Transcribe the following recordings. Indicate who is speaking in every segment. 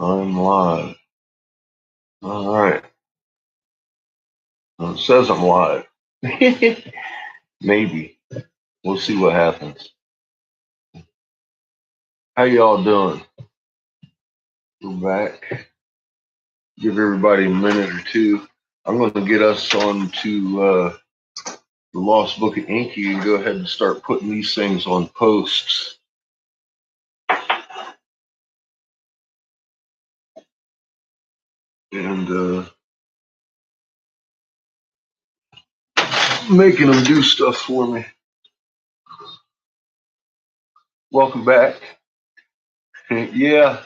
Speaker 1: I'm live. All right. Well, it says I'm live. Maybe. We'll see what happens. How y'all doing? We're back. Give everybody a minute or two. I'm going to get us on to the Lost Book of Inky and go ahead and start putting these things on posts. And making them do stuff for me. Welcome back. Yeah,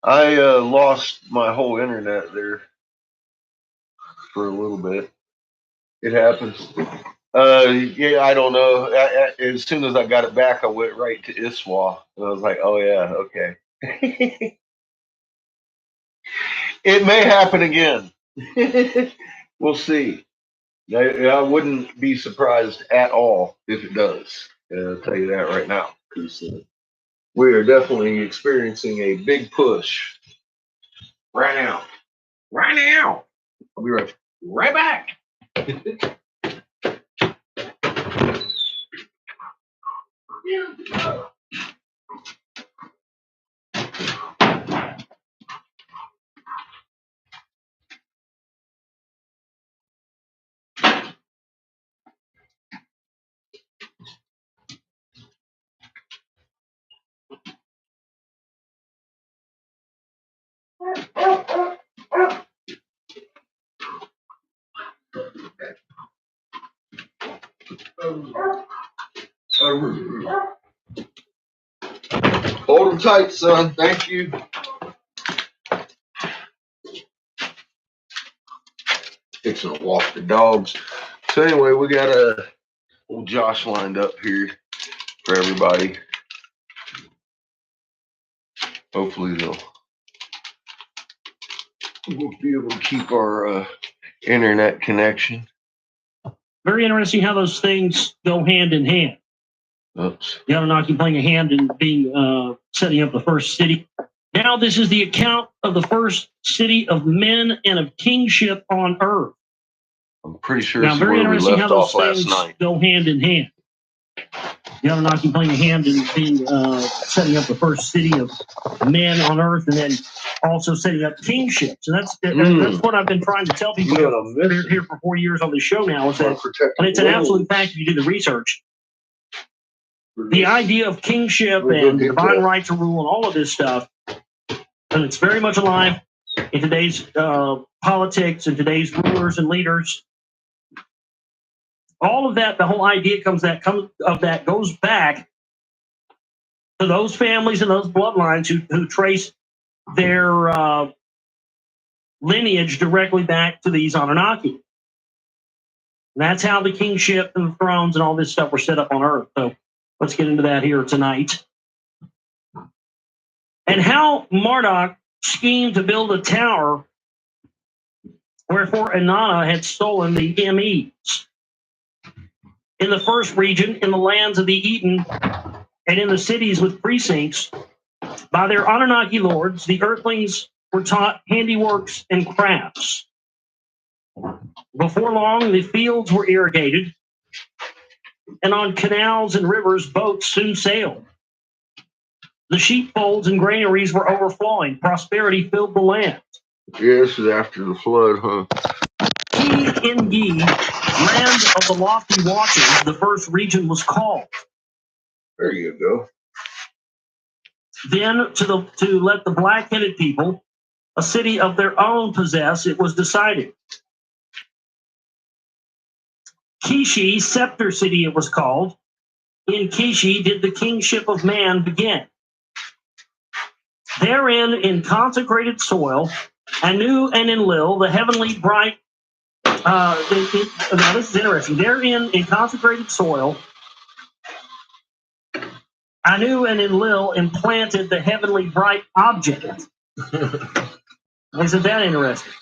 Speaker 1: I lost my whole internet there for a little bit. It happens. Yeah, I don't know. As soon as I got it back, I went right to ISWA. And I was like, oh, yeah, okay. It may happen again. We'll see. I wouldn't be surprised at all if it does. I'll tell you that right now. Because we are definitely experiencing a big push right now. Right now. I'll be right back. Hold them tight, son. Thank you. Fixing to walk the dogs. So anyway, we got old Josh lined up here for everybody. Hopefully we'll be able to keep our internet connection.
Speaker 2: Very interesting how those things go hand in hand.
Speaker 1: Oops.
Speaker 2: The Anunnaki playing a hand in being setting up the first city. Now this is the account of the first city of men and of kingship on earth.
Speaker 1: I'm pretty sure
Speaker 2: now,
Speaker 1: it's
Speaker 2: very
Speaker 1: where we
Speaker 2: interesting
Speaker 1: left
Speaker 2: how those
Speaker 1: off last
Speaker 2: things
Speaker 1: night.
Speaker 2: go hand in hand. The Anunnaki playing a hand in being setting up the first city of men on earth, and then also setting up kingships. And that's what I've been trying to tell people here for 4 years on the show now. Is that, and it's an absolute fact if you do the research. The idea of kingship and divine right to rule and all of this stuff, and it's very much alive in today's politics and today's rulers and leaders. All of that, the whole idea goes back to those families and those bloodlines who trace their lineage directly back to these Anunnaki. And that's how the kingship and the thrones and all this stuff were set up on Earth. So let's get into that here tonight. And how Marduk schemed to build a tower, wherefore Inanna had stolen the MEs. In the first region, in the lands of the Eden, and in the cities with precincts, by their Anunnaki lords, the earthlings were taught handiworks and crafts. Before long, the fields were irrigated, and on canals and rivers, boats soon sailed. The sheepfolds and granaries were overflowing. Prosperity filled the land.
Speaker 1: Yeah, this is after the flood, huh?
Speaker 2: Ki-in-gi, land of the lofty watches, the first region was called.
Speaker 1: There you go.
Speaker 2: Then to let the black-headed people a city of their own possess, it was decided. Kishi, scepter city it was called. In Kishi did the kingship of man begin. Therein, in consecrated soil, Anu and Enlil, the heavenly bright, now this is interesting. Therein, in consecrated soil, Anu and Enlil implanted the heavenly bright object. Isn't that interesting?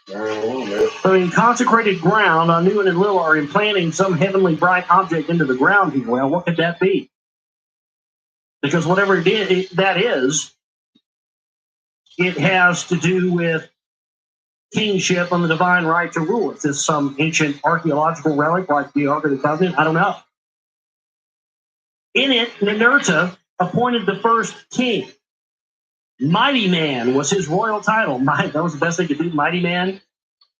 Speaker 2: So in consecrated ground, Anu and Enlil are implanting some heavenly bright object into the ground here. Well, what could that be? Because whatever that is, it has to do with kingship and the divine right to rule. Is this some ancient archaeological relic like the Ark of the Covenant? I don't know. In it, Ninurta appointed the first king. Mighty Man was his royal title. That was the best they could do, Mighty Man.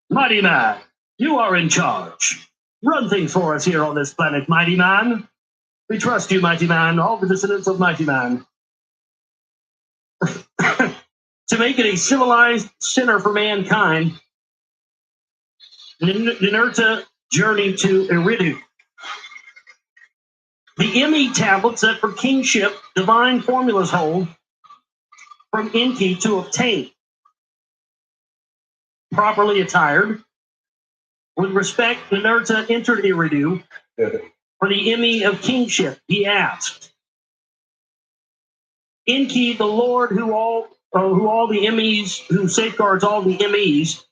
Speaker 2: Mighty Man, you are in charge. Run things for us here on this planet, Mighty Man. We trust you, Mighty Man, all the descendants of Mighty Man. To make it a civilized center for mankind, Ninurta journeyed to Eridu. The Emmy tablets that for kingship divine formulas hold from Enki to obtain. Properly attired, with respect, Ninurta entered Eridu for the Emmy of kingship. He asked, Enki, the Lord who safeguards all the Emmys,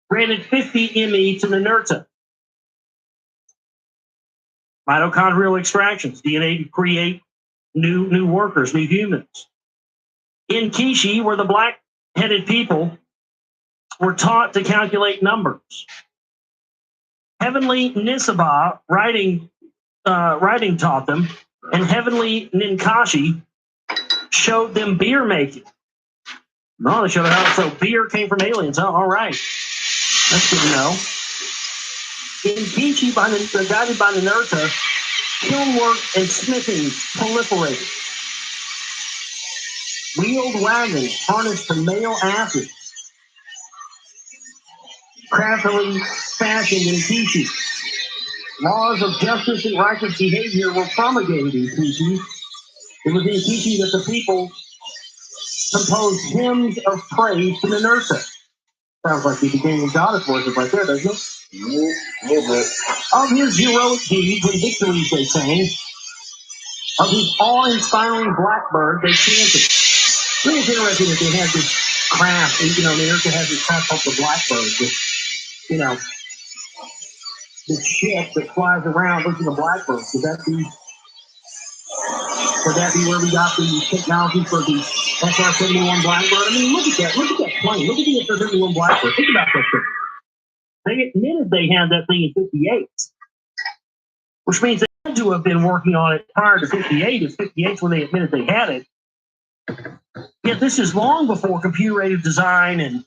Speaker 2: granted 50 Emmy to Ninurta. Mitochondrial extractions, DNA to create new workers, new humans. In Kishi, where the black-headed people were taught to calculate numbers. Heavenly Nisaba writing taught them, and Heavenly Ninkashi showed them beer making. No, they showed them how so beer came from aliens. Oh, all right, that's good to know. In Kishi, guided by Ninurta, kiln work and smithing proliferated. Wheeled wagons harnessed to male asses, craftily fashioned in Kishi. Laws of justice and righteous behavior were promulgated in Kishi. It was in Kishi that the people composed hymns of praise to Ninurta. Sounds like he became a goddess worship right there, doesn't it?
Speaker 1: A little bit.
Speaker 2: Of his heroic deeds and victories, they sang. Of his awe-inspiring blackbird, they chanted. I think it's interesting that they had this craft, Ninurta has this craft called the blackbird, this ship that flies around looking at blackbirds. Would that be where we got the technology for the SR-71 Blackbird? I mean, look at that plane. Look at the SR-71 Blackbird. Think about that thing. They admitted they had that thing in 58, which means they had to have been working on it prior to 58. If 58's when they admitted they had it. Yet this is long before computer-aided design and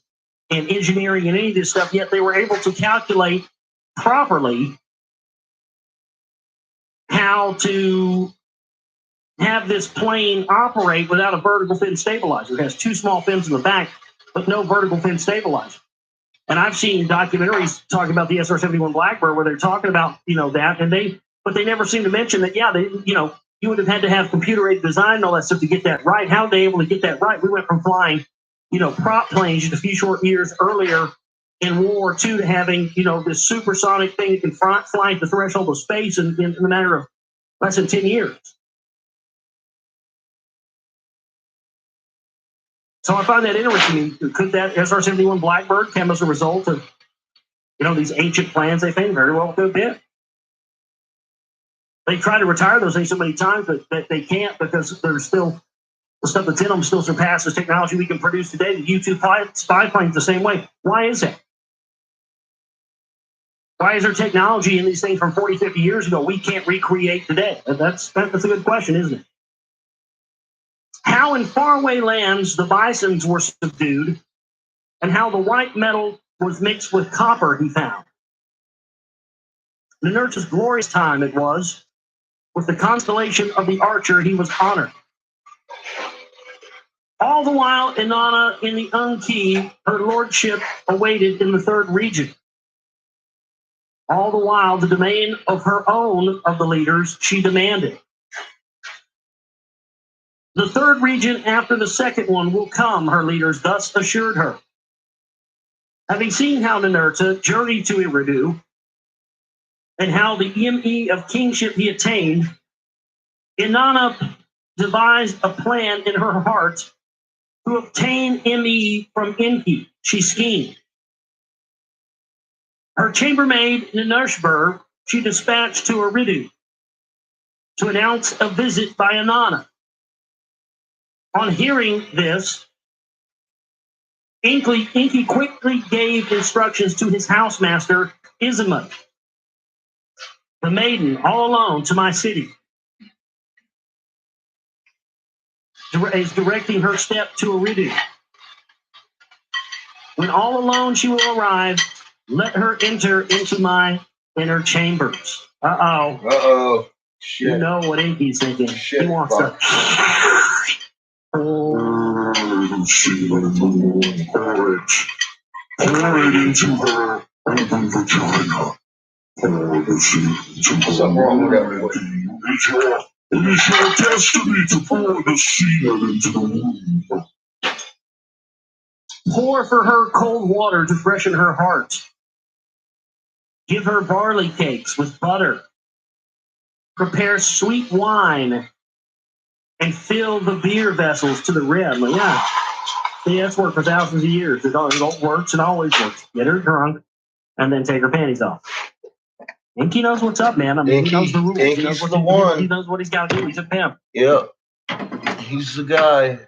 Speaker 2: engineering and any of this stuff, yet they were able to calculate properly how to have this plane operate without a vertical fin stabilizer. It has two small fins in the back, but no vertical fin stabilizer. And I've seen documentaries talking about the SR-71 Blackbird where they're talking about, that, but they never seem to mention that, you would have had to have computer-aided design and all that stuff to get that right. How are they able to get that right? We went from flying, prop planes just a few short years earlier in World War II to having, this supersonic thing that can fly at the threshold of space in a matter of less than 10 years. So I find that interesting. Could that SR-71 Blackbird come as a result of, these ancient plans they think? Very well could be. They try to retire those things so many times, but they can't because there's still the stuff that's in them still surpasses technology we can produce today. The U-2 spy planes the same way. Why is that? Why is there technology in these things from 40, 50 years ago we can't recreate today? That's a good question, isn't it? How in faraway lands the bisons were subdued, and how the white metal was mixed with copper, he found. Ninurta's glorious time it was. With the constellation of the Archer, he was honored. All the while, Inanna in the Unki, her lordship awaited in the third region. All the while, the domain of her own of the leaders she demanded. The third region after the second one will come, her leaders thus assured her. Having seen how Ninurta journeyed to Eridu, and how the ME of kingship he attained, Inanna devised a plan in her heart to obtain ME from Enki. She schemed. Her chambermaid Ninurshbur she dispatched to Eridu to announce a visit by Inanna. On hearing this, Inky quickly gave instructions to his housemaster, Ismud, the maiden, all alone to my city. Is directing her step to Eridu. When all alone she will arrive, let her enter into my inner chambers. Uh-oh.
Speaker 1: Uh-oh. Shit.
Speaker 2: You know what Inky's thinking.
Speaker 1: Shit,
Speaker 2: He wants to...
Speaker 3: Pour it into her open vagina. Pour the seed into
Speaker 1: Something wrong with that boy.
Speaker 3: It is your destiny to pour the seed into the womb.
Speaker 2: Pour for her cold water to freshen her heart. Give her barley cakes with butter. Prepare sweet wine and fill the beer vessels to the rim. Yeah. See, that's worked for thousands of years. It works. It always works. Get her drunk and then take her panties off. Inky knows what's up, man. I mean, he knows the rules. He knows what he knows what he's got to do. He's a pimp.
Speaker 1: Yep. He's the guy.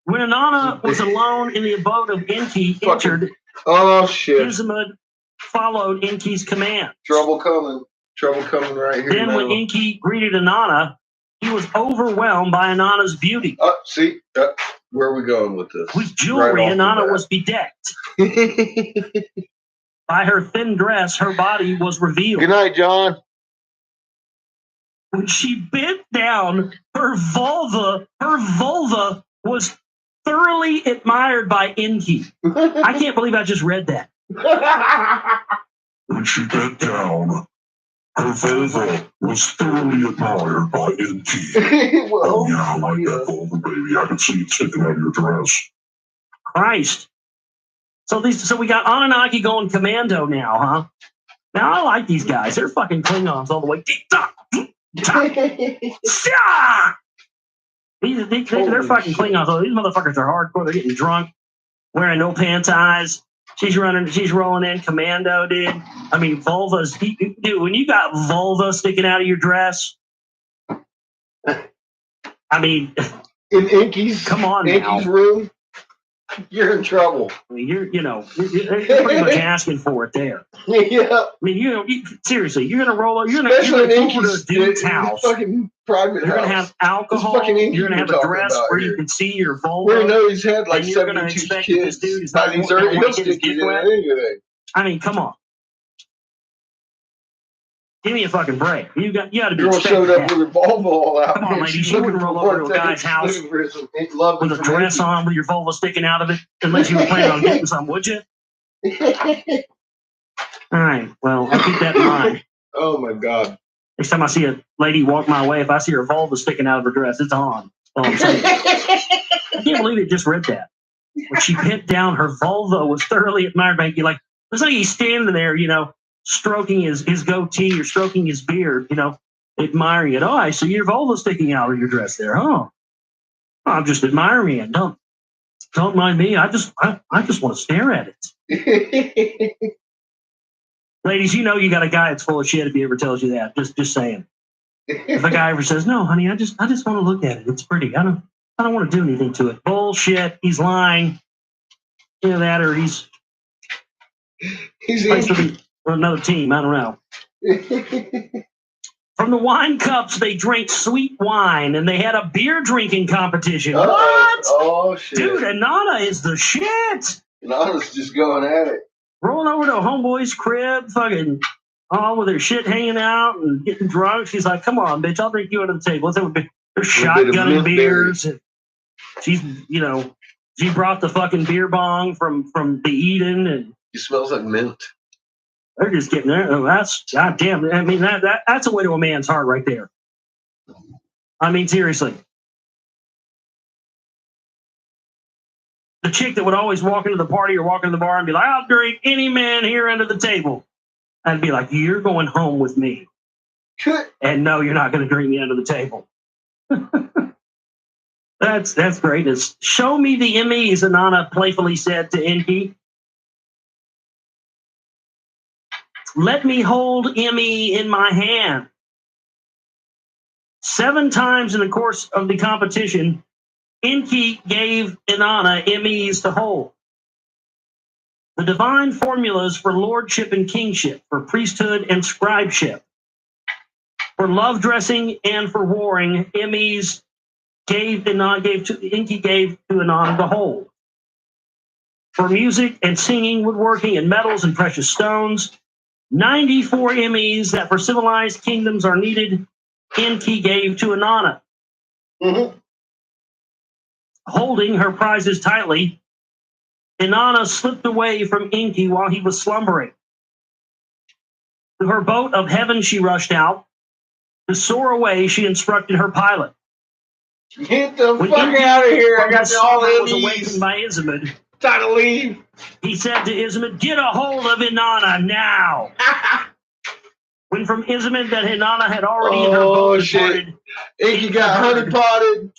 Speaker 2: When Inanna was alone in the abode of Inky, entered,
Speaker 1: oh shit!
Speaker 2: Ismud followed Inky's command.
Speaker 1: Trouble coming right here.
Speaker 2: Then,
Speaker 1: now.
Speaker 2: when Inky greeted Inanna, he was overwhelmed by Inanna's beauty.
Speaker 1: See, where are we going with this?
Speaker 2: With jewelry, Inanna was bedecked. By her thin dress, her body was revealed.
Speaker 1: Good night, John.
Speaker 2: When she bent down, her vulva was thoroughly admired by Inky. I can't believe I just read that.
Speaker 3: When she bent down, her vulva was thoroughly admired by Inky.
Speaker 1: Well,
Speaker 3: yeah, I like that vulva, baby. I can see it sticking out of your dress.
Speaker 2: Christ. So we got Anunnaki going commando now, huh? Now I like these guys. They're fucking Klingons all the way. They're fucking Klingons. Oh, these motherfuckers are hardcore. They're getting drunk, wearing no pants eyes. She's rolling in commando, dude. I mean, vulvas. Dude, when you got vulva sticking out of your dress, I mean,
Speaker 1: in Inky's room, you're in trouble.
Speaker 2: I mean, you're pretty much asking for it there.
Speaker 1: Yeah.
Speaker 2: I mean, seriously, you're gonna roll. You're gonna
Speaker 1: go
Speaker 2: over to a dude's house.
Speaker 1: Fucking private
Speaker 2: You're
Speaker 1: house.
Speaker 2: gonna have alcohol. You're gonna have a dress where you can see your vulva.
Speaker 1: We know he's had like 72 kids.
Speaker 2: This dude is
Speaker 1: not
Speaker 2: he's
Speaker 1: anything.
Speaker 2: I mean, come on. Give me a fucking break. You got to be.
Speaker 1: Girl showed up with her vulva all out.
Speaker 2: Come on, lady. She wouldn't roll over to a guy's house with a dress on with your vulva sticking out of it, unless you were planning on getting some, would you? All right. Well, I'll keep that in mind.
Speaker 1: Oh my God.
Speaker 2: Next time I see a lady walk my way, if I see her vulva sticking out of her dress, it's on. That's all I'm saying. I can't believe it just read that. When she bent down, her vulva was thoroughly admired by you. Like, it's like he's standing there, stroking his goatee or stroking his beard, admiring it. Oh, I see your vulva sticking out of your dress there. Oh, I'm just admiring it. Don't mind me. I just want to stare at it. Ladies, you got a guy that's full of shit if he ever tells you that. Just saying. If a guy ever says, "No, honey, I just want to look at it. It's pretty. I don't want to do anything to it." Bullshit. He's lying. That or he's for another team. I don't know. From the wine cups, they drank sweet wine, and they had a beer drinking competition.
Speaker 1: Uh-oh.
Speaker 2: What?
Speaker 1: Oh shit!
Speaker 2: Dude, Inanna is the shit.
Speaker 1: Inanna's just going at it.
Speaker 2: Rolling over to a homeboy's crib, fucking all with her shit hanging out and getting drunk. She's like, "Come on, bitch, I'll drink you under the table." They're shotgunning beers. And she's, she brought the fucking beer bong from the Eden, and
Speaker 1: it smells like mint.
Speaker 2: They're just getting there. Oh, that's goddamn. I mean, that's a way to a man's heart right there. I mean, seriously. The chick that would always walk into the party or walk into the bar and be like, "I'll drink any man here under the table." I'd be like, "You're going home with me." And no, you're not going to drink me under the table. That's greatness. Show me the Emmys, Inanna playfully said to Inky. Let me hold Emmy in my hand. 7 times in the course of the competition, Inky gave Inanna Emmys to hold. The divine formulas for lordship and kingship, for priesthood and scribeship, for love dressing and for warring, Emmys Enki gave to Inanna the whole. For music and singing, woodworking and metals and precious stones, 94 Emmys that for civilized kingdoms are needed, Enki gave to Inanna.
Speaker 1: Mm-hmm.
Speaker 2: Holding her prizes tightly, Inanna slipped away from Enki while he was slumbering. To her boat of heaven she rushed out. To soar away, she instructed her pilot.
Speaker 1: Get the fuck out of here. I got all the
Speaker 2: was awakened by Izmid.
Speaker 1: Time to leave.
Speaker 2: He said to Izmid, "Get a hold of Inanna now." When from Izmid that Inanna had already in her boat departed,
Speaker 1: Enki got honeypotted.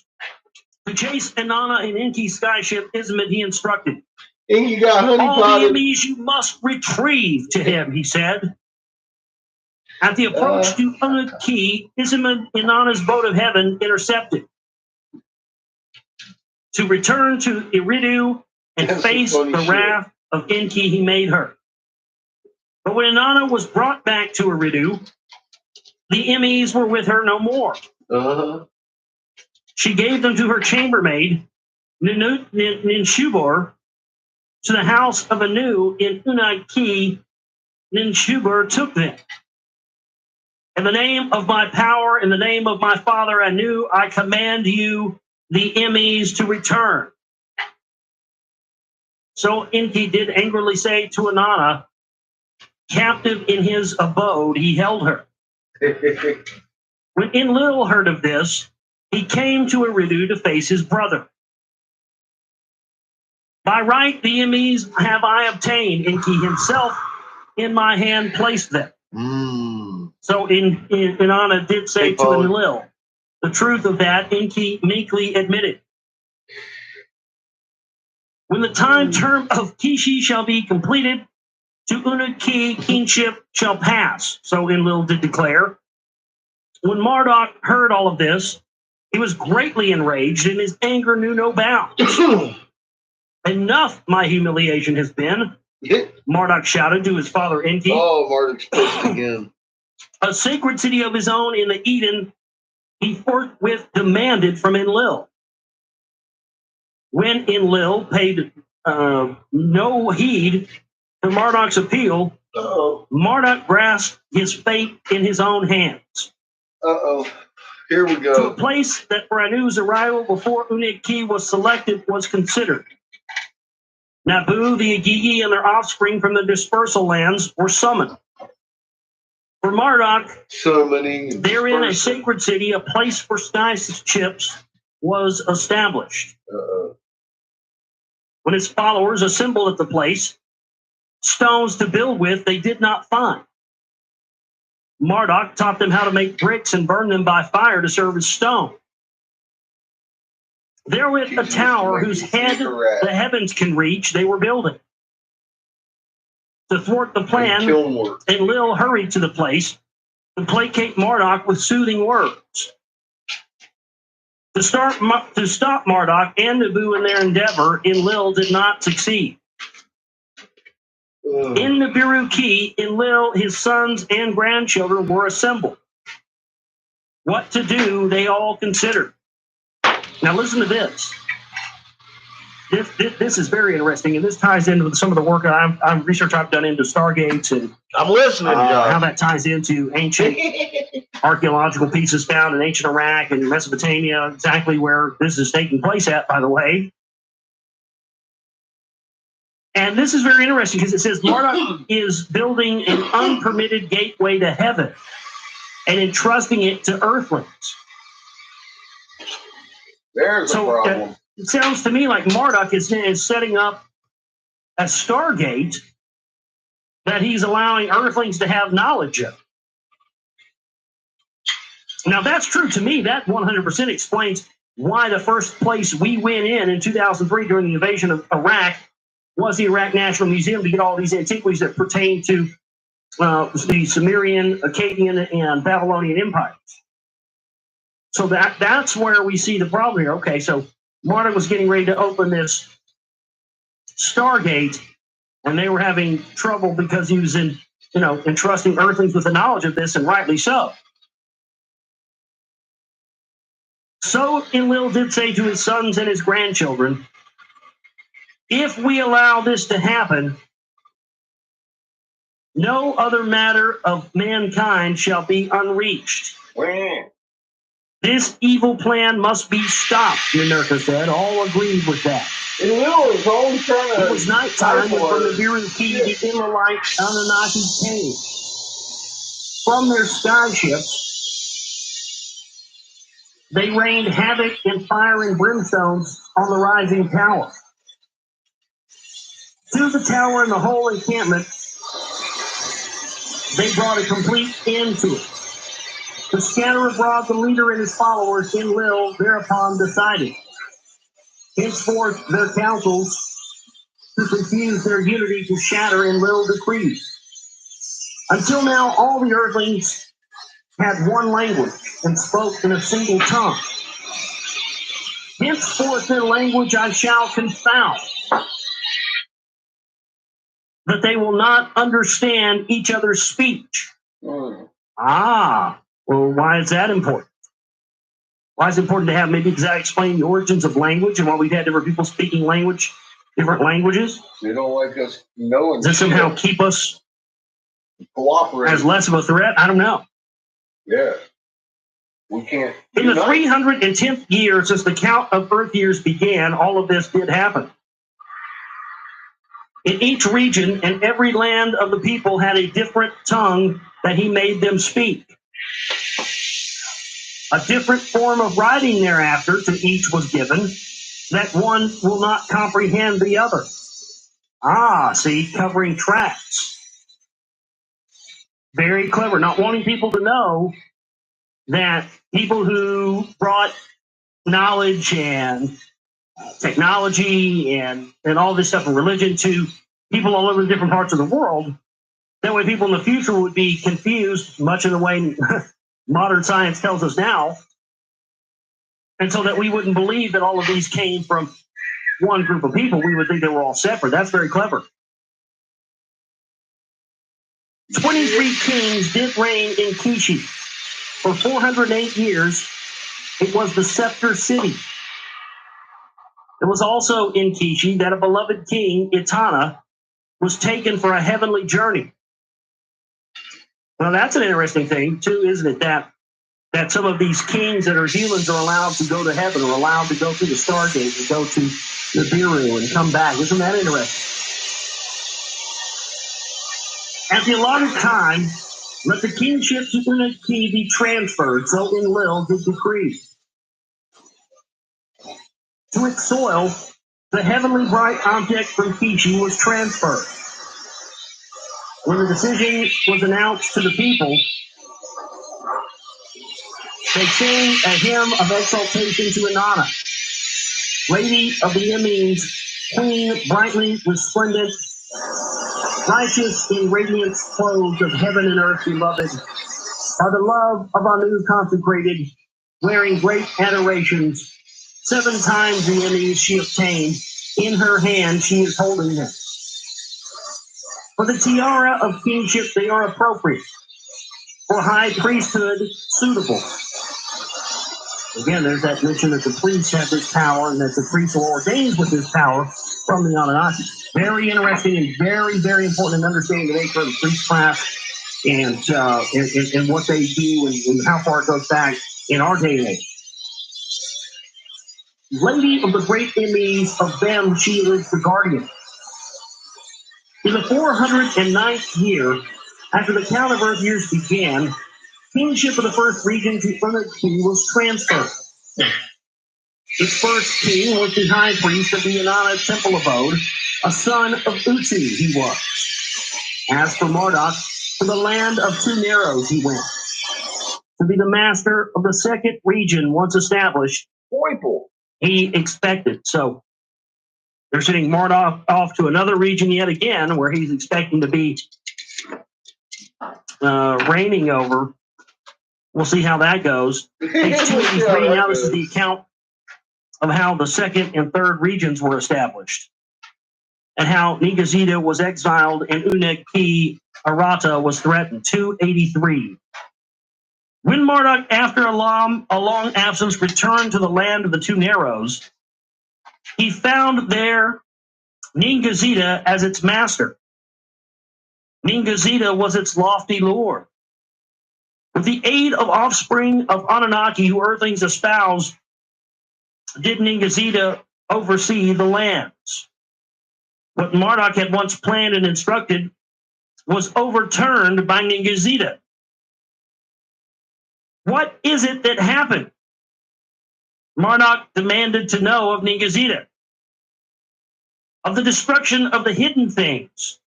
Speaker 2: to chase Inanna in Enki's skyship, Izmid he instructed.
Speaker 1: Enki got
Speaker 2: All the
Speaker 1: honeypotted.
Speaker 2: enemies you must retrieve to him, he said. At the approach to Unaki, Izmid Inanna's boat of heaven intercepted. To return to Eridu and face the wrath of Enki, he made her. But when Inanna was brought back to Eridu, the Emmys were with her no more. She gave them to her chambermaid, Ninshubur, to the house of Anu in Unaki. Ninshubur took them. In the name of my power, in the name of my father Anu, I command you, the Emmys, to return. So Enki did angrily say to Inanna, captive in his abode, he held her. When Enlil heard of this, he came to Eridu to face his brother. By right, the Emmys have I obtained. Enki himself in my hand placed them. So Inanna did say to Enlil, the truth of that Enki meekly admitted. When the term of Kishi shall be completed, to Unaki kingship shall pass. So Enlil did declare. When Marduk heard all of this, he was greatly enraged, and his anger knew no bounds. Enough, my humiliation has been, Marduk shouted to his father Enki.
Speaker 1: Oh, Marduk's pissed again.
Speaker 2: A sacred city of his own in the Eden, he forthwith demanded from Enlil. When Enlil paid no heed to Marduk's appeal, Marduk grasped his fate in his own hands.
Speaker 1: Here we go.
Speaker 2: To a place that for Anu's arrival before Unaki was selected was considered. Nabu, the Agigi, and their offspring from the dispersal lands were summoned. For Marduk,
Speaker 1: summoning
Speaker 2: therein a sacred city, a place for skyships, was established. When his followers assembled at the place, stones to build with they did not find. Marduk taught them how to make bricks and burn them by fire to serve as stone. Therewith a tower whose head the heavens can reach, they were building. To thwart the plan, Enlil hurried to the place to placate Marduk with soothing words. To stop Marduk and Nabu in their endeavor, Enlil did not succeed. In Nibiru Key, Enlil, his sons and grandchildren were assembled. What to do, they all considered. Now listen to this. This is very interesting, and this ties in with some of the work research I've done into stargates and
Speaker 1: I'm listening,
Speaker 2: how that ties into ancient archaeological pieces found in ancient Iraq and Mesopotamia, exactly where this is taking place at, by the way. And this is very interesting because it says Marduk is building an unpermitted gateway to heaven and entrusting it to earthlings.
Speaker 1: There's a problem.
Speaker 2: It sounds to me like Marduk is setting up a stargate that he's allowing earthlings to have knowledge of. Now, that's true to me. That 100% explains why the first place we went in 2003 during the invasion of Iraq was the Iraq National Museum to get all these antiquities that pertain to the Sumerian, Akkadian, and Babylonian empires. So that's where we see the problem here. Okay, so Marduk was getting ready to open this Stargate, And they were having trouble because he was entrusting earthlings with the knowledge of this, and rightly so. So Enlil did say to his sons and his grandchildren, if we allow this to happen, no other matter of mankind shall be unreached. This evil plan must be stopped, Ninurta said. All agreed with that.
Speaker 1: Enlil is always trying to.
Speaker 2: It was nighttime when from the Viru-Ki, the Inuit Anunnaki came. From their skyships, they rained havoc and fire and brimstones on the rising tower. To the tower and the whole encampment, they brought a complete end to it. To scatter abroad the leader and his followers, Enlil thereupon decided. Henceforth, their councils to confuse their unity to shatter Enlil decrees. Until now, all the earthlings had one language and spoke in a single tongue. Henceforth, their language I shall confound, that they will not understand each other's speech. Well, why is that important? Why is it important to have, maybe because I explain the origins of language and why we've had different people speaking different languages?
Speaker 1: They don't like us knowing.
Speaker 2: Does that somehow keep us
Speaker 1: cooperating
Speaker 2: as less of a threat? I don't know.
Speaker 1: Yeah. We can't.
Speaker 2: In the 310th year since the count of Earth years began, all of this did happen. In each region and every land of the people had a different tongue that he made them speak. A different form of writing thereafter to each was given, that one will not comprehend the other. See, covering tracks. Very clever, not wanting people to know that people who brought knowledge and technology and all this stuff and religion to people all over the different parts of the world, that way people in the future would be confused, much in the way modern science tells us now, and so that we wouldn't believe that all of these came from one group of people. We would think they were all separate. That's very clever. 23 kings did reign in Kishi. For 408 years, it was the scepter city. It was also in Kishi that a beloved king, Itana, was taken for a heavenly journey. Well, that's an interesting thing, too, isn't it? That some of these kings that are humans are allowed to go to heaven, or allowed to go through the Stargate and go to the Viru and come back. Isn't that interesting? At the allotted time, let the kingship to Unuki be transferred, so Enlil did decree. To its soil, the heavenly bright object from Kishi was transferred. When the decision was announced to the people, they sang a hymn of exaltation to Inanna, Lady of the Emmines, Queen brightly resplendent, righteous in radiance clothed of heaven and earth beloved, by the love of Anu consecrated, wearing great adorations. 7 times the Emmys she obtained, in her hand she is holding them. For the tiara of kingship they are appropriate, for high priesthood suitable. Again, there's that mention that the priests have this power and that the priests are ordained with this power from the Anunnaki. Very interesting and very, very important in understanding the nature of the priest class and what they do and how far it goes back in our day and age. Lady of the great Emmys, of them she is the guardian. In the 409th year, after the count of Earth years began, kingship of the first region to Unuki was transferred. Its first king was the high priest of the Inanna temple abode, a son of Utu he was. As for Marduk, to the land of 2 Narrows he went, to be the master of the second region once established. He expected. So they're sending Marduk off to another region yet again, where he's expecting to be reigning over. We'll see how that goes. Page 283, now this is the account of how the second and third regions were established. and how Ningazida was exiled and Unaki Arata was threatened. 283. When Marduk, after a long absence, returned to the land of the Two Narrows, he found there Ningazida as its master. Ningazida was its lofty lord. With the aid of offspring of Anunnaki who earthlings espouse, did Ningazida oversee the lands. What Marduk had once planned and instructed was overturned by Ningazida. What is it that happened? Marduk demanded to know of Ningazida. Of the destruction of the hidden things,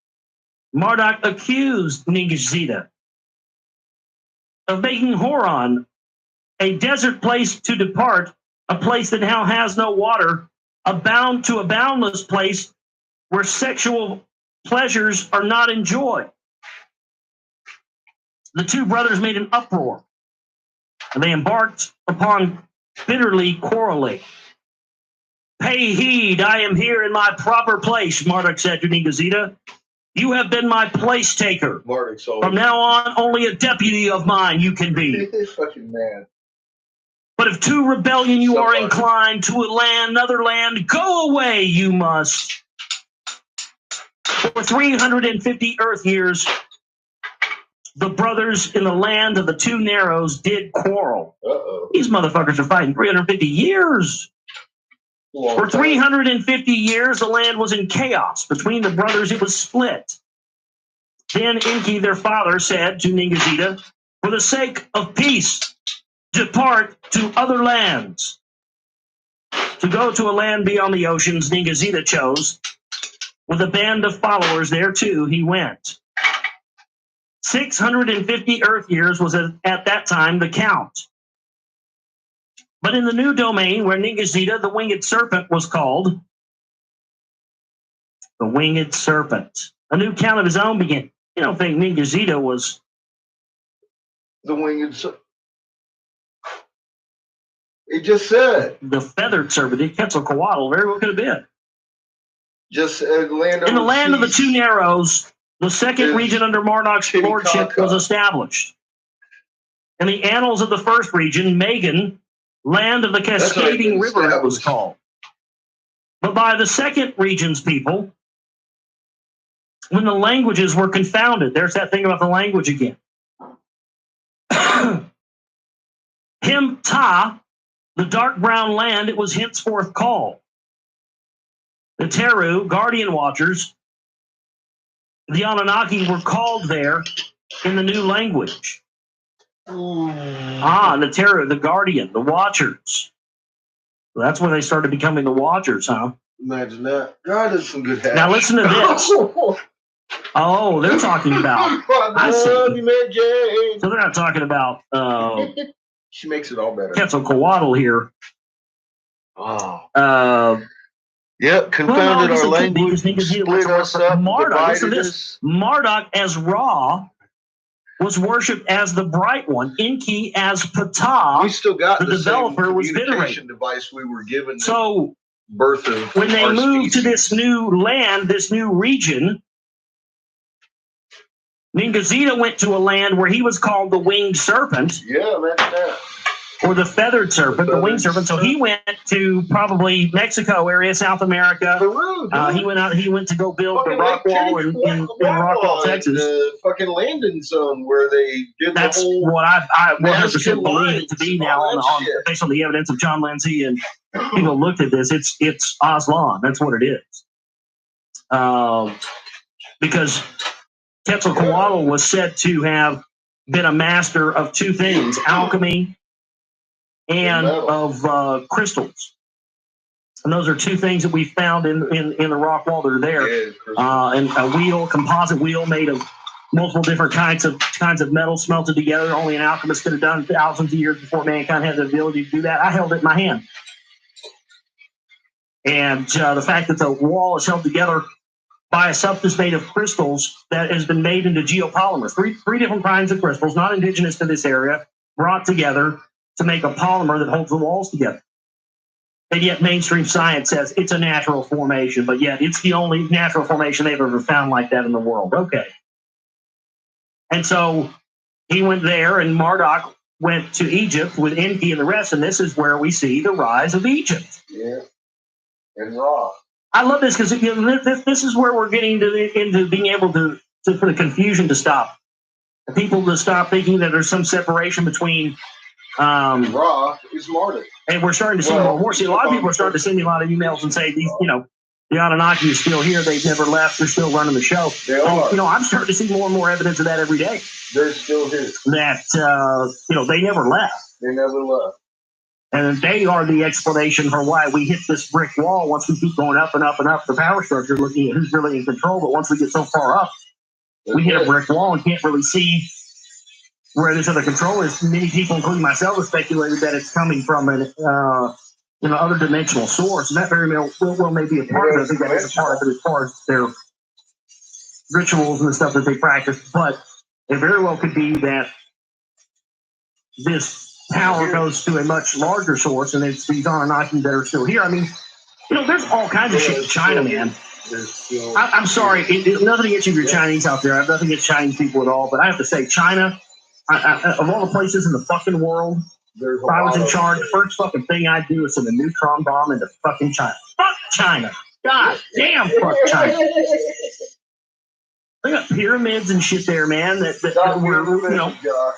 Speaker 2: Marduk accused Ningazida of making Horon a desert place to depart, a place that now has no water, a boundless place where sexual pleasures are not enjoyed. The two brothers made an uproar, and they embarked upon bitterly quarreling. Pay heed, I am here in my proper place, Marduk said to Ningazida. You have been my place taker. From now on, only a deputy of mine you can be.
Speaker 1: Fucking man.
Speaker 2: But if to rebellion you are inclined to another land, go away you must. For 350 Earth years, the brothers in the land of the Two Narrows did quarrel. These motherfuckers are fighting 350 years. For 350 years, the land was in chaos. Between the brothers, it was split. Then Enki, their father, said to Ningazida, for the sake of peace, depart to other lands. To go to a land beyond the oceans, Ningazida chose. With a band of followers there, too, he went. 650 Earth years was at that time the count. But in the new domain where Ningazida, the winged serpent, was called, the winged serpent, a new count of his own began. You don't think Ningazida was
Speaker 1: the winged serpent? It just said
Speaker 2: the feathered serpent. It Quetzalcoatl very well could have been.
Speaker 1: Just land
Speaker 2: in the land of the Two Narrows, the second region under Marduk's lordship was established. In the annals of the first region, Megan, land of the cascading river, it was called. But by the second region's people, when the languages were confounded, there's that thing about the language again. Him Ta, the dark brown land, it was henceforth called. The Teru, guardian watchers, the Anunnaki were called there in the new language. The Teru, the guardian, the watchers. Well, that's when they started becoming the watchers, huh?
Speaker 1: Imagine that. God, that's some good hash.
Speaker 2: Now listen to this. Oh, they're talking about. I see. So they're not talking about.
Speaker 1: She makes it all better.
Speaker 2: Quetzalcoatl here.
Speaker 1: Oh. Yep, confounded our language, split us up, divided us.
Speaker 2: Marduk as Ra was worshipped as the bright one. Enki as Ptah.
Speaker 1: We still got
Speaker 2: the developer was
Speaker 1: venerated. Device we were given.
Speaker 2: So
Speaker 1: birth of
Speaker 2: when they moved to this new land, this new region, Ningazida went to a land where he was called the winged serpent.
Speaker 1: Yeah, imagine that.
Speaker 2: Or the feathered serpent, the winged serpent. So he went to probably Mexico area, South America.
Speaker 1: Peru,
Speaker 2: he went out. He went to go build the rock wall in Rockwall, Texas.
Speaker 1: The fucking landing zone where they did
Speaker 2: That's
Speaker 1: the whole.
Speaker 2: What I 100% believe it to be now, based on the evidence of John Lindsay and people looked at this. It's Aslan. That's what it is. Because Quetzalcoatl was said to have been a master of two things: alchemy and of crystals. And those are two things that we found in the rock wall that are there. And a composite wheel made of multiple different kinds of metal smelted together. Only an alchemist could have done thousands of years before mankind had the ability to do that. I held it in my hand. And the fact that the wall is held together by a substance made of crystals that has been made into geopolymers. Three different kinds of crystals, not indigenous to this area, brought together to make a polymer that holds the walls together. And yet mainstream science says it's a natural formation, but yet it's the only natural formation they've ever found like that in the world. Okay. And so he went there, and Marduk went to Egypt with Enki and the rest, and this is where we see the rise of Egypt.
Speaker 1: Yeah. And Ra.
Speaker 2: I love this because this is where we're getting into being able to for the confusion to stop. The people to stop thinking that there's some separation between
Speaker 1: Ra is Marduk.
Speaker 2: And we're starting to see more and more. See, a lot of people are starting to send me a lot of emails and say, these, the Anunnaki is still here. They've never left. They're still running the show.
Speaker 1: They are.
Speaker 2: And, I'm starting to see more and more evidence of that every day.
Speaker 1: They're still here.
Speaker 2: That, they never left.
Speaker 1: They never left.
Speaker 2: And they are the explanation for why we hit this brick wall once we keep going up and up and up the power structure, looking at who's really in control. But once we get so far up, we hit a brick wall and can't really see where this other control is. Many people, including myself, have speculated that it's coming from an other dimensional source, and that very well may be a part of it. I think that is a part of it as far as their rituals and the stuff that they practice. But it very well could be that this power goes to a much larger source, and it's these Anunnaki that are still here. I mean, there's all kinds of shit in China, man. I'm sorry, nothing against you if you're Chinese out there. I have nothing against Chinese people at all, but I have to say, China, of all the places in the fucking world, if I was in charge, the first fucking thing I'd do is send a neutron bomb into fucking China. Fuck China. God damn, fuck China. They got pyramids and shit there, man, that were,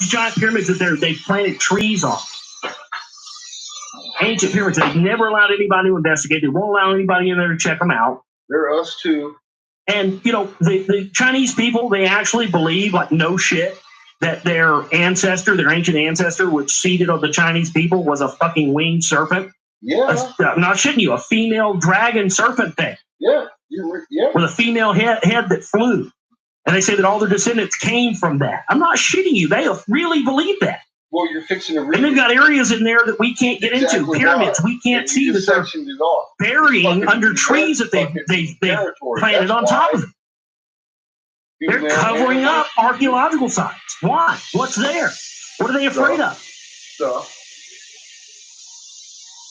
Speaker 2: giant pyramids that they planted trees on. Ancient pyramids. They've never allowed anybody to investigate. They won't allow anybody in there to check them out.
Speaker 1: They're us too.
Speaker 2: And, the Chinese people, they actually believe, like, no shit, that their ancient ancestor, which seeded of the Chinese people, was a fucking winged serpent.
Speaker 1: Yeah.
Speaker 2: I'm not shitting you. A female dragon serpent thing.
Speaker 1: Yeah.
Speaker 2: With a female head that flew. And they say that all their descendants came from that. I'm not shitting you. They really believe that.
Speaker 1: Well, you're fixing to read.
Speaker 2: And they've got areas in there that we can't get into. Pyramids, we can't see that they're burying under trees that they've planted on top of it. They're covering up archaeological sites. Why? What's there? What are they afraid of?
Speaker 1: Stuff.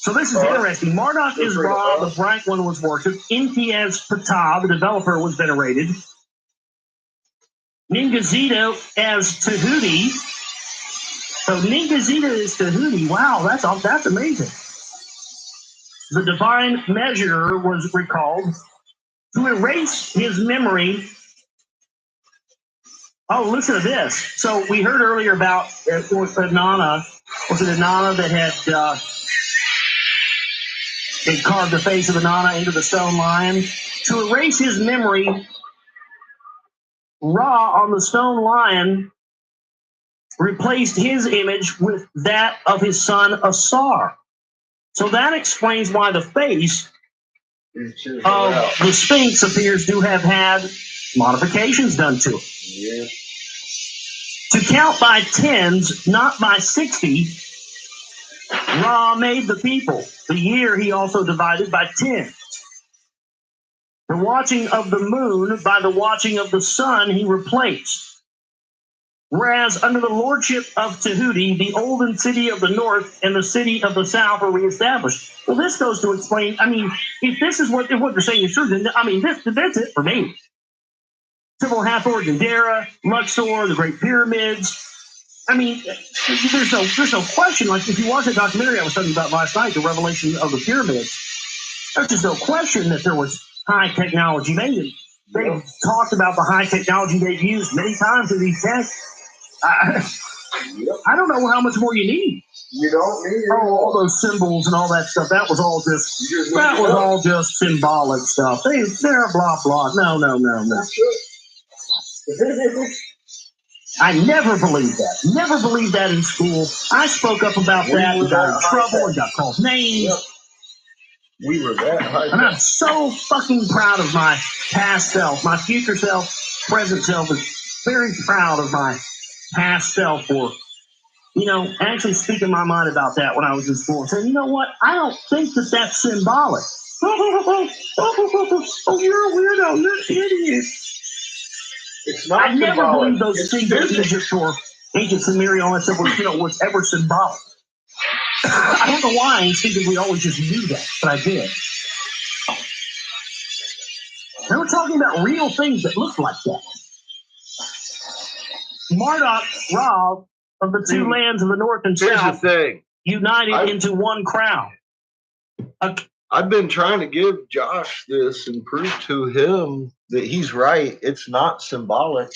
Speaker 2: So this is interesting. Marduk is Ra, the bright one was worshipped. Enki as Ptah, the developer, was venerated. Ningazita as Tahuti. So Ningazita is Tahuti. Wow, that's amazing. The divine measure was recalled to erase his memory. Oh, listen to this. So we heard earlier about Inanna. Was it Inanna that had carved the face of Inanna into the stone lion? To erase his memory, Ra on the stone lion replaced his image with that of his son Asar. So that explains why the face of the Sphinx appears to have had modifications done to it.
Speaker 1: Yeah.
Speaker 2: To count by tens, not by 60, Ra made the people. The year he also divided by 10. The watching of the moon by the watching of the sun he replaced. Whereas under the lordship of Tahuti, the olden city of the north and the city of the south were reestablished. Well, this goes to explain, if this is what they're saying is true, then, that's it for me. Civil Hathor, Dendera, Luxor, the Great Pyramids. There's no question. Like, if you watch the documentary I was talking about last night, the revelation of the pyramids, there's just no question that there was high technology. They've talked about the high technology they've used many times in these texts. I don't know how much more you need.
Speaker 1: You don't need it.
Speaker 2: All those symbols and all that stuff. That was all just symbolic stuff. They're blah blah. No. I never believed that. Never believed that in school. I spoke up about that and got in trouble and got called names.
Speaker 1: Yep. We were that high.
Speaker 2: And I'm so fucking proud of my past self. My future self, present self is very proud of my past self for, actually speaking my mind about that when I was in school and saying, you know what? I don't think that that's symbolic. Oh, you're a weirdo. You're an idiot.
Speaker 1: It's not
Speaker 2: I never believed those
Speaker 1: it's
Speaker 2: things in Egypt or ancient Sumerian, all that stuff was ever symbolic. I don't know why I instinctively always just knew that, but I did. And we're talking about real things that look like that. Marduk, Ra, of the two lands of the north and
Speaker 1: Here's
Speaker 2: south,
Speaker 1: the thing.
Speaker 2: united into one crown.
Speaker 1: I've been trying to give Josh this and prove to him that he's right. It's not symbolic.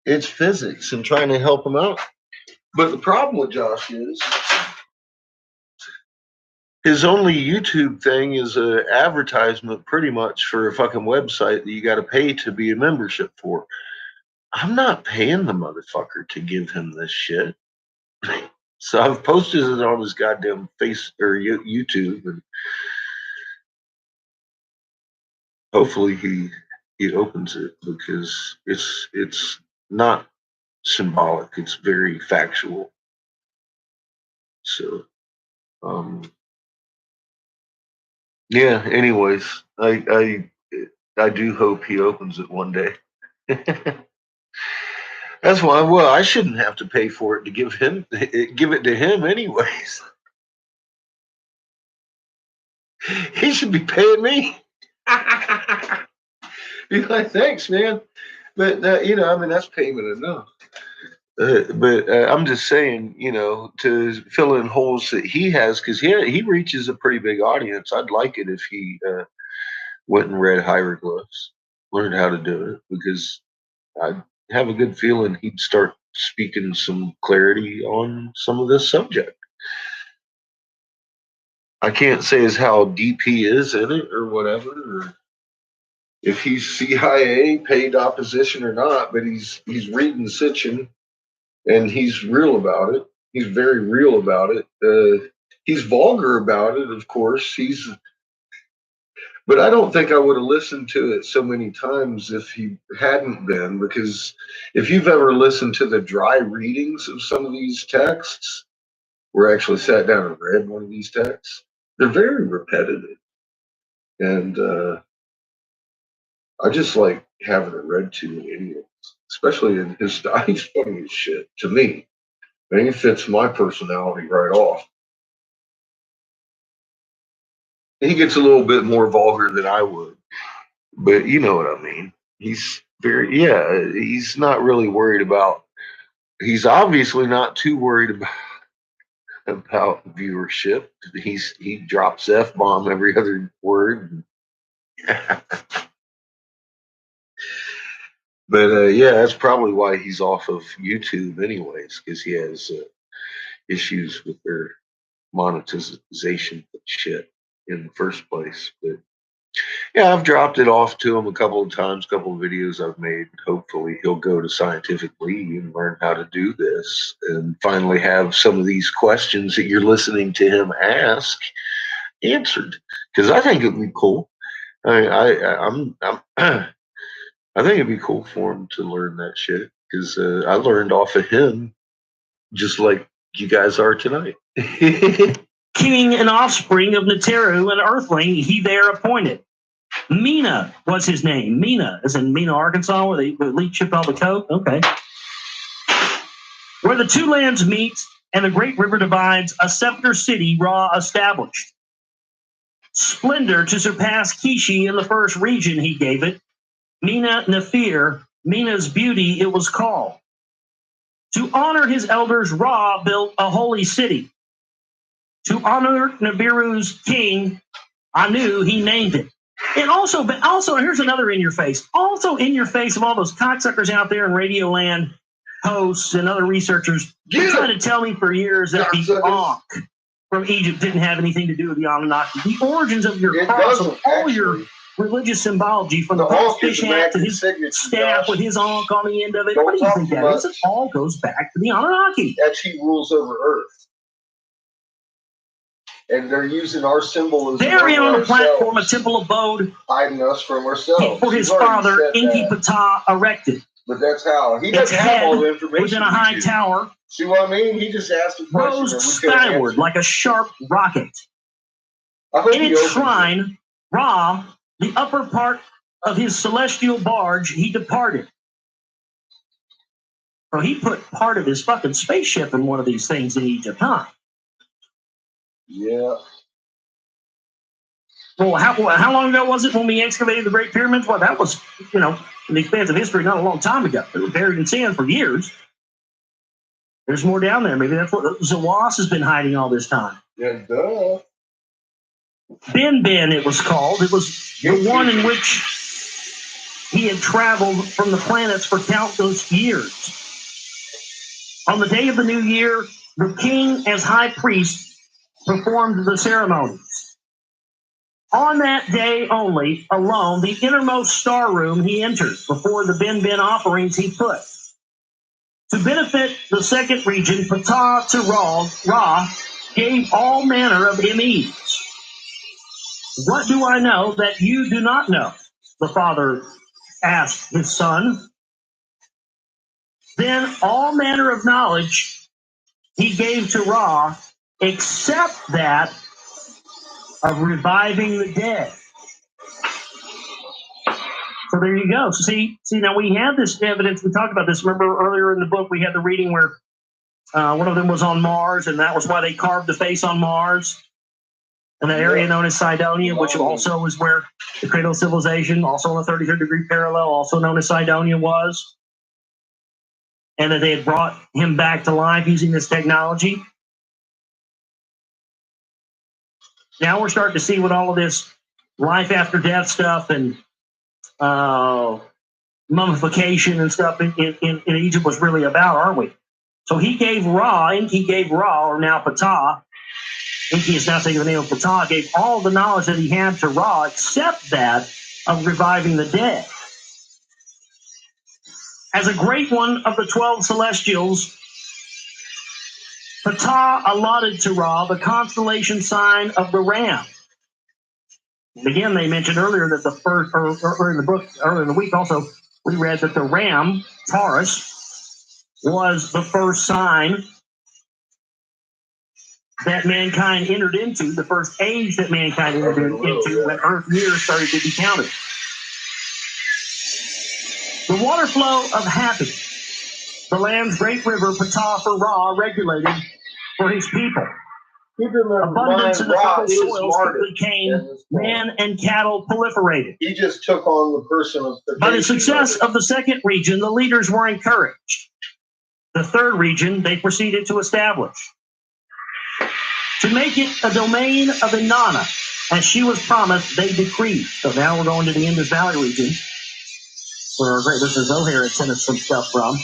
Speaker 1: It's physics, and trying to help him out. But the problem with Josh is his only YouTube thing is an advertisement pretty much for a fucking website that you got to pay to be a membership for. I'm not paying the motherfucker to give him this shit. So I've posted it on his goddamn face or YouTube, and hopefully he opens it, because it's not symbolic. It's very factual. So yeah, anyways, I do hope he opens it one day. That's why, well, I shouldn't have to pay for it to give it to him anyways. He should be paying me. Be like, thanks, man. But I mean, that's payment enough. But I'm just saying, to fill in holes that he has, because he reaches a pretty big audience. I'd like it if he went and read hieroglyphs, learned how to do it, because I have a good feeling he'd start speaking some clarity on some of this subject. I can't say as how deep he is in it or whatever, or if he's CIA paid opposition or not, but he's reading Sitchin, and he's real about it. He's very real about it. He's vulgar about it, of course. But I don't think I would have listened to it so many times if he hadn't been, because if you've ever listened to the dry readings of some of these texts, or actually sat down and read one of these texts, they're very repetitive. And I just like having it read to me anyways, especially in his style. He's funny as shit to me. I mean, he fits my personality right off. He gets a little bit more vulgar than I would, but you know what I mean. He's he's not really worried about, he's obviously not too worried about viewership. He drops F-bomb every other word. But yeah, that's probably why he's off of YouTube anyways, because he has issues with their monetization shit in the first place. But yeah, I've dropped it off to him a couple of times, couple of videos I've made. Hopefully he'll go to Scientific League and learn how to do this, and finally have some of these questions that you're listening to him ask answered. Because I think it'd be cool. I'm I think it'd be cool for him to learn that shit, because I learned off of him, just like you guys are tonight.
Speaker 2: King and offspring of Neteru, an earthling he there appointed. Mina was his name. Mina, as in Mina, Arkansas, where the elite shipped all the coke. Okay. Where the two lands meet and the great river divides, a scepter city Ra established. Splendor to surpass Kishi in the first region he gave it. Mina Nefer, Mina's beauty it was called. To honor his elders, Ra built a holy city. To honor Nibiru's king, Anu, he named it. And also, here's another in your face. Also in your face of all those cocksuckers out there in Radio Land, hosts and other researchers, they're trying to tell me for years that the Ankh from Egypt didn't have anything to do with the Anunnaki. The origins of your cross, of all your religious symbology, from the fish hat to his staff with his Ankh on the end of it. What do you think that is? It all goes back to the Anunnaki.
Speaker 1: That he rules over Earth. And they're using our symbolism.
Speaker 2: Therein on the platform, a temple abode,
Speaker 1: hiding us from ourselves.
Speaker 2: For his father, Enki Ptah erected.
Speaker 1: But that's how. He doesn't have all the information.
Speaker 2: Within a high tower.
Speaker 1: See what I mean? He just asked a question.
Speaker 2: Rose skyward like a sharp rocket. In its shrine, Ra, the upper part of his celestial barge, he departed. So he put part of his fucking spaceship in one of these things in Egypt, huh?
Speaker 1: Yeah.
Speaker 2: Well, how long ago was it when we excavated the Great Pyramids? Well, that was, in the expanse of history, not a long time ago. They were buried in sand for years. There's more down there. Maybe that's what Zawas has been hiding all this time.
Speaker 1: Yeah, duh.
Speaker 2: Ben, it was called. It was the one in which he had traveled from the planets for countless years. On the day of the new year, the king, as high priest, performed the ceremonies. On that day only, alone, the innermost star room he entered before the Ben offerings he put. To benefit the second region, Ptah to Ra gave all manner of emes. What do I know that you do not know? The father asked his son. Then all manner of knowledge he gave to Ra, except that of reviving the dead. So there you go. See, now we have this evidence. We talked about this. Remember earlier in the book, we had the reading where one of them was on Mars, and that was why they carved the face on Mars. And the area known as Cydonia, which also was where the cradle of civilization, also on the 33rd degree parallel, also known as Cydonia, was. And that they had brought him back to life using this technology. Now we're starting to see what all of this life after death stuff and mummification and stuff in Egypt was really about, aren't we? So he gave Ra, or now Ptah, Enki is now taking the name of Ptah, gave all the knowledge that he had to Ra, except that of reviving the dead. As a great one of the 12 celestials, Ptah allotted to Ra the constellation sign of the Ram. And again, they mentioned earlier that the first, or in the book, earlier in the week also, we read that the Ram, Taurus, was the first sign that mankind entered into, the first age that mankind entered into when Earth years started to be counted. The water flow of Happy, the land's great river, Ptah for Ra, regulated for his people. Abundance in the fertile soils quickly came, man and cattle proliferated.
Speaker 1: He just took on the person of the.
Speaker 2: By the success of the second region, the leaders were encouraged. The third region they proceeded to establish. To make it a domain of Inanna, as she was promised, they decreed. So now we're going to the Indus Valley region, where our great listener Zohar had sent us some stuff from.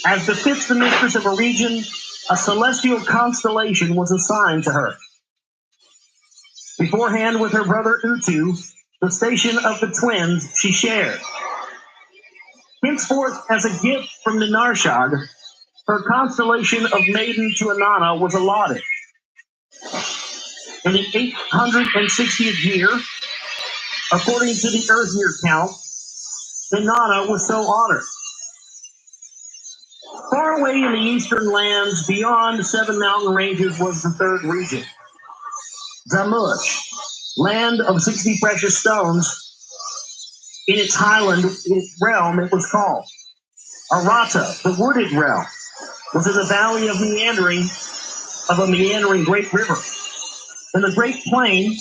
Speaker 2: As befits the mistress of a region, a celestial constellation was assigned to her. Beforehand, with her brother Utu, the station of the twins she shared. Henceforth, as a gift from Ninarshad, her constellation of maiden to Inanna was allotted. In the 860th year, according to the Earth year count, Inanna was so honored. Far away in the eastern lands, beyond 7 mountain ranges, was the third region. Zamush, land of 60 precious stones. In its highland realm, it was called. Arata, the wooded realm, was in the valley of a meandering great river. In the great plain,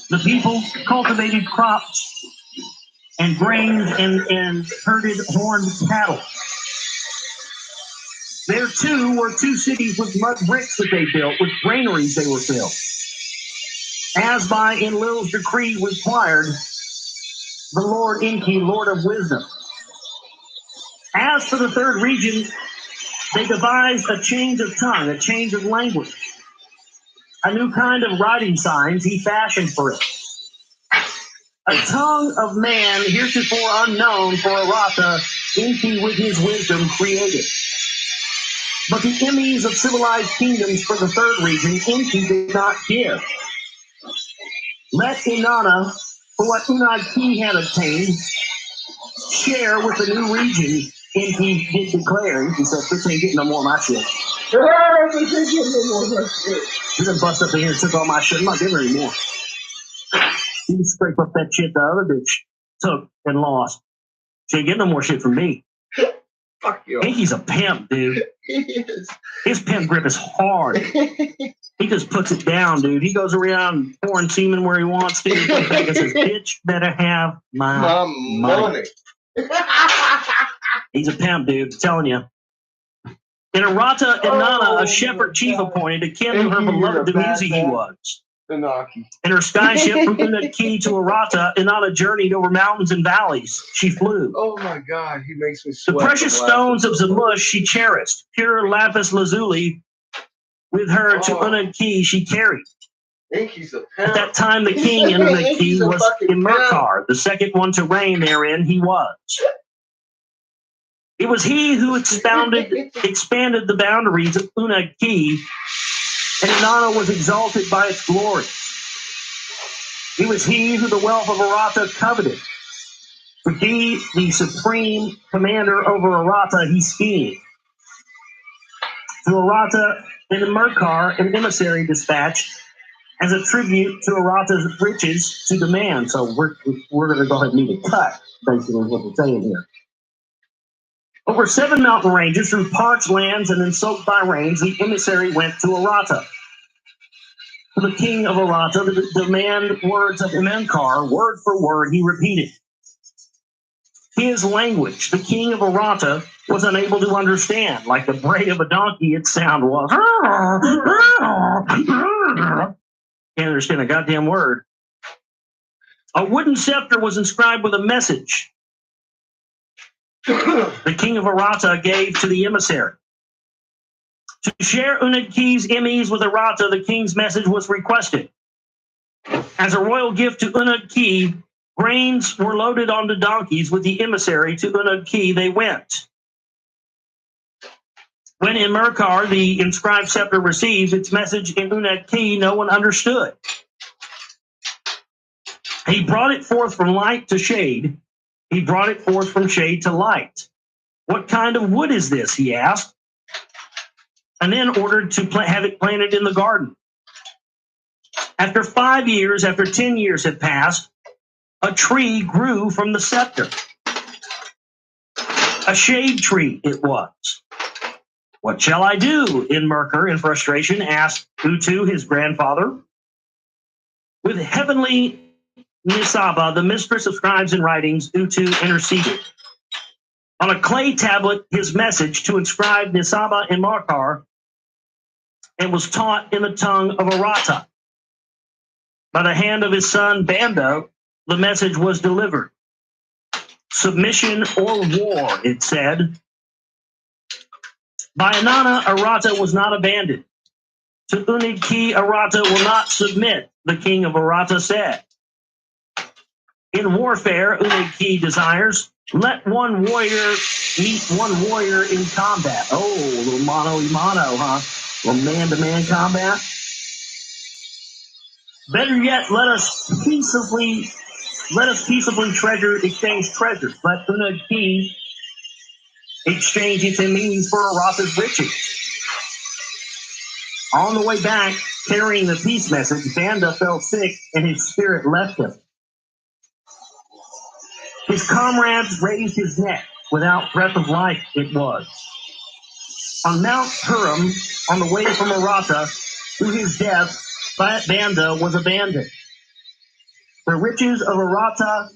Speaker 2: the people cultivated crops and grains and herded horned cattle. There, too, were 2 cities with mud bricks that they built, with granaries they were filled. As by Enlil's decree required, the Lord Enki, Lord of Wisdom. As for the third region, they devised a change of tongue, a change of language. A new kind of writing signs he fashioned for it. A tongue of man heretofore unknown for Arata, Enki with his wisdom created. But the enemies of civilized kingdoms for the third region, Enki did not give. Let Inanna, for what Unagi had obtained, share with the new region, Enki did declare. He said, "This ain't getting no more of my shit." He done bust up in here and took all my shit. I'm not giving her anymore. He scraped up that shit the other bitch took and lost. She ain't getting no more shit from me.
Speaker 1: Fuck you.
Speaker 2: Enki's a pimp, dude. His pen grip is hard. He just puts it down, dude. He goes around pouring semen where he wants to. He comes back and says, "Bitch, better have my money." He's a pimp, dude. I'm telling you. In Arata Inanna, a shepherd chief appointed, akin to her beloved Dumuzi he was. In her skyship from Unadki to Arata, Inanna journeyed over mountains and valleys. She flew.
Speaker 4: Oh my God, he makes me sweat.
Speaker 2: The precious stones of Zamush she cherished. Pure lapis lazuli with her to Unadki she carried. At that time, the king in Unadki was in Merkar, the second one to reign therein he was. It was he who expanded the boundaries of Unadki, and Inanna was exalted by its glory. It was he who the wealth of Arata coveted. To be the supreme commander over Arata, he schemed. To Arata in Merkar, an emissary dispatched as a tribute to Arata's riches to demand. So we're going to go ahead and need a cut, basically, is what we're saying here. Over 7 mountain ranges, through parched lands and then soaked by rains, the emissary went to Arata. To the king of Arata, the demand words of Imenkar, word for word, he repeated. His language, the king of Arata, was unable to understand. Like the bray of a donkey, its sound was. Can't understand a goddamn word. A wooden scepter was inscribed with a message. The king of Arata gave to the emissary. To share Unadki's emis with Arata, the king's message was requested. As a royal gift to Unadki, grains were loaded onto donkeys with the emissary. To Unadki they went. When in Merkar the inscribed scepter receives its message in Unadki, no one understood. He brought it forth from light to shade. He brought it forth from shade to light. What kind of wood is this? He asked, and then ordered to have it planted in the garden. After 5 years, after 10 years had passed, a tree grew from the scepter. A shade tree it was. What shall I do? In Merkar, in frustration, asked Utu, his grandfather. With heavenly Nisaba, the mistress of scribes and writings, Utu interceded. On a clay tablet, his message to inscribe Nisaba in Merkar, and was taught in the tongue of Arata. By the hand of his son Banda, the message was delivered. Submission or war, it said. By Inanna, Arata was not abandoned. To Unadki, Arata will not submit, the king of Arata said. In warfare, Unadki desires, let one warrior meet one warrior in combat. Oh, a little mano-a-mano, huh? A little man-to-man combat. Better yet, let us peaceably exchange treasures. Let Unadki exchange its enemies for Arata's riches. On the way back, carrying the peace message, Banda fell sick and his spirit left him. His comrades raised his neck. Without breath of life it was. On Mount Huram, on the way from Arata, to his death, Banda was abandoned. The riches of Arata,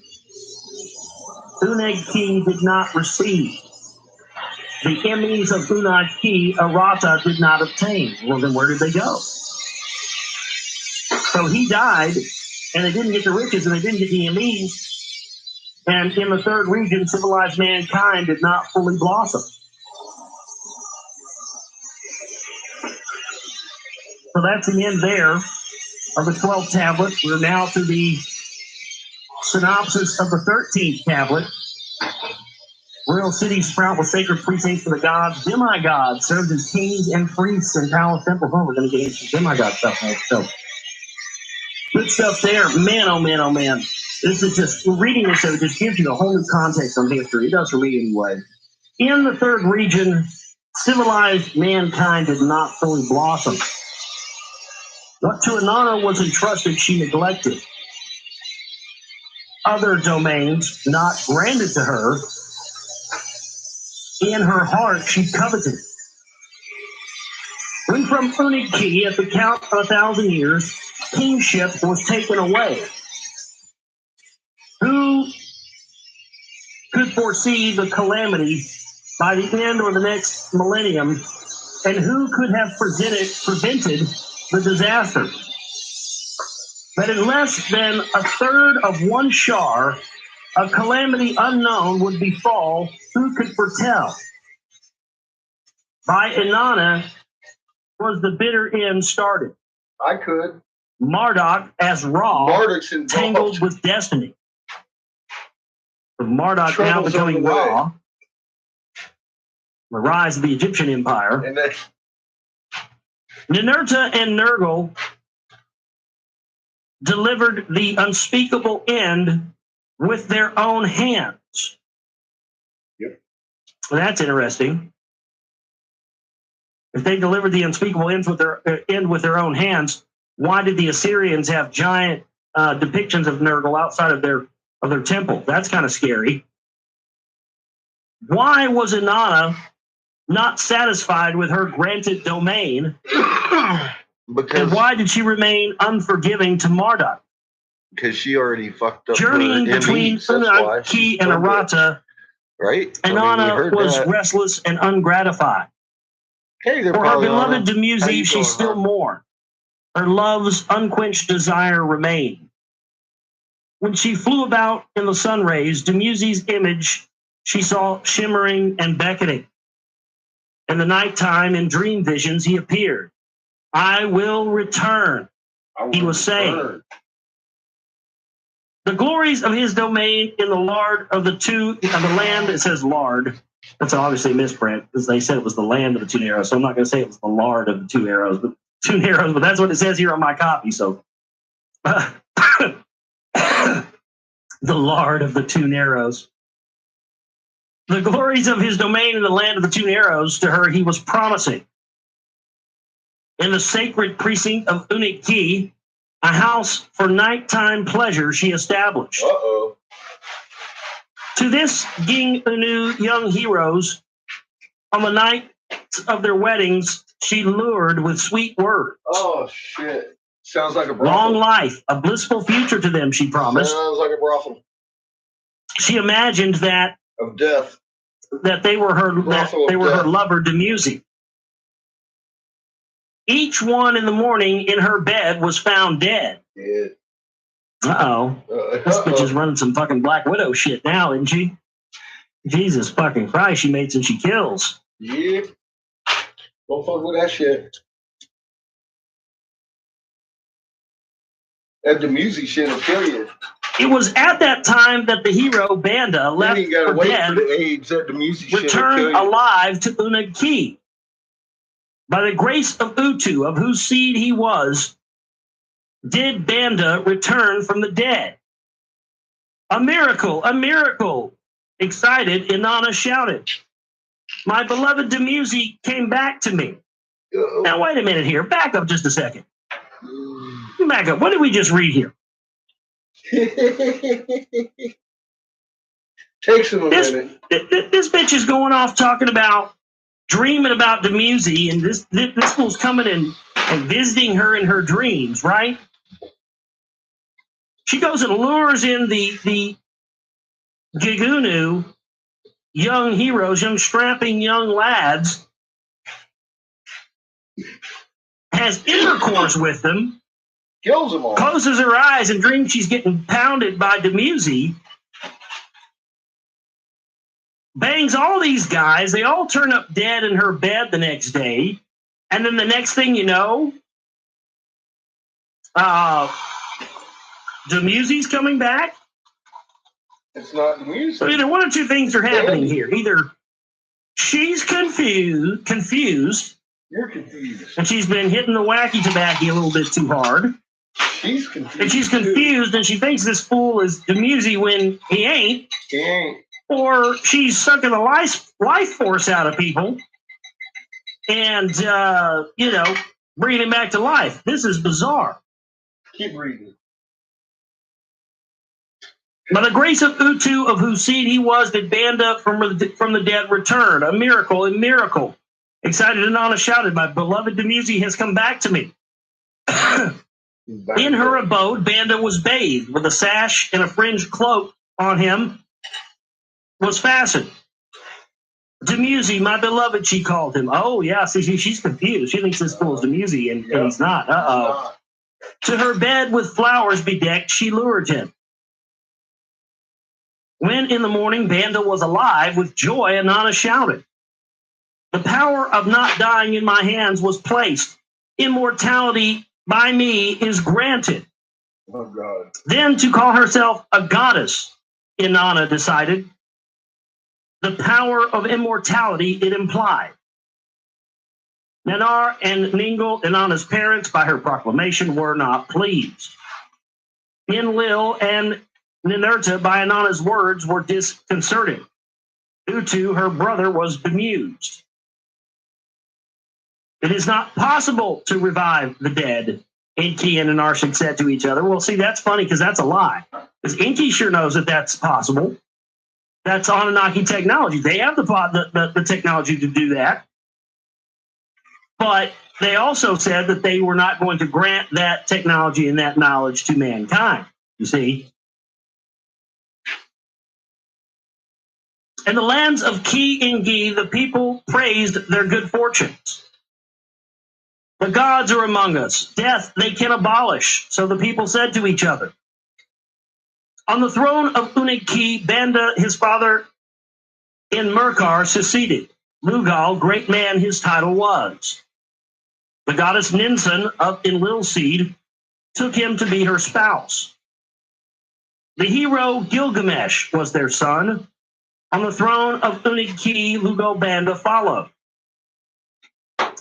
Speaker 2: Unadki did not receive. The enemies of Unadki, Arata did not obtain. Well, then where did they go? So he died, and they didn't get the riches, and they didn't get the enemies. And in the third region, civilized mankind did not fully blossom. So that's the end there of the 12th tablet. We're now to the synopsis of the 13th tablet. Royal cities sprout with sacred precincts for the gods. Demigods served as kings and priests in palace temples. Oh, we're going to get into demigod stuff next. So good stuff there. Man, oh man, oh man. This is just, reading this, it just gives you a whole new context on history. It does for me anyway. In the third region, civilized mankind did not fully blossom. What to Inanna was entrusted, she neglected. Other domains not granted to her, in her heart she coveted. When from Uniki, at the count of 1,000 years, kingship was taken away. Who could foresee the calamity by the end or the next millennium, and who could have prevented the disaster? That in less than a third of one shar, a calamity unknown would befall, who could foretell? By Inanna was the bitter end started.
Speaker 1: I could.
Speaker 2: Marduk as Ra,
Speaker 1: Marduk's involved.
Speaker 2: tangled with destiny. With Marduk now
Speaker 1: Trouble's on
Speaker 2: becoming
Speaker 1: the way.
Speaker 2: Ra, the rise of the Egyptian empire.
Speaker 1: And then,
Speaker 2: Ninurta and Nergal delivered the unspeakable end with their own hands.
Speaker 1: Yep.
Speaker 2: Well, that's interesting. If they delivered the unspeakable end with their own hands, why did the Assyrians have giant depictions of Nergal outside of their temple? That's kind of scary. Why was Inanna not satisfied with her granted domain? And why did she remain unforgiving to Marduk?
Speaker 1: Because she already fucked up.
Speaker 2: Journeying between Unaki and Arata,
Speaker 1: right?
Speaker 2: Inanna was restless and ungratified.
Speaker 1: Hey,
Speaker 2: For her beloved Dumuzi, she still mourned. Her love's unquenched desire remained. When she flew about in the sun rays, Dumuzi's image she saw shimmering and beckoning. In the nighttime, in dream visions, he appeared. I will return, he was saying. The glories of his domain in the lard of the land, it says lard. That's obviously a misprint because they said it was the land of the 2 arrows. So I'm not going to say it was the lard of the 2 arrows, but 2 arrows, but that's what it says here on my copy. So the lard of the 2 arrows. The glories of his domain in the land of the 2 arrows to her he was promising. In the sacred precinct of Uniki, a house for nighttime pleasure she established.
Speaker 1: Uh-oh.
Speaker 2: To this Ging Unu young heroes, on the night of their weddings, she lured with sweet words.
Speaker 1: Oh, shit. Sounds like a brothel.
Speaker 2: Long life, a blissful future to them, she promised.
Speaker 1: Sounds like a brothel.
Speaker 2: She imagined that
Speaker 1: of death.
Speaker 2: That they were her lover, Dumuzi. Each one in the morning in her bed was found dead.
Speaker 1: Yeah.
Speaker 2: Uh-oh. This bitch is running some fucking Black Widow shit now, isn't she? Jesus fucking Christ, she made some she kills.
Speaker 1: Yeah. Don't fuck with that shit. That Dumuzi shit will kill you.
Speaker 2: It was at that time that the hero Banda left for dead, returned alive to Unaki. By the grace of Utu, of whose seed he was, did Banda return from the dead. A miracle, a miracle! Excited, Inanna shouted. My beloved Dumuzi came back to me. Now, wait a minute here. Back up just a second. Back up. What did we just read here?
Speaker 1: Takes him a minute.
Speaker 2: This bitch is going off talking about dreaming about Dumuzi, and this fool's coming and visiting her in her dreams, right? She goes and lures in the Gigunu young heroes, young strapping young lads, has intercourse with them,
Speaker 1: kills them all,
Speaker 2: closes her eyes and dreams she's getting pounded by Dumuzi, bangs all these guys, they all turn up dead in her bed the next day, and then the next thing you know, Dumuzi's coming back.
Speaker 1: It's not Dumuzi.
Speaker 2: So either one or two things are happening here. Either she's confused.
Speaker 1: You're confused.
Speaker 2: And she's been hitting the wacky tobacco a little bit too hard.
Speaker 1: She's confused.
Speaker 2: And she's confused and she thinks this fool is Dumuzi when he ain't.
Speaker 1: He ain't.
Speaker 2: Or she's sucking the life force out of people and, bringing him back to life. This is bizarre.
Speaker 1: Keep reading.
Speaker 2: By the grace of Utu, of whose seed he was, did Banda from the dead return. A miracle, a miracle. Excited, Inanna shouted, "My beloved Dumuzi has come back to me." In her abode, Banda was bathed, with a sash and a fringed cloak on him was fastened. Dumuzi, my beloved, she called him. Oh, yeah, see, she's confused. She thinks this fool is Dumuzi, and he's not. Uh-oh. To her bed with flowers bedecked, she lured him. When in the morning Banda was alive, with joy Inanna shouted, "The power of not dying in my hands was placed. Immortality by me is granted."
Speaker 1: Oh, God.
Speaker 2: Then to call herself a goddess, Inanna decided. The power of immortality it implied. Nanar and Ningal, Inanna's parents, by her proclamation, were not pleased. Enlil and Ninurta, by Inanna's words, were disconcerted. Utu, her brother, was bemused. It is not possible to revive the dead, Enki and Anarshik said to each other. Well, see, that's funny because that's a lie. Because Enki sure knows that that's possible. That's Anunnaki technology. They have the technology to do that. But they also said that they were not going to grant that technology and that knowledge to mankind, you see. In the lands of Ki and Gi, the people praised their good fortunes. The gods are among us. Death they can abolish. So the people said to each other. On the throne of Unik-Ki, Banda, his father, in Merkar, succeeded. Lugal, great man his title was. The goddess Ninsun of Enlil seed took him to be her spouse. The hero Gilgamesh was their son. On the throne of Unik-Ki, Lugal Banda followed.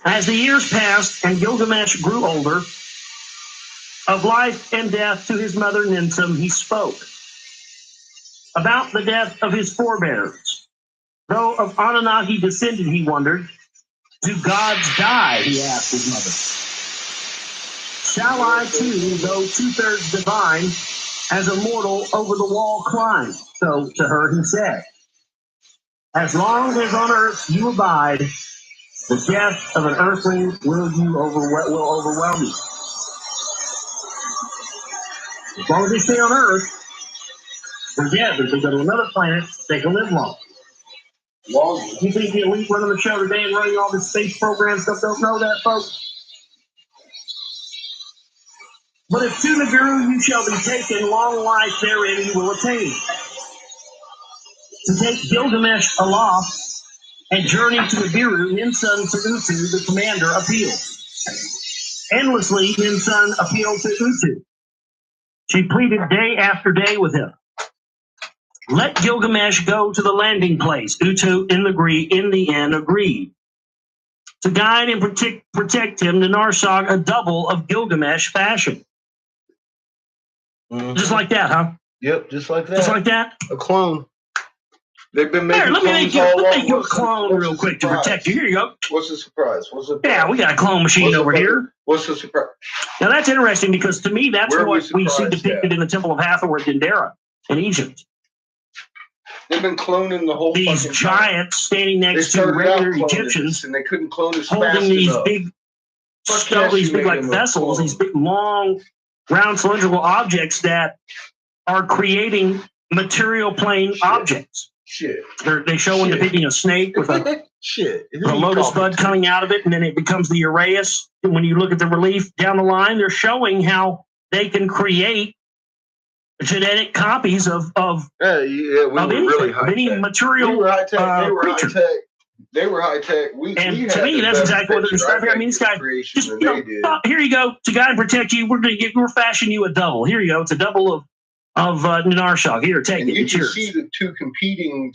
Speaker 2: As the years passed and Gilgamesh grew older, of life and death to his mother Ninsun he spoke. About the death of his forebears. Though of Anunnaki descended, he wondered. Do gods die? He asked his mother. Shall I too, though 2/3 divine, as a mortal over the wall climb? So to her he said, as long as on earth you abide, the death of an earthling will overwhelm you. As long as they stay on earth, they're dead, but if they go to another planet, they can live long. You think the elite running the show today and running all this space program stuff don't know that, folks? But if to Nibiru you shall be taken, long life therein you will attain. To take Gilgamesh aloft and journey to Nibiru, Ninsun to Utu, the commander, appealed. Endlessly, Ninsun appealed to Utu. She pleaded day after day with him. Let Gilgamesh go to the landing place. Utu in the end agreed. To guide and protect him, Ninarshag a double of Gilgamesh fashion. Mm-hmm. Just like that, huh?
Speaker 1: Yep, just like that.
Speaker 2: Just like that?
Speaker 1: A clone. They've been making
Speaker 2: let me make you a clone real quick to protect you. Here you go.
Speaker 1: What's the surprise?
Speaker 2: Yeah, we got a clone machine over here.
Speaker 1: What's the surprise?
Speaker 2: Now that's interesting because to me that's what we see depicted in the Temple of Hathor at Dendera in Egypt.
Speaker 1: They've been cloning the whole
Speaker 2: these giants standing next to regular Egyptians,
Speaker 1: and they couldn't clone us
Speaker 2: holding these big, these big like vessels, these big long, round cylindrical objects that are creating material plane objects.
Speaker 1: Shit.
Speaker 2: They show one depicting a snake with a lotus bud coming out of it, and then it becomes the Uraeus. And when you look at the relief down the line, they're showing how they can create genetic copies of any material.
Speaker 1: We were high tech. They were
Speaker 2: creature.
Speaker 1: high tech. They were high tech.
Speaker 2: To me, that's exactly what they're describing. I mean, this guy just here you go to guide and protect you. We're fashioning you a double. Here you go. It's a double of Ninarshag. Here, take it.
Speaker 1: You
Speaker 2: it's
Speaker 1: can
Speaker 2: yours.
Speaker 1: see the two competing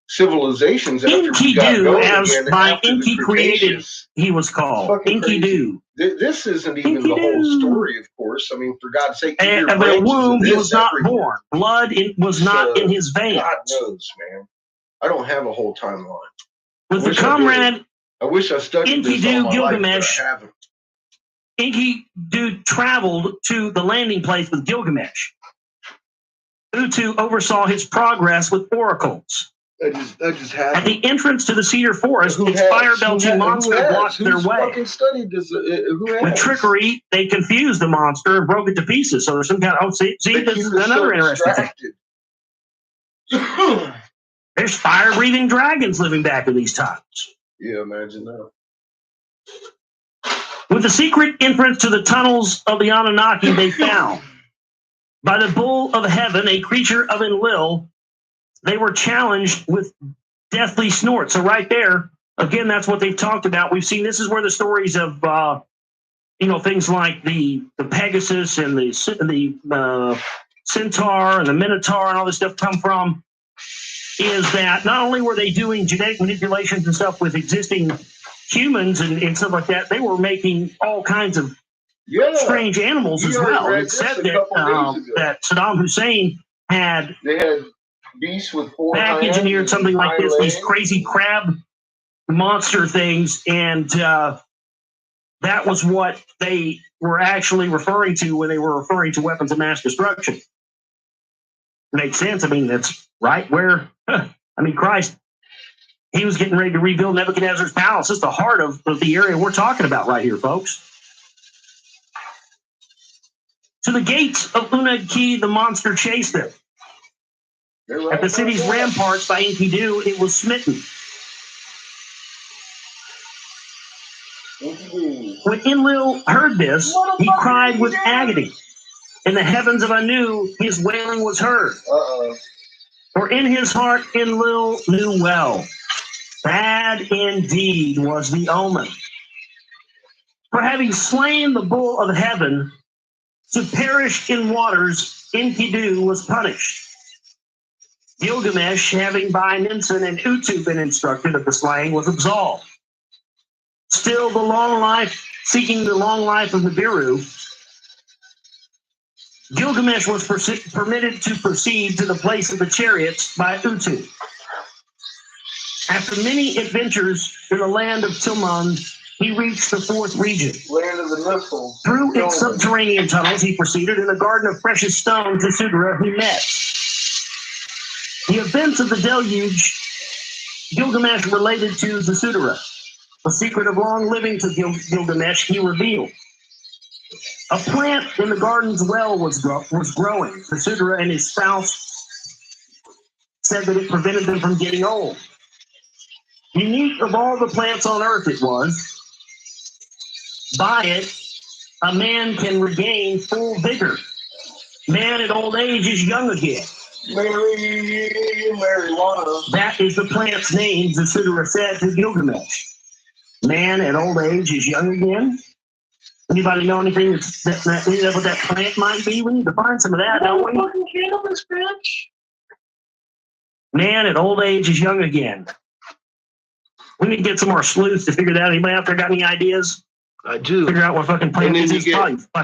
Speaker 1: civilizations.
Speaker 2: Enkidu, as by Enki created, he was called Enkidu.
Speaker 1: This isn't even the whole story, of course. I mean, for God's sake,
Speaker 2: of a womb he was not born. Blood was not in his veins.
Speaker 1: God knows, man. I don't have a whole timeline.
Speaker 2: With the comrade,
Speaker 1: I wish I studied
Speaker 2: Enkidu Gilgamesh.
Speaker 1: Life, but I haven't.
Speaker 2: Enkidu traveled to the landing place with Gilgamesh. Utu oversaw his progress with oracles.
Speaker 1: That just happened.
Speaker 2: At the entrance to the cedar forest,
Speaker 1: Who
Speaker 2: its
Speaker 1: has?
Speaker 2: fire-belching monster blocked their
Speaker 1: Who's
Speaker 2: way.
Speaker 1: fucking studied this? Who has?
Speaker 2: With trickery, they confused the monster and broke it to pieces. So there's some kind of, see,
Speaker 1: They
Speaker 2: this
Speaker 1: keep
Speaker 2: is
Speaker 1: us so
Speaker 2: another interesting thing.
Speaker 1: distracted.
Speaker 2: There's fire-breathing dragons living back in these times.
Speaker 1: Yeah, imagine that.
Speaker 2: With the secret entrance to the tunnels of the Anunnaki they found, by the bull of heaven, a creature of Enlil, they were challenged with deathly snorts. So right there, again, that's what they've talked about. We've seen this is where the stories of things like the Pegasus and the Centaur and the Minotaur and all this stuff come from. Is that not only were they doing genetic manipulations and stuff with existing humans and stuff like that, they were making all kinds of strange animals as well. And it said that Saddam Hussein
Speaker 1: they had beasts with 4
Speaker 2: back
Speaker 1: hands
Speaker 2: engineered something like this,
Speaker 1: legs.
Speaker 2: these crazy crab monster things, and that was what they were actually referring to when they were referring to weapons of mass destruction. Makes sense. I mean, that's right where, Christ, he was getting ready to rebuild Nebuchadnezzar's palace. It's the heart of the area we're talking about right here, folks. To the gates of Unag-Ki, the monster chased them. At the city's ramparts by Enkidu, it was smitten. When Enlil heard this, he cried with agony. In the heavens of Anu, his wailing was heard. For in his heart Enlil knew well. Bad indeed was the omen. For having slain the bull of heaven, to perish in waters, Enkidu was punished. Gilgamesh, having by Ninsun and Utu been instructed of the slaying, was absolved. Still, seeking the long life of Nibiru, Gilgamesh was permitted to proceed to the place of the chariots by Utu. After many adventures in the land of Tilman, he reached the 4th region.
Speaker 1: Land of the missiles.
Speaker 2: Through its subterranean tunnels, he proceeded. In the garden of precious stones, Zasudra, he met. The events of the deluge, Gilgamesh related to Zasudra. The secret of long living to Gilgamesh, he revealed. A plant in the garden's well was growing. Zasudra and his spouse said that it prevented them from getting old. Unique of all the plants on earth it was. By it, a man can regain full vigor. Man at old age is young again.
Speaker 1: Marijuana.
Speaker 2: That is the plant's name, Zasudra said to Gilgamesh. Man at old age is young again. Anybody know anything what that plant might be? We need to find some of that, don't we?
Speaker 1: Fucking cannabis, bitch.
Speaker 2: Man at old age is young again. We need to get some more sleuths to figure that out. Anybody out there got any ideas?
Speaker 1: I do.
Speaker 2: Figure out what fucking plant
Speaker 1: And
Speaker 2: this
Speaker 1: then
Speaker 2: is.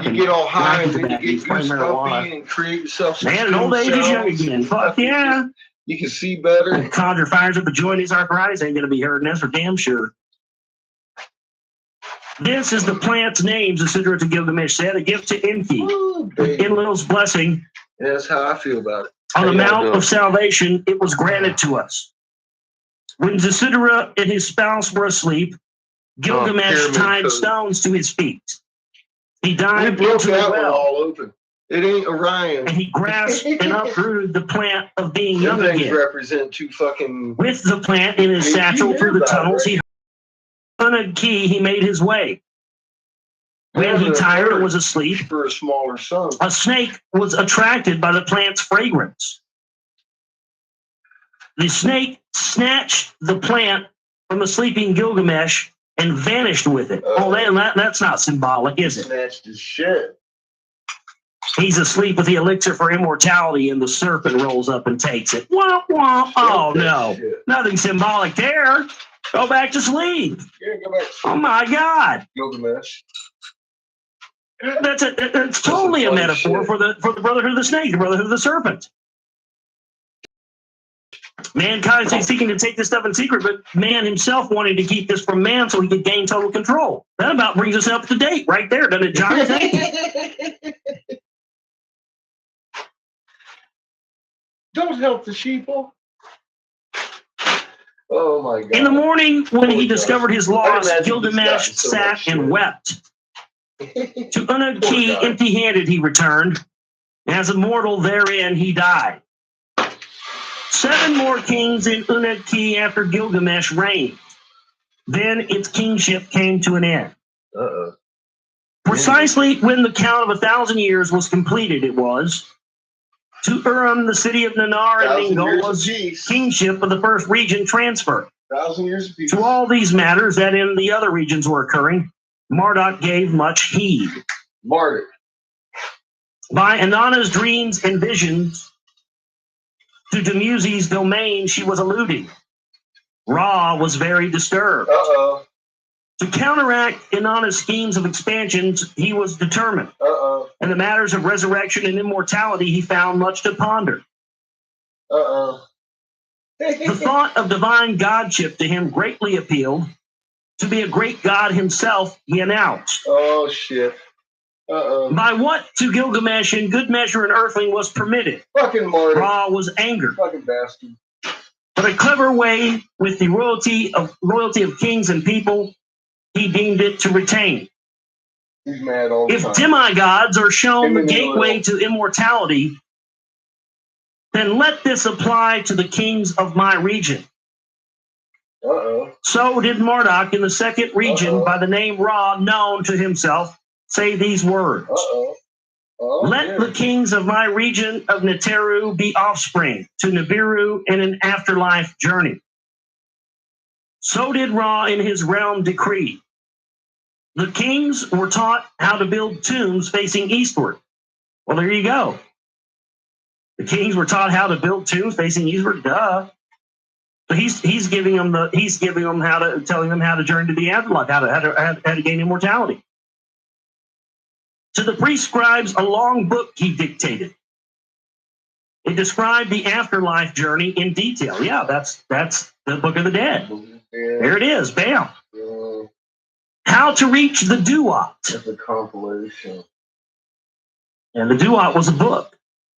Speaker 1: you get all high and then you get
Speaker 2: marijuana.
Speaker 1: and create yourself some
Speaker 2: Man at old age is young again. Fuck yeah.
Speaker 1: You can see better.
Speaker 2: Conjure fires up the joint. His arthritis ain't going to be hurting us for damn sure. This is the plant's name, Zasudra to Gilgamesh said, a gift to Enki. Enlil's blessing.
Speaker 1: Yeah, that's how I feel about it.
Speaker 2: On the Mount of Salvation, it was granted to us. When Zasudra and his spouse were asleep, Gilgamesh tied stones to his feet. He dived into the well.
Speaker 1: All open. It ain't Orion.
Speaker 2: And he grasped and uprooted the plant of being young again.
Speaker 1: Represent 2 fucking.
Speaker 2: With the plant in his satchel through the tunnels, he made his way. When he tired and was asleep,
Speaker 1: for a smaller sun,
Speaker 2: a snake was attracted by the plant's fragrance. The snake snatched the plant from the sleeping Gilgamesh and vanished with it. That's not symbolic, is it?
Speaker 1: Snatched his shit.
Speaker 2: He's asleep with the elixir for immortality, and the serpent rolls up and takes it. Wah, wah. Oh, no. Nothing symbolic there. Go back to sleep.
Speaker 1: Yeah, go back.
Speaker 2: Oh, my God.
Speaker 1: Gilgamesh.
Speaker 2: That's totally a metaphor for the brotherhood of the snake, the brotherhood of the serpent. Mankind is seeking to take this stuff in secret, but man himself wanted to keep this from man so he could gain total control. That about brings us up to date right there, doesn't it, John?
Speaker 1: Don't help the sheeple. Oh my God.
Speaker 2: In the morning, when he
Speaker 1: God.
Speaker 2: discovered his
Speaker 1: I
Speaker 2: loss,
Speaker 1: imagine
Speaker 2: Gilgamesh
Speaker 1: he's gotten so
Speaker 2: sat
Speaker 1: much
Speaker 2: and
Speaker 1: shit.
Speaker 2: wept. To Unuk-Ki,
Speaker 1: guy.
Speaker 2: empty-handed, he returned. As a mortal therein, he died. 7 more kings in Unuk-Ki after Gilgamesh reigned. Then its kingship came to an end.
Speaker 1: Uh-oh.
Speaker 2: Precisely when the count of 1,000 years was completed, it was. To Urim, the city of Nanar and
Speaker 1: 1,000
Speaker 2: Ningal
Speaker 1: years
Speaker 2: was
Speaker 1: apiece.
Speaker 2: kingship of the first region transferred.
Speaker 1: 1,000 years apiece.
Speaker 2: To all these matters that in the other regions were occurring, Marduk gave much heed.
Speaker 1: Marduk.
Speaker 2: By Inanna's dreams and visions, to Dumuzi's domain she was alluding. Ra was very disturbed.
Speaker 1: Uh-oh.
Speaker 2: To counteract Inanna's schemes of expansions, he was determined.
Speaker 1: Uh-oh.
Speaker 2: In the matters of resurrection and immortality, he found much to ponder.
Speaker 1: Uh-oh.
Speaker 2: The thought of divine godship to him greatly appealed. To be a great god himself, he announced.
Speaker 1: Oh, shit. Uh-oh.
Speaker 2: By what to Gilgamesh in good measure an earthling was permitted.
Speaker 1: Fucking Marduk.
Speaker 2: Ra was angered.
Speaker 1: Fucking bastard.
Speaker 2: But a clever way, with the royalty of kings and people, he deemed it to retain.
Speaker 1: He's mad all the
Speaker 2: If
Speaker 1: time.
Speaker 2: demigods are shown the
Speaker 1: Him and
Speaker 2: gateway
Speaker 1: Lil.
Speaker 2: to immortality, then let this apply to the kings of my region.
Speaker 1: Uh-oh.
Speaker 2: So did Marduk in the second region
Speaker 1: Uh-oh.
Speaker 2: by the name Ra, known to himself, say these words.
Speaker 1: Uh-oh. Oh,
Speaker 2: Let
Speaker 1: yeah.
Speaker 2: the kings of my region of Neteru be offspring to Nibiru in an afterlife journey. So did Ra in his realm decree. The kings were taught how to build tombs facing eastward. Well, there you go. The kings were taught how to build tombs facing eastward. Duh. But he's giving them telling them how to journey to the afterlife, how to gain immortality. To the priest scribes, a long book he dictated. It described the afterlife journey in detail. Yeah, that's the Book of the Dead.
Speaker 1: Yeah.
Speaker 2: There it is. Bam.
Speaker 1: Yeah.
Speaker 2: How to reach the Duat.
Speaker 1: That's a compilation.
Speaker 2: And the Duat was a book.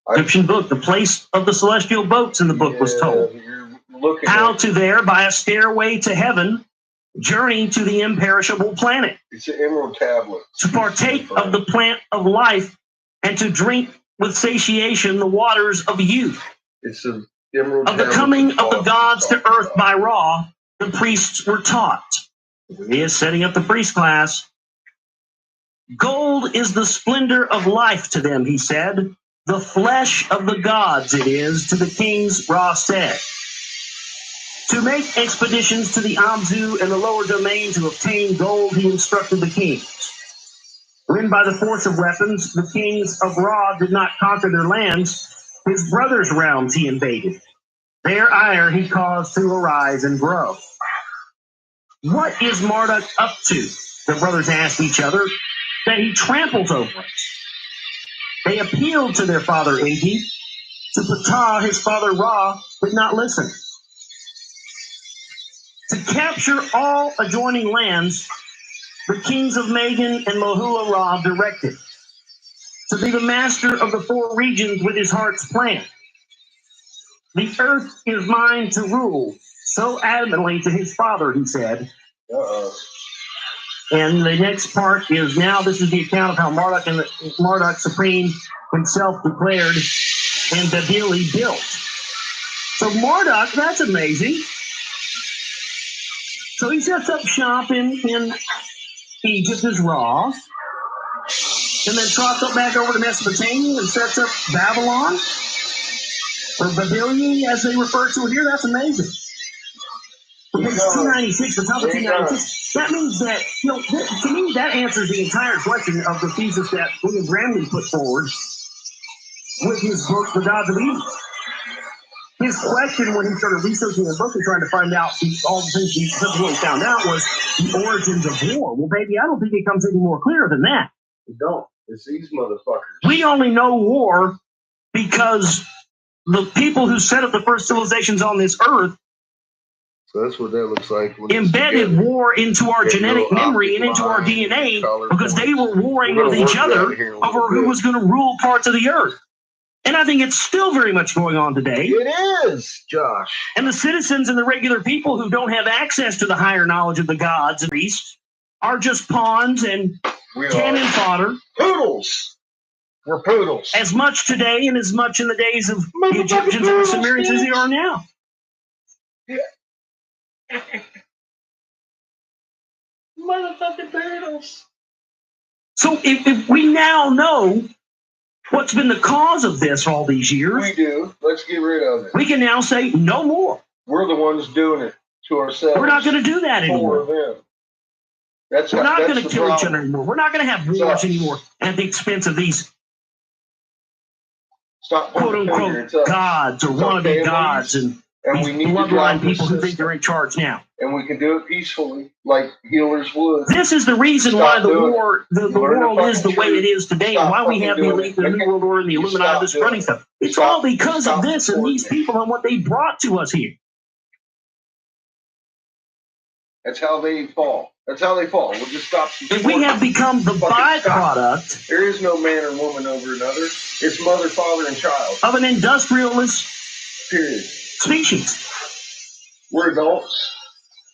Speaker 2: Egyptian book. The place of the celestial boats in the book was told.
Speaker 1: You're looking
Speaker 2: How
Speaker 1: at
Speaker 2: to there, by a stairway to heaven, journey to the imperishable planet.
Speaker 1: It's an emerald tablet.
Speaker 2: To partake of the plant of life and to drink with satiation the waters of youth.
Speaker 1: It's an emerald
Speaker 2: Of the
Speaker 1: tablet.
Speaker 2: coming of the gods to earth by Ra, the priests were taught. He is setting up the priest class. Gold is the splendor of life to them, he said. The flesh of the gods it is to the kings, Ra said. To make expeditions to the Amzu and the lower domain to obtain gold, he instructed the kings. When by the force of weapons, the kings of Ra did not conquer their lands, his brothers' realms he invaded. Their ire he caused to arise and grow. What is Marduk up to? The brothers asked each other, that he tramples over us. They appealed to their father Enki. To Ptah, his father Ra, did not listen. To capture all adjoining lands, the kings of Magan and Mohula Ra directed. To be the master of the 4 regions with his heart's plan. The earth is mine to rule, so adamantly to his father, he said.
Speaker 1: Uh-oh.
Speaker 2: And the next part is now this is the account of how Marduk Supreme himself declared and Babili built. So Marduk, that's amazing. So he sets up shop in Egypt as Ra, and then trots up back over to Mesopotamia and sets up Babylon, or Babylon as they refer to it here. That's amazing. Page 296, the top of 296. That means that, to me, that answers the entire question of the thesis that William Bramley put forward with his book, The Gods of Eden. His question when he started researching the book and trying to find out all the things he subsequently found out was the origins of war. Well, baby, I don't think it comes any more clear than that.
Speaker 1: You don't. It's these motherfuckers.
Speaker 2: We only know war because the people who set up the first civilizations on this earth
Speaker 1: So that's what that looks like. When
Speaker 2: embedded war into our genetic memory and into our DNA because they were warring with each other over who was going to rule parts of the earth. And I think it's still very much going on today.
Speaker 1: It is, Josh.
Speaker 2: And the citizens and the regular people who don't have access to the higher knowledge of the gods and priests are just pawns and cannon fodder.
Speaker 1: Poodles. We're poodles.
Speaker 2: As much today and as much in the days of the Egyptians and the Sumerians as they are now.
Speaker 1: Motherfucking poodles.
Speaker 2: So if we now know what's been the cause of this all these years,
Speaker 1: We do. Let's get rid of it.
Speaker 2: we can now say no more.
Speaker 1: We're the ones doing it to ourselves.
Speaker 2: We're not going to do that anymore.
Speaker 1: For them.
Speaker 2: We're not going to kill each other
Speaker 1: problem.
Speaker 2: anymore. We're not going to have wars anymore at the expense of these
Speaker 1: Stop
Speaker 2: quote
Speaker 1: pointing the finger.
Speaker 2: unquote
Speaker 1: It's us.
Speaker 2: gods or wannabe gods and
Speaker 1: And
Speaker 2: these
Speaker 1: we need to
Speaker 2: bloodline
Speaker 1: drop
Speaker 2: people
Speaker 1: this
Speaker 2: who think they're in charge now.
Speaker 1: and we can do it peacefully, like healers would.
Speaker 2: This is the reason
Speaker 1: Stop
Speaker 2: why the
Speaker 1: doing
Speaker 2: war, the
Speaker 1: Learn the
Speaker 2: world is the
Speaker 1: fucking
Speaker 2: way
Speaker 1: truth.
Speaker 2: it is today,
Speaker 1: Stop
Speaker 2: and why we
Speaker 1: fucking
Speaker 2: have the
Speaker 1: doing
Speaker 2: elite,
Speaker 1: it.
Speaker 2: the New World Order, and the
Speaker 1: You
Speaker 2: Illuminati,
Speaker 1: stop
Speaker 2: this
Speaker 1: doing
Speaker 2: running
Speaker 1: it.
Speaker 2: stuff. It's
Speaker 1: Stop-
Speaker 2: all because of
Speaker 1: stop
Speaker 2: this and these
Speaker 1: supporting it.
Speaker 2: people and what they brought to us here.
Speaker 1: That's how they fall. That's how they fall. We'll just stop.
Speaker 2: And we have become the
Speaker 1: Fucking stop.
Speaker 2: byproduct
Speaker 1: There is no man or woman over another. It's mother, father, and child.
Speaker 2: of an industrialist
Speaker 1: Period.
Speaker 2: species.
Speaker 1: We're adults.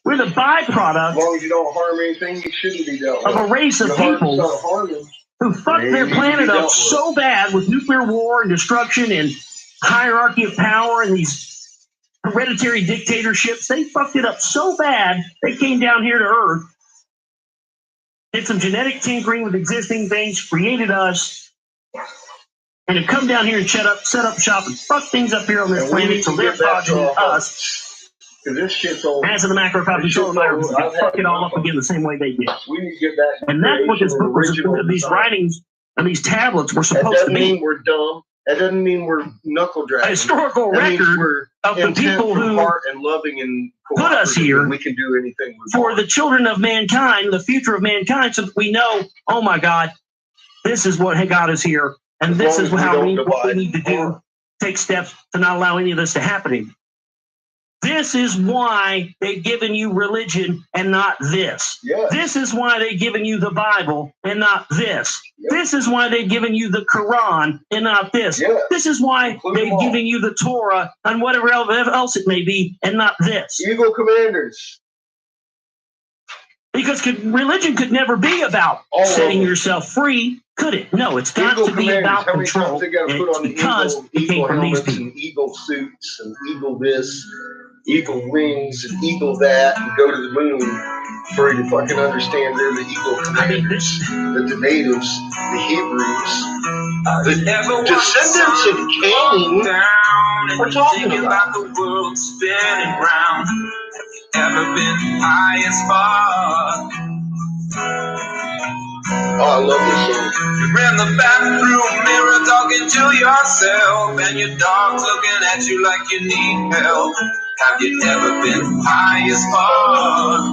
Speaker 2: We're the
Speaker 1: As
Speaker 2: byproduct
Speaker 1: long as you don't harm anything, you shouldn't be dealt with.
Speaker 2: of a race of
Speaker 1: You harm
Speaker 2: people
Speaker 1: yourself, harm them.
Speaker 2: who fucked
Speaker 1: They
Speaker 2: their
Speaker 1: need to
Speaker 2: planet
Speaker 1: be
Speaker 2: up
Speaker 1: dealt with.
Speaker 2: so bad with nuclear war and destruction and hierarchy of power and these hereditary dictatorships. They fucked it up so bad, they came down here to Earth, did some genetic tinkering with existing things, created us, and have come down here and set up shop and fuck things up here on this
Speaker 1: And we
Speaker 2: planet
Speaker 1: need
Speaker 2: so
Speaker 1: to
Speaker 2: their
Speaker 1: get back to
Speaker 2: progeny,
Speaker 1: our
Speaker 2: us,
Speaker 1: Because this shit's old.
Speaker 2: as in the macrocosm, so
Speaker 1: I've had
Speaker 2: fuck it all up
Speaker 1: enough.
Speaker 2: again the same way they did.
Speaker 1: We need to get back to
Speaker 2: And that's what this book was,
Speaker 1: original
Speaker 2: these
Speaker 1: design.
Speaker 2: writings and these tablets were
Speaker 1: That
Speaker 2: supposed to
Speaker 1: doesn't
Speaker 2: be.
Speaker 1: mean we're dumb. That doesn't mean we're knuckle
Speaker 2: A
Speaker 1: dragging.
Speaker 2: historical
Speaker 1: That means
Speaker 2: record
Speaker 1: we're
Speaker 2: of the
Speaker 1: intent
Speaker 2: people
Speaker 1: from
Speaker 2: who,
Speaker 1: heart and loving and
Speaker 2: put us
Speaker 1: cooperative,
Speaker 2: here
Speaker 1: and we can do anything we
Speaker 2: for
Speaker 1: want.
Speaker 2: the children of mankind, the future of mankind, so that we know, oh my God, this is what got us here, and
Speaker 1: As
Speaker 2: this
Speaker 1: long
Speaker 2: is
Speaker 1: as we
Speaker 2: how
Speaker 1: don't
Speaker 2: what we
Speaker 1: divide
Speaker 2: need to
Speaker 1: and
Speaker 2: do,
Speaker 1: harm.
Speaker 2: take steps to not allow any of this to happen. This is why they've given you religion and not this.
Speaker 1: Yes.
Speaker 2: This is why they've given you the Bible and not this.
Speaker 1: Yep.
Speaker 2: This is why they've given you the Quran and not this.
Speaker 1: Yes.
Speaker 2: This is why
Speaker 1: Include
Speaker 2: they've
Speaker 1: them all.
Speaker 2: given you the Torah and whatever else it may be and not this.
Speaker 1: Eagle commanders.
Speaker 2: Because religion could never be about
Speaker 1: All
Speaker 2: setting
Speaker 1: over.
Speaker 2: yourself free, could it? No, it's got
Speaker 1: Eagle
Speaker 2: to be
Speaker 1: commanders.
Speaker 2: about
Speaker 1: How many
Speaker 2: control.
Speaker 1: times they got to
Speaker 2: And
Speaker 1: put
Speaker 2: it's
Speaker 1: on the
Speaker 2: because
Speaker 1: eagle,
Speaker 2: it came
Speaker 1: eagle
Speaker 2: from these
Speaker 1: helmets
Speaker 2: people.
Speaker 1: and eagle suits and eagle this, eagle wings and eagle that, and go to the moon for you to fucking understand they're the eagle commanders. That the natives, the Hebrews, the descendants of Cain are talking about.
Speaker 5: the world spinning round. Ever been high as fuck?
Speaker 1: Oh, I love this song.
Speaker 5: You're in the bathroom mirror talking to yourself, and your dog's looking at you like you need help. Have you ever been high as fuck?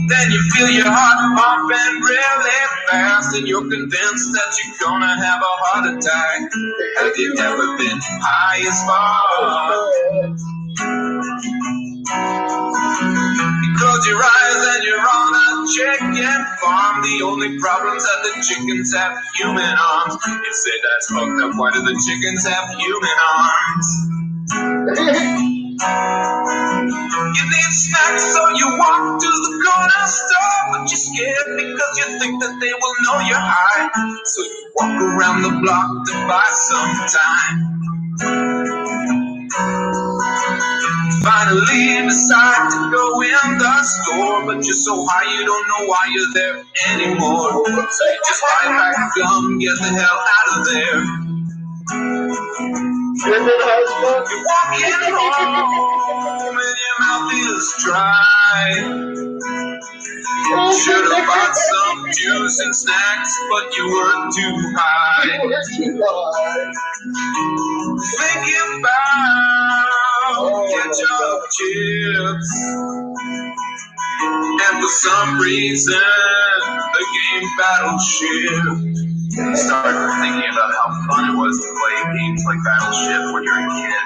Speaker 5: Then you feel your heart pumping really fast, and you're convinced that you're gonna have a heart attack. Have you ever been high as fuck? You close your eyes and you're on a chicken farm. The only problem's that the chickens have human arms. You say that's fucked up. Why do the chickens have human arms? You need snacks, so you walk to the corner store, but you're scared because you think that they will know you're high. So you walk around the block to buy some time. Finally decide to go in the store, but you're so high you don't know why you're there anymore. So you just buy a pack of gum, get the hell out of there. You're walking home and your mouth is dry. Should have bought some juice and snacks, but you were too high. Thinking about ketchup chips, and for some reason the game battleship. And you start thinking about how fun it was to play games like Battleship when you're a kid.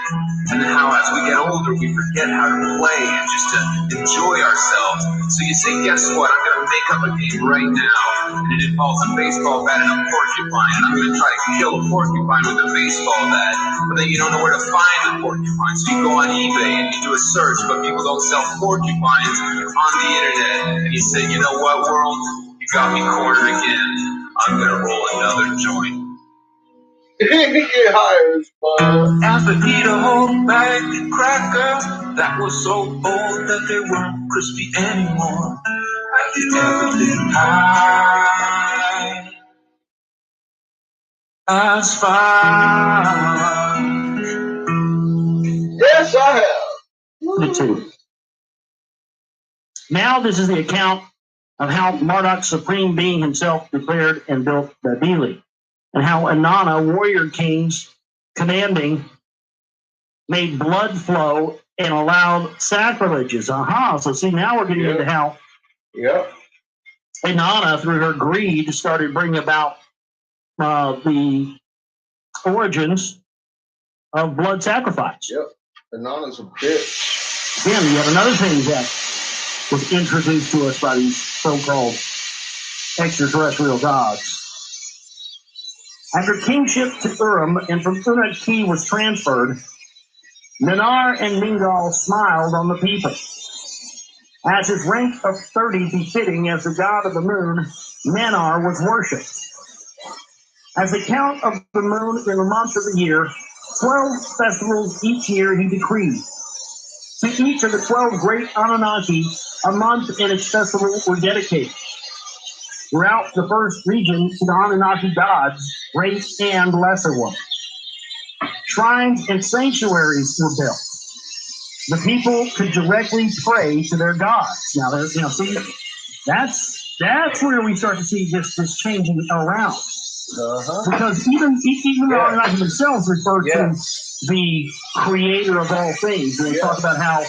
Speaker 5: And then how as we get older, we forget how to play and just to enjoy ourselves. So you say, guess what? I'm going to make up a game right now. And it involves a baseball bat and a porcupine. And I'm going to try to kill a porcupine with a baseball bat. But then you don't know where to find the porcupine. So you go on eBay and you do a search, but people don't sell porcupines on the internet. And you say, you know what, world? You got me cornered again. I'm going to roll another joint.
Speaker 1: Get higher as fuck.
Speaker 5: After eat a whole bag of crackers that were so old that they weren't crispy anymore. Have you ever been high as fuck?
Speaker 1: Yes, I have.
Speaker 2: Me too. Now this is the account of how Marduk's supreme being himself declared and built Babili, and how Inanna, warrior kings commanding, made blood flow and allowed sacrileges. So see, now we're getting into how Inanna, through her greed, started bringing about the origins of blood sacrifice.
Speaker 1: Yep. Inanna's a bitch.
Speaker 2: Again, yet another thing that was introduced to us by these so-called extraterrestrial gods. After kingship to Urim and from Unaki was transferred, Nanar and Ningal smiled on the people. As his rank of 30 befitting as the god of the moon, Nanar was worshipped. As the count of the moon in the months of the year, 12 festivals each year he decreed. To each of the 12 great Anunnaki, a month and its festival were dedicated. Throughout the first region to the Anunnaki gods, great and lesser ones. Shrines and sanctuaries were built. The people could directly pray to their gods. Now, see, that's where we start to see this changing around. Because even the Anunnaki themselves refer to the creator of all things. And they talk about how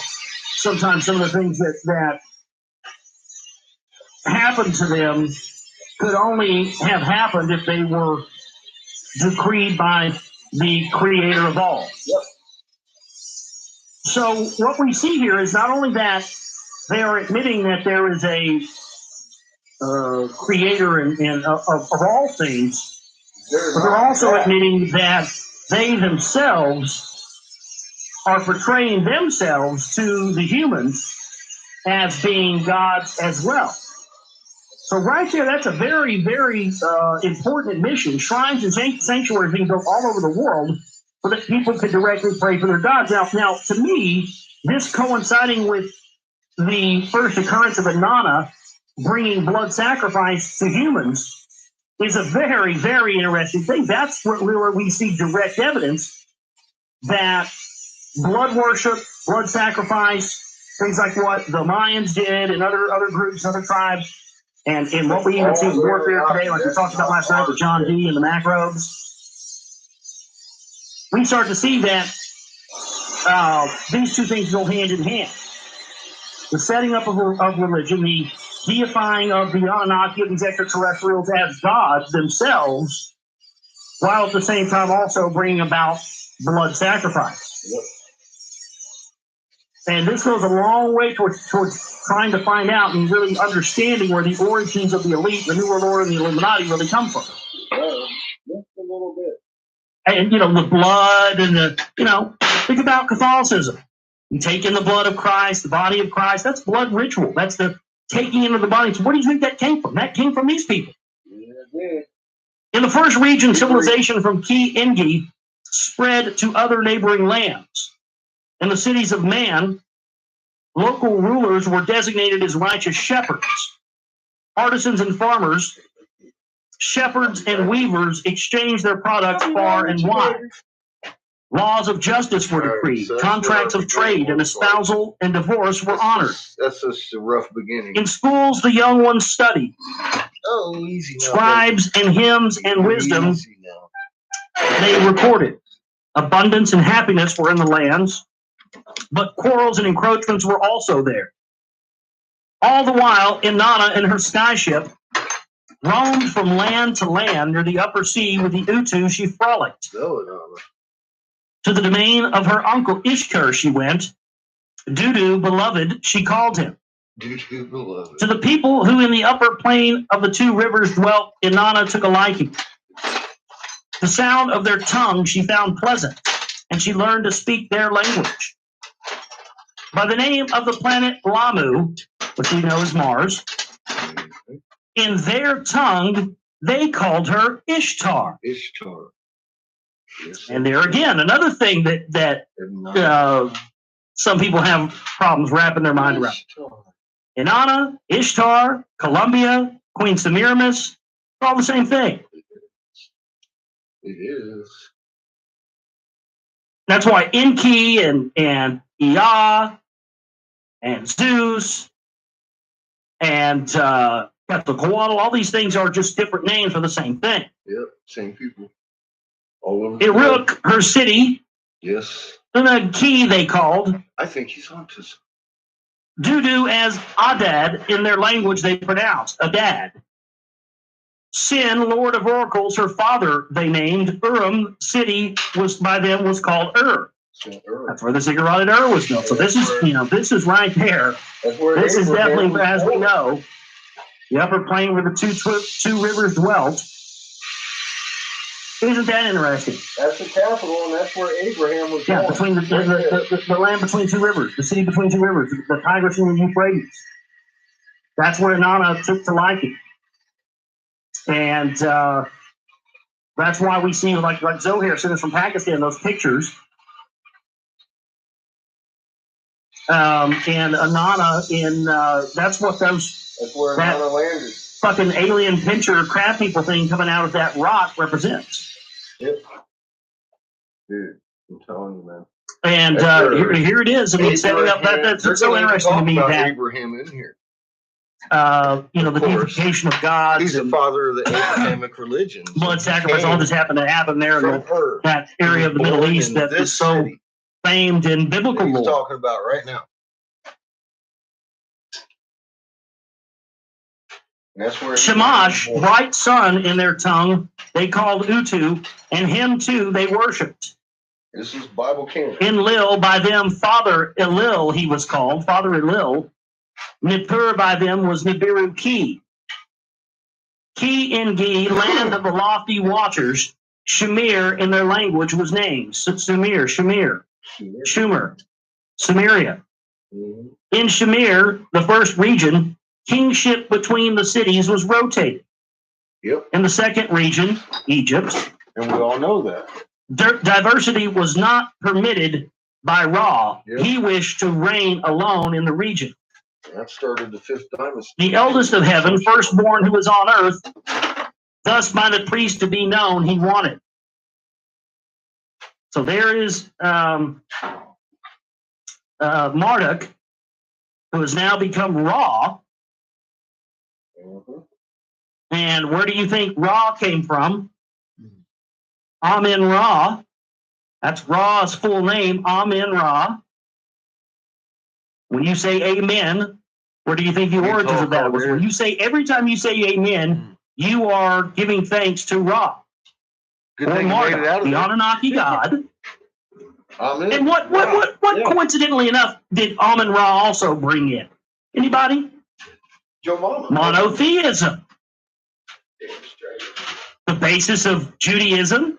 Speaker 2: sometimes some of the things that happened to them could only have happened if they were decreed by the creator of all. So what we see here is not only that they are admitting that there is a creator of all things, but they're also admitting that they themselves are portraying themselves to the humans as being gods as well. So right there, that's a very, very important mission. Shrines and sanctuaries being built all over the world so that people could directly pray for their gods. Now, to me, this coinciding with the first occurrence of Inanna bringing blood sacrifice to humans is a very, very interesting thing. That's where we see direct evidence that blood worship, blood sacrifice, things like what the Mayans did and other groups, other tribes, and what we even see in warfare today, like we talked about last night with John D. and the macrobes, we start to see that these two things go hand in hand. The setting up of religion, the deifying of the Anunnaki, of these extraterrestrials as gods themselves, while at the same time also bringing about blood sacrifice. And this goes a long way towards trying to find out and really understanding where the origins of the elite, the New World Order, and the Illuminati really come from.
Speaker 1: Just a little bit.
Speaker 2: And, the blood and think about Catholicism. You take in the blood of Christ, the body of Christ. That's blood ritual. That's the taking into the body. So where do you think that came from? That came from these people. In the first region, civilization from Ki Engi spread to other neighboring lands. In the cities of man, local rulers were designated as righteous shepherds. Artisans and farmers, shepherds and weavers exchanged their products far and wide. Laws of justice were decreed. Contracts of trade and espousal and divorce were honored.
Speaker 1: That's just a rough beginning.
Speaker 2: In schools, the young ones studied.
Speaker 1: Oh, easy now.
Speaker 2: Scribes and hymns and wisdom, they recorded. Abundance and happiness were in the lands, but quarrels and encroachments were also there. All the while, Inanna and her skyship roamed from land to land near the upper sea with the Utu. She frolicked.
Speaker 1: Belladonna.
Speaker 2: To the domain of her uncle Ishtar she went. Dudu, beloved, she called him.
Speaker 1: Dudu, beloved.
Speaker 2: To the people who in the upper plain of the two rivers dwelt, Inanna took a liking. The sound of their tongue she found pleasant, and she learned to speak their language. By the name of the planet Lamu, which we know as Mars, in their tongue they called her Ishtar.
Speaker 1: Ishtar. Yes,
Speaker 2: And there again, another thing that some people have problems wrapping their mind around. Inanna, Ishtar, Columbia, Queen Semiramis, all the same thing.
Speaker 1: It is.
Speaker 2: That's why Enki and Ea and Zeus and Quetzalcoatl, all these things are just different names for the same thing.
Speaker 1: Yep, same people. All over.
Speaker 2: Eruk, her city,
Speaker 1: yes.
Speaker 2: the key they called.
Speaker 1: I think he's onto something.
Speaker 2: Dudu as Adad in their language they pronounce Adad. Sin, Lord of Oracles, her father they named. Urim city was by them was called Ur. That's where the ziggurat at Ur was built. So this is this is right there. This is definitely, as we know, the upper plain where the two rivers dwelt. Isn't that interesting?
Speaker 1: That's the capital, and that's where Abraham was
Speaker 2: Yeah,
Speaker 1: born.
Speaker 2: between the land between two rivers, the city between two rivers, the Tigris and the Euphrates. That's where Inanna took to liking. And that's why we see, like Zohar sent us from Pakistan, those pictures. And Inanna that's what
Speaker 1: That's where Inanna landed.
Speaker 2: Fucking alien pincher crab people thing coming out of that rock represents.
Speaker 1: Yep. Dude, I'm telling you, man.
Speaker 2: And here it is. I mean, setting up that's so interesting to me that
Speaker 1: Abraham in here.
Speaker 2: The deification of God.
Speaker 1: He's the father of the Abrahamic religion.
Speaker 2: Blood sacrifice, all this happened to happen there in that area of the Middle East that is so famed in biblical lore.
Speaker 1: He's talking about right now. That's where
Speaker 2: Shamash, bright sun in their tongue, they called Utu, and him too they worshipped.
Speaker 1: This is Bible canon.
Speaker 2: Enlil, by them Father Elil he was called, Father Elil. Nippur by them was Nibiru Ki. Ki Engi, land of the lofty watchers. Shamir in their language was named. Shamir, Shumer, Samaria.
Speaker 1: Mm-hmm.
Speaker 2: In Shamir, the first region, kingship between the cities was rotated.
Speaker 1: Yep.
Speaker 2: In the second region, Egypt,
Speaker 1: and we all know that
Speaker 2: diversity was not permitted by Ra.
Speaker 1: Yep.
Speaker 2: He wished to reign alone in the region.
Speaker 1: That started the fifth dynasty.
Speaker 2: The eldest of heaven, firstborn who was on earth, thus by the priest to be known, he wanted. So there is Marduk, who has now become Ra.
Speaker 1: Mm-hmm.
Speaker 2: And where do you think Ra came from? Amen Ra. That's Ra's full name, Amen Ra. When you say amen, where do you think the origins of that was? When you say, every time you say amen, you are giving thanks to Ra.
Speaker 1: Good
Speaker 2: or
Speaker 1: thing
Speaker 2: Marduk,
Speaker 1: you made it out of
Speaker 2: the
Speaker 1: there.
Speaker 2: Anunnaki god.
Speaker 1: Amen.
Speaker 2: And what coincidentally enough did Amen Ra also bring in? Anybody?
Speaker 1: Joe Mama.
Speaker 2: Monotheism. The basis of Judaism,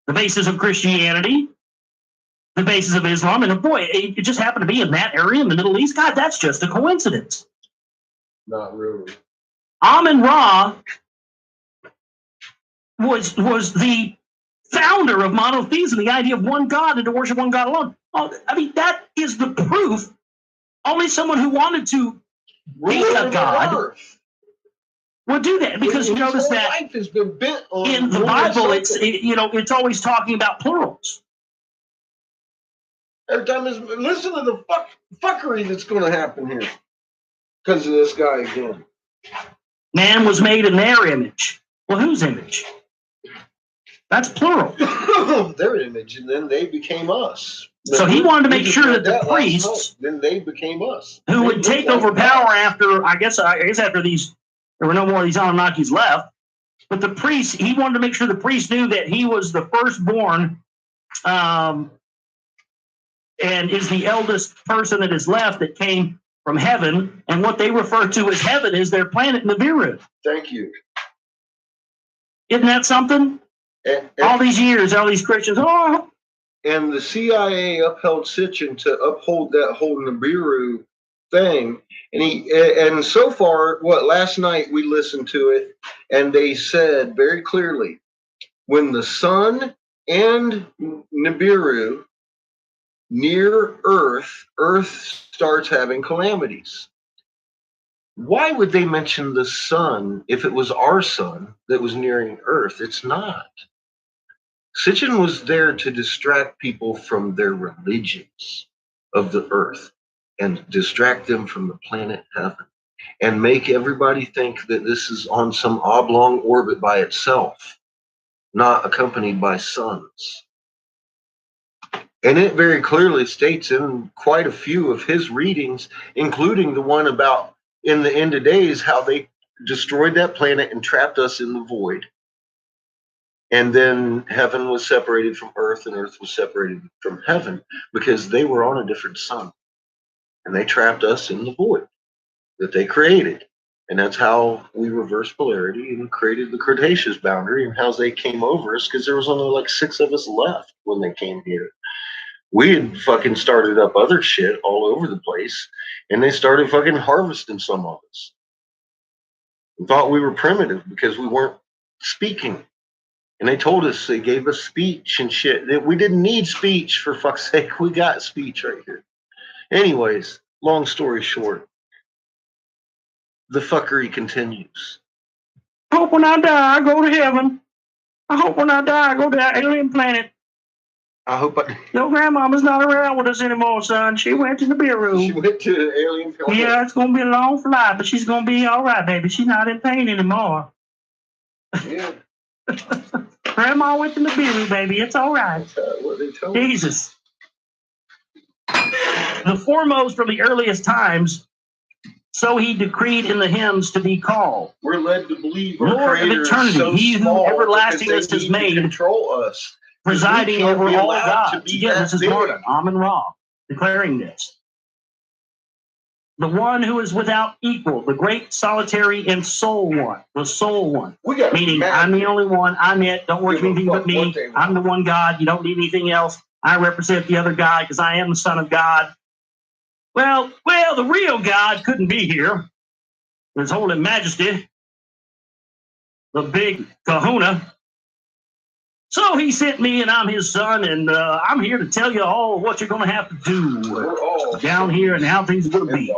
Speaker 2: the basis of Christianity, the basis of Islam, and boy, it just happened to be in that area in the Middle East. God, that's just a coincidence.
Speaker 1: Not really.
Speaker 2: Amen Ra was the founder of monotheism, the idea of one God and to worship one God alone. I mean, that is the proof. Only someone who wanted to be a God would do that, because you notice that
Speaker 1: life has been bent on
Speaker 2: in the Bible, it's always talking about plurals.
Speaker 1: Every time listen to the fuckery that's going to happen here because of this guy again.
Speaker 2: Man was made in their image. Well, whose image? That's plural.
Speaker 1: Their image, and then they became us.
Speaker 2: So he wanted to make sure that the priests,
Speaker 1: then they became us.
Speaker 2: who would take over power after, I guess after these There were no more of these Anunnakis left. But the priest, he wanted to make sure the priest knew that he was the firstborn and is the eldest person that is left that came from heaven. And what they refer to as heaven is their planet Nibiru.
Speaker 1: Thank you.
Speaker 2: Isn't that something? All these years, all these Christians,
Speaker 1: and the CIA upheld Sitchin to uphold that whole Nibiru thing. And so far, last night we listened to it, and they said very clearly, when the sun and Nibiru near Earth, Earth starts having calamities. Why would they mention the sun if it was our sun that was nearing Earth? It's not. Sitchin was there to distract people from their religions of the Earth and distract them from the planet heaven and make everybody think that this is on some oblong orbit by itself, not accompanied by suns. And it very clearly states in quite a few of his readings, including the one about in the end of days, how they destroyed that planet and trapped us in the void. And then heaven was separated from earth and earth was separated from heaven because they were on a different sun. And they trapped us in the void that they created. And that's how we reversed polarity and created the Cretaceous boundary and how they came over us, because there was only like 6 of us left when they came here. We had fucking started up other shit all over the place, and they started fucking harvesting some of us. We thought we were primitive because we weren't speaking. And they told us, they gave us speech and shit. That we didn't need speech, for fuck's sake. We got speech right here. Anyways, long story short, the fuckery continues.
Speaker 2: I hope when I die, I go to heaven. I hope when I die, I go to that alien planet.
Speaker 1: I hope
Speaker 2: Your grandmama's not around with us anymore, son. She went to the beer room.
Speaker 1: She went to the alien planet.
Speaker 2: Yeah, it's going to be a long flight, but she's going to be all right, baby. She's not in pain anymore.
Speaker 1: Yeah.
Speaker 2: Grandma went to the beer room, baby. It's all right.
Speaker 1: What they told me.
Speaker 2: Jesus. The foremost from the earliest times, so he decreed in the hymns to be called.
Speaker 1: We're led to believe our
Speaker 2: Lord of
Speaker 1: Creator
Speaker 2: eternity,
Speaker 1: is so
Speaker 2: he who
Speaker 1: small
Speaker 2: everlastingness
Speaker 1: because they
Speaker 2: has
Speaker 1: need to
Speaker 2: made,
Speaker 1: control us.
Speaker 2: presiding
Speaker 1: We can't
Speaker 2: over
Speaker 1: be
Speaker 2: all
Speaker 1: allowed to
Speaker 2: gods.
Speaker 1: be
Speaker 2: Again,
Speaker 1: that
Speaker 2: this is
Speaker 1: big.
Speaker 2: Martin, Amun Ra, declaring this. The one who is without equal, the great solitary and sole one, the sole one.
Speaker 1: We got
Speaker 2: Meaning, I'm the only one, I'm it, don't worship
Speaker 1: Give a
Speaker 2: anything but
Speaker 1: fuck
Speaker 2: me,
Speaker 1: what they want.
Speaker 2: I'm the one God, you don't need anything else, I represent the other God because I am the Son of God. Well, the real God couldn't be here. His Holy Majesty, the big kahuna. So he sent me, and I'm his son, and I'm here to tell you all what you're going to have to do down here and how things are going to be.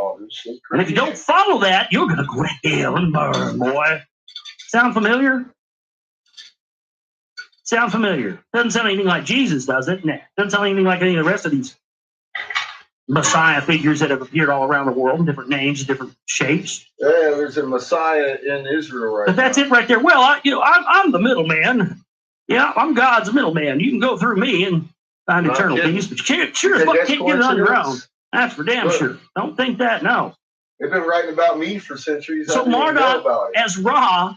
Speaker 2: And if you don't follow that, you're going to go to hell and burn, boy. Sound familiar? Sound familiar? Doesn't sound anything like Jesus, does it? Nah. Doesn't sound anything like any of the rest of these Messiah figures that have appeared all around the world in different names, different shapes.
Speaker 1: Yeah, there's a Messiah in Israel right
Speaker 2: But that's
Speaker 1: now.
Speaker 2: it right there. Well, I'm the middleman. Yeah, I'm God's middleman. You can go through me and find
Speaker 1: Not
Speaker 2: eternal
Speaker 1: kidding.
Speaker 2: peace, but you sure as fuck
Speaker 1: That's
Speaker 2: can't get it on your own.
Speaker 1: coincidence.
Speaker 2: That's for damn
Speaker 1: Look.
Speaker 2: sure. Don't think that, no.
Speaker 1: They've been writing about me for centuries.
Speaker 2: So
Speaker 1: I didn't even know
Speaker 2: Marduk,
Speaker 1: about it.
Speaker 2: as Ra,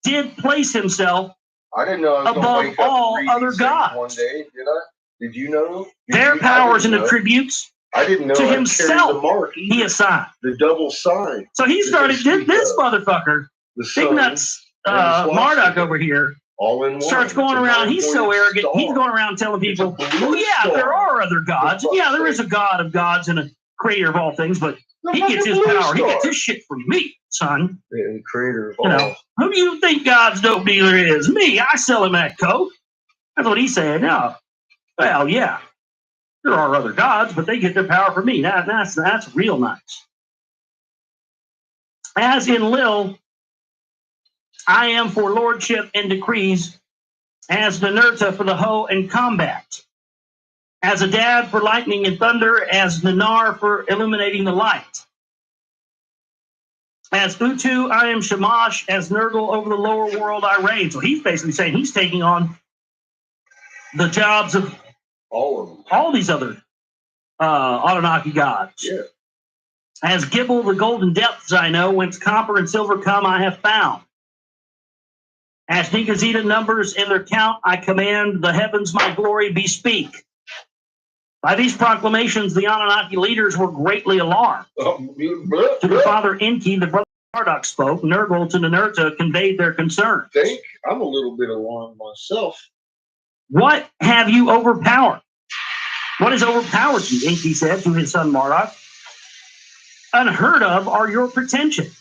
Speaker 2: did place himself
Speaker 1: I didn't know I was going to
Speaker 2: above
Speaker 1: wake up
Speaker 2: all
Speaker 1: and read
Speaker 2: other
Speaker 1: these things
Speaker 2: gods.
Speaker 1: one day. Did I? Did you know?
Speaker 2: their
Speaker 1: I
Speaker 2: powers and
Speaker 1: didn't know.
Speaker 2: attributes
Speaker 1: I didn't know
Speaker 2: to
Speaker 1: I carried
Speaker 2: himself
Speaker 1: the mark
Speaker 2: he
Speaker 1: either.
Speaker 2: assigned.
Speaker 1: The double sign.
Speaker 2: So he
Speaker 1: That
Speaker 2: started,
Speaker 1: they speak
Speaker 2: this
Speaker 1: of.
Speaker 2: motherfucker,
Speaker 1: The
Speaker 2: big
Speaker 1: sun
Speaker 2: nuts,
Speaker 1: and the swastika.
Speaker 2: Marduk over here,
Speaker 1: all in one.
Speaker 2: starts going
Speaker 1: It's a
Speaker 2: around. He's so
Speaker 1: 9-pointed
Speaker 2: arrogant.
Speaker 1: star.
Speaker 2: He's going around telling
Speaker 1: It's a
Speaker 2: people,
Speaker 1: blue
Speaker 2: well, yeah,
Speaker 1: star.
Speaker 2: there are other gods.
Speaker 1: For
Speaker 2: And yeah,
Speaker 1: fuck's
Speaker 2: there is a
Speaker 1: sake.
Speaker 2: God of gods and a creator of all things, but
Speaker 1: The
Speaker 2: he gets his
Speaker 1: fucking blue
Speaker 2: power. He
Speaker 1: star.
Speaker 2: gets his shit from me, son.
Speaker 1: The creator of
Speaker 2: You
Speaker 1: all.
Speaker 2: know, who do you think God's dope dealer is? Me. I sell him that coke. That's what he said. No. Well, yeah, there are other gods, but they get their power from me. That's real nice. As in Lil, I am for lordship and decrees, as Ninurta for the hoe and combat, as a dad for lightning and thunder, as Nanar for illuminating the light. As Utu, I am Shamash, as Nurgle over the lower world I reign. So he's basically saying he's taking on the jobs of
Speaker 1: All of them.
Speaker 2: all these other Anunnaki gods.
Speaker 1: Yeah.
Speaker 2: As Gibble the golden depths I know, whence copper and silver come I have found. As Ninkazita numbers in their count, I command the heavens my glory bespeak. By these proclamations, the Anunnaki leaders were greatly alarmed. To the father Enki, the brother Marduk spoke. Nergal to Ninurta conveyed their concern.
Speaker 1: I'm a little bit alarmed myself.
Speaker 2: What have you overpowered? What has overpowered you? Enki said to his son Marduk. Unheard of are your pretensions.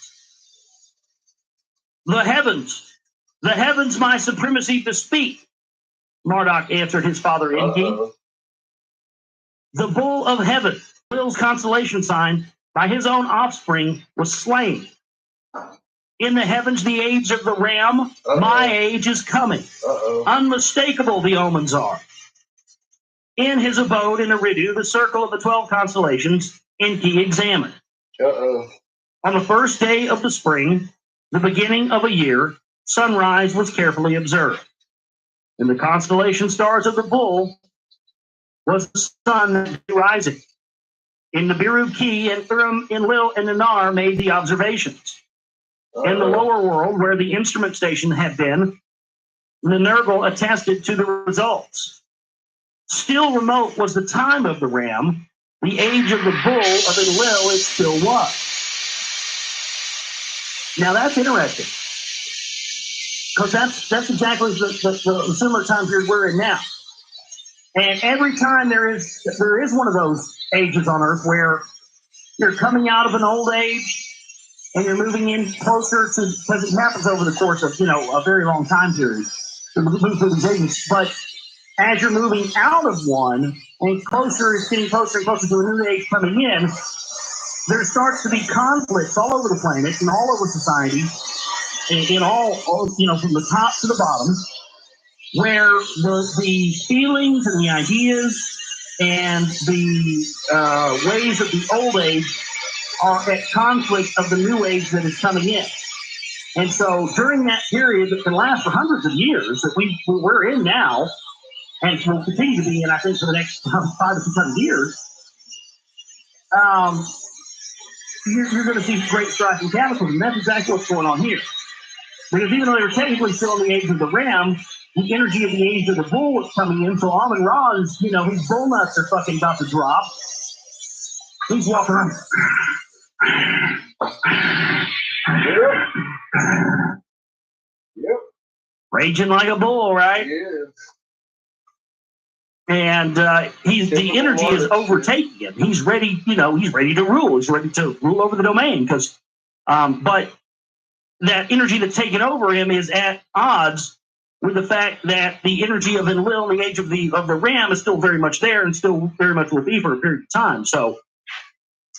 Speaker 2: The heavens my supremacy bespeak. Marduk answered his father Enki. The bull of heaven, Lil's constellation sign, by his own offspring, was slain. In the heavens, the age of the ram, my age is coming. Unmistakable the omens are. In his abode in Eridu, the circle of the 12 constellations, Enki examined. On the first day of the spring, the beginning of a year, sunrise was carefully observed. In the constellation stars of the bull was the sun rising. In the Nibiru Key and Urim, Enlil, and Nanar made the observations. In the lower world, where the instrument station had been, Nergal attested to the results. Still remote was the time of the ram. The age of the bull of Enlil it still was. Now that's interesting, because that's exactly the similar time period we're in now. And every time there is one of those ages on Earth where you're coming out of an old age and you're moving in closer to, because it happens over the course of a very long time period to move through these ages. But as you're moving out of one and it's getting closer and closer to a new age coming in, there starts to be conflicts all over the planet and all over society, in all from the top to the bottom, where the feelings and the ideas and the ways of the old age are at conflict of the new age that is coming in. And so during that period that can last for hundreds of years that we're in now, and will continue to be in, I think, for the next 500 to 600 years, you're going to see great strife and cataclysm. That's exactly what's going on here. Because even though they were technically still in the age of the ram, the energy of the age of the bull was coming in. So Amun Ra is, his bull nuts are fucking about to drop. He's walking around. Yep. Raging like a bull, right?
Speaker 1: Yes.
Speaker 2: And the energy is overtaking him. He's ready, he's ready to rule. He's ready to rule over the domain because, but that energy that's taken over him is at odds with the fact that the energy of Enlil, the age of the ram, is still very much there and still very much will be for a period of time. So,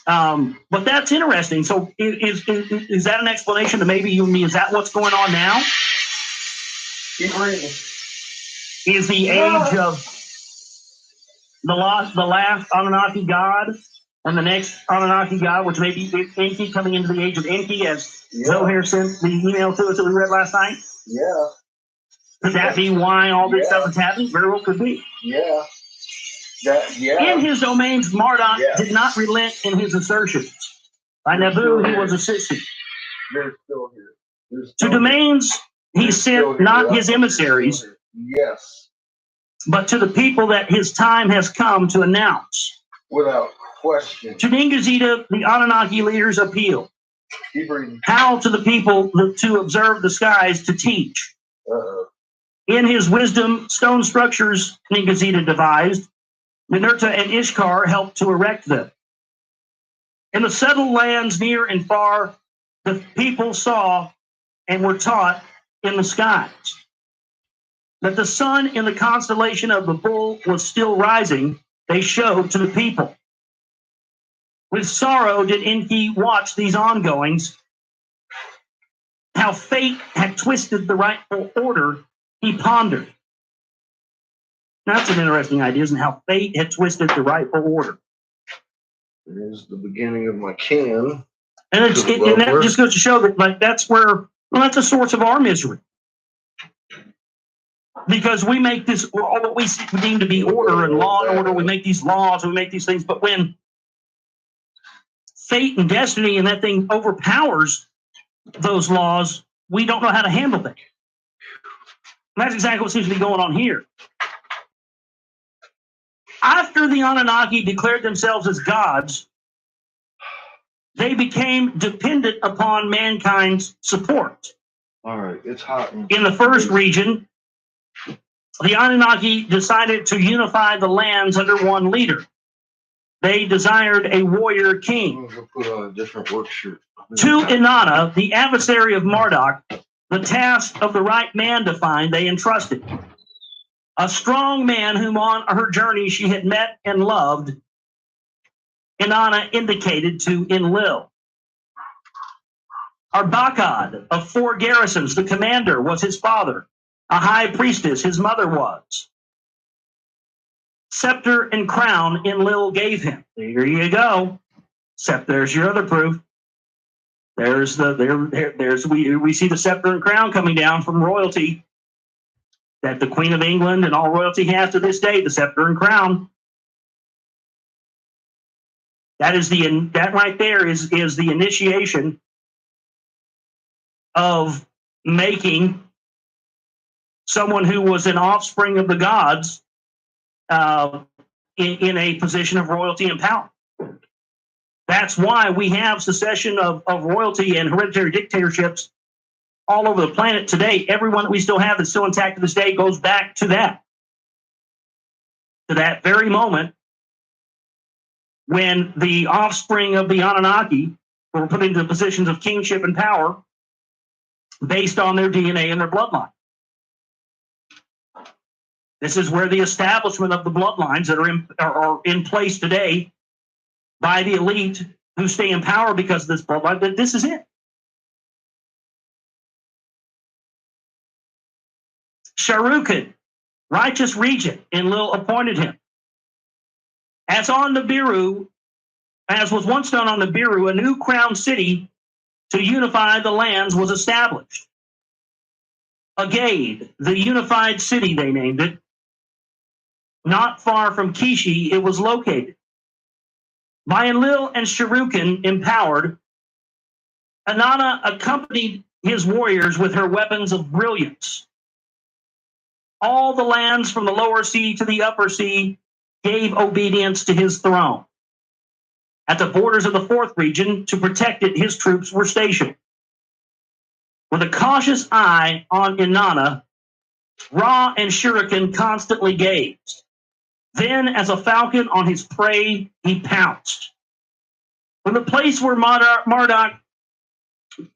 Speaker 2: but that's interesting. So, is that an explanation to maybe you and me? Is that what's going on now?
Speaker 1: Keep reading.
Speaker 2: Is the age of the last Anunnaki god and the next Anunnaki god, which may be Enki, coming into the age of Enki, as Zohar sent the email to us that we read last night?
Speaker 1: Yeah.
Speaker 2: Could that be why all this stuff is happening? Very well could be.
Speaker 1: Yeah.
Speaker 2: In his domains, Marduk did not relent in his assertions. By Nabu, he was assisting.
Speaker 1: They're still here.
Speaker 2: To domains, he sent not his emissaries,
Speaker 1: yes,
Speaker 2: but to the people that his time has come to announce.
Speaker 1: Without question.
Speaker 2: To Ningazita, the Anunnaki leaders appeal.
Speaker 1: Keep reading.
Speaker 2: How to the people to observe the skies to teach. In his wisdom, stone structures Ningazita devised. Ninurta and Ishkar helped to erect them. In the settled lands near and far, the people saw and were taught in the skies that the sun in the constellation of the bull was still rising. They showed to the people. With sorrow did Enki watch these ongoings. How fate had twisted the rightful order, he pondered. That's an interesting idea, isn't it? How fate had twisted the rightful order.
Speaker 1: There's the beginning of my can.
Speaker 2: And that just goes to show that that's a source of our misery. Because we make this, all what we deem to be order and law and order, we make these laws, we make these things, but when fate and destiny and that thing overpowers those laws, we don't know how to handle that. And that's exactly what seems to be going on here. After the Anunnaki declared themselves as gods, they became dependent upon mankind's support.
Speaker 1: All right, it's hot.
Speaker 2: In the first region, the Anunnaki decided to unify the lands under one leader. They desired a warrior king.
Speaker 1: I'm gonna put on a different work shirt.
Speaker 2: To Inanna, the adversary of Marduk, the task of the right man to find they entrusted. A strong man whom on her journey she had met and loved, Inanna indicated to Enlil. Arbakad of 4 garrisons, the commander, was his father. A high priestess, his mother was. Scepter and crown Enlil gave him. There you go. There's your other proof. There's we see the scepter and crown coming down from royalty that the Queen of England and all royalty has to this day, the scepter and crown. That right there is the initiation of making someone who was an offspring of the gods in a position of royalty and power. That's why we have secession of royalty and hereditary dictatorships all over the planet today. Everyone that we still have that's still intact to this day goes back to that very moment when the offspring of the Anunnaki were put into positions of kingship and power based on their DNA and their bloodline. This is where the establishment of the bloodlines that are in place today by the elite who stay in power because of this bloodline, this is it. Sharukan, righteous regent, Enlil appointed him. As on Nibiru, as was once done on Nibiru, a new crown city to unify the lands was established. Agade, the unified city, they named it. Not far from Kishi, it was located. By Enlil and Sharukan empowered, Inanna accompanied his warriors with her weapons of brilliance. All the lands from the lower sea to the upper sea gave obedience to his throne. At the borders of the 4th region, to protect it, his troops were stationed. With a cautious eye on Inanna, Ra and Shuriken constantly gazed. Then, as a falcon on his prey, he pounced. When the place where Marduk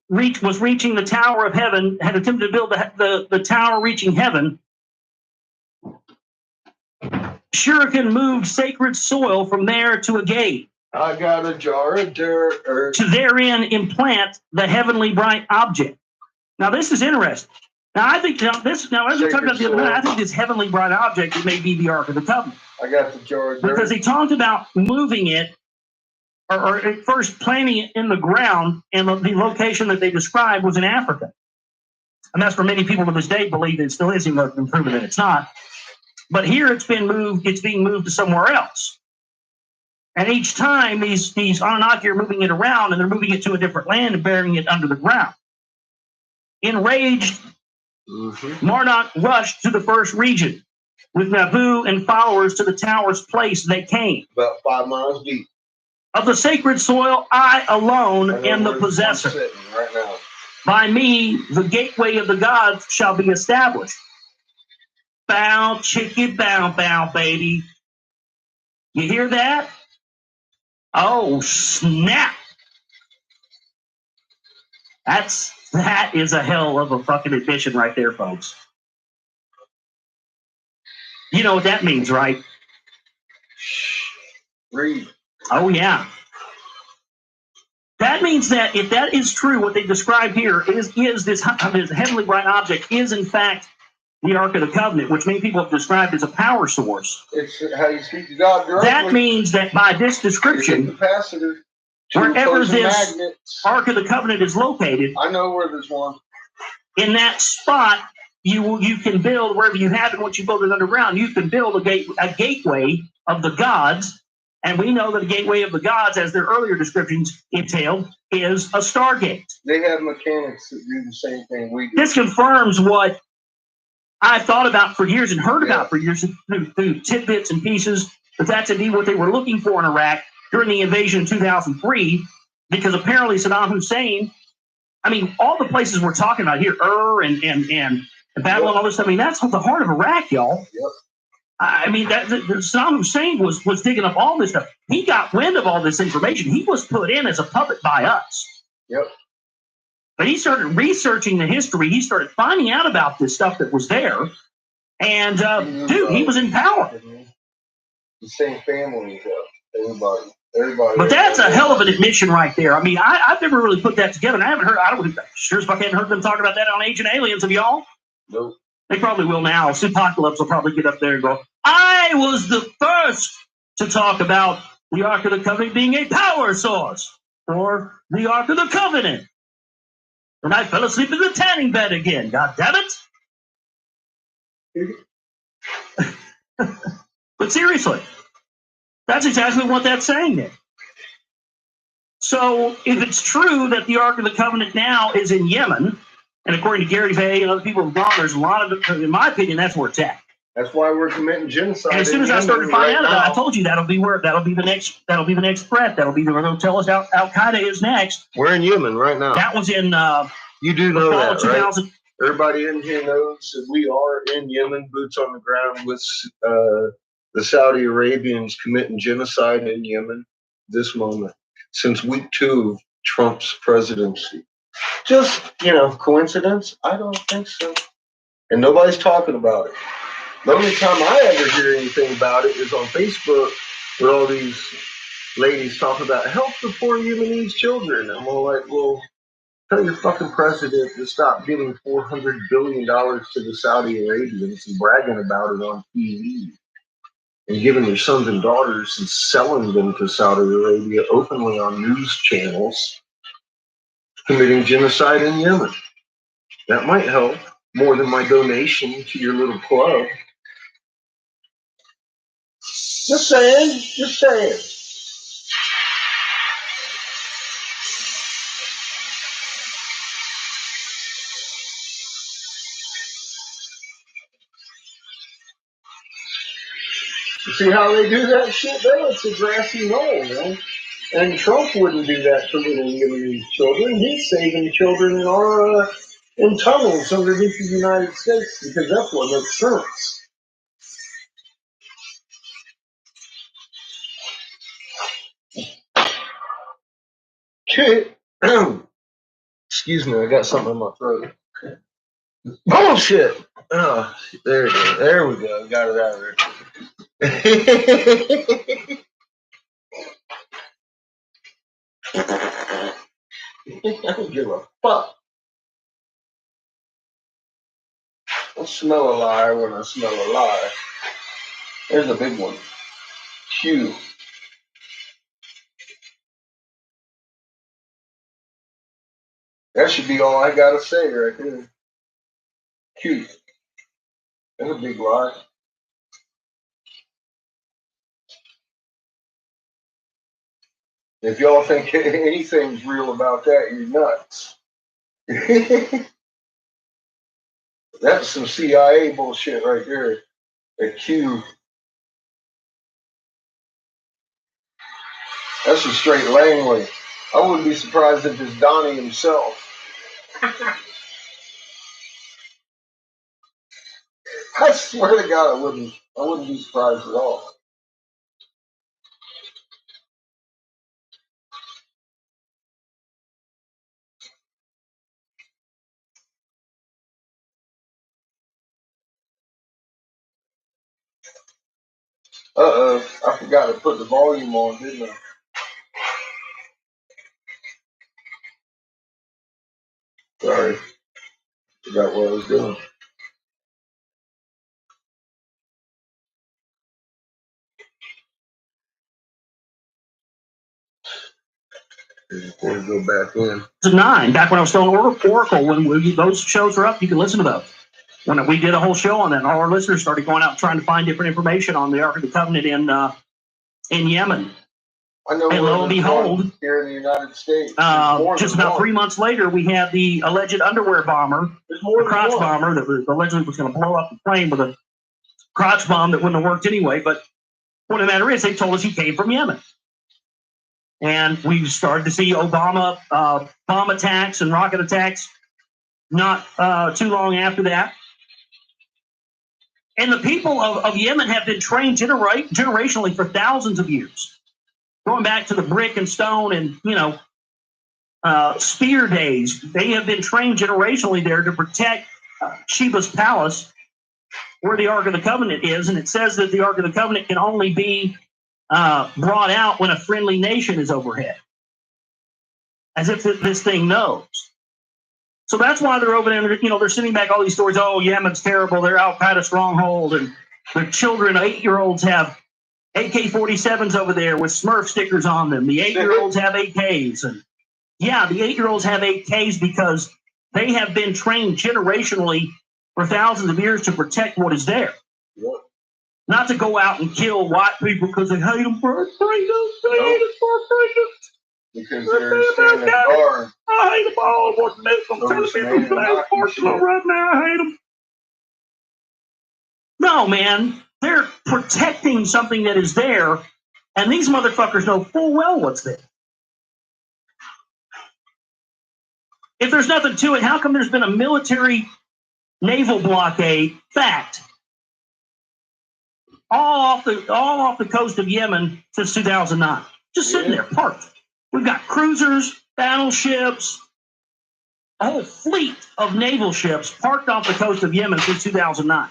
Speaker 2: was reaching the Tower of Heaven, had attempted to build the tower reaching heaven, Shuriken moved sacred soil from there to Agade.
Speaker 1: I got a jar of dirt.
Speaker 2: To therein implant the heavenly bright object. Now, this is interesting. Now, I think as we talked about the other night, I think this heavenly bright object, it may be the Ark of the Covenant.
Speaker 1: I got the jar of dirt.
Speaker 2: Because he talked about moving it, or at first planting it in the ground, and the location that they described was in Africa. And that's where many people to this day believe it still is, even though it's been proven that it's not. But here it's being moved to somewhere else. And each time these Anunnaki are moving it around, and they're moving it to a different land and burying it under the ground. Enraged, Marduk rushed to the first region. With Nabu and followers to the tower's place, they came.
Speaker 1: About 5 miles deep.
Speaker 2: Of the sacred soil, I alone am the possessor.
Speaker 1: Right now.
Speaker 2: By me, the gateway of the gods shall be established. Bow, chicky, bow, bow, baby. You hear that? Oh, snap. That is a hell of a fucking admission right there, folks. You know what that means, right?
Speaker 1: Read.
Speaker 2: Oh, yeah. That means that if that is true, what they describe here is this heavenly bright object is, in fact, the Ark of the Covenant, which many people have described as a power source.
Speaker 1: It's how you speak to God directly.
Speaker 2: That means that by this description,
Speaker 1: capacitor
Speaker 2: wherever this Ark of the Covenant is located,
Speaker 1: I know where there's one.
Speaker 2: In that spot, you can build, wherever you have it, once you build it underground, you can build a gateway of the gods And we know that the gateway of the gods, as their earlier descriptions entailed, is a stargate.
Speaker 4: They have mechanics that do the same thing we do.
Speaker 2: This confirms what I've thought about for years and heard about for years through tidbits and pieces, but that's indeed what they were looking for in Iraq during the invasion in 2003, because apparently Saddam Hussein, I mean, all the places we're talking about here, and Babylon, all this stuff, I mean, that's the heart of Iraq, y'all.
Speaker 4: Yep.
Speaker 2: I mean, Saddam Hussein was digging up all this stuff. He got wind of all this information. He was put in as a puppet by us.
Speaker 4: Yep.
Speaker 2: But he started researching the history. He started finding out about this stuff that was there. And, dude, he was in power.
Speaker 4: The same family, everybody.
Speaker 2: But that's a hell of an admission right there. I mean, I've never really put that together. And I haven't heard, sure as fuck hadn't heard them talk about that on Agent Aliens, have y'all?
Speaker 4: Nope.
Speaker 2: They probably will now. Apocalypse will probably get up there and go, I was the first to talk about the Ark of the Covenant being a power source, or the Ark of the Covenant. And I fell asleep in the tanning bed again. God damn it. But seriously, that's exactly what that's saying there. So if it's true that the Ark of the Covenant now is in Yemen, and according to Gary Vay and other people have gone, there's a lot of it, in my opinion, that's where it's at.
Speaker 4: That's why we're committing genocide.
Speaker 2: And as soon as I started finding out about it, I told you that'll be the next threat. That'll be where they'll tell us Al Qaeda is next.
Speaker 1: We're in Yemen right now.
Speaker 2: That was in
Speaker 1: you do know that, right?
Speaker 4: Everybody in here knows that we are in Yemen, boots on the ground with the Saudi Arabians committing genocide in Yemen this moment since week 2 of Trump's presidency. Just, coincidence? I don't think so. And nobody's talking about it. The only time I ever hear anything about it is on Facebook where all these ladies talk about help the poor Yemenese children. I'm all like, well, tell your fucking president to stop giving $400 billion to the Saudi Arabians and bragging about it on TV and giving their sons and daughters and selling them to Saudi Arabia openly on news channels, committing genocide in Yemen. That might help more than my donation to your little club. Just saying. See how they do that shit there? It's a grassy knoll, man. And Trump wouldn't do that to little Yemenese children. He's saving children in tunnels underneath the United States because that's what makes sense. Excuse me, I got something in my throat. Bullshit! Oh, there it is. There we go. Got it out of there. I don't give a fuck. I smell a lie when I smell a lie. There's a big one. Q. That should be all I gotta say right there. Q. That's a big lie. If y'all think anything's real about that, you're nuts. That's some CIA bullshit right there. A Q. That's a straight Langley. I wouldn't be surprised if it's Donnie himself. I swear to God, I wouldn't be surprised at all. I forgot to put the volume on, didn't I? Sorry. Forgot what I was doing. Before we go back in.
Speaker 2: It's 9, back when I was still on Oracle, when those shows were up, you can listen to those. When we did a whole show on that, and all our listeners started going out trying to find different information on the Ark of the Covenant in Yemen.
Speaker 4: I know.
Speaker 2: And lo and behold,
Speaker 4: here in the United States,
Speaker 2: just about 3 months later, we had the alleged underwear bomber, the crotch bomber that was allegedly was going to blow up the plane with a crotch bomb that wouldn't have worked anyway. But what the matter is, they told us he came from Yemen. And we started to see Obama bomb attacks and rocket attacks not too long after that. And the people of Yemen have been trained generationally for thousands of years, going back to the brick and stone and, spear days. They have been trained generationally there to protect Sheba's palace, where the Ark of the Covenant is. And it says that the Ark of the Covenant can only be brought out when a friendly nation is overhead, as if this thing knows. So that's why they're over there. They're sending back all these stories. Oh, Yemen's terrible. They're Al Qaeda stronghold, and their children, 8-year-olds, have AK-47s over there with Smurf stickers on them. The 8-year-olds have AKs, and yeah, the 8-year-olds have AKs because they have been trained generationally for thousands of years to protect what is there.
Speaker 4: What?
Speaker 2: Not to go out and kill white people because they hate them for freedom. They hate us for freedom.
Speaker 4: Because they're standing guard.
Speaker 2: I hate them all. I'm telling people right now, I hate them. No, man. They're protecting something that is there, and these motherfuckers know full well what's there. If there's nothing to it, how come there's been a military naval blockade, fact, all off the coast of Yemen since 2009? Just sitting there, parked. We've got cruisers, battleships, a whole fleet of naval ships parked off the coast of Yemen since 2009.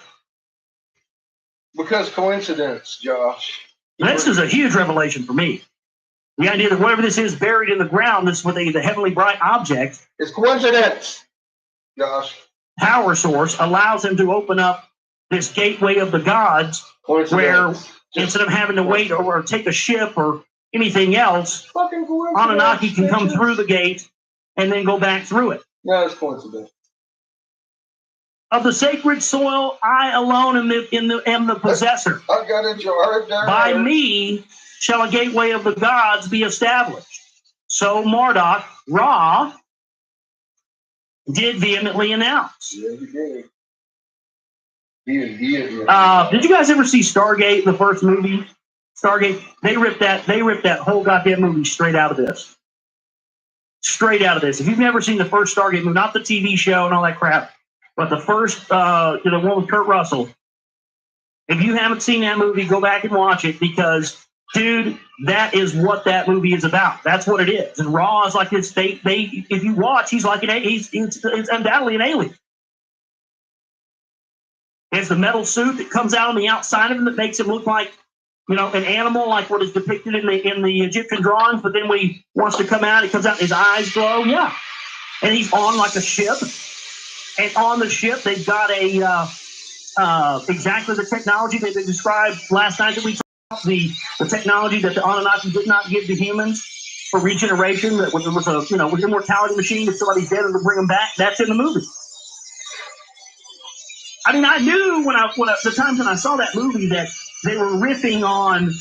Speaker 4: Because coincidence, Josh.
Speaker 2: This is a huge revelation for me. The idea that whatever this is buried in the ground, this with the heavenly bright object,
Speaker 4: It's coincidence, Josh.
Speaker 2: power source, allows him to open up this gateway of the gods, where instead of having to wait or take a ship or anything else, Anunnaki can come through the gate and then go back through it.
Speaker 4: No, it's coincidence.
Speaker 2: Of the sacred soil, I alone am the possessor.
Speaker 4: I've got a jar there.
Speaker 2: By me shall a gateway of the gods be established. So Marduk, Ra, did vehemently announce.
Speaker 4: Yeah, he did. He is.
Speaker 2: Did you guys ever see Stargate, the first movie? Stargate. They ripped that whole goddamn movie straight out of this. Straight out of this. If you've never seen the first Stargate movie, not the TV show and all that crap, but the first, the one with Kurt Russell. If you haven't seen that movie, go back and watch it, because, dude, that is what that movie is about. That's what it is. And Ra is like this. If you watch, he's like he's undoubtedly an alien. It's the metal suit that comes out on the outside of him that makes him look like, an animal, like what is depicted in the Egyptian drawings. But then when he wants to come out, it comes out, his eyes glow. Yeah, and he's on like a ship. And on the ship, they've got exactly the technology that they described last night that we talked, the technology that the Anunnaki did not give to humans for regeneration. That was an immortality machine. If somebody's dead, it'll bring them back. That's in the movie. I mean, I knew when the times when I saw that movie that they were riffing on,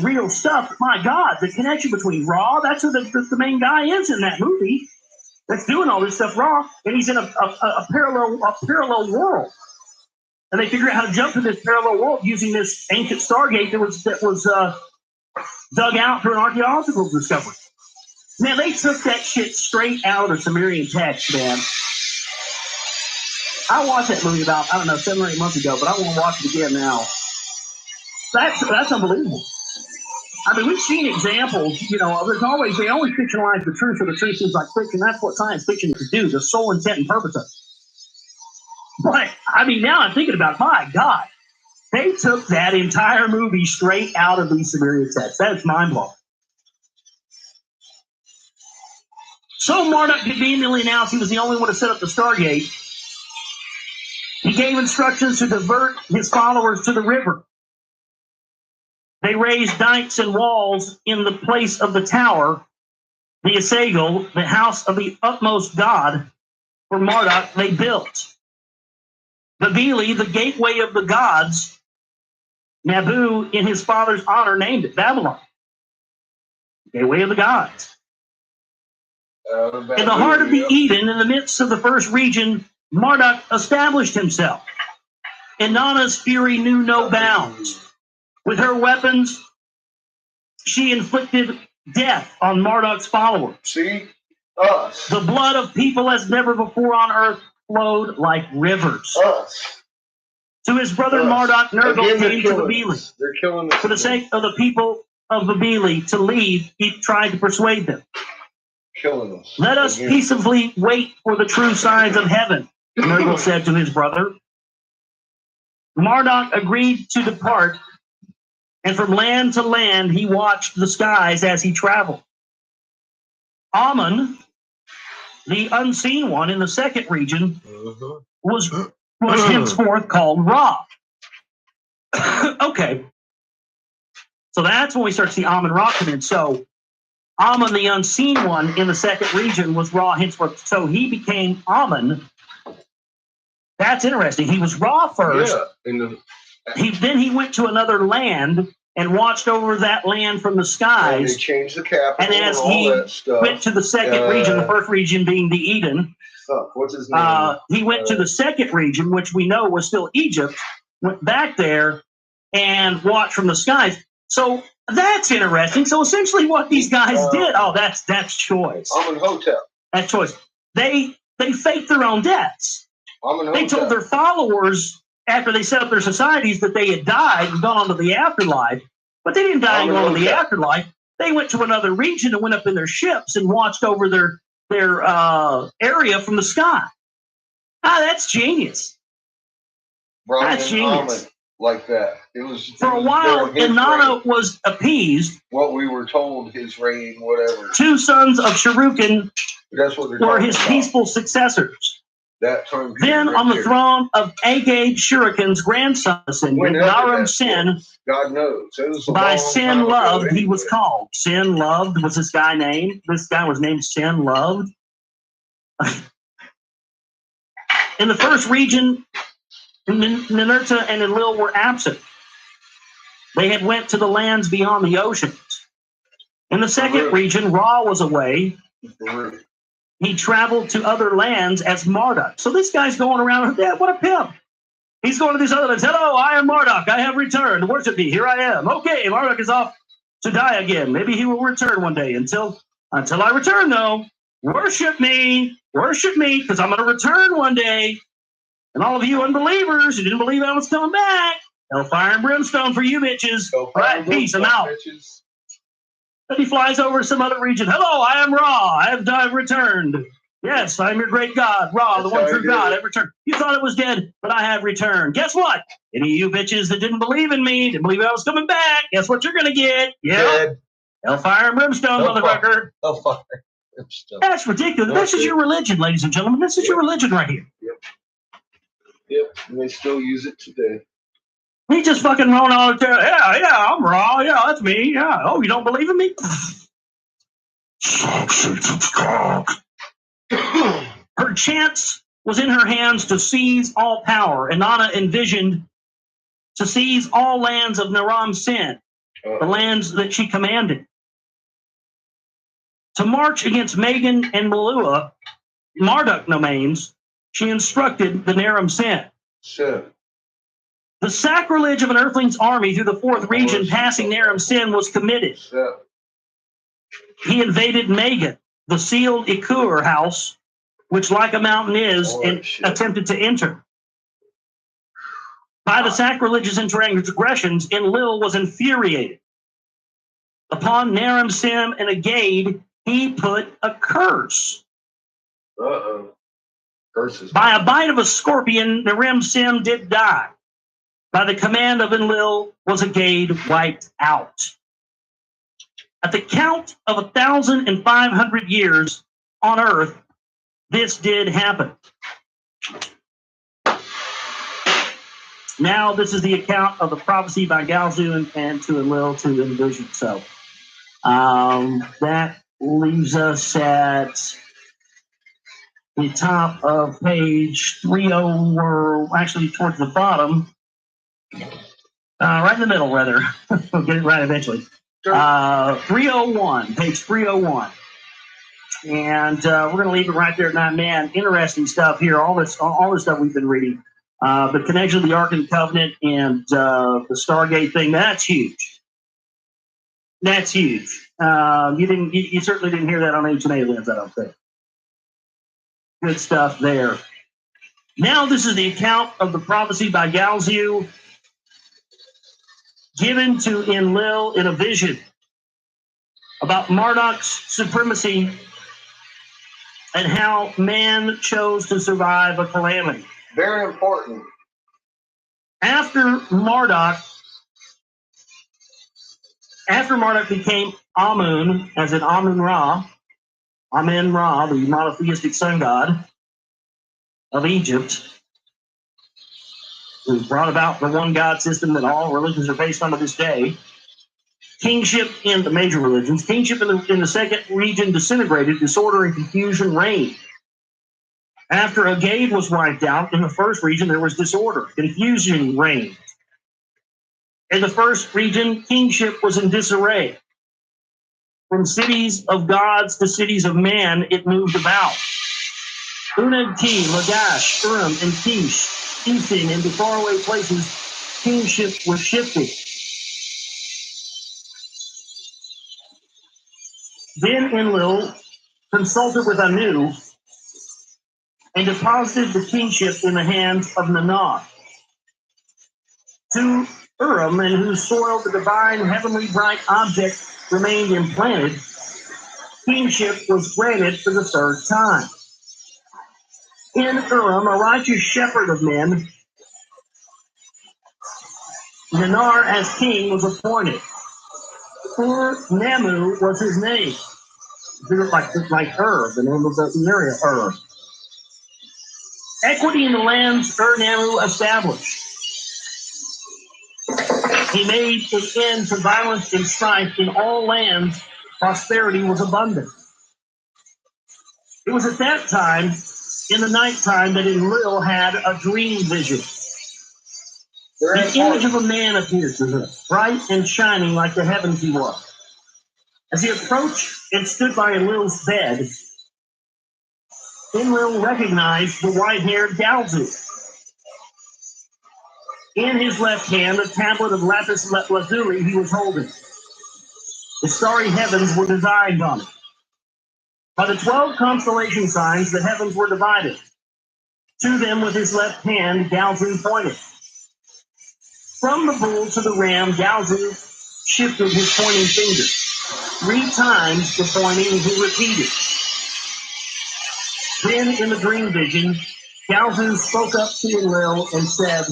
Speaker 2: real stuff. My God, the connection between Ra, that's who the main guy is in that movie. That's doing all this stuff Ra, and he's in a parallel world. And they figure out how to jump to this parallel world using this ancient Stargate that was dug out through an archaeological discovery. Man, they took that shit straight out of the Sumerian text, man. I watched that movie about, 7 or 8 months ago, but I want to watch it again now. That's unbelievable. I mean, we've seen examples, they always fictionalize the truth, or the truth seems like fiction. That's what science fiction is to do, the sole intent and purpose of it. But, now I'm thinking about it, my God, they took that entire movie straight out of these Sumerian texts. That's mind-blowing. So Marduk conveniently announced he was the only one to set up the Stargate. He gave instructions to divert his followers to the river. They raised dikes and walls in the place of the tower, the Asagel, the house of the utmost God, for Marduk they built. The Vili, the gateway of the gods, Nabu, in his father's honor, named it Babylon, gateway of the gods. In the heart of the Eden, in the midst of the first region, Marduk established himself. Inanna's fury knew no bounds. With her weapons, she inflicted death on Marduk's followers.
Speaker 4: See? Us.
Speaker 2: The blood of people as never before on earth flowed like rivers.
Speaker 4: Us.
Speaker 2: To his brother
Speaker 4: Us.
Speaker 2: Marduk, Nergal
Speaker 4: Again,
Speaker 2: came to Babylon.
Speaker 4: They're killing us.
Speaker 2: For the sake of the people of Babylon to leave, he tried to persuade them.
Speaker 4: Killing us.
Speaker 2: Let us
Speaker 4: Again.
Speaker 2: peaceably wait for the true signs of heaven, Nergal said to his brother. Marduk agreed to depart, and from land to land he watched the skies as he traveled. Ammon, the unseen one in the second region, was henceforth called Ra. Okay. So that's when we start to see Ammon Ra come in. So Ammon, the unseen one in the second region, was Ra henceforth. So he became Ammon. That's interesting. He was Ra first.
Speaker 4: Yeah.
Speaker 2: Then he went to another land and watched over that land from the
Speaker 4: And
Speaker 2: skies.
Speaker 4: they changed the capital
Speaker 2: And as
Speaker 4: all
Speaker 2: he
Speaker 4: that stuff.
Speaker 2: went to the second region, the first region being the Eden,
Speaker 4: What's his name?
Speaker 2: he went to the second region, which we know was still Egypt, went back there and watched from the skies. So that's interesting. So essentially what these guys did, that's choice.
Speaker 4: Amenhotep.
Speaker 2: That's choice. They faked their own deaths. They told their followers after they set up their societies that they had died and gone on to the afterlife, but they didn't die and go on to the afterlife. They went to another region and went up in their ships and watched over their area from the sky. That's genius. That's genius.
Speaker 4: Like that. It was
Speaker 2: for a while. Inanna was appeased.
Speaker 4: What we were told, his reign, whatever.
Speaker 2: 2 sons of Sharukan were his
Speaker 4: about.
Speaker 2: Peaceful successors.
Speaker 4: That term.
Speaker 2: Then on the throne of Agade Shuriken's grandson, Naram Sin,
Speaker 4: God knows.
Speaker 2: by Sin Loved, he was called. Sin Loved was this guy named. This guy was named Sin Loved. In the first region, Ninurta and Enlil were absent. They had went to the lands beyond the oceans. In the second region, Ra was away. He traveled to other lands as Marduk. So this guy's going around, yeah, what a pimp. He's going to these other lands. Hello, I am Marduk. I have returned. Worship me. Here I am. Okay, Marduk is off to die again. Maybe he will return one day. Until I return, though, worship me, because I'm going to return one day. And all of you unbelievers who didn't believe I was coming back, hellfire and brimstone for you bitches. Right, peace, I'm out. Bitches. Then he flies over to some other region. Hello, I am Ra. I've returned. Yes, I'm your great God, Ra, the one true God. I've returned. You thought it was dead, but I have returned. Guess what? Any of you bitches that didn't believe in me, didn't believe I was coming back, guess what you're going to get? Yeah. Hellfire and brimstone, motherfucker.
Speaker 4: Hellfire and brimstone.
Speaker 2: That's ridiculous. This is your religion, ladies and gentlemen. This is your religion right here.
Speaker 4: Yep, and they still use it today.
Speaker 2: He just fucking rolling out there. Yeah, I'm Ra. Yeah, that's me. Yeah. Oh, you don't believe in me? Her chance was in her hands to seize all power. Inanna envisioned to seize all lands of Naram Sin, the lands that she commanded. To march against Megan and Malua, Marduk domains, she instructed the Naram Sin.
Speaker 4: Sure.
Speaker 2: The sacrilege of an Earthling's army through the fourth region passing Naram Sin was committed.
Speaker 4: Sure.
Speaker 2: He invaded Megan, the sealed Ikur house, which like a mountain is, and attempted to enter. By the sacrilegious and transgressions, Enlil was infuriated. Upon Naram Sin and Agade, he put a curse.
Speaker 4: Curses.
Speaker 2: By a bite of a scorpion, Naram Sin did die. By the command of Enlil was Agade wiped out. At the count of 1,500 years on Earth, this did happen. Now, this is the account of the prophecy by Galzu and to Enlil to the vision. So that leaves us at the top of page 30, or actually towards the bottom. Right in the middle, rather. We'll get it right eventually. 301, page 301. And we're going to leave it right there at 9. Man, interesting stuff here. All this stuff we've been reading. The connection of the Ark of the Covenant and the Stargate thing, that's huge. That's huge. You certainly didn't hear that on Ancient Aliens, I don't think. Good stuff there. Now this is the account of the prophecy by Galzu given to Enlil in a vision about Marduk's supremacy and how man chose to survive a calamity.
Speaker 4: Very important.
Speaker 2: After Marduk became Amun, as in Amun-Ra, the monotheistic sun god of Egypt, who brought about the one God system that all religions are based on to this day. Kingship in the major religions, kingship in the second region disintegrated, disorder and confusion reigned. After Agade was wiped out, in the first region there was disorder, confusion reigned. In the first region, kingship was in disarray. From cities of gods to cities of man, it moved about. Unag-Ti, Lagash, Urim, and Kish, Ethan, into faraway places, kingship was shifted. Then Enlil consulted with Anu and deposited the kingship in the hands of Nanah. To Urim, in whose soil the divine heavenly bright object remained implanted, kingship was granted for the third time. In Urim, a righteous shepherd of men, Nanar as king was appointed. Namu was his name. Like the name of the area, Equity in the lands Namu established. He made an end to violence and strife in all lands. Prosperity was abundant. It was at that time, in the nighttime, that Enlil had a dream vision. The image of a man appeared to him, bright and shining like the heavens he was. As he approached and stood by Enlil's bed, Enlil recognized the white-haired Galzu. In his left hand, a tablet of lapis lazuli he was holding. The starry heavens were designed on it. By the 12 constellation signs, the heavens were divided. To them, with his left hand, Galzu pointed. From the bull to the ram, Galzu shifted his pointing finger. 3 times the pointing he repeated. Then, in the dream vision, Galzu spoke up to Enlil and said,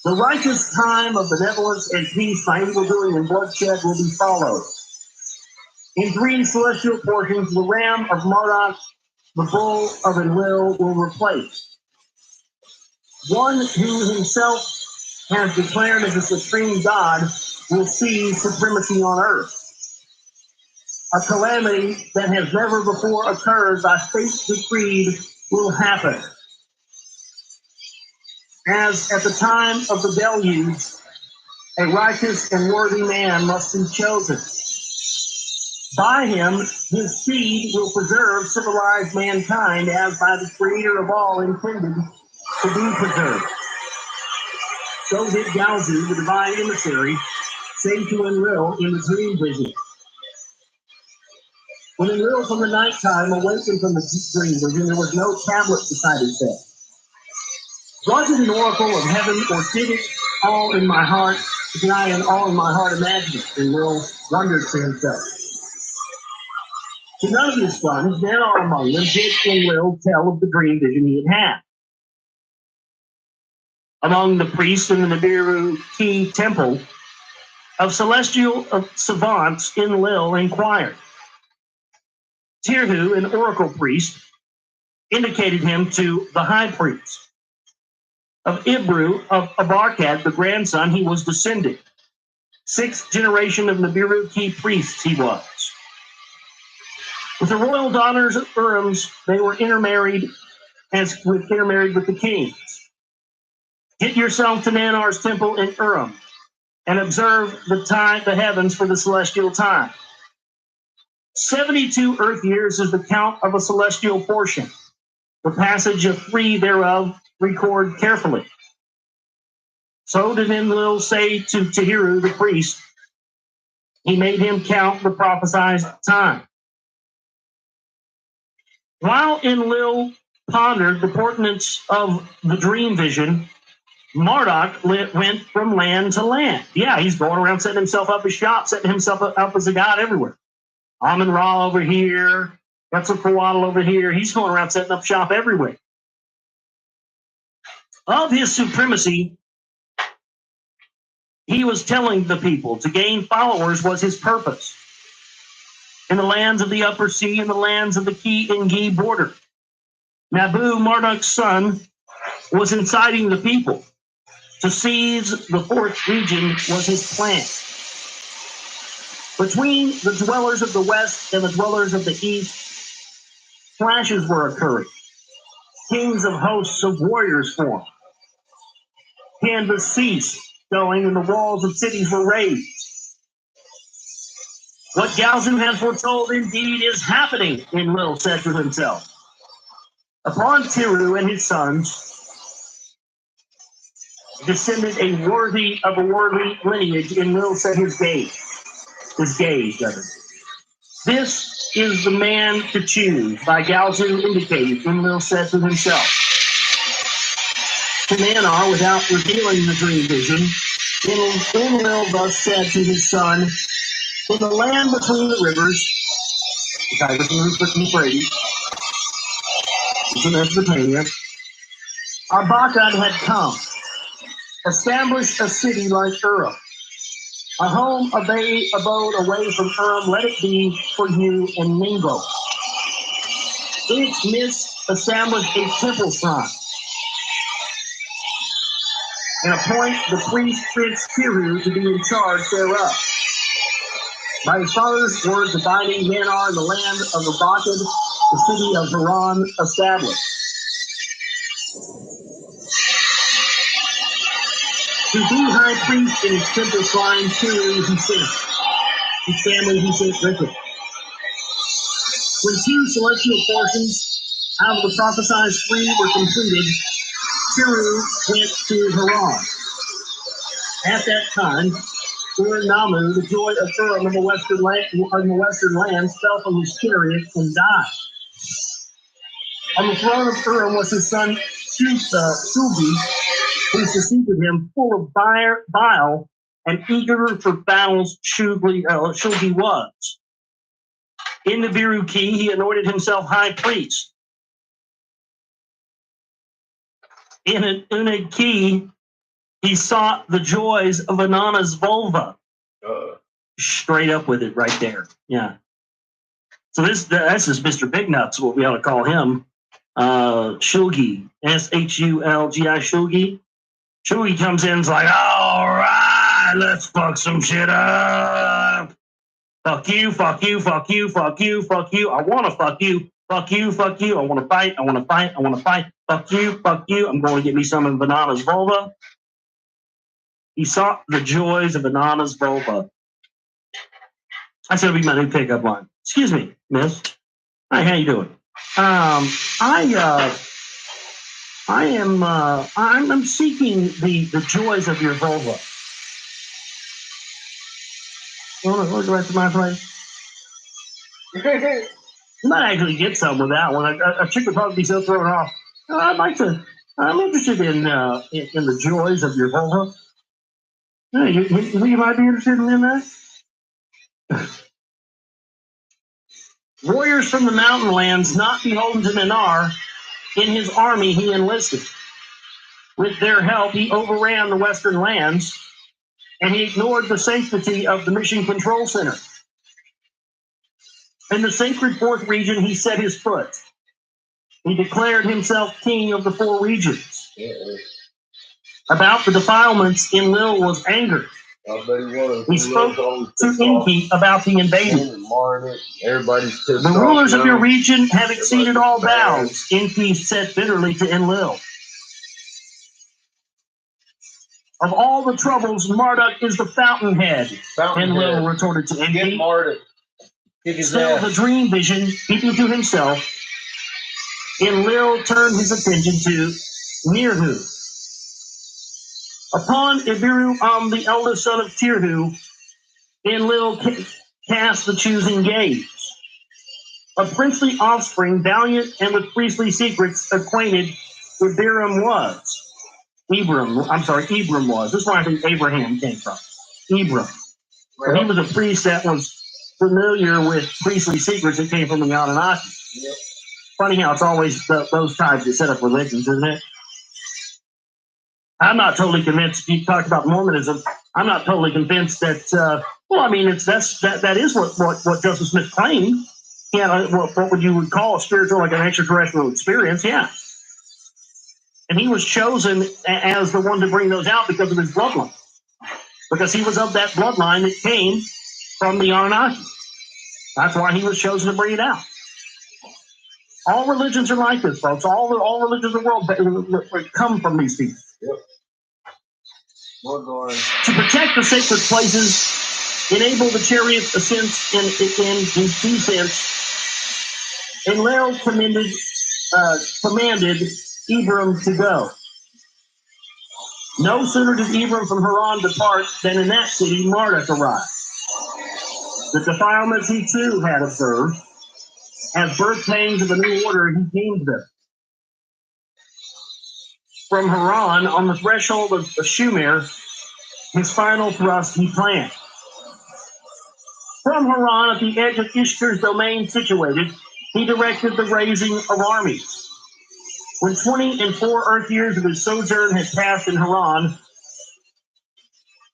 Speaker 2: "The righteous time of benevolence and peace by evildoing and bloodshed will be followed. In 3 celestial portions, the ram of Marduk, the bull of Enlil will replace. One who himself has declared as a supreme God will see supremacy on earth. A calamity that has never before occurred by fate decreed will happen. As at the time of the deluge, a righteous and worthy man must be chosen. By him, his seed will preserve civilized mankind as by the creator of all intended to be preserved." So did Galzu, the divine emissary, say to Enlil in the dream vision. When Enlil from the nighttime awakened from the dream vision, there was no tablet beside his bed. Was it an oracle of heaven, or did it all in my heart, did I in all in my heart imagine it? Enlil wondered to himself. To none of his sons, then or among them, did Enlil tell of the dream vision he had had. Among the priests in the Nibiru-Ki temple of celestial savants, Enlil inquired. Tirhu, an oracle priest, indicated him to the high priest. Of Ibru, of Abarkad, the grandson, he was descended. 6th generation of Nibiru-Ki priests he was. With the royal daughters of Urims, they were intermarried with the kings. Get yourself to Nanar's temple in Urim and observe the heavens for the celestial time. 72 earth years is the count of a celestial portion. The passage of 3 thereof record carefully. So did Enlil say to Tahiru the priest. He made him count the prophesied time. While Enlil pondered the pertinence of the dream vision, Marduk went from land to land. Yeah, he's going around setting himself up as shop, setting himself up as a god everywhere. Amun Ra over here, Quetzalcoatl over here. He's going around setting up shop everywhere. Of his supremacy, he was telling the people to gain followers was his purpose. In the lands of the Upper Sea and the lands of the Ki-Engi border, Nabu, Marduk's son, was inciting the people. To seize the 4th region was his plan. Between the dwellers of the west and the dwellers of the east, clashes were occurring. Kings of hosts of warriors formed. Canvas ceased going, and the walls of cities were raised. What Galzin had foretold indeed is happening, Enlil said to himself. Upon Tiru and his sons descended a worthy lineage. Enlil set his gaze. This is the man to choose, by Galzin indicated, Enlil said to himself. To Nanar, without revealing the dream vision, Enlil thus said to his son, in the land between the rivers, the Tigris and the Euphrates, in Mesopotamia, Arbakad had come, established a city like Urim. A home abode away from Urim, let it be for you in Ningo. In its midst, establish a temple shrine, and appoint the priest Prince Tiru to be in charge thereof. By his father's word, dividing Nanar and the land of Arbakad, the city of Haran established. To be high priest in his temple shrine, Tiru he sent. His family he sent with him. When 2 celestial portions out of the prophesied 3 were completed, Tiru went to Haran. At that time, Ur-Namu, the joy of Urim in the western lands, fell from his chariot and died. On the throne of Urim was his son Shulgi, who succeeded him, full of bile and eager for battles. Shulgi was. In the Viru-Ki, he anointed himself high priest. In an Unag-Ki, he sought the joys of Anana's vulva. Straight up with it right there. Yeah. So this is Mr. Big Nuts, what we ought to call him. Shulgi. S-H-U-L-G-I, Shulgi. Shulgi comes in and is like, all right, let's fuck some shit up. Fuck you, fuck you, fuck you, fuck you, fuck you. I want to fuck you. Fuck you, fuck you. I want to fight, I want to fight, I want to fight. Fuck you, fuck you. I'm going to get me some of Anana's vulva. He sought the joys of Anana's vulva. That's going to be my new pickup line. Excuse me, miss. Hi, how you doing? I'm seeking the joys of your vulva. You want to go back to my place? You might actually get some with that one. A chick would probably be so thrown off. I'm interested in the joys of your vulva. Hey, you might be interested in that? Warriors from the mountain lands, not beholden to Nanar, in his army he enlisted. With their help, he overran the western lands, and he ignored the sanctity of the Mission Control Center. In the sacred 4th region, he set his foot. He declared himself king of the 4 regions. About the defilements, Enlil was angered. He spoke to Enki about the invading. The rulers of your region have exceeded all bounds, Enki said bitterly to Enlil. Of all the troubles, Marduk is the fountainhead. And Lil retorted to
Speaker 4: Get
Speaker 2: envy.
Speaker 4: Marduk. Kick his
Speaker 2: Still,
Speaker 4: ass.
Speaker 2: the dream vision, keeping to himself, Enlil turned his attention to Nirhu. Upon Ibiru, the eldest son of Tirhu, Enlil cast the choosing gaze. A princely offspring, valiant and with priestly secrets acquainted, Ibram was. Ibram was. This is where I think Abraham came from. Ibram. Well, he was a priest that was familiar with priestly secrets that came from the Anunnaki. Yep. Funny how it's always those types that set up religions, isn't it? I'm not totally convinced. You talked about Mormonism. I'm not totally convinced that. That is what Joseph Smith claimed. Yeah, what would you would call a spiritual, like an extraterrestrial experience? Yeah, and he was chosen as the one to bring those out because of his bloodline, because he was of that bloodline that came from the Anunnaki. That's why he was chosen to bring it out. All religions are like this, folks. All religions of the world come from these people.
Speaker 4: Yep.
Speaker 2: To protect the sacred places, enable the chariot ascents and descents, Enlil commanded Ibram to go. No sooner did Ibram from Haran depart than in that city Marduk arrived. The defilements he too had observed, as birth pains of a new order, he deemed them. From Haran, on the threshold of Shumir, his final thrust he planned. From Haran, at the edge of Ishtar's domain situated, he directed the raising of armies. When 24 Earth years of his sojourn had passed in Haran,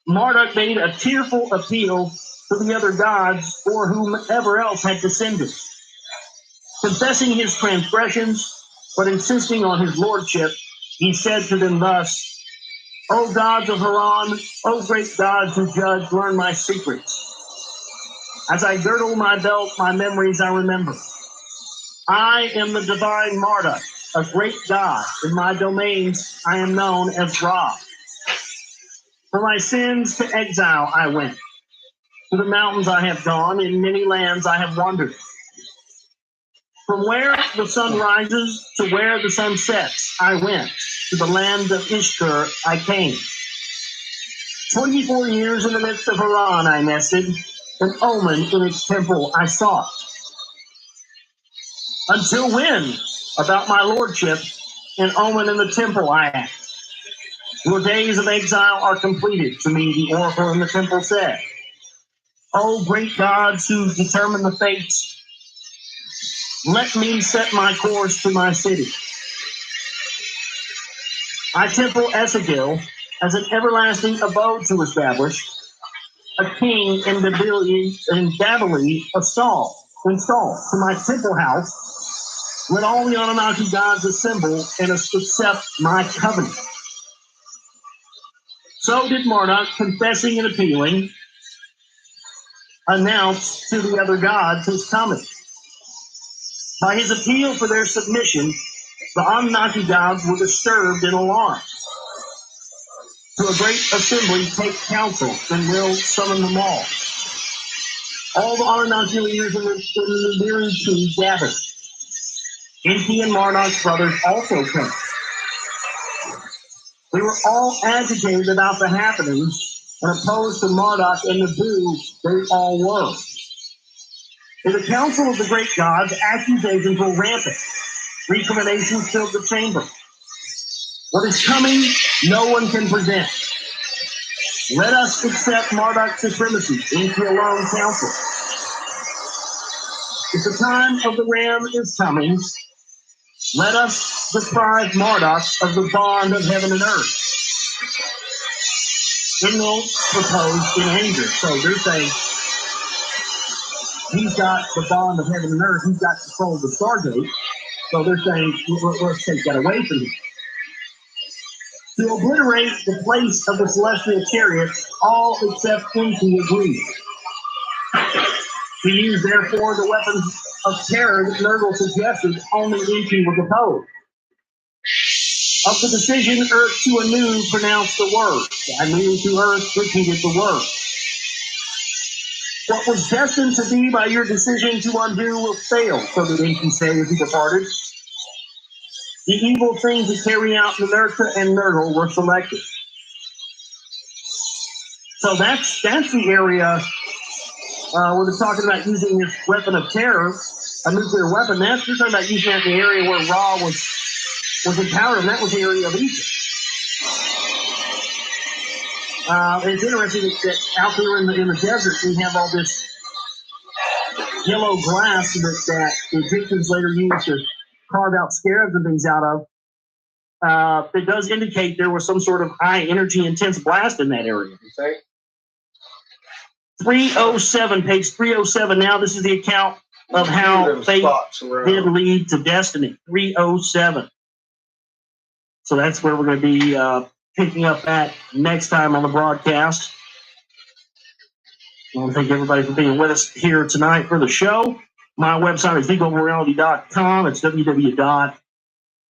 Speaker 2: Marduk made a tearful appeal to the other gods or whomever else had descended. Confessing his transgressions, but insisting on his lordship, he said to them thus, O gods of Haran, O great gods who judge, learn my secrets. As I girdle my belt, my memories I remember. I am the divine Marduk, a great god. In my domains I am known as Ra. For my sins to exile I went. To the mountains I have gone, in many lands I have wandered. From where the sun rises to where the sun sets, I went. To the land of Ishtar I came. 24 years in the midst of Haran I nested, an omen in its temple I sought. Until when, about my lordship, an omen in the temple I asked. Your days of exile are completed, to me the oracle in the temple said. O great gods who determine the fates, let me set my course to my city. I temple Esagil as an everlasting abode to establish, a king in Babylon installed to my temple house. Let all the Anunnaki gods assemble and accept my covenant. So did Marduk, confessing and appealing, announce to the other gods his coming. By his appeal for their submission, the Anunnaki gods were disturbed and alarmed. To a great assembly take counsel, and will summon them all. All the Anunnaki leaders in the nearing tree gathered. Enki and Marduk's brothers also came. They were all agitated about the happenings and opposed to Marduk and the Nabu they all were. In the council of the great gods, accusations were rampant. Recriminations filled the chamber. What is coming, no one can present. Let us accept Marduk's supremacy, Enki alone counsel. If the time of the ram is coming, let us deprive Marduk of the bond of heaven and earth. Enlil proposed in anger. So they're saying he's got the bond of heaven and earth. He's got control of the Stargate. So they're saying, let's take that away from him. To obliterate the place of the celestial chariot, all except Enki agreed. To use, therefore, the weapons of terror that Nurgle suggested, only Enki was opposed. of the decision, Earth to Anu pronounced the word. Anu to Earth repeated the word. What was destined to be by your decision to undo will fail, so did Enki say as he departed. The evil things to carry out Ninurta and Nurgle were selected. So that's the area where they're talking about using this weapon of terror, a nuclear weapon. You're talking about using that in the area where Ra was empowered, and that was the area of Egypt. It's interesting that out there in the desert, we have all this yellow glass that the Egyptians later used to carve out scarabs and things out of. It does indicate there was some sort of high energy intense blast in that area. 307, page 307 now. This is the account of how fate did lead to destiny. 307. So that's where we're going to be picking up at next time on the broadcast. I want to thank everybody for being with us here tonight for the show. My website is theglobalreality.com. It's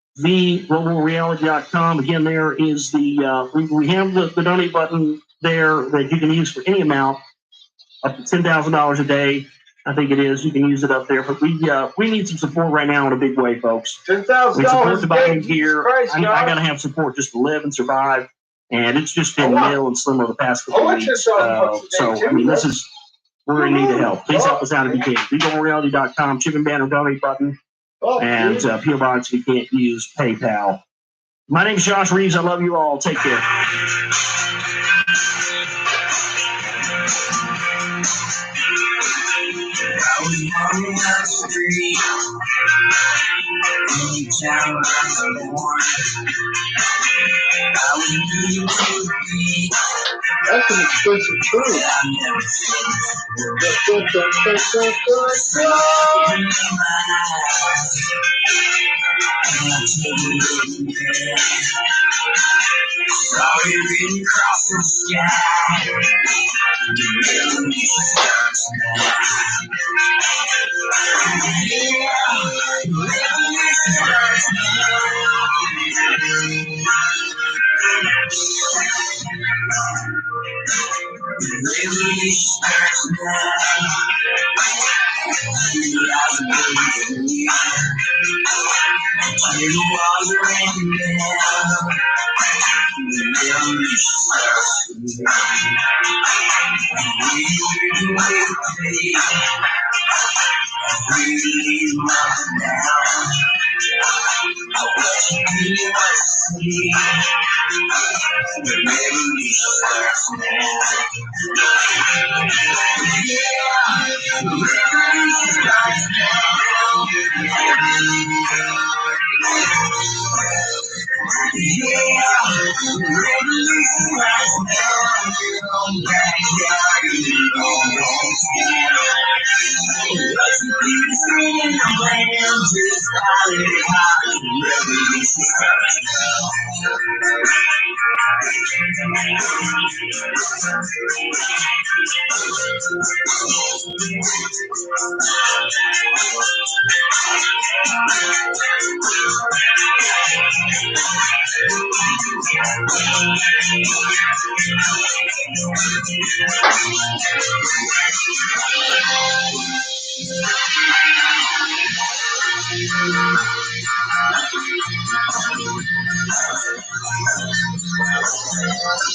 Speaker 2: www.theglobalreality.com. Again, there is the we have the donate button there that you can use for any amount up to $10,000 a day. I think it is. You can use it up there, but we need some support right now in a big way, folks.
Speaker 4: $10,000.
Speaker 2: We support the buying gear. I got to have support just to live and survive, and it's just been male and slimmer the past couple of weeks. So I mean, we're going to need the help. Please help us out if you can. TheGlobalReality.com, chipping banner donate button, and PO Box if you can't use PayPal. My name is Josh Reeves. I love you all. Take care.
Speaker 5: I was walking down the street, in the town I was born. I was moving to the beat.
Speaker 4: That's an expensive food.
Speaker 5: I've never seen before. In my eyes, and I take a look there. Saw you written across the sky. The melody starts now.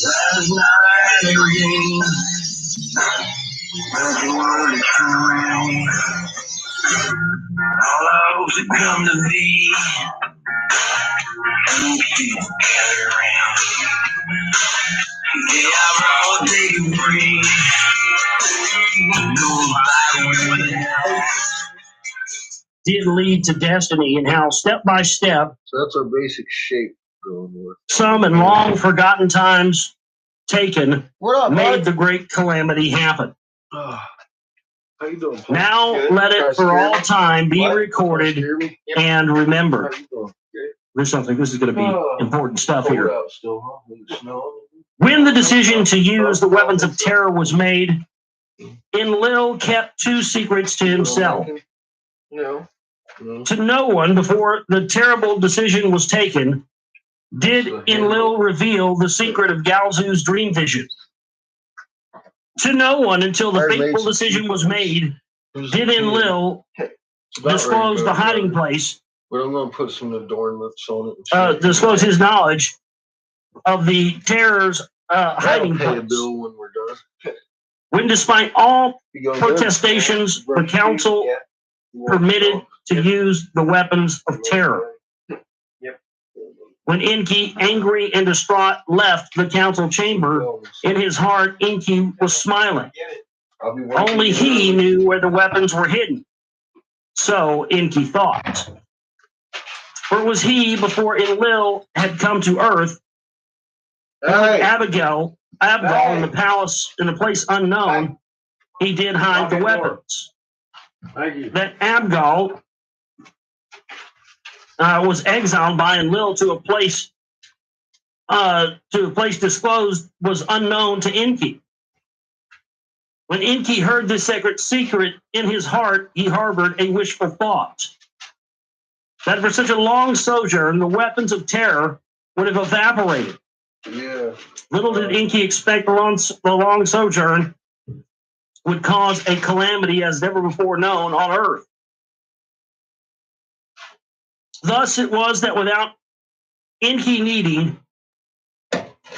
Speaker 5: Last night it rained, but you wanted to come around. All I hope to come to me, and we can gather around. Yeah, I brought they can bring. Nobody will.
Speaker 2: Did lead to destiny, and how step by step,
Speaker 4: So that's our basic shape going with.
Speaker 2: some in long forgotten times taken,
Speaker 4: What up,
Speaker 2: made the great calamity happen.
Speaker 4: How you doing?
Speaker 2: Now
Speaker 4: Good.
Speaker 2: let it for all time be
Speaker 4: What?
Speaker 2: recorded
Speaker 4: Hear me?
Speaker 2: and remembered.
Speaker 4: How you doing? Good.
Speaker 2: There's something. This is going to be important stuff
Speaker 4: Cold
Speaker 2: here.
Speaker 4: out still, huh? In the snow.
Speaker 2: When the decision to use the weapons of terror was made, Enlil kept two secrets to himself.
Speaker 4: No.
Speaker 2: To no one before the terrible decision was taken, did Enlil reveal the secret of Galzu's dream vision? To no one until the fateful decision was made did Enlil disclose the hiding place,
Speaker 4: but I'm going to put some adornments on it.
Speaker 2: Disclose his knowledge of the terror's hiding
Speaker 4: Pay a
Speaker 2: place.
Speaker 4: bill when we're done.
Speaker 2: When despite all protestations, the council permitted to use the weapons of terror. When Enki, angry and distraught, left the council chamber, in his heart, Enki was smiling. Only he knew where the weapons were hidden. So Enki thought. For it was he, before Enlil had come to earth, Abgal in the palace, in the place unknown, he did hide the weapons. That Abgal was exiled by Enlil to a place disclosed was unknown to Enki. When Enki heard this secret in his heart, he harbored a wishful thought that for such a long sojourn, the weapons of terror would have evaporated.
Speaker 4: Yeah.
Speaker 2: Little did Enki expect the long sojourn would cause a calamity as never before known on earth. Thus it was that without Enki needing,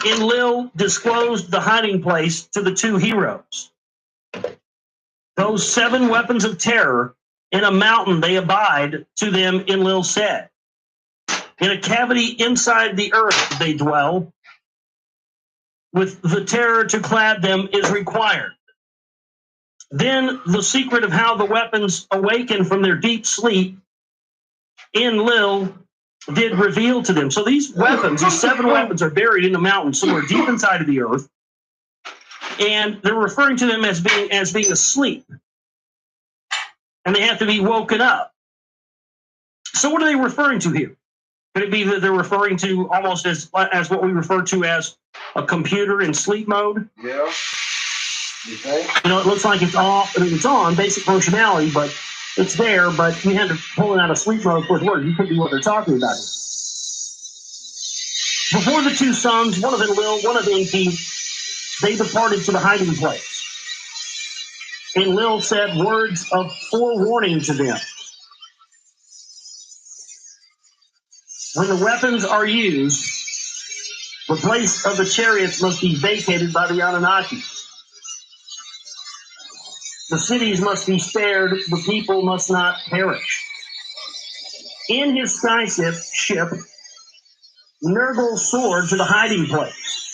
Speaker 2: Enlil disclosed the hiding place to the two heroes. Those 7 weapons of terror in a mountain they abide, to them Enlil said. In a cavity inside the earth they dwell, with the terror to clad them is required. Then the secret of how the weapons awaken from their deep sleep, Enlil did reveal to them. So these weapons, these 7 weapons, are buried in the mountain somewhere deep inside of the earth, and they're referring to them as being asleep, and they have to be woken up. So what are they referring to here? Could it be that they're referring to almost as what we refer to as a computer in sleep mode?
Speaker 4: Yeah. You think?
Speaker 2: It looks like it's off. I mean, it's on, basic functionality, but it's there, but you had to pull it out of sleep mode for it to work. You could be what they're talking about here. Before the 2 sons, one of Enlil, one of Enki, they departed to the hiding place. Enlil said words of forewarning to them. When the weapons are used, the place of the chariots must be vacated by the Anunnaki. The cities must be spared, the people must not perish. In his ship, Nergal soared to the hiding place.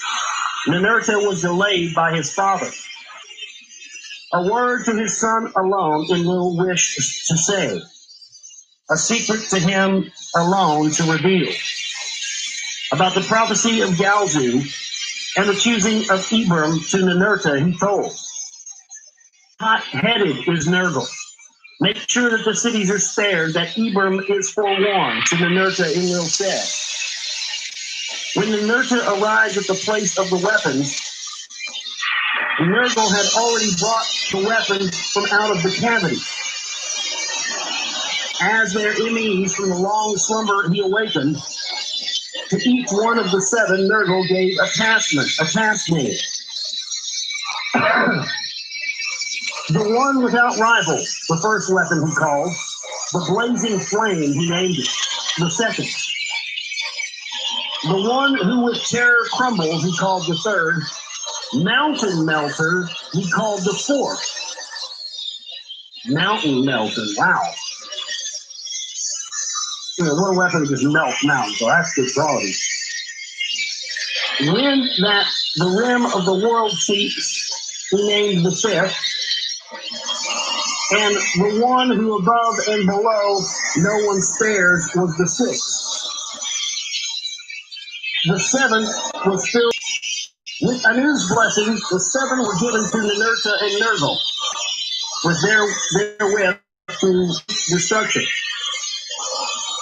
Speaker 2: Ninurta was delayed by his father. A word to his son alone Enlil wished to say. A secret to him alone to reveal. About the prophecy of Galzu and the choosing of Ibram to Ninurta, he told. Hot-headed is Nergal. Make sure that the cities are spared, that Ibram is forewarned, to Ninurta, Enlil said. When Ninurta arrived at the place of the weapons, Nergal had already brought the weapons from out of the cavity. As their enemies from the long slumber he awakened, to each one of the 7, Nergal gave a task name. The one without rival, the first weapon he called. The blazing flame, he named it, the second. The one who with terror crumbles, he called the third. Mountain melter, he called the fourth. Mountain melter, wow. What a weapon to just melt mountains, so that's good quality. When that the rim of the world seeks, he named the fifth. And the one who above and below no one spares was the sixth. The 7th was filled with Anu's blessing. The 7 were given to Ninurta and Nergal, with therewith to destruction.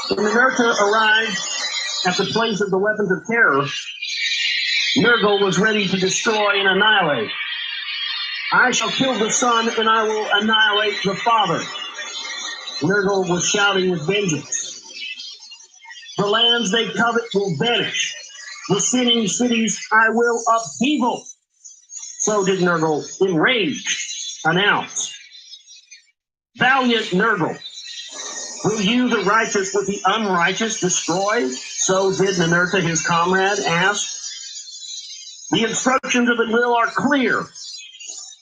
Speaker 2: When Ninurta arrived at the place of the weapons of terror, Nergal was ready to destroy and annihilate. I shall kill the son and I will annihilate the father. Nergal was shouting with vengeance. The The lands they covet will vanish. The sinning cities I will upheaval. So did Nergal, enraged, announce. Valiant Nergal, will you, the righteous, with the unrighteous destroy? So did Ninurta, his comrade, ask. The instructions of Enlil are clear.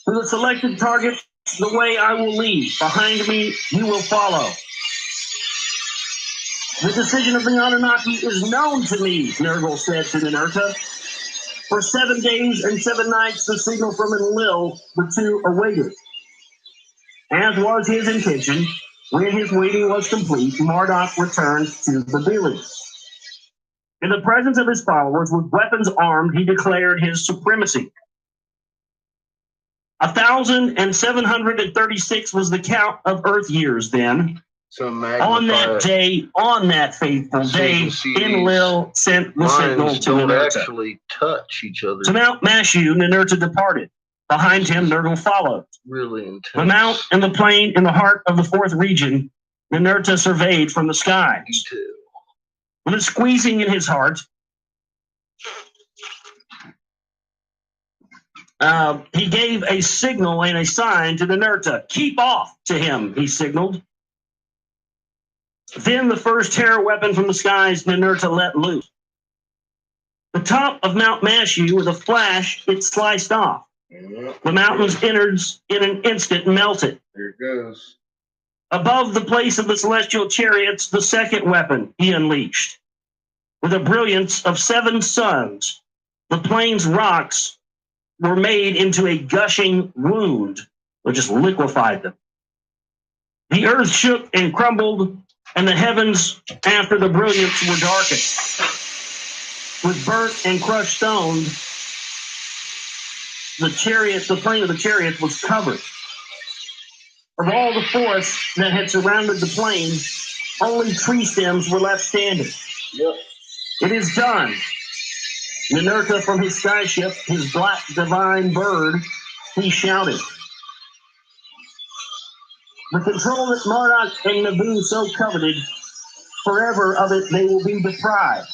Speaker 2: To the selected target, the way I will lead. Behind me, you will follow. The decision of the Anunnaki is known to me, Nergal said to Ninurta. For 7 days and 7 nights, the signal from Enlil, the two awaited. As was his intention, when his waiting was complete, Marduk returned to the village. In the presence of his followers, with weapons armed, he declared his supremacy. 1,736 was the count of Earth years then.
Speaker 1: So
Speaker 2: On that day, on that faithful day, Enlil sent the signal to
Speaker 1: don't
Speaker 2: Ninurta.
Speaker 1: actually touch each other.
Speaker 2: To Mount Mashu, Ninurta departed. Behind him, Nergal followed.
Speaker 1: Really intense.
Speaker 2: The mount and the plain in the heart of the fourth region, Ninurta surveyed from the skies.
Speaker 1: Detail.
Speaker 2: With a squeezing in his heart, he gave a signal and a sign to Ninurta. Keep off to him, he signaled. Then the first terror weapon from the skies, Ninurta let loose. The top of Mount Mashu, with a flash, it sliced off. The mountain's innards in an instant melted.
Speaker 1: There it goes.
Speaker 2: Above the place of the celestial chariots, the second weapon he unleashed. With a brilliance of 7 suns, the plain's rocks were made into a gushing wound, or just liquefied them. The earth shook and crumbled, and the heavens after the brilliance were darkened. With burnt and crushed stones, the plain of the chariot was covered. Of all the forests that had surrounded the plain, only tree stems were left standing.
Speaker 1: Yep.
Speaker 2: It is done. Ninurta from his skyship, his black divine bird, he shouted. The control that Marduk and Nabu so coveted, forever of it they will be deprived.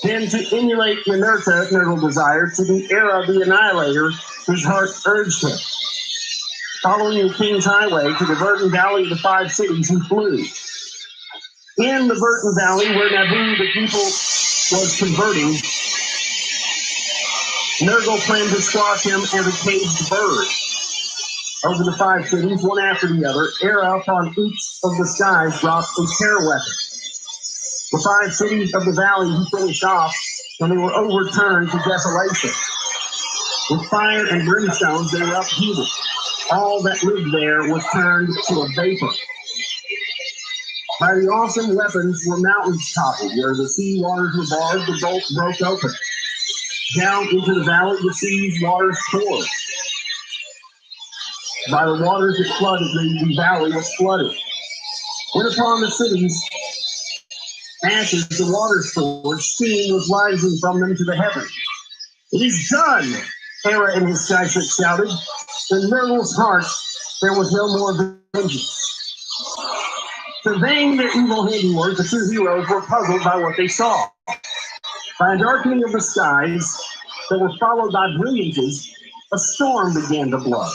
Speaker 2: Then to emulate Ninurta, Nergal desired, to the era of the Annihilator, his heart urged him. Following the King's Highway to the verdant valley of the 5 cities, he flew. In the verdant valley where Nabu, the people, was converting, Nergal planned to squash him as a caged bird. Over the 5 cities, one after the other, Era upon each of the skies dropped a terror weapon. The 5 cities of the valley he finished off when they were overturned to desolation. With fire and brimstones, they were upheaved. All that lived there was turned to a vapor. By the awesome weapons were mountains toppled, where the sea waters were barred, the gulf broke open. Down into the valley, the sea's waters poured. By the waters that flooded, the valley was flooded. When upon the cities, ashes, the waters poured, steam was rising from them to the heavens. It is done, Hera and his skyship shouted. In Nergal's heart, there was no more vengeance. Surveying their evil handiwork, the 2 heroes were puzzled by what they saw. By a darkening of the skies that were followed by brilliances, a storm began to blow.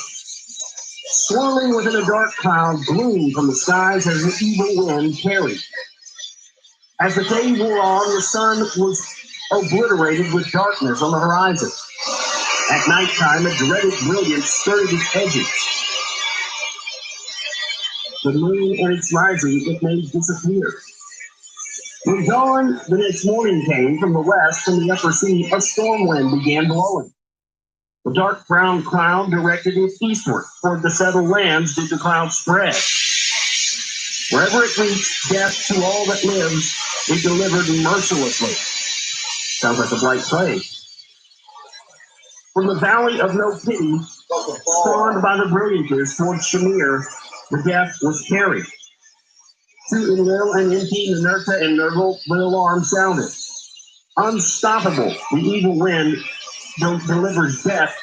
Speaker 2: Swirling within a dark cloud, gloom from the skies as an evil wind carried. As the day wore on, the sun was obliterated with darkness on the horizon. At nighttime, a dreaded brilliance skirted its edges. The moon and its rising it made disappear. When dawn the next morning came from the west, from the upper sea, a storm wind began blowing. The dark brown cloud directed it eastward. Toward the settled lands did the cloud spread. Wherever it reached, death to all that lives, it delivered mercilessly. Sounds like a blight plague. From the valley of no pity, spawned by the brillianters towards Shamir, the death was carried. To Enlil and Enki, Ninurta, and Nergal, the alarm sounded. Unstoppable, the evil wind delivers death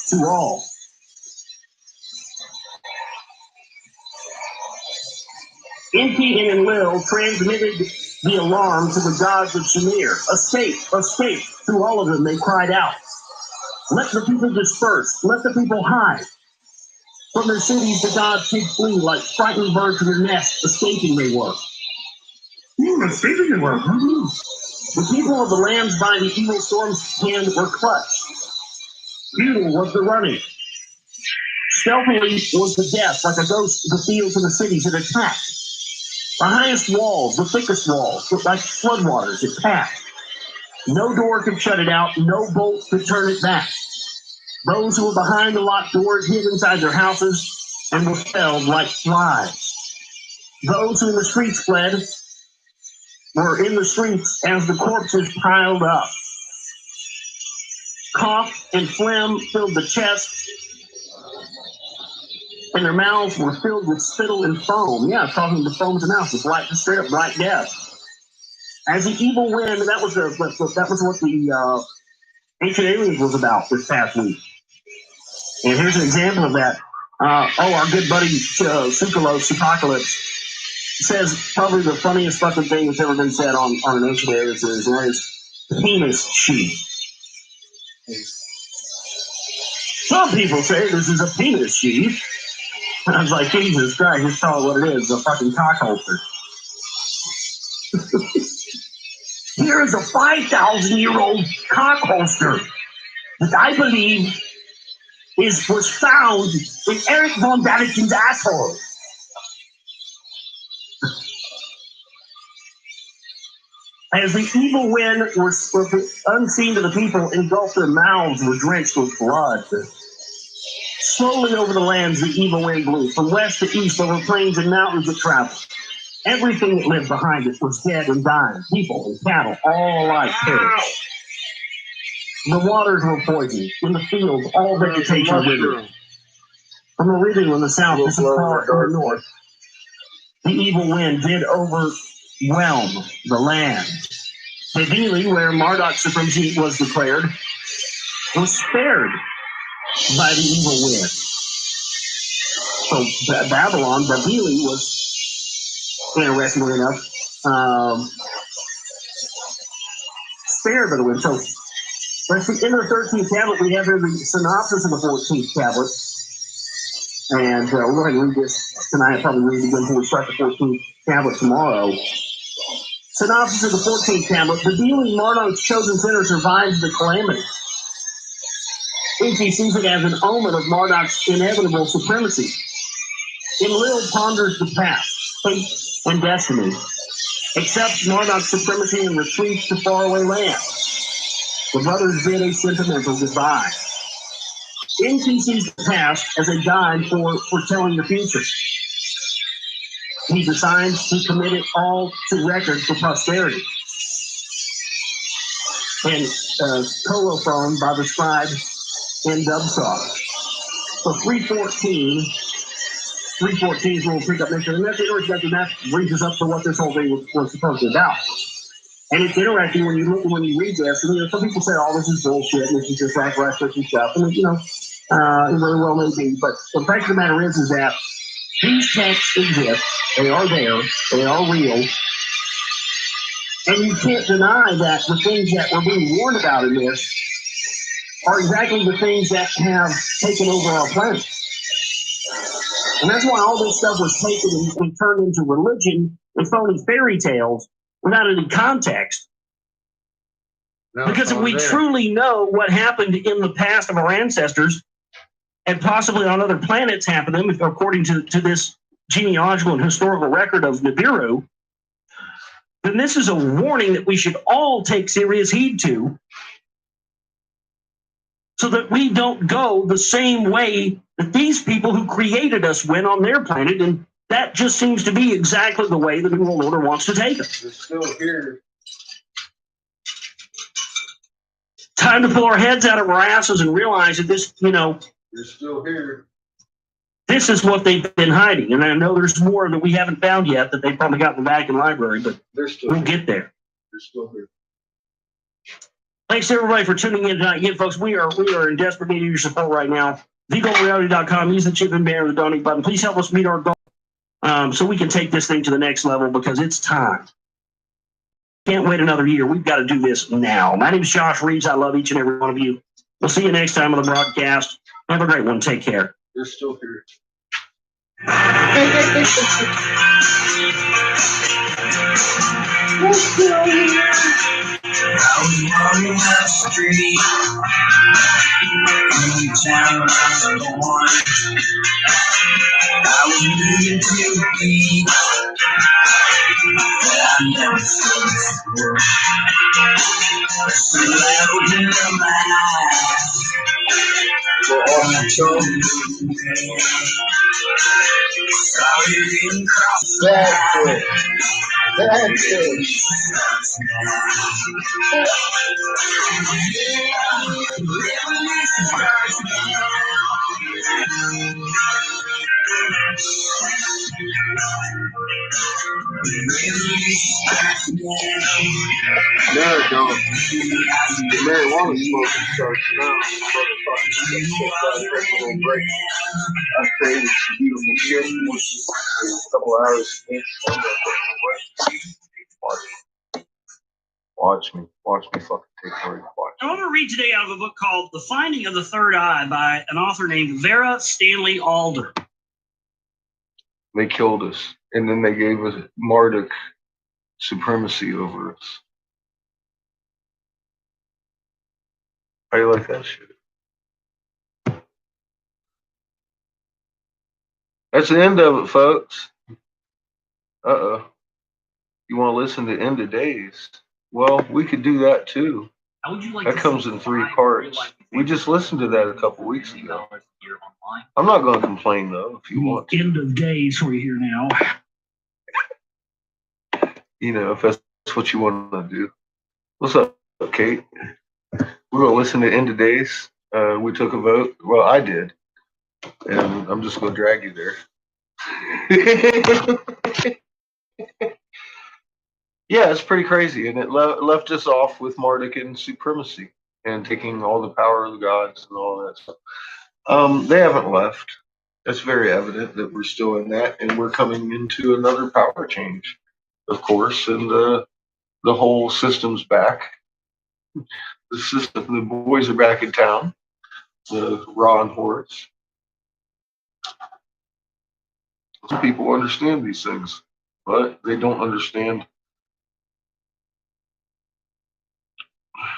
Speaker 2: to all. Enki and Enlil transmitted the alarm to the gods of Shamir. Escape, escape. To all of them they cried out. Let the people disperse. Let the people hide. From their cities the gods did flee like frightened birds from their nests. Escaping they were. Escaping they were. The people of the lands by the evil storm's hand were clutched. Futile was the running. Stealthily was the death, like a ghost of the fields and the cities it attacked. The highest walls, the thickest walls, like floodwaters, it passed. No door could shut it out, no bolt could turn it back. Those who were behind the locked doors hid inside their houses and were felled like flies. Those who in the streets fled were in the streets as the corpses piled up. Cough and phlegm filled the chest, and their mouths were filled with spittle and foam. Yeah, talking to foam to mouth, it's like straight up black death. As the evil wind, that was what the Ancient Aliens was about this past week. And here's an example of that. Our good buddy Sukalos says probably the funniest fucking thing that's ever been said on an Ancient Aliens is, and that is penis sheath. Some people say this is a penis sheath. I was like, Jesus Christ, just call it what it is, a fucking cock holster. Here is a 5,000-year-old cock holster that I believe was found in Eric von Daniken's asshole. As the evil wind was unseen to the people, engulfed their mouths were drenched with blood. Slowly over the lands the evil wind blew, from west to east over plains and mountains it traveled. Everything that lived behind it was dead and dying, people and cattle, all alike perished. The waters were poisoned. In the fields, all vegetation withered. From Meridian in the south, this is far from the north, the evil wind did overwhelm the land. Mabili, where Marduk's supremacy was declared, was spared by the evil wind. So Babylon, Babili, was, interestingly enough, spared by the wind. So let's see, in the 13th tablet, we have here the synopsis of the 14th tablet. And we'll go ahead and read this tonight. I'll probably read it again before we start the 14th tablet tomorrow. Synopsis of the 14th tablet. The dealing Marduk's chosen sinner survives the calamity. Inti sees it as an omen of Marduk's inevitable supremacy. Enlil ponders the past, fate, and destiny. Accepts Marduk's supremacy and retreats to faraway lands. The brothers bid a sentimental goodbye. Inti sees the past as a guide for foretelling the future. He decides to commit it all to record for posterity. And colophoned by the scribe in Dubsoft. So 314 is where we'll pick up next year. And that's interesting, that brings us up to what this whole thing was supposed to be about. And it's interesting when you read this, and some people say, "Oh, this is bullshit. This is just like research and stuff." And it very well may be. But the fact of the matter is that these texts exist. They are there. They are real. And you can't deny that the things that we're being warned about in this are exactly the things that have taken over our planet. And that's why all this stuff was taken and turned into religion and phony fairy tales without any context. No, because if we truly know what happened in the past of our ancestors, and possibly on other planets happened, according to this genealogical and historical record of Nibiru, then this is a warning that we should all take serious heed to, so that we don't go the same way that these people who created us went on their planet. And that just seems to be exactly the way the New World Order wants to take us.
Speaker 4: We're still here.
Speaker 2: Time to pull our heads out of our asses and realize that this,
Speaker 4: You're still here.
Speaker 2: This is what they've been hiding. And I know there's more that we haven't found yet that they probably got in the Vatican Library, but we'll get there.
Speaker 4: They're still here.
Speaker 2: Thanks everybody for tuning in tonight. Again, folks, we are in desperate need of your support right now. TheGoldReality.com. Use the chip and banner, the donate button. Please help us meet our goal, so we can take this thing to the next level, because it's time. Can't wait another year. We've got to do this now. My name is Josh Reeves. I love each and every one of you. We'll see you next time on the broadcast. Have a great one. Take care.
Speaker 4: They're still here.
Speaker 5: I was born in the street, in the town I was born. I was moving to beat, but I never felt before. So loud in the mind, for all I told you, sorry you didn't cross the line.
Speaker 4: That's it. No, don't. The marijuana smoking starts now. Motherfucker, you get that little break. I created some beautiful shit. A couple hours. Watch me fucking take care of your watch.
Speaker 2: I want to read today out of a book called The Finding of the Third Eye by an author named Vera Stanley Alder.
Speaker 1: They killed us, and then they gave us Marduk supremacy over us. How you like that shit? That's the end of it, folks. Uh-oh. You want to listen to End of Days? Well, we could do that too.
Speaker 2: How would you like
Speaker 1: That
Speaker 2: to
Speaker 1: comes in 3 parts. We just listened to that a couple weeks ago. I'm not going to complain, though, if you want to.
Speaker 2: End of Days for you here now.
Speaker 1: You know, if that's what you want to do. What's up, Kate? We're going to listen to End of Days. We took a vote. Well, I did. And I'm just going to drag you there. Yeah, it's pretty crazy. And it left us off with Marduk and supremacy and taking all the power of the gods and all that stuff. They haven't left. It's very evident that we're still in that. And we're coming into another power change, of course. And the whole system's back. The system, the boys are back in town. The Raw and Hordes. Some people understand these things, but they don't understand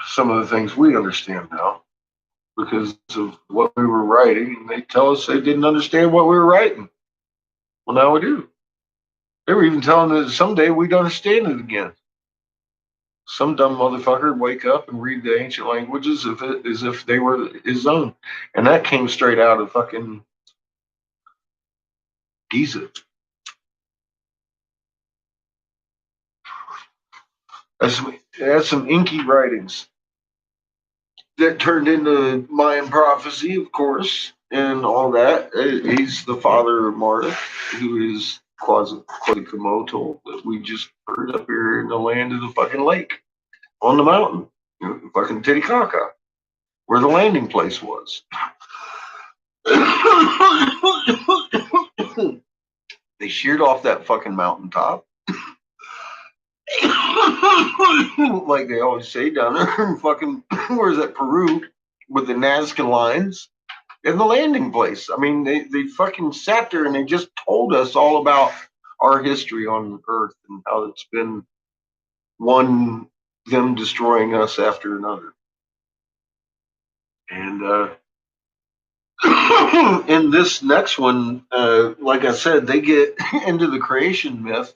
Speaker 1: some of the things we understand now because of what we were writing. And they tell us they didn't understand what we were writing. Well, now we do. They were even telling us someday we'd understand it again. Some dumb motherfucker would wake up and read the ancient languages as if they were his own. And that came straight out of fucking Giza. That's some inky writings that turned into Mayan prophecy, of course, and all that. He's the father of Marduk, who is Quetzalcoatl that we just heard up here in the land of the fucking lake on the mountain, fucking Titicaca, where the landing place was. They sheared off that fucking mountaintop. Like they always say down there in fucking, where's that, Peru, with the Nazca lines and the landing place. I mean, they fucking sat there and they just told us all about our history on Earth and how it's been them destroying us after another. And in this next one, like I said, they get into the creation myth.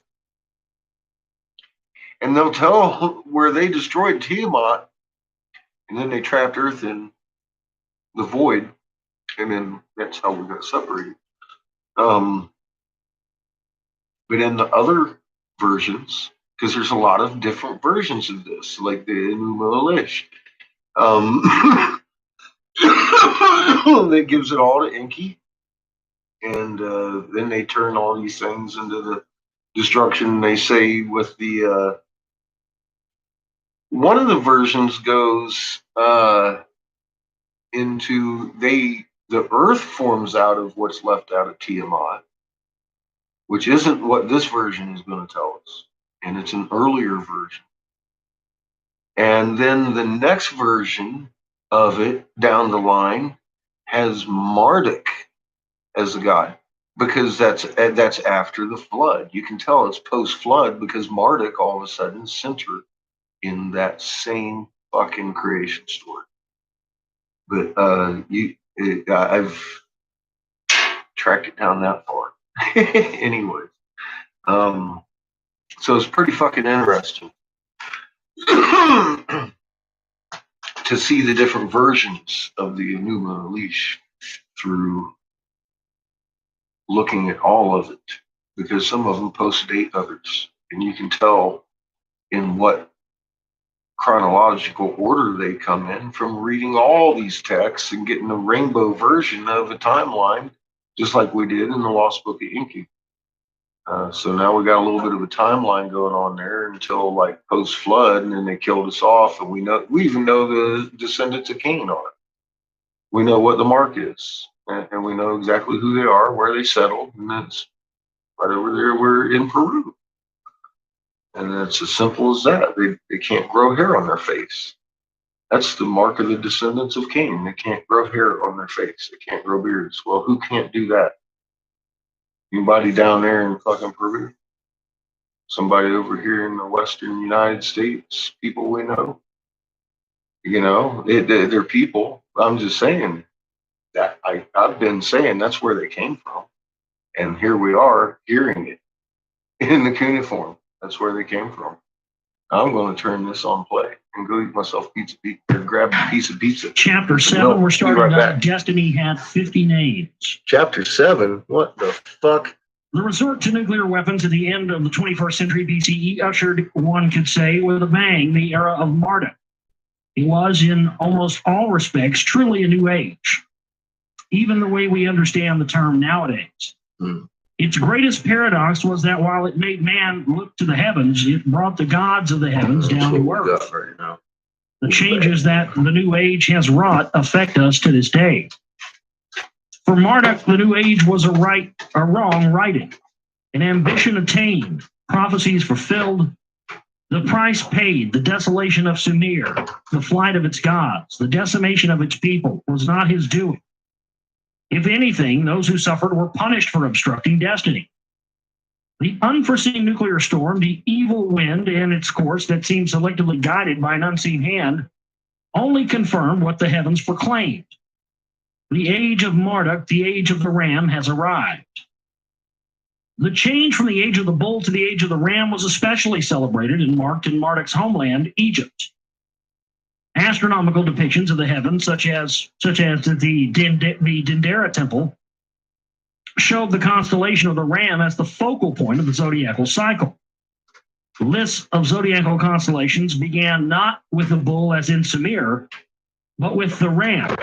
Speaker 1: And they'll tell where they destroyed Tiamat, and then they trapped Earth in the void, and then that's how we got separated. But in the other versions, because there's a lot of different versions of this, like the Enuma Elish, that gives it all to Enki, and then they turn all these things into the destruction. They say with the one of the versions goes into the earth forms out of what's left out of Tiamat, which isn't what this version is going to tell us, and it's an earlier version. And then the next version of it down the line has Marduk as the god, because that's after the flood. You can tell it's post flood because Marduk all of a sudden is centered in that same fucking creation story. But I've tracked it down that far. Anyway, so it's pretty fucking interesting to see the different versions of the Enuma Elish through looking at all of it, because some of them post-date others, and you can tell in what chronological order they come in from reading all these texts and getting a rainbow version of a timeline, just like we did in the Lost Book of Inky. So now we got a little bit of a timeline going on there until like post flood, and then they killed us off, and we even know the descendants of Cain are. We know what the mark is, and we know exactly who they are, where they settled, and that's right over there. We're in Peru, and it's as simple as that. They can't grow hair on their face. That's the mark of the descendants of Cain. They can't grow hair on their face. They can't grow beards. Well, who can't do that? Anybody down there in fucking Peru? Somebody over here in the Western United States? People we know? You know, they're people. I'm just saying that I've been saying that's where they came from. And here we are hearing it in the cuneiform. That's where they came from. I'm going to turn this on play and go eat myself or grab a piece of pizza.
Speaker 2: Chapter 7, we're starting right Destiny had 50 names.
Speaker 1: Chapter 7? What the fuck?
Speaker 2: The resort to nuclear weapons at the end of the 21st century BCE ushered, one could say, with a bang, the era of Marduk. It was, in almost all respects, truly a new age, even the way we understand the term nowadays. Its greatest paradox was that while it made man look to the heavens, it brought the gods of the heavens down to earth. Right now. The changes that the new age has wrought affect us to this day. For Marduk, the new age was a wrong righting, an ambition attained, prophecies fulfilled, the price paid, the desolation of Sumer, the flight of its gods, the decimation of its people was not his doing. If anything, those who suffered were punished for obstructing destiny. The unforeseen nuclear storm, the evil wind and its course that seemed selectively guided by an unseen hand, only confirmed what the heavens proclaimed. The age of Marduk, the age of the ram, has arrived. The change from the age of the bull to the age of the ram was especially celebrated and marked in Marduk's homeland, Egypt. Astronomical depictions of the heavens, such as the Dendera temple, showed the constellation of the ram as the focal point of the zodiacal cycle. Lists of zodiacal constellations began not with the bull as in Sumer, but with the ram.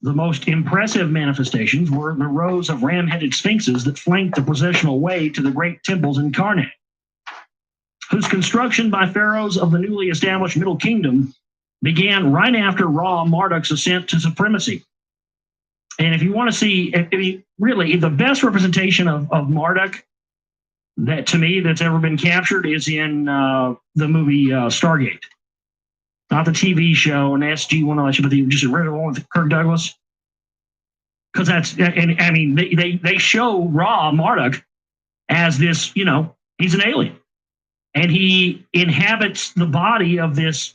Speaker 2: The most impressive manifestations were the rows of ram-headed sphinxes that flanked the processional way to the great temples in Karnak, whose construction by pharaohs of the newly established Middle Kingdom began right after Marduk's ascent to supremacy. And if you want to see, really, the best representation of Marduk that to me that's ever been captured is in the movie Stargate. Not the TV show and SG-1 but just the original one with Kirk Douglas. Because that's, and I mean, they show Marduk as this, he's an alien. And he inhabits the body of this,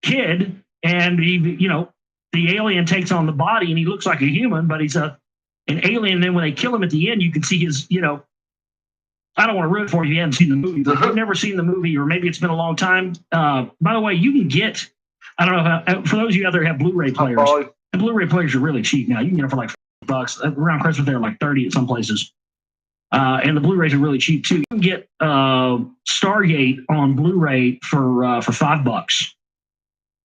Speaker 2: kid, and the alien takes on the body and he looks like a human, but he's an alien. And then when they kill him at the end, you can see his, I don't want to ruin it for you if you haven't seen the movie, but if you've never seen the movie, or maybe it's been a long time. By the way, you can get, I don't know, for those of you out there who have Blu-ray players, the Blu-ray players are really cheap now. You can get them for like $5. Around Christmas, they're like 30 at some places. And the Blu-rays are really cheap too. You can get Stargate on Blu-ray for $5.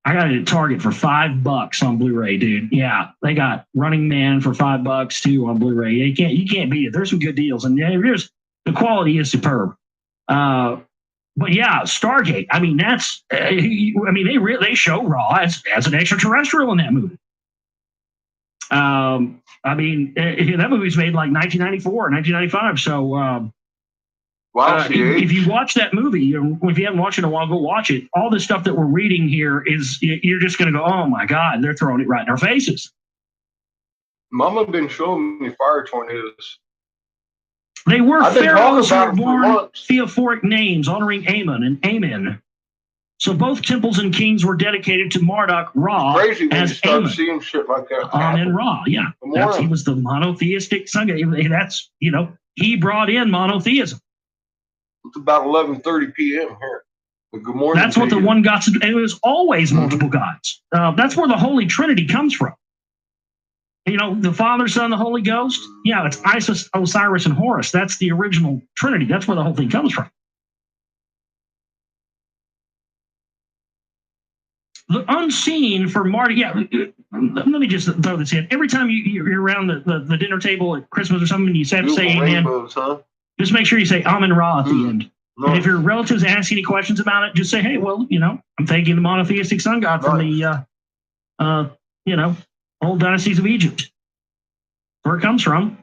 Speaker 2: I got it at Target for $5 on Blu-ray, dude. Yeah, they got Running Man for $5 too on Blu-ray. You can't beat it. There's some good deals, and the quality is superb. But yeah, Stargate. I mean, that's. They show Ra as an extraterrestrial in that movie. That movie's made like 1994, 1995. So
Speaker 1: Wow,
Speaker 2: if you watch that movie, or if you haven't watched it in a while, go watch it. All the stuff that we're reading here is you're just going to go, oh my God, they're throwing it right in our faces.
Speaker 1: Mama been showing me fire tornadoes.
Speaker 2: They were
Speaker 1: I've been
Speaker 2: pharaohs who
Speaker 1: talking
Speaker 2: were
Speaker 1: about 'em for
Speaker 2: born
Speaker 1: months.
Speaker 2: theophoric names honoring Amun and Amen. So both temples and kings were dedicated to Marduk Ra
Speaker 1: Crazy when you
Speaker 2: as
Speaker 1: start
Speaker 2: Amun.
Speaker 1: seeing shit like that.
Speaker 2: Amen Ra, yeah. He was the monotheistic sun god. That's, he brought in monotheism.
Speaker 1: It's about 11:30 p.m. here. Good morning.
Speaker 2: That's what the one got. It was always multiple gods. That's where the Holy Trinity comes from. The Father, Son, the Holy Ghost. Yeah, it's Isis, Osiris, and Horus. That's the original Trinity. That's where the whole thing comes from. The unseen for Marty. Yeah, let me just throw this in. Every time you're around the dinner table at Christmas or something, you have to say amen.
Speaker 1: Huh?
Speaker 2: Just make sure you say Amen Ra at the end.
Speaker 1: Nice.
Speaker 2: And if your relatives ask any questions about it, just say, hey, well, I'm thanking the monotheistic sun god from the, old dynasties of Egypt. Where it comes from.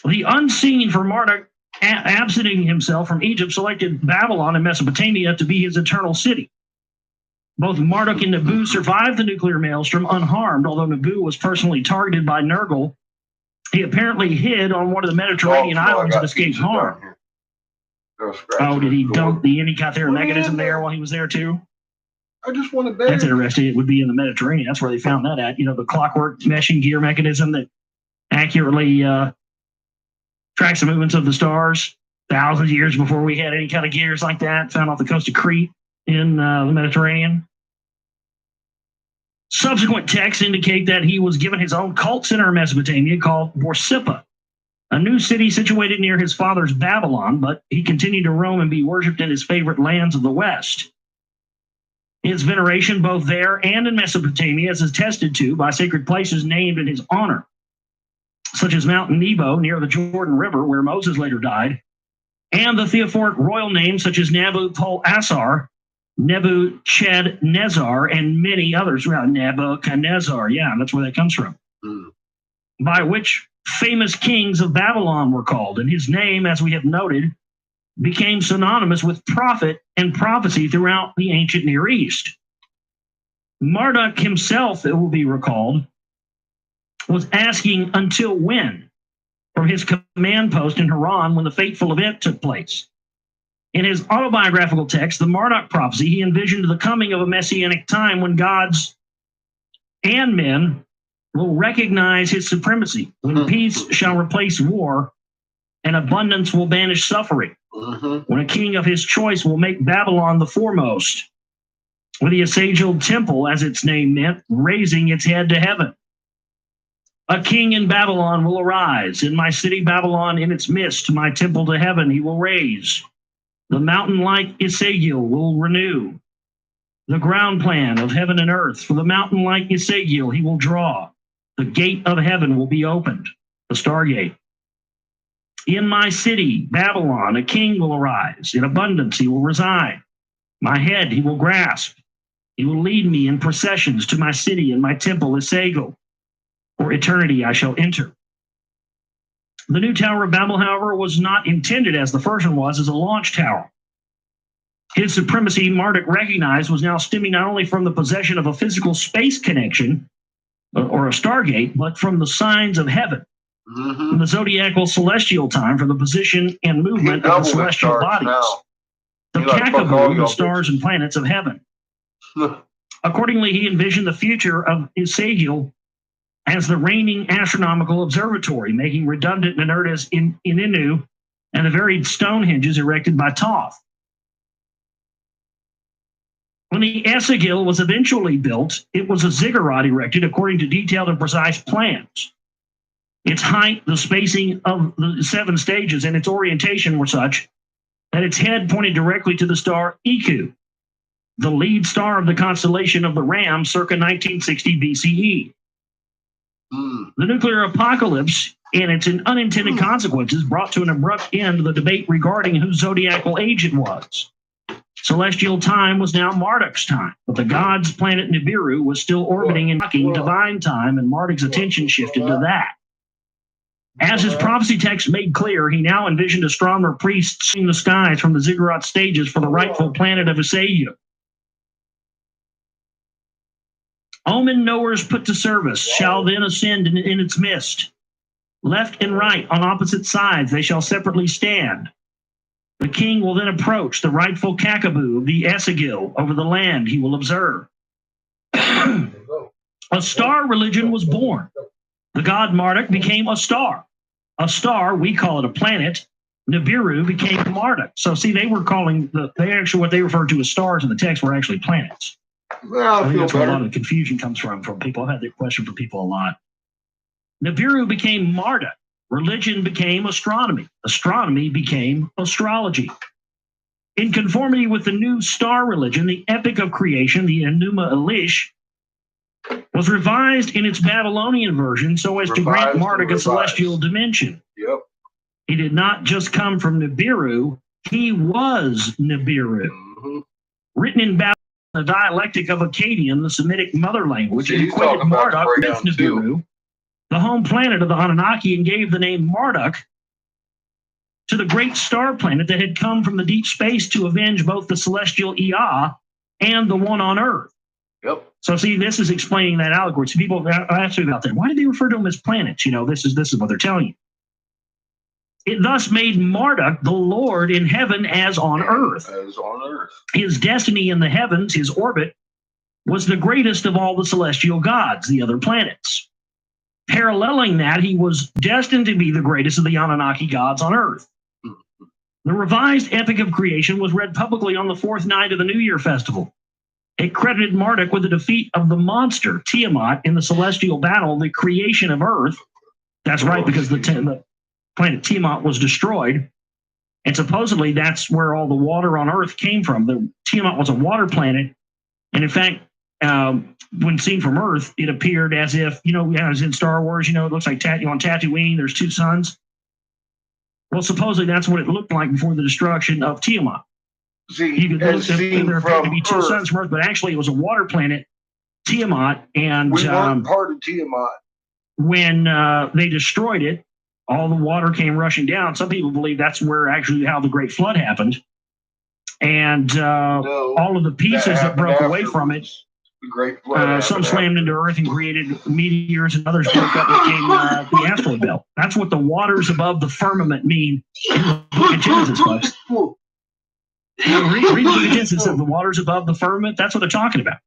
Speaker 2: The unseen for Marduk, absenting himself from Egypt, selected Babylon and Mesopotamia to be his eternal city. Both Marduk and Nabu survived the nuclear maelstrom unharmed, although Nabu was personally targeted by Nergal. He apparently hid on one of the Mediterranean islands and escaped harm. Oh, did he dump the Enicothera mechanism there while he was there too?
Speaker 1: I just want to bet.
Speaker 2: That's interesting. It would be in the Mediterranean. That's where they found that at. The clockwork meshing gear mechanism that accurately tracks the movements of the stars thousands of years before we had any kind of gears like that, found off the coast of Crete in the Mediterranean. Subsequent texts indicate that he was given his own cult center in Mesopotamia called Borsippa, a new city situated near his father's Babylon, but he continued to roam and be worshipped in his favorite lands of the West. His veneration both there and in Mesopotamia is attested to by sacred places named in his honor, such as Mount Nebo near the Jordan River, where Moses later died, and the theophoric royal names such as Nabu-Pul-Assar, Nebuchadnezzar, and many others. Nebuchadnezzar, yeah, that's where that comes from. By which famous kings of Babylon were called, and his name, as we have noted, became synonymous with prophet and prophecy throughout the ancient Near East. Marduk himself, it will be recalled, was asking until when from his command post in Haran when the fateful event took place. In his autobiographical text, the Marduk prophecy, he envisioned the coming of a messianic time when gods and men will recognize his supremacy, when peace shall replace war and abundance will banish suffering, when a king of his choice will make Babylon the foremost, with the Assagial temple, as its name meant, raising its head to heaven. A king in Babylon will arise. In my city Babylon, in its midst, my temple to heaven he will raise. The mountain-like Assagial will renew the ground plan of heaven and earth. For the mountain-like Assagial he will draw. The gate of heaven will be opened, the Stargate. In my city, Babylon, a king will arise. In abundance he will reside. My head he will grasp. He will lead me in processions to my city, and my temple Assagial. For eternity I shall enter. The new Tower of Babel, however, was not intended, as the first one was, as a launch tower. His supremacy, Marduk recognized, was now stemming not only from the possession of a physical space connection, or a Stargate, but from the signs of heaven, from the zodiacal celestial time, from the position and movement of the celestial bodies, the Kakavoo, the stars and planets of heaven. Accordingly, he envisioned the future of Assagial as the reigning astronomical observatory, making redundant Ninurta's in Inu and the varied Stonehenges erected by Thoth. When the Assagial was eventually built, it was a ziggurat erected according to detailed and precise plans. Its height, the spacing of the 7 stages, and its orientation were such that its head pointed directly to the star Iku, the lead star of the constellation of the Ram circa 1960 BCE. The nuclear apocalypse and its unintended consequences brought to an abrupt end the debate regarding whose zodiacal age it was. Celestial time was now Marduk's time, but the god's planet Nibiru was still orbiting and knocking divine time, and Marduk's attention shifted to that. As his prophecy text made clear, he now envisioned astronomer priests seeing the skies from the ziggurat stages for the rightful planet of his savior. Omen knowers put to service shall then ascend in its midst. Left and right on opposite sides they shall separately stand. The king will then approach the rightful Kakaboo of the Esagil over the land he will observe. A star religion was born. The god Marduk became a star. A star, we call it a planet. Nibiru became Marduk. So see, they were calling what they referred to as stars in the text were actually planets.
Speaker 1: Well,
Speaker 2: I think that's where a lot of the confusion comes from people. I've had that question from people a lot. Nibiru became Marduk. Religion became astronomy. Astronomy became astrology. In conformity with the new star religion, the epic of creation, the Enuma Elish, was revised in its Babylonian version so as to grant Marduk a celestial dimension.
Speaker 1: Yep.
Speaker 2: He did not just come from Nibiru, he was Nibiru.
Speaker 1: Mm-hmm.
Speaker 2: Written in Babylon, the dialectic of Akkadian, the Semitic mother language, and equated Marduk with Nibiru, the home planet of the Anunnaki, and gave the name Marduk to the great star planet that had come from the deep space to avenge both the celestial Ea and the one on Earth.
Speaker 1: Yep.
Speaker 2: So see, this is explaining that allegory. So people ask me about that. Why do they refer to them as planets? This is what they're telling you. It thus made Marduk the Lord in heaven as on earth.
Speaker 1: As on earth.
Speaker 2: His destiny in the heavens, his orbit, was the greatest of all the celestial gods, the other planets. Paralleling that, he was destined to be the greatest of the Anunnaki gods on earth. The revised epic of creation was read publicly on the fourth night of the New Year festival. It credited Marduk with the defeat of the monster, Tiamat, in the celestial battle, the creation of Earth. That's right, because the planet Tiamat was destroyed. And supposedly that's where all the water on Earth came from. The Tiamat was a water planet. And in fact, when seen from Earth, it appeared as if, as in Star Wars, it looks like on Tatooine, there's two suns. Well, supposedly that's what it looked like before the destruction of Tiamat.
Speaker 1: See,
Speaker 2: there appeared to be two suns from Earth, but actually it was a water planet, Tiamat, and
Speaker 1: we weren't part of Tiamat.
Speaker 2: When they destroyed it, all the water came rushing down. Some people believe that's where actually how the Great Flood happened, and all of the pieces that broke away from it,
Speaker 1: the Great Flood,
Speaker 2: some slammed into Earth and created meteors, and others broke up and became the asteroid belt. That's what the waters above the firmament mean in the Book of Genesis, folks. Read the Book of Genesis. The waters above the firmament. That's what they're talking about.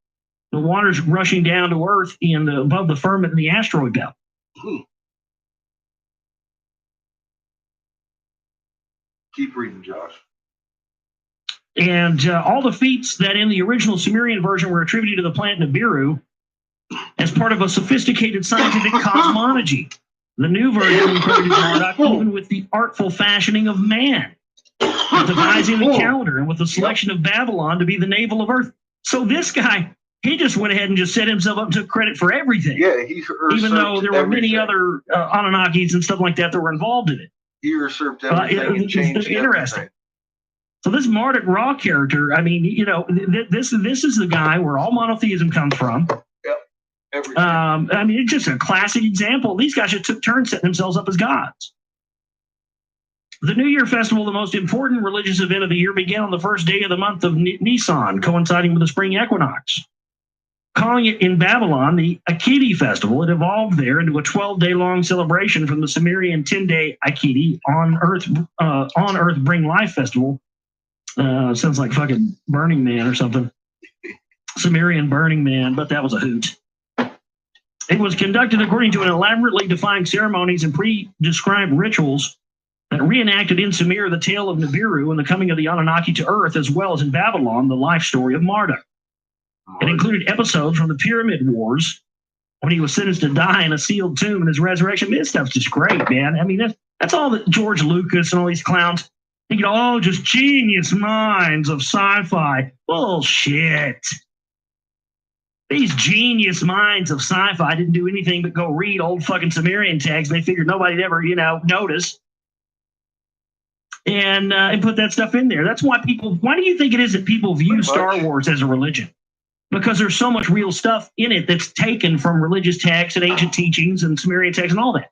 Speaker 2: The waters rushing down to Earth and above the firmament in the asteroid belt.
Speaker 1: Keep reading, Josh.
Speaker 2: And all the feats that in the original Sumerian version were attributed to the planet Nibiru as part of a sophisticated scientific cosmology. The new version credited Marduk even with the artful fashioning of man, with devising the calendar, and with the selection of Babylon to be the navel of Earth. So this guy, he just went ahead and just set himself up and took credit for everything.
Speaker 1: Yeah, he
Speaker 2: even though there were many other Anunnakis and stuff like that were involved in it.
Speaker 1: He usurped everything and changed
Speaker 2: interesting.
Speaker 1: Everything.
Speaker 2: So this Marduk Ra character, I mean, this is the guy where all monotheism comes from.
Speaker 1: Yep.
Speaker 2: I mean, it's just a classic example. These guys just took turns setting themselves up as gods. The New Year festival, the most important religious event of the year, began on the first day of the month of Nisan, coinciding with the spring equinox. Calling it in Babylon the Akkadi festival, it evolved there into a 12-day-long celebration from the Sumerian 10-day Akkadi on Earth Bring Life festival. Sounds like fucking Burning Man or something. Sumerian Burning Man, but that was a hoot. It was conducted according to an elaborately defined ceremonies and pre-described rituals that reenacted in Sumer the tale of Nibiru and the coming of the Anunnaki to Earth, as well as in Babylon, the life story of Marduk. It included episodes from the Pyramid Wars, when he was sentenced to die in a sealed tomb, and his resurrection. This stuff's just great, man. I mean, that's all that George Lucas and all these clowns, just genius minds of sci-fi. Bullshit. These genius minds of sci-fi didn't do anything but go read old fucking Sumerian texts. They figured nobody'd ever, notice. And put that stuff in there. That's why why do you think it is that people view Star Wars as a religion? Because there's so much real stuff in it that's taken from religious texts and ancient teachings and Sumerian texts and all that.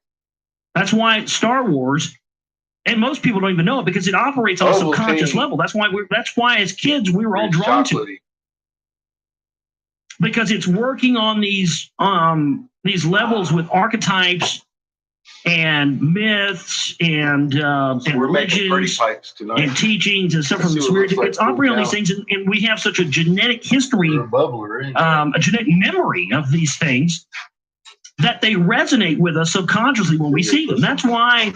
Speaker 2: That's why Star Wars, and most people don't even know it because it operates on a subconscious level. That's why as kids we were all drawn to it. Because it's working on these levels with archetypes and myths and religions and teachings and stuff from the spirit. It's operating on these things, and we have such a genetic history, a genetic memory of these things that they resonate with us subconsciously when we see them. That's why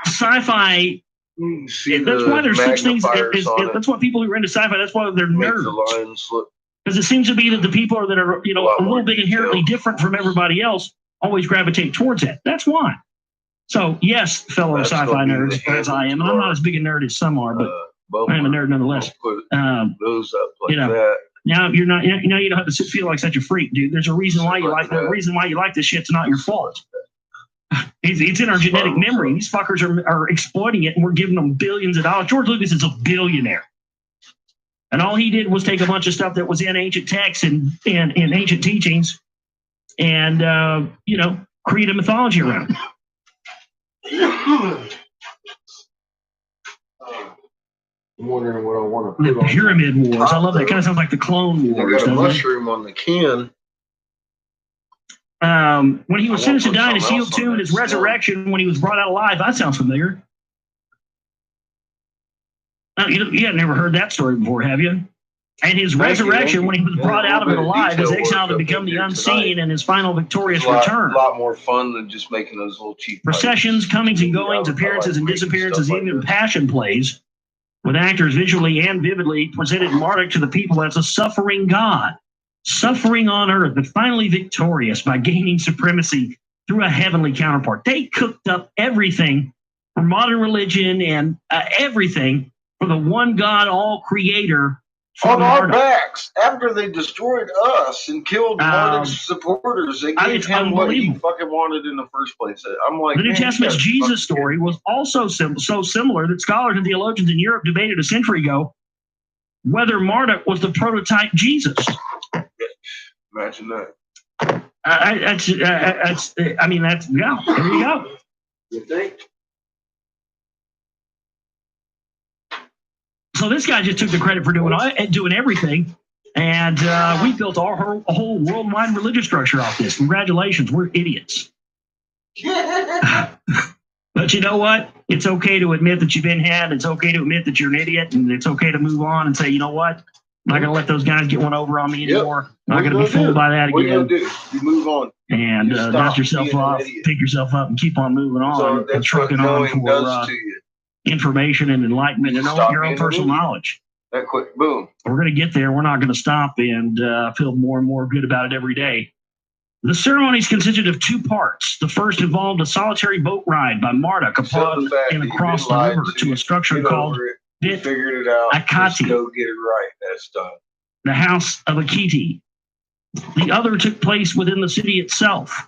Speaker 2: sci-fi. That's why there's such things. That's why people who are into sci-fi. That's why they're nerds. Because it seems to be that the people that are a little bit inherently different from everybody else always gravitate towards it. That's why. So yes, fellow sci-fi nerds, as I am, and I'm not as big a nerd as some are, but I am a nerd nonetheless.
Speaker 1: Those up like that.
Speaker 2: Now you're not. You don't have to feel like such a freak, dude. There's a reason why you like. The reason why you like this shit's not your fault. It's in our genetic memory. These fuckers are exploiting it, and we're giving them billions of dollars. George Lucas is a billionaire, and all he did was take a bunch of stuff that was in ancient texts and ancient teachings, and create a mythology around it.
Speaker 4: I'm wondering what I want to put
Speaker 2: The Pyramid Wars. I love that. Kind of sounds like the Clone Wars.
Speaker 4: I got a mushroom on the can.
Speaker 2: When he was sentenced to die in a sealed tomb, his resurrection when he was brought out alive. That sounds familiar. You have never heard that story before, have you? And his resurrection when he was brought out of it alive, his exile to become the unseen, and his final victorious return.
Speaker 4: A lot more fun than just making those little cheap
Speaker 2: processions, comings and goings, appearances and disappearances, even passion plays with actors visually and vividly presented Marduk to the people as a suffering god, suffering on earth, but finally victorious by gaining supremacy through a heavenly counterpart. They cooked up everything for modern religion and everything for the one God, all creator.
Speaker 4: On our backs, after they destroyed us and killed Marduk's supporters, they gave him what he fucking wanted in the first place. I'm like,
Speaker 2: the New Testament's Jesus story was also so similar that scholars and theologians in Europe debated a century ago whether Marduk was the prototype Jesus.
Speaker 4: Imagine that.
Speaker 2: I mean, there you go.
Speaker 4: You think?
Speaker 2: So this guy just took the credit for doing everything, and we built our whole worldwide religious structure off this. Congratulations, we're idiots. But you know what? It's okay to admit that you've been had. It's okay to admit that you're an idiot, and it's okay to move on and say, you know what? I'm not going to let those guys get one over on me anymore. I'm not going to be fooled by that again.
Speaker 4: What are you going to do? You move on.
Speaker 2: And dust yourself off, pick yourself up, and keep on moving on.
Speaker 4: So that's
Speaker 2: trucking
Speaker 4: what
Speaker 2: on
Speaker 4: does to you.
Speaker 2: Information and enlightenment and your own personal knowledge.
Speaker 4: That quick, boom.
Speaker 2: We're going to get there. We're not going to stop and feel more and more good about it every day. The ceremonies consisted of two parts. The first involved a solitary boat ride by Marduk upon and across the river to a structure called Bit
Speaker 4: figured it out.
Speaker 2: Akati.
Speaker 4: Go get it right. That's done.
Speaker 2: The house of Akiti. The other took place within the city itself.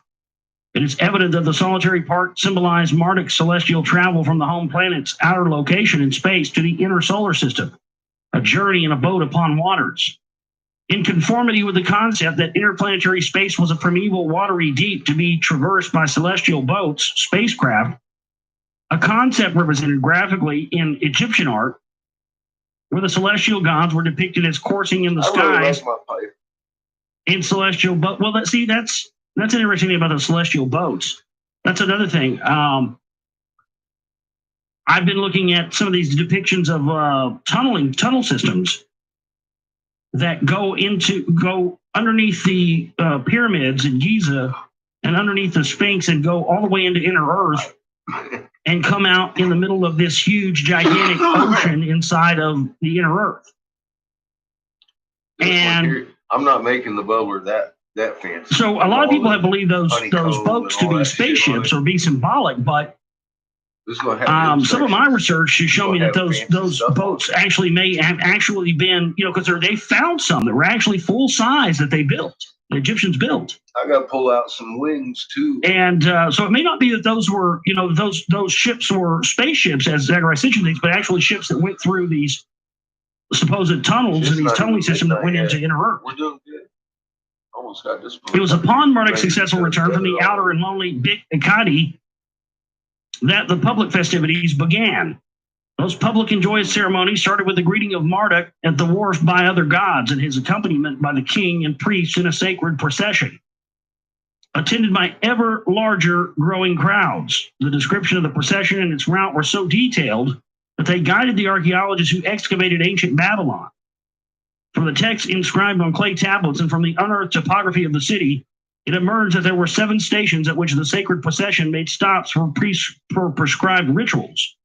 Speaker 2: It is evident that the solitary part symbolized Marduk's celestial travel from the home planet's outer location in space to the inner solar system, a journey in a boat upon waters. In conformity with the concept that interplanetary space was a primeval watery deep to be traversed by celestial boats, spacecraft, a concept represented graphically in Egyptian art, where the celestial gods were depicted as coursing in the skies in celestial boat. Well, that's an interesting thing about the celestial boats. That's another thing. I've been looking at some of these depictions of tunnel systems that go underneath the pyramids in Giza and underneath the Sphinx and go all the way into inner Earth and come out in the middle of this huge, gigantic ocean inside of the inner Earth. And
Speaker 4: I'm not making the bubbler that fancy.
Speaker 2: So a lot of people have believed those boats to be spaceships or be symbolic, but some of my research has shown me that those boats actually may have actually been, because they found some that were actually full size that they built. The Egyptians built.
Speaker 4: I got to pull out some wings too.
Speaker 2: And so it may not be that those were, those ships were spaceships as Zachariah mentioned these, but actually ships that went through these supposed tunnels and these tunneling systems that went into inner Earth.
Speaker 4: We're doing good.
Speaker 1: Almost got this.
Speaker 2: It was upon Marduk's successful return from the outer and lonely Bikadi that the public festivities began. Those public and joyous ceremonies started with the greeting of Marduk at the wharf by other gods and his accompaniment by the king and priests in a sacred procession, attended by ever larger growing crowds. The description of the procession and its route were so detailed that they guided the archaeologists who excavated ancient Babylon. From the text inscribed on clay tablets and from the unearthed topography of the city, it emerged that there were 7 stations at which the sacred procession made stops for prescribed rituals.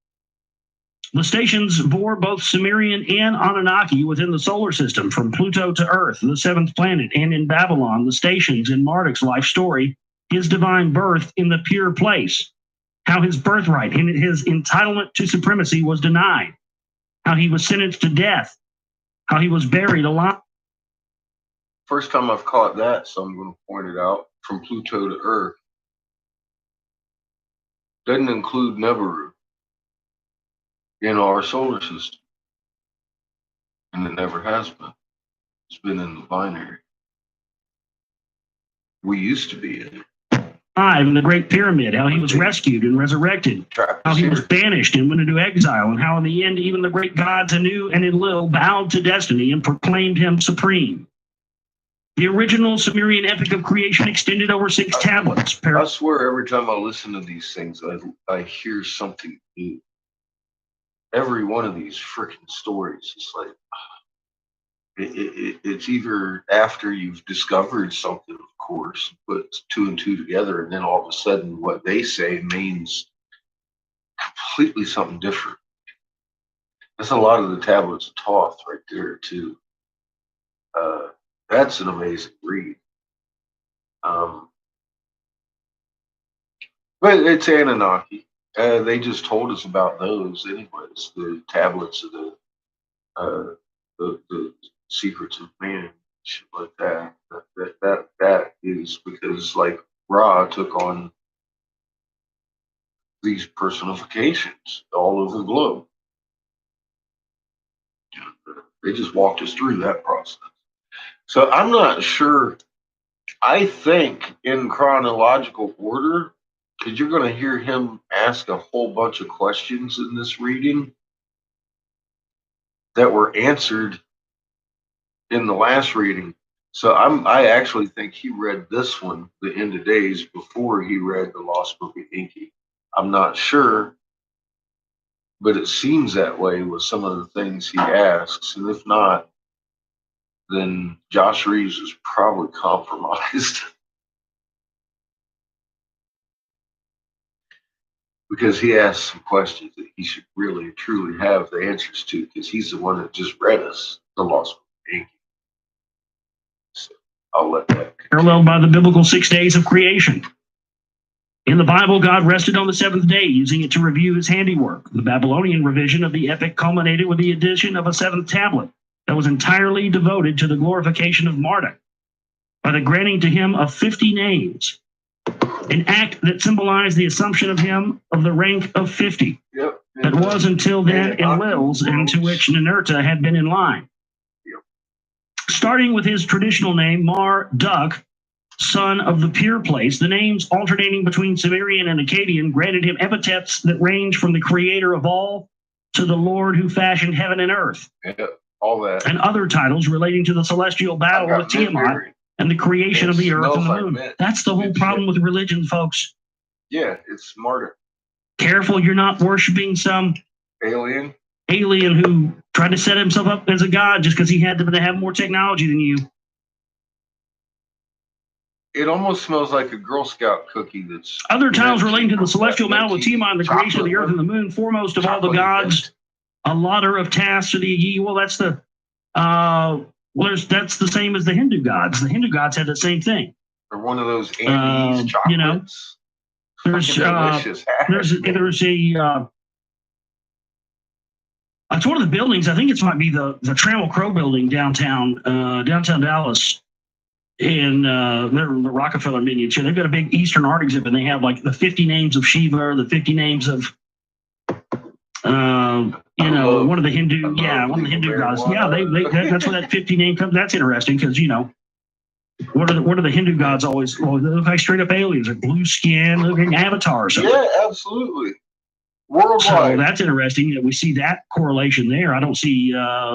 Speaker 2: The stations bore both Sumerian and Anunnaki within the solar system, from Pluto to Earth, the 7th planet, and in Babylon, the stations in Marduk's life story, his divine birth in the pure place, how his birthright and his entitlement to supremacy was denied, how he was sentenced to death, how he was buried alive.
Speaker 1: First time I've caught that, so I'm going to point it out. From Pluto to Earth. Doesn't include Nibiru in our solar system. And it never has been. It's been in the binary. We used to be in it.
Speaker 2: In the Great Pyramid, how he was rescued and resurrected, how he was banished and went into exile, and how in the end even the great gods Anu and Enlil bowed to destiny and proclaimed him supreme. The original Sumerian epic of creation extended over 6 tablets.
Speaker 1: I swear every time I listen to these things, I hear something new. Every one of these freaking stories is like, it's either after you've discovered something, of course, put 2 and 2 together, and then all of a sudden what they say means completely something different. That's a lot of the tablets of Thoth right there, too. That's an amazing read. But it's Anunnaki. They just told us about those anyways, the tablets of the secrets of man, shit like that. That is because like Ra took on these personifications all over the globe. They just walked us through that process. So I'm not sure. I think in chronological order, because you're going to hear him ask a whole bunch of questions in this reading that were answered in the last reading. So I actually think he read this one, the End of Days, before he read the Lost Book of Enki. I'm not sure, but it seems that way with some of the things he asks. And if not, then Josh Reeves is probably compromised. Because he asked some questions that he should really, truly have the answers to, because he's the one that just read us the Lost Book of Enki. So I'll let that continue.
Speaker 2: Paralleled by the biblical 6 days of creation. In the Bible, God rested on the 7th day, using it to review his handiwork. The Babylonian revision of the epic culminated with the addition of a 7th tablet that was entirely devoted to the glorification of Marduk by the granting to him of 50 names, an act that symbolized the assumption of him of the rank of 50.
Speaker 1: Yep.
Speaker 2: That was until then Enlil's, and to which Ninurta had been in line.
Speaker 1: Yep.
Speaker 2: Starting with his traditional name, Marduk, son of the pure place, the names alternating between Sumerian and Akkadian granted him epithets that range from the creator of all to the Lord who fashioned heaven and earth.
Speaker 1: Yep. All that.
Speaker 2: And other titles relating to the celestial battle with Tiamat and the creation of the earth and the moon. That's the whole problem with religion, folks.
Speaker 1: Yeah, it's smarter.
Speaker 2: Careful you're not worshiping some
Speaker 1: alien
Speaker 2: who tried to set himself up as a god just because he had to have more technology than you.
Speaker 1: It almost smells like a Girl Scout cookie that's...
Speaker 2: Other titles relating to the celestial battle with Tiamat and the creation of the earth and the moon, foremost of all the gods, a lauder of tasks to the Yi. Well, that's the that's the same as the Hindu gods. The Hindu gods had the same thing.
Speaker 1: Or one of those Andes chocolates.
Speaker 2: You know, there's a it's one of the buildings. I think it might be the Trammell Crow building downtown Dallas. In the Rockefeller Miniature, they've got a big Eastern art exhibit. They have like the 50 names of Shiva, the 50 names of one of the Hindu, one of the Hindu gods. Yeah, that's where that 50 name comes. That's interesting because What are the Hindu gods always? Well, they look like straight up aliens, or blue skin, looking Avatar or something.
Speaker 1: Yeah, absolutely.
Speaker 2: So
Speaker 1: Worldwide.
Speaker 2: that's interesting that we see that correlation there. I don't see Mr.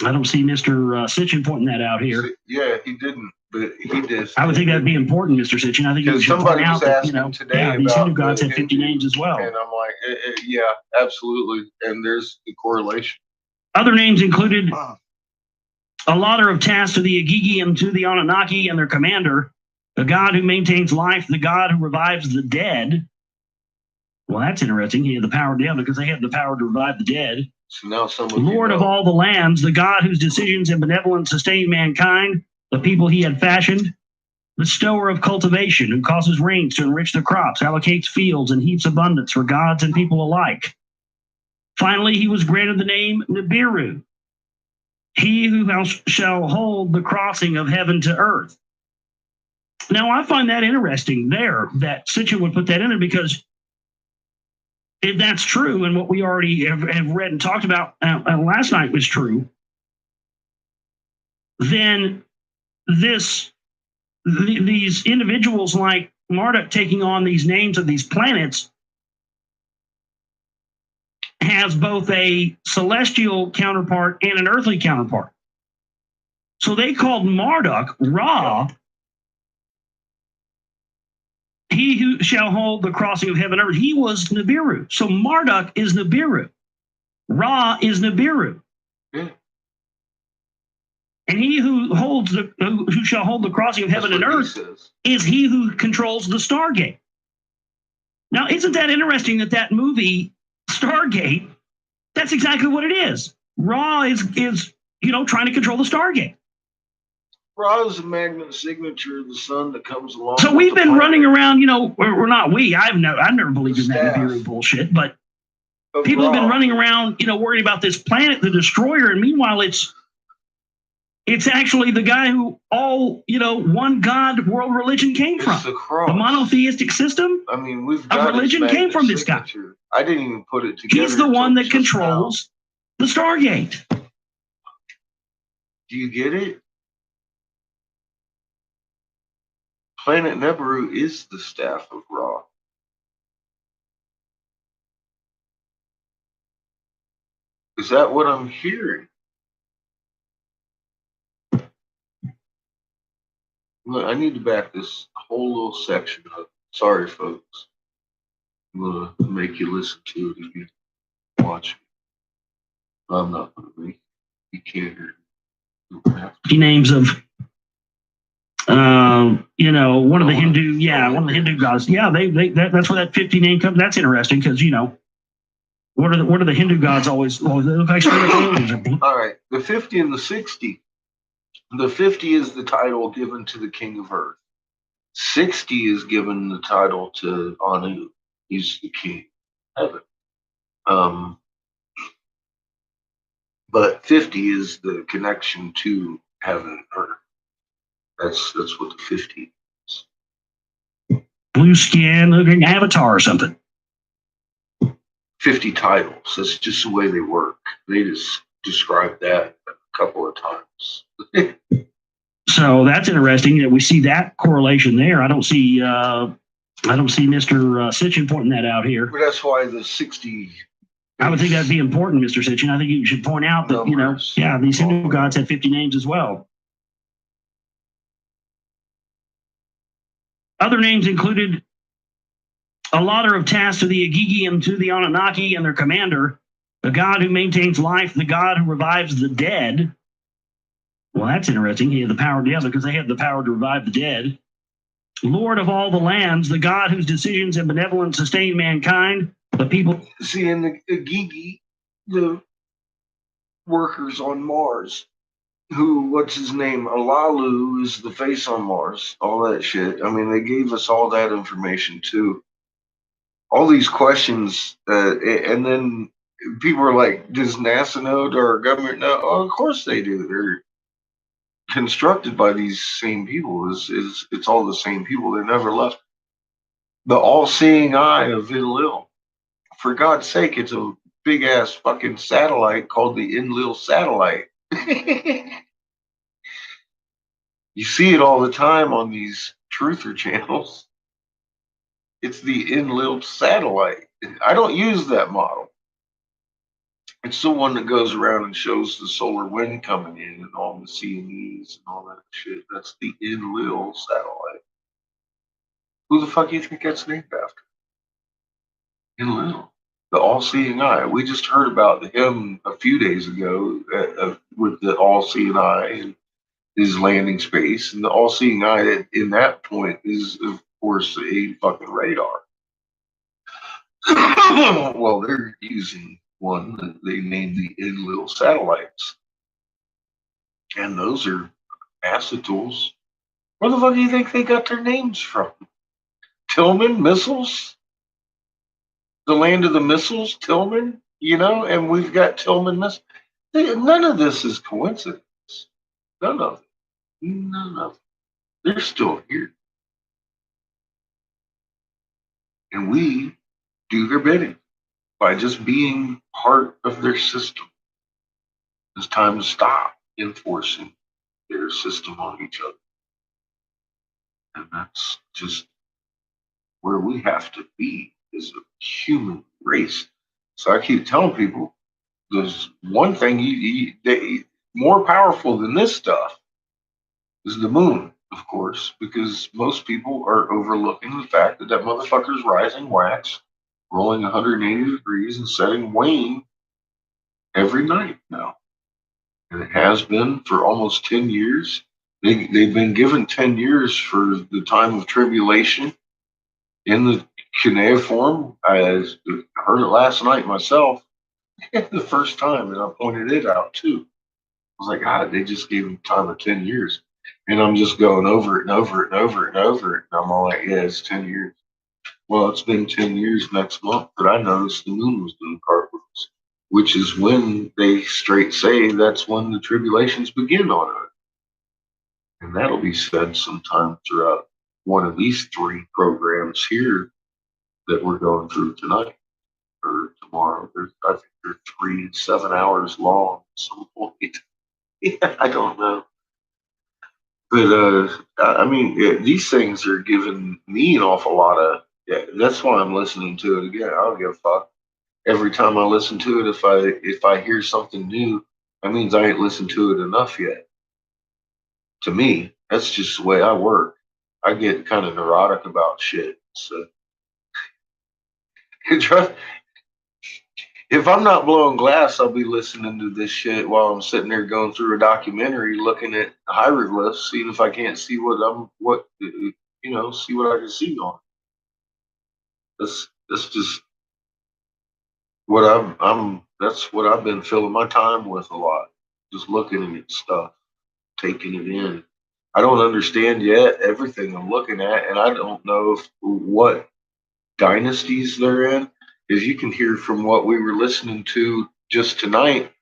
Speaker 2: Sitchin pointing that out here.
Speaker 1: Yeah, he didn't, but he did.
Speaker 2: I would think that'd be important, Mr. Sitchin. I think you should point out that,
Speaker 1: today
Speaker 2: these Hindu
Speaker 1: about
Speaker 2: gods
Speaker 1: the
Speaker 2: have 50
Speaker 1: Hindu,
Speaker 2: names as well.
Speaker 1: and I'm like, yeah, absolutely. And there's the correlation.
Speaker 2: Other names included a lauder of tasks to the Agigi and to the Anunnaki and their commander, the god who maintains life, the god who revives the dead. Well, that's interesting. He had the power to, because they have the power to revive the dead.
Speaker 1: So now
Speaker 2: Lord of all the lands, the God whose decisions and benevolence sustain mankind, the people he had fashioned, bestower of cultivation, who causes rains to enrich the crops, allocates fields and heaps abundance for gods and people alike. Finally, he was granted the name Nibiru, he who shall hold the crossing of heaven to earth. Now, I find that interesting there, that Sitchin would put that in there, because if that's true, and what we already have read and talked about last night was true, then these individuals like Marduk taking on these names of these planets has both a celestial counterpart and an earthly counterpart. So they called Marduk Ra, he who shall hold the crossing of heaven and earth. He was Nibiru. So Marduk is Nibiru. Ra is Nibiru.
Speaker 1: Yeah.
Speaker 2: And he who shall hold the crossing of heaven and earth is he who controls the Stargate. Now, isn't that interesting that movie Stargate, that's exactly what it is. Ra is trying to control the Stargate.
Speaker 1: Ra is a magnet signature of the sun that comes along.
Speaker 2: So we've been running around, we're not we. I've never believed in that Nibiru bullshit, but people have been running around, worried about this planet, the destroyer, and meanwhile it's actually the guy who all, one God world religion came from. The monotheistic system
Speaker 1: of
Speaker 2: religion came from this guy.
Speaker 1: I didn't even put it together.
Speaker 2: He's the one that controls the Stargate.
Speaker 1: Do you get it? Planet Nibiru is the staff of Ra. Is that what I'm hearing? Look, I need to back this whole little section up. Sorry, folks. I'm going to make you listen to it if you watch it. I'm not going to make you. Can't hear it.
Speaker 2: He names of, one of the Hindu gods. Yeah, that's where that 50 name comes. That's interesting because, what are the Hindu gods always? They look like straight up aliens.
Speaker 1: All right, the 50 and the 60. The 50 is the title given to the king of earth. 60 is given the title to Anu. He's the king of heaven. But 50 is the connection to heaven and earth. That's what the 50 is.
Speaker 2: Blue skin, looking Avatar or something.
Speaker 1: 50 titles. That's just the way they work. They just describe that a couple of times.
Speaker 2: So that's interesting that we see that correlation there. I don't see Mr. Sitchin pointing that out here.
Speaker 1: But that's why the 60.
Speaker 2: I would think that'd be important, Mr. Sitchin. I think you should point out that, these Hindu gods have 50 names as well. Other names included a lauder of tasks to the Agigi and to the Anunnaki and their commander, the god who maintains life, the god who revives the dead. Well, that's interesting. He had the power to, because they have the power to revive the dead. Lord of all the lands, the God whose decisions and benevolence sustain mankind, the people.
Speaker 1: See, in the Agigi, the workers on Mars, what's his name? Alalu is the face on Mars, all that shit. I mean, they gave us all that information too. All these questions, and then people are like, does NASA know? Does our government know? Oh, of course they do. They're constructed by these same people. It's all the same people. They're never left. The all-seeing eye of Enlil. For God's sake, it's a big ass fucking satellite called the Enlil satellite. You see it all the time on these truther channels. It's the Enlil satellite. I don't use that model. It's the one that goes around and shows the solar wind coming in and all the CMEs and all that shit. That's the Enlil satellite. Who the fuck do you think that's named after? Enlil, the all-seeing eye. We just heard about him a few days ago with the all-seeing eye and his landing space. And the all-seeing eye in that point is, of course, a fucking radar. Well, they're using one that they named the Enlil satellites. And those are NASA tools. Where the fuck do you think they got their names from? Tillman missiles? The land of the missiles, Tillman, and we've got Tillman missiles. None of this is coincidence. None of it. None of it. They're still here. And we do their bidding by just being part of their system. It's time to stop enforcing their system on each other. And that's just where we have to be as a human race. So I keep telling people, there's one thing more powerful than this stuff is the moon, of course, because most people are overlooking the fact that that motherfucker's rising wax, rolling 180 degrees and setting wane every night now. And it has been for almost 10 years. They've been given 10 years for the time of tribulation in the cuneiform. I heard it last night myself, the first time, and I pointed it out too. I was like, God, they just gave him time of 10 years. And I'm just going over it and over it and over it and over it. And I'm all like, yeah, it's 10 years. Well, it's been 10 years next month that I noticed the moon was doing cartwheels, which is when they straight say that's when the tribulations begin on Earth. And that'll be said sometime throughout one of these 3 programs here that we're going through tonight or tomorrow. I think they're 3 7 hours long at some point. Yeah, I don't know. But I mean, these things are giving me an awful lot of. Yeah, that's why I'm listening to it again. I don't give a fuck. Every time I listen to it, if I hear something new, that means I ain't listened to it enough yet. To me, that's just the way I work. I get kind of neurotic about shit. So if I'm not blowing glass, I'll be listening to this shit while I'm sitting there going through a documentary, looking at hieroglyphs, seeing if I can't see see what I can see on. That's just what that's what I've been filling my time with a lot. Just looking at stuff, taking it in. I don't understand yet everything I'm looking at, and I don't know what dynasties they're in. As you can hear from what we were listening to just tonight,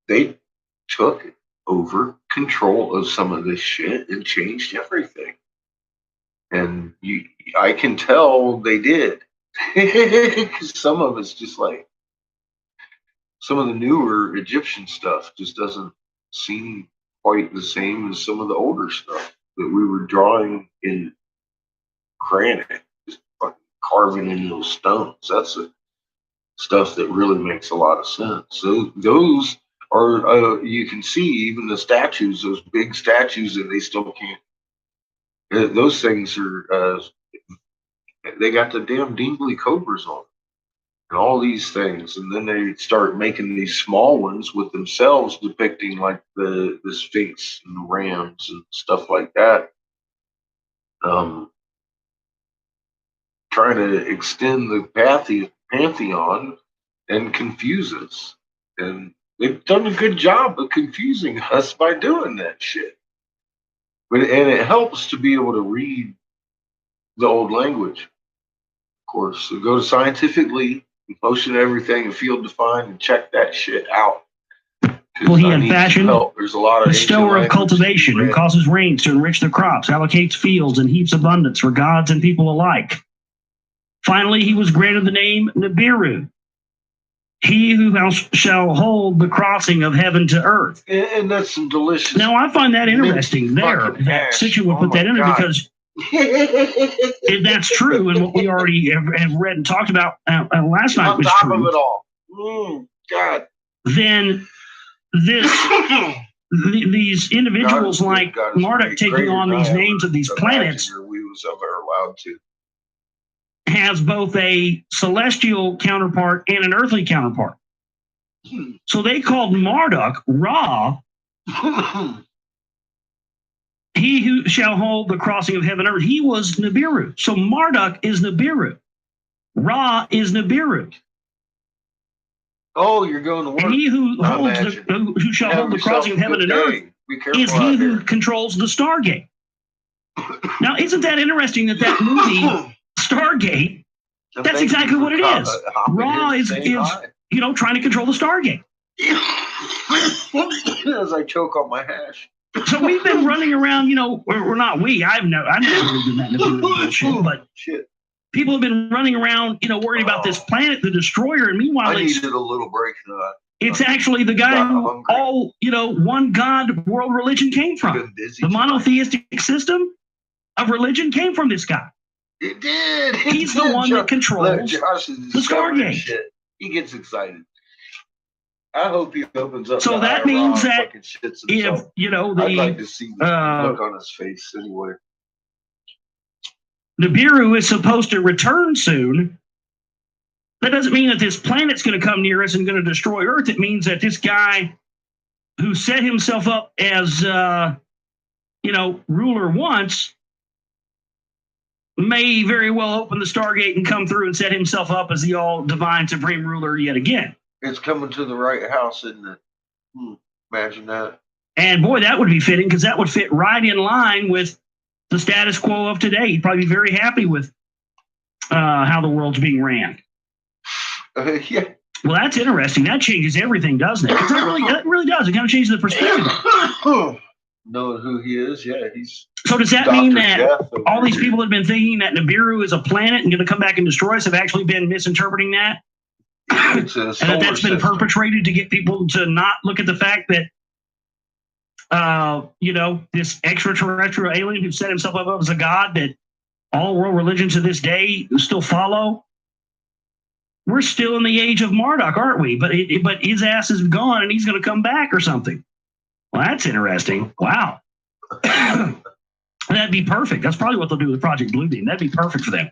Speaker 1: they took over control of some of this shit and changed everything. And I can tell they did. Because some of it's just like, some of the newer Egyptian stuff just doesn't seem quite the same as some of the older stuff that we were drawing in granite, just fucking carving in those stones. That's the stuff that really makes a lot of sense. So those are, you can see even the statues, those big statues that they still can't. Those things are, they got the damn Dingley cobras on and all these things. And then they start making these small ones with themselves depicting like the Sphinx and the rams and stuff like that. Trying to extend the pantheon and confuse us. And they've done a good job of confusing us by doing that shit. And it helps to be able to read the old language, of course. So go to Scientifically, motion everything, and field define, and check that shit out.
Speaker 2: Well, he had fashion,
Speaker 1: there's a lot of
Speaker 2: bestower of cultivation, who causes rains to enrich their crops, allocates fields and heaps abundance for gods and people alike. Finally, he was granted the name Nibiru. he who shall hold the crossing of heaven to earth.
Speaker 1: And that's some delicious.
Speaker 2: Now, I find that interesting there,
Speaker 1: fucking
Speaker 2: that
Speaker 1: hash.
Speaker 2: Situ would put that in there
Speaker 1: God.
Speaker 2: because if that's true, and what we already have read and talked about last night
Speaker 1: On
Speaker 2: was
Speaker 1: top
Speaker 2: true,
Speaker 1: of it all. God.
Speaker 2: then these individuals
Speaker 1: God,
Speaker 2: like
Speaker 1: God is
Speaker 2: Marduk
Speaker 1: great.
Speaker 2: taking
Speaker 1: Greater
Speaker 2: on
Speaker 1: than
Speaker 2: these
Speaker 1: I
Speaker 2: names of these
Speaker 1: ever
Speaker 2: planets
Speaker 1: imagined or we was ever allowed to.
Speaker 2: has both a celestial counterpart and an earthly counterpart. So they called Marduk Ra, he who shall hold the crossing of heaven and earth. He was Nibiru. So Marduk is Nibiru. Ra is Nibiru.
Speaker 1: Oh, you're going to work.
Speaker 2: And he who holds who shall hold the crossing of heaven and earth is he who controls the Stargate. Now, isn't that interesting that movie, Stargate, that's exactly what it is. Ra is trying to control the Stargate.
Speaker 1: As I choke on my hash.
Speaker 2: So we've been running around, we're not we. I've never believed in that bullshit, but people have been running around, worried about this planet, the destroyer, and meanwhile
Speaker 1: I needed a little break from that.
Speaker 2: It's actually the guy who all, one God world religion came from. The monotheistic system of religion came from this guy.
Speaker 1: It did.
Speaker 2: He's the one that controls the Stargate.
Speaker 1: Shit. He gets excited. I hope he opens up.
Speaker 2: So that means that if,
Speaker 1: I'd like to see the look on his face anyway.
Speaker 2: Nibiru is supposed to return soon. That doesn't mean that this planet's going to come near us and going to destroy Earth. It means that this guy who set himself up as, ruler once may very well open the Stargate and come through and set himself up as the all-divine supreme ruler yet again.
Speaker 1: It's coming to the right house, isn't it? Imagine that.
Speaker 2: And boy, that would be fitting because that would fit right in line with the status quo of today. He'd probably be very happy with how the world's being ran.
Speaker 1: Yeah.
Speaker 2: Well, that's interesting. That changes everything, doesn't it? That really does. It kind of changes the perspective.
Speaker 1: Knowing who he is, yeah, he's.
Speaker 2: So does that mean that all these people that have been thinking that Nibiru is a planet and going to come back and destroy us have actually been misinterpreting that? And that's been perpetrated to get people to not look at the fact that, this extraterrestrial alien who set himself up as a god that all world religions to this day still follow. We're still in the age of Marduk, aren't we? But his ass is gone and he's going to come back or something. Well, that's interesting. Wow. That'd be perfect. That's probably what they'll do with Project Bluebeam. That'd be perfect for them.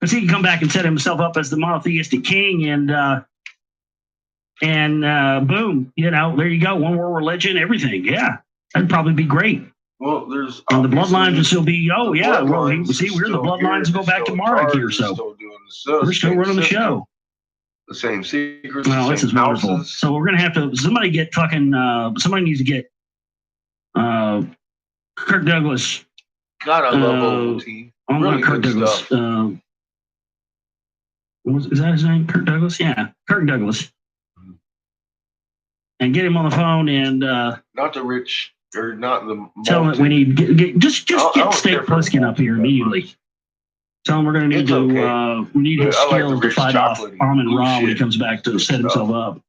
Speaker 2: Because he can come back and set himself up as the monotheistic king and boom, there you go. One world religion, everything. Yeah, that'd probably be great.
Speaker 1: Well, there's
Speaker 2: and the bloodlines would still be. Oh yeah, well, see, we're the bloodlines go back to Marduk here, so we're still running the show.
Speaker 1: The same secrets.
Speaker 2: Well, this is wonderful. So we're gonna have to. Somebody get fucking. Somebody needs to get. Kirk Douglas.
Speaker 1: God, I love OT.
Speaker 2: Really Kirk Douglas. Is that his name? Kirk Douglas? Yeah, Kirk Douglas. And get him on the phone and
Speaker 1: not the rich or not the.
Speaker 2: Tell him that we need just get State Pliskin up here immediately. Tell him we're going to need we need his skills to fight off Armin Ra when he comes back to set himself up.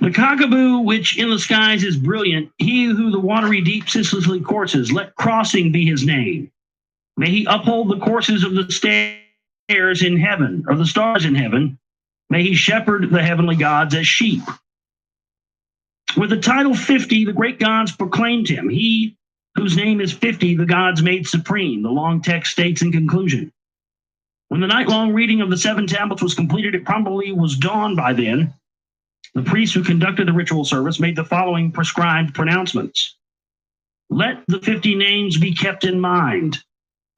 Speaker 2: The cockaboo, which in the skies is brilliant, he who the watery deep ceaselessly courses, let crossing be his name. May he uphold the courses of the stars in heaven, or the stars in heaven. May he shepherd the heavenly gods as sheep. With the title 50, the great gods proclaimed him. He whose name is 50, the gods made supreme. The long text states in conclusion. When the night-long reading of the 7 tablets was completed, it probably was dawn by then. The priest who conducted the ritual service made the following prescribed pronouncements. Let the 50 names be kept in mind.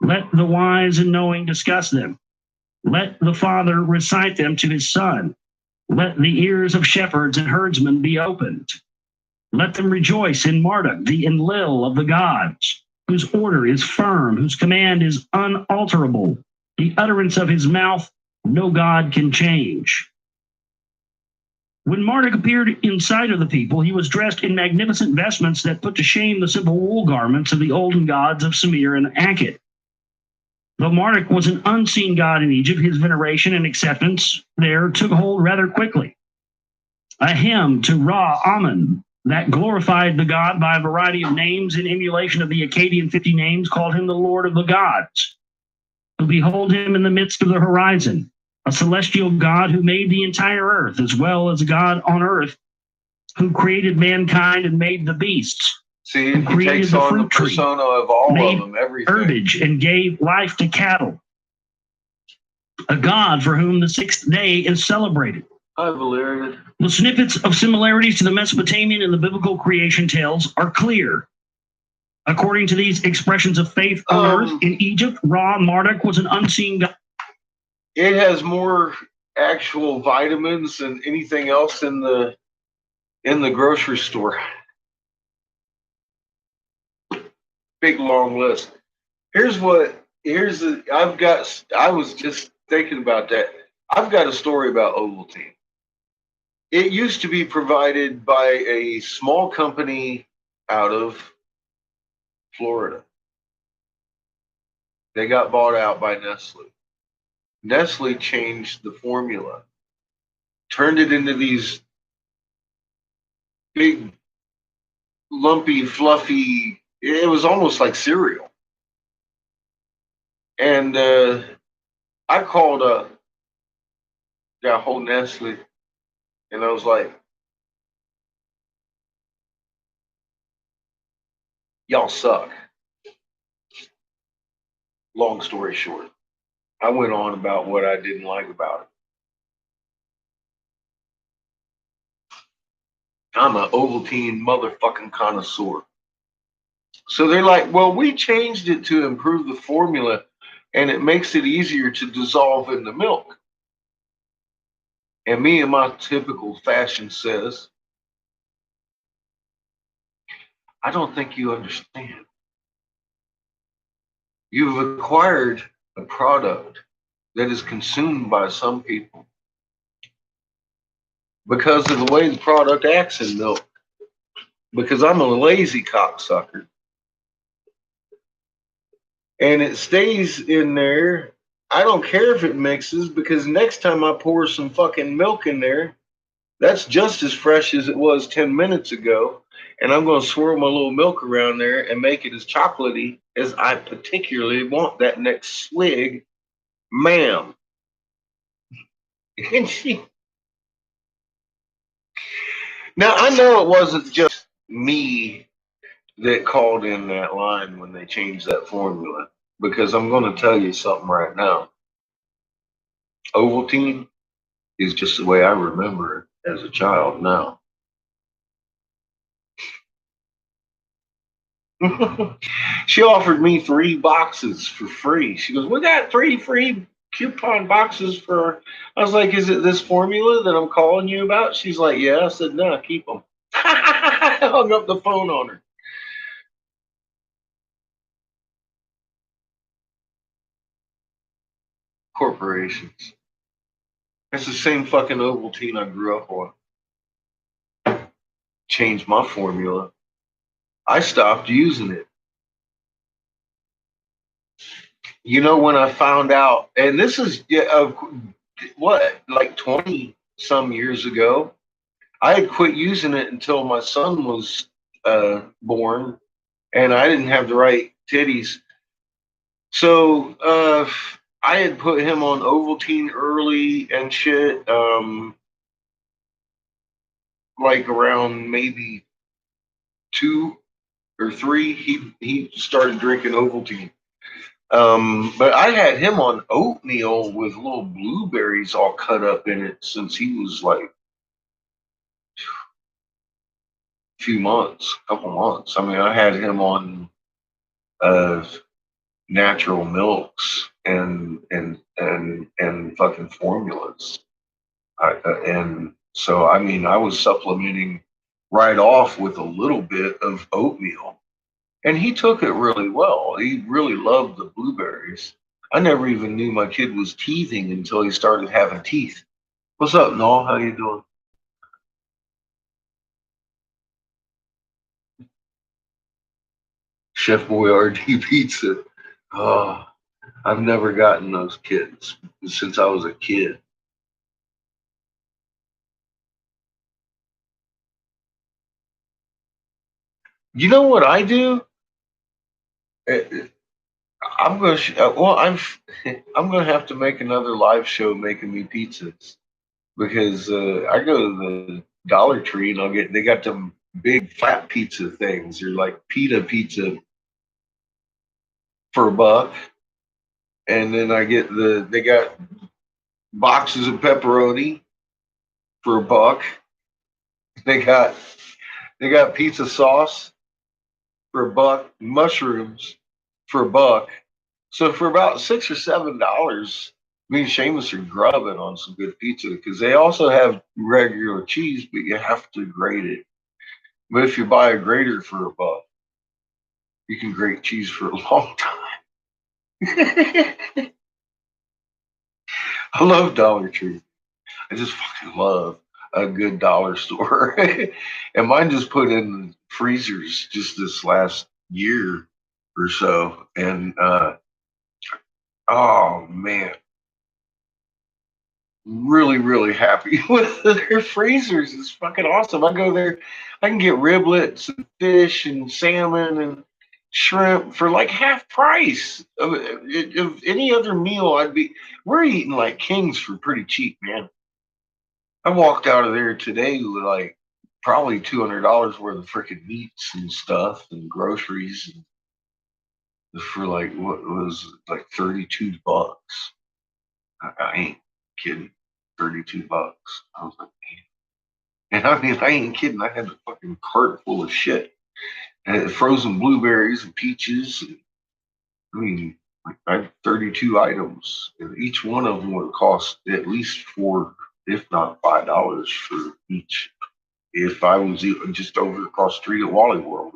Speaker 2: Let the wise and knowing discuss them. Let the Father recite them to his Son. Let the ears of shepherds and herdsmen be opened. Let them rejoice in Marduk, the Enlil of the gods, whose order is firm, whose command is unalterable. The utterance of his mouth no god can change. When Marduk appeared in sight of the people, he was dressed in magnificent vestments that put to shame the simple wool garments of the olden gods of Sumer and Akkad. Though Marduk was an unseen god in Egypt, his veneration and acceptance there took hold rather quickly. A hymn to Ra Amun that glorified the god by a variety of names in emulation of the Akkadian 50 names called him the Lord of the gods, who behold him in the midst of the horizon, a celestial god who made the entire earth, as well as a god on earth who created mankind and made the beasts.
Speaker 1: See,
Speaker 2: Who
Speaker 1: he
Speaker 2: created
Speaker 1: takes
Speaker 2: the
Speaker 1: on the
Speaker 2: fruit tree,
Speaker 1: persona of all
Speaker 2: made
Speaker 1: of them, everything.
Speaker 2: herbage, and gave life to cattle. A god for whom the sixth day is celebrated.
Speaker 1: Hi, Valeria.
Speaker 2: The snippets of similarities to the Mesopotamian and the biblical creation tales are clear. According to these expressions of faith on earth, in Egypt, Ra Marduk was an unseen god.
Speaker 1: It has more actual vitamins than anything else in the grocery store. Big long list. I was just thinking about that. I've got a story about Ovaltine. It used to be provided by a small company out of Florida. They got bought out by Nestle. Nestle changed the formula, turned it into these big, lumpy, fluffy, it was almost like cereal. And I called up that whole Nestle, and I was like, y'all suck. Long story short, I went on about what I didn't like about it. I'm an Ovaltine motherfucking connoisseur. So they're like, well, we changed it to improve the formula, and it makes it easier to dissolve in the milk. And me in my typical fashion says, I don't think you understand. You've acquired a product that is consumed by some people because of the way the product acts in milk. Because I'm a lazy cocksucker. And it stays in there. I don't care if it mixes, because next time I pour some fucking milk in there, that's just as fresh as it was 10 minutes ago. And I'm going to swirl my little milk around there and make it as chocolatey as I particularly want that next swig, ma'am. And now, I know it wasn't just me that called in that line when they changed that formula, because I'm going to tell you something right now. Ovaltine is just the way I remember it as a child now. She offered me 3 boxes for free. She goes, we got 3 free coupon boxes for. I was like, is it this formula that I'm calling you about? She's like, yeah. I said, no, keep them. I hung up the phone on her. Corporations. It's the same fucking Ovaltine I grew up on. Changed my formula. I stopped using it. You know, when I found out, and this is what, like 20 some years ago, I had quit using it until my son was born, and I didn't have the right titties. So I had put him on Ovaltine early and shit, like around maybe 2 or 3. He started drinking Ovaltine. But I had him on oatmeal with little blueberries all cut up in it since he was like a few months, couple months. I mean, I had him on natural milks and fucking formulas. And so, I mean, I was supplementing right off with a little bit of oatmeal. And he took it really well. He really loved the blueberries. I never even knew my kid was teething until he started having teeth. What's up, Noel? How you doing? Chef Boyardee pizza. Oh, I've never gotten those kits since I was a kid. You know what I do? Uh, I'm gonna. Well, I'm. I'm gonna have to make another live show making me pizzas because I go to the Dollar Tree and I'll get. They got them big flat pizza things. They're like pita pizza for $1, and then I get the. They got boxes of pepperoni for $1. They got pizza sauce for $1, mushrooms for $1. So for about $6 or $7, me and Seamus are grubbing on some good pizza because they also have regular cheese, but you have to grate it. But if you buy a grater for $1, you can grate cheese for a long time. I love Dollar Tree. I just fucking love a good dollar store. And mine just put in the freezers just this last year or so. And oh man, really, really happy with their freezers. It's fucking awesome. I go there, I can get riblets and fish and salmon and shrimp for like half price of any other meal. We're eating like kings for pretty cheap, man. I walked out of there today with like probably $200 worth of freaking meats and stuff and groceries and for like what was it, like $32. I ain't kidding. $32. I was like, man. And I mean, I ain't kidding. I had a fucking cart full of shit. And frozen blueberries and peaches. And, I mean, like, I had 32 items, and each one of them would cost at least $4, if not $5 for each. If I was just over across the street at Wally World,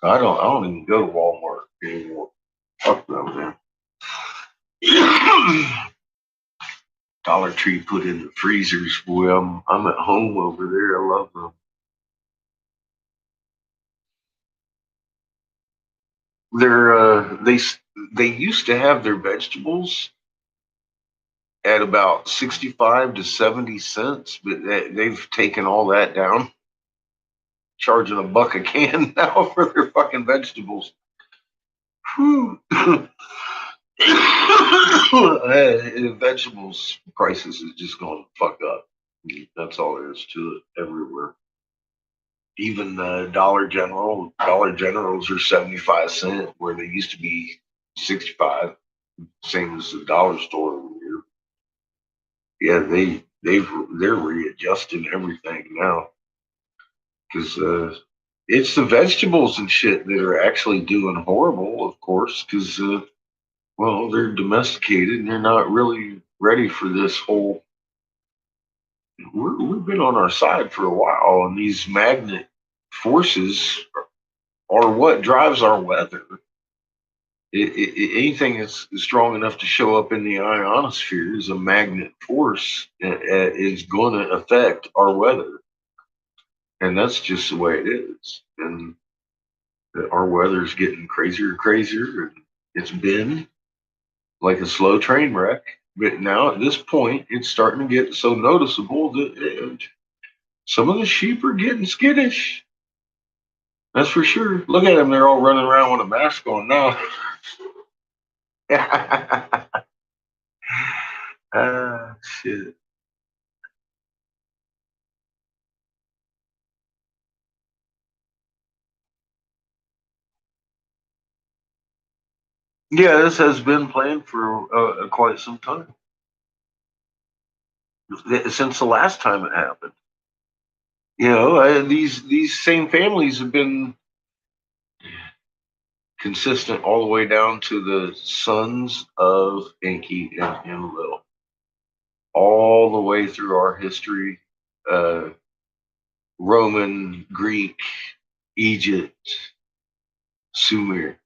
Speaker 1: I don't even go to Walmart anymore. Fuck them, man. Dollar Tree put in the freezers. Boy, I'm at home over there. I love them. They used to have their vegetables at about 65 to 70 cents, but they've taken all that down, charging $1 a can now for their fucking vegetables. Whew. Vegetables prices is just going to fuck up. That's all there is to it everywhere. Even Dollar Generals are 75 cents where they used to be 65. Same as the dollar store over here. Yeah, they're readjusting everything now because it's the vegetables and shit that are actually doing horrible, of course, because well, they're domesticated and they're not really ready for this whole. We've been on our side for a while, and these magnet forces are what drives our weather. Anything that's strong enough to show up in the ionosphere is a magnet force is going to affect our weather, and that's just the way it is. And our weather's getting crazier and crazier. And it's been like a slow train wreck, but now at this point, it's starting to get so noticeable that some of the sheep are getting skittish. That's for sure. Look at them; they're all running around with a mask on now. Shit. Yeah, this has been planned for quite some time since the last time it happened. You know, these same families have been consistent all the way down to the sons of Enki and Enlil, all the way through our history, uh, Roman, Greek, Egypt, Sumer,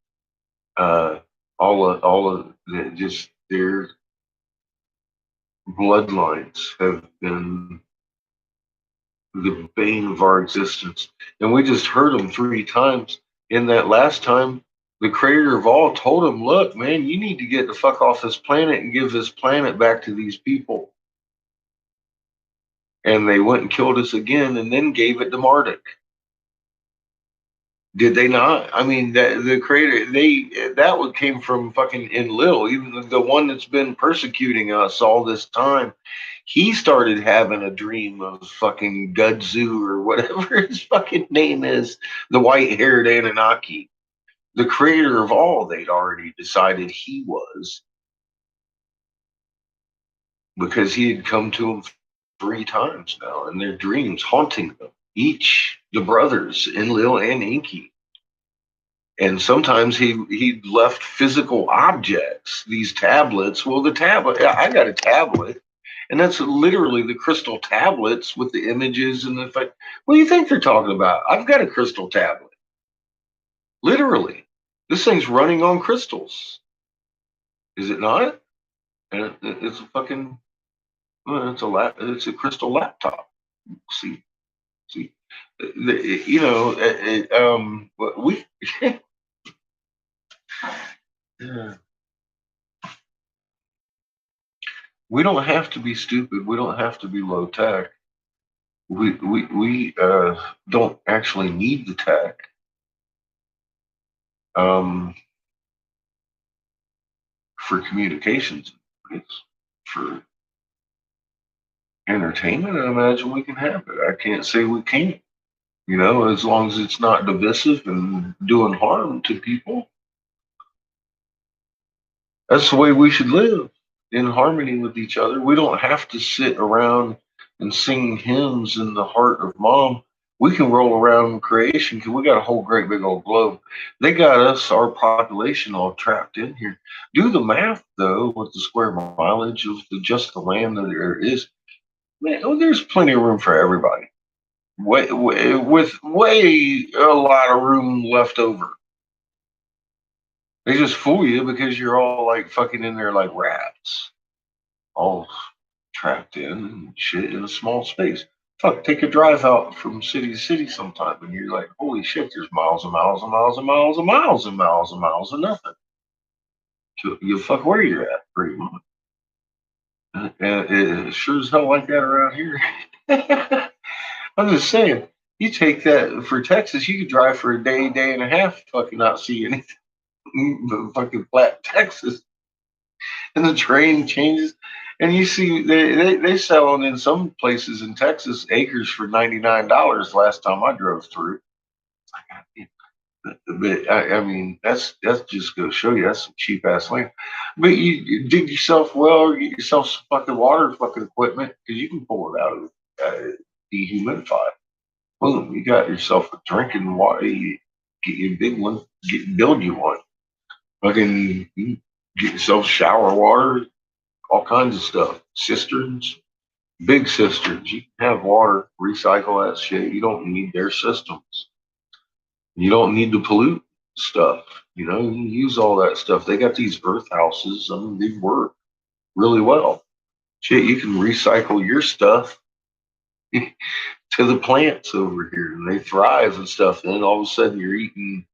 Speaker 1: uh, all of just their bloodlines have been the bane of our existence. And we just heard them 3 times. In that last time, The creator of all told him, look, man, you need to get the fuck off this planet and give this planet back to these people. And they went and killed us again and then gave it to Marduk. Did they not? I mean, the creator, that one came from fucking Enlil, even the one that's been persecuting us all this time. He started having a dream of fucking Gudzu or whatever his fucking name is, the white haired Anunnaki. The creator of all, they'd already decided he was because he had come to them 3 times now in their dreams, haunting them. Each, the brothers, Enlil and Inky. And sometimes he left physical objects, these tablets. Well, the tablet, I got a tablet, and that's literally the crystal tablets with the images and the fact. What do you think they're talking about? I've got a crystal tablet, literally. This thing's running on crystals, is it not? And it's a fucking, it's a crystal laptop. See, see, you know, we. We don't have to be stupid. We don't have to be low tech. We don't actually need the tech. Um, for communications, it's for entertainment. I imagine we can have it. I can't say we can't. You know, as long as it's not divisive and doing harm to people. That's the way we should live, in harmony with each other. We don't have to sit around and sing hymns in the heart of mom. We can roll around in creation because we got a whole great big old globe. They got us, our population, all trapped in here. Do the math though, with the square mileage of just the land that there is. Man, oh, there's plenty of room for everybody. With way a lot of room left over. They just fool you because you're all like fucking in there like rats, all trapped in and shit in a small space. Fuck, take a drive out from city to city sometime, and you're like, holy shit, there's miles and miles and miles and miles and miles and miles and miles of nothing. You fuck where you're at, pretty much. And it sure as hell like that around here. I'm just saying, you take that for Texas, you could drive for a day, day and a half, fucking not see anything but fucking flat Texas. And the train changes. And you see, they selling in some places in Texas acres for $99 last time I drove through. But I mean, that's just going to show you that's some cheap ass land. But you dig yourself well, or get yourself some fucking water fucking equipment because you can pull it out of dehumidified. Boom, you got yourself a drinking water. You get you a big one, build you one. Fucking get yourself shower water, all kinds of stuff. Cisterns, big cisterns. You can have water, recycle that shit. You don't need their systems. You don't need to pollute stuff. You know, you use all that stuff. They got these earth houses. I mean, they work really well. Shit, you can recycle your stuff to the plants over here and they thrive and stuff. And then all of a sudden you're eating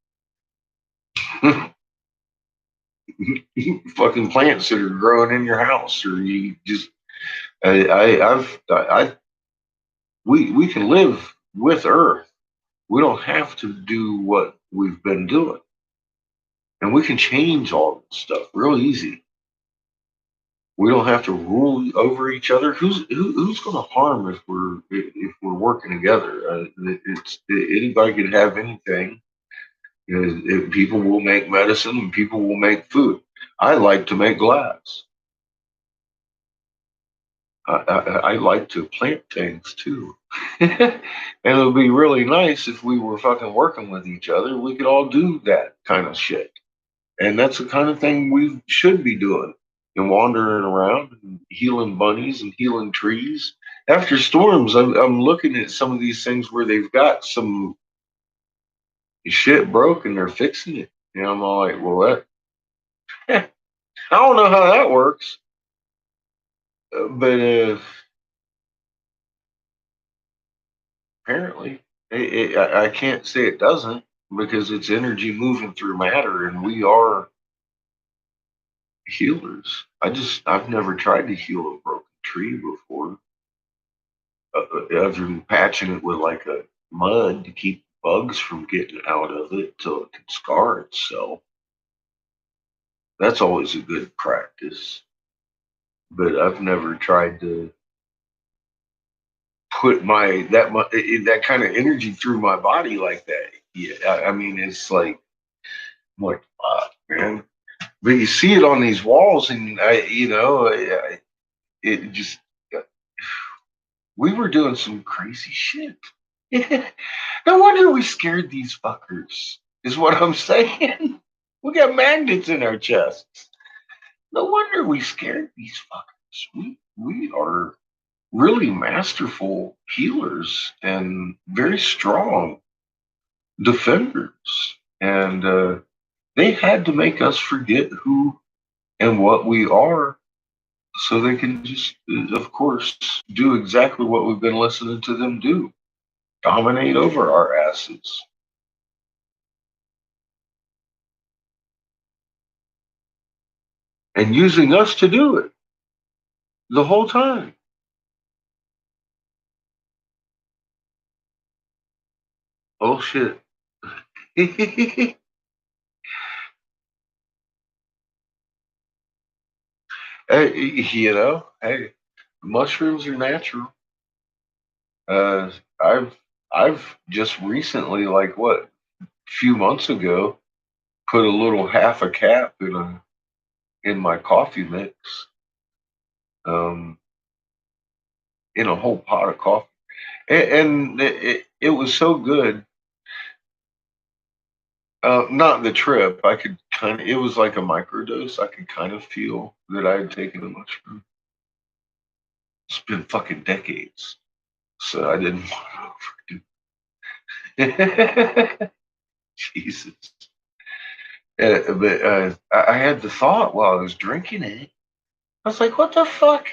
Speaker 1: fucking plants that are growing in your house, or you just we can live with Earth. We don't have to do what we've been doing, and we can change all this stuff real easy. We don't have to rule over each other. Who's going to harm if we're working together? It's anybody can have anything. You know, people will make medicine and people will make food. I like to make glass. I like to plant things too. And it would be really nice if we were fucking working with each other. We could all do that kind of shit. And that's the kind of thing we should be doing and wandering around and healing bunnies and healing trees. After storms, I'm looking at some of these things where they've got some shit broke and they're fixing it. And I'm all like, well, that, I don't know how that works. But apparently, I can't say it doesn't. because it's energy moving through matter, and we are healers. I've never tried to heal a broken tree before, other than patching it with like a mud to keep bugs from getting out of it till it can scar itself. That's always a good practice. But I've never tried to put that kind of energy through my body like that. Yeah, I mean, it's like, I'm like, fuck, man. But you see it on these walls, and it just, we were doing some crazy shit. No wonder we scared these fuckers, is what I'm saying. We got magnets in our chests. No wonder we scared these fuckers. We are really masterful healers and very strong defenders. And they had to make us forget who and what we are so they can just, of course, do exactly what we've been listening to them do, dominate over our asses. And using us to do it the whole time. Oh shit. Hey, hey, mushrooms are natural. Uh, I've I've just recently, like what, few months ago, put a little half a cap in my coffee mix, um, in a whole pot of coffee, and it was so good. Not the trip. I could kind of. It was like a microdose. I could kind of feel that I had taken a mushroom. It's been fucking decades, so I didn't want to overdo it. Jesus. But I had the thought while I was drinking it. I was like, "What the fuck?"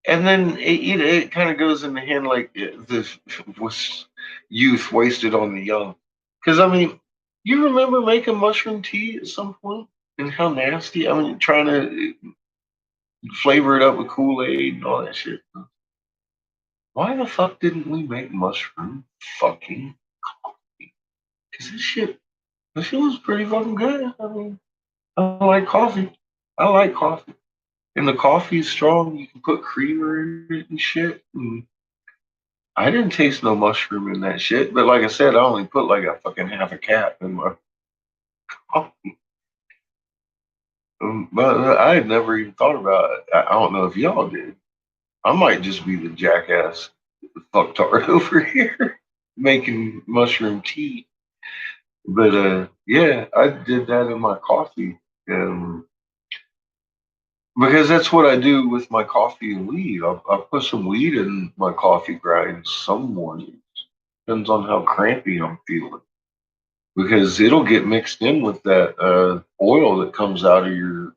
Speaker 1: And then it kind of goes in the hand like this was youth wasted on the young. Because I mean, you remember making mushroom tea at some point and how nasty? I mean, trying to flavor it up with Kool-Aid and all that shit. Why the fuck didn't we make mushroom fucking coffee? Because this shit was pretty fucking good. I mean, I like coffee. I like coffee. And the coffee is strong. You can put creamer in it and shit. And I didn't taste no mushroom in that shit. But like I said, I only put like a fucking half a cap in my coffee. But I had never even thought about it. I don't know if y'all did. I might just be the jackass fucktard over here making mushroom tea. But yeah, I did that in my coffee. Because that's what I do with my coffee and weed. I'll put some weed in my coffee grind some mornings. Depends on how crampy I'm feeling. Because it'll get mixed in with that oil that comes out of your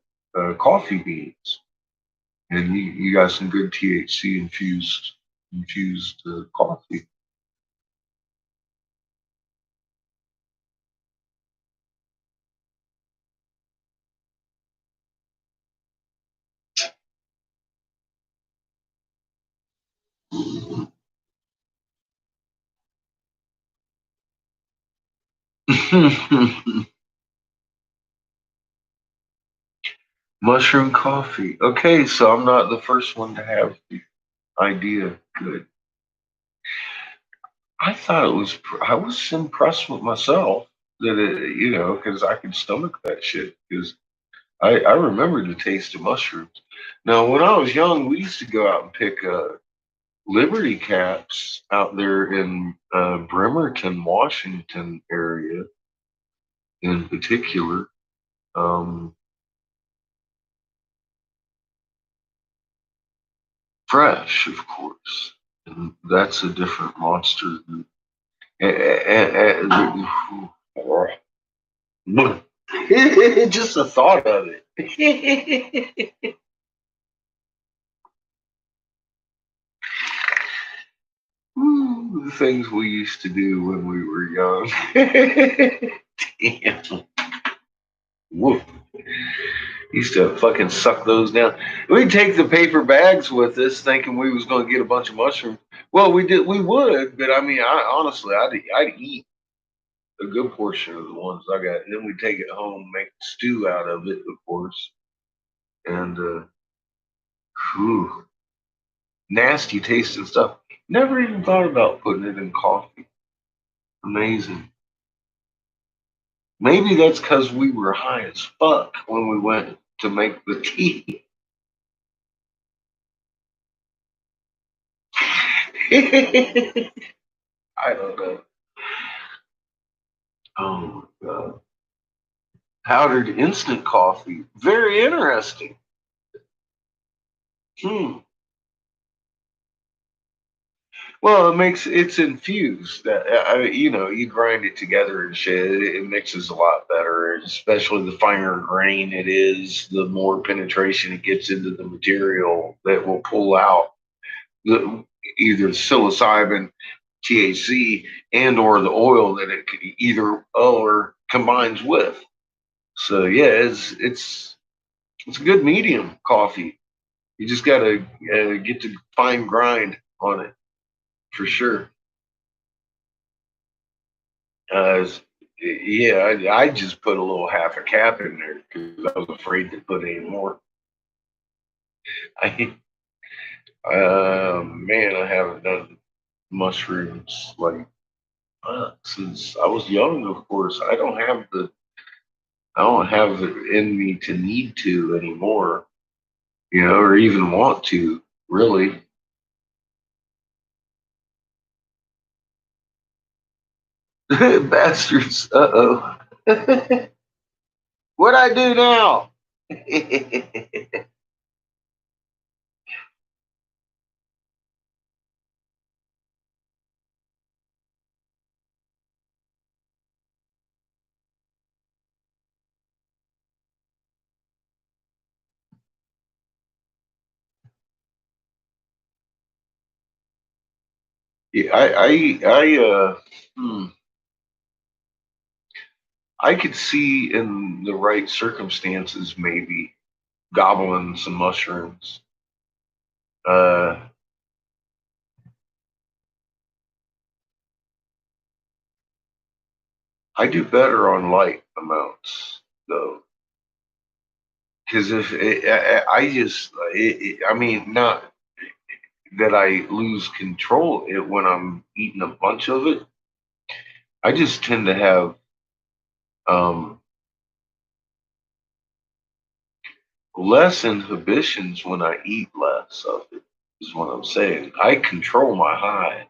Speaker 1: coffee beans. And you got some good THC infused coffee. Mushroom coffee. Okay, so I'm not the first one to have the idea. Good. I thought it was. I was impressed with myself that because I could stomach that shit. Because I remember the taste of mushrooms. Now, when I was young, we used to go out and pick Liberty caps out there in Bremerton, Washington area, in particular. Um, Fresh, of course, and that's a different monster. Just the thought of it. Ooh, the things we used to do when we were young. Damn. Whoop. Used to fucking suck those down. We'd take the paper bags with us, thinking we was going to get a bunch of mushrooms. Well, we did. We would, but I mean, honestly, I'd eat a good portion of the ones I got, and then we'd take it home, make stew out of it, of course, and whew, nasty tasting stuff. Never even thought about putting it in coffee. Amazing. Maybe that's because we were high as fuck when we went to make the tea. I don't know. Oh my god. Powdered instant coffee. Very interesting. Hmm. Well, it's infused. You grind it together and shit. It mixes a lot better, especially the finer grain it is, the more penetration it gets into the material that will pull out the either psilocybin, THC, and or the oil that it could either or combines with. So yeah, it's a good medium coffee. You just gotta get to fine grind on it for sure. Uh, yeah, I just put a little half a cap in there because I was afraid to put any more. I, man, I haven't done mushrooms like since I was young. Of course, I don't have it in me to need to anymore, or even want to really. Bastards. Uh oh. What I do now? Yeah, hmm, I could see in the right circumstances maybe gobbling some mushrooms. Uh, I do better on light amounts though, because if I just, I mean, not that I lose control it when I'm eating a bunch of it. I just tend to have um, less inhibitions when I eat less of it. Is what I'm saying. I control my high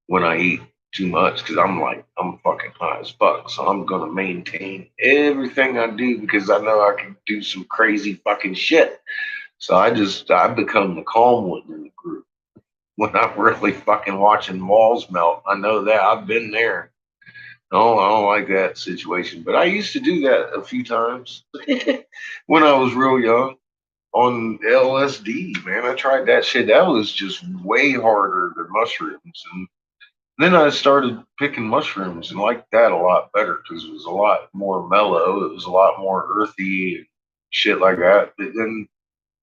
Speaker 1: when I eat too much because I'm fucking high as fuck. So I'm gonna maintain everything I do because I know I can do some crazy fucking shit. So I become the calm one in the group when I'm really fucking watching walls melt. I know that I've been there. I don't like that situation, but I used to do that a few times when I was real young on LSD. Man, I tried that shit. That was just way harder than mushrooms, and then I started picking mushrooms and liked that a lot better because it was a lot more mellow. It was a lot more earthy and shit like that. But then,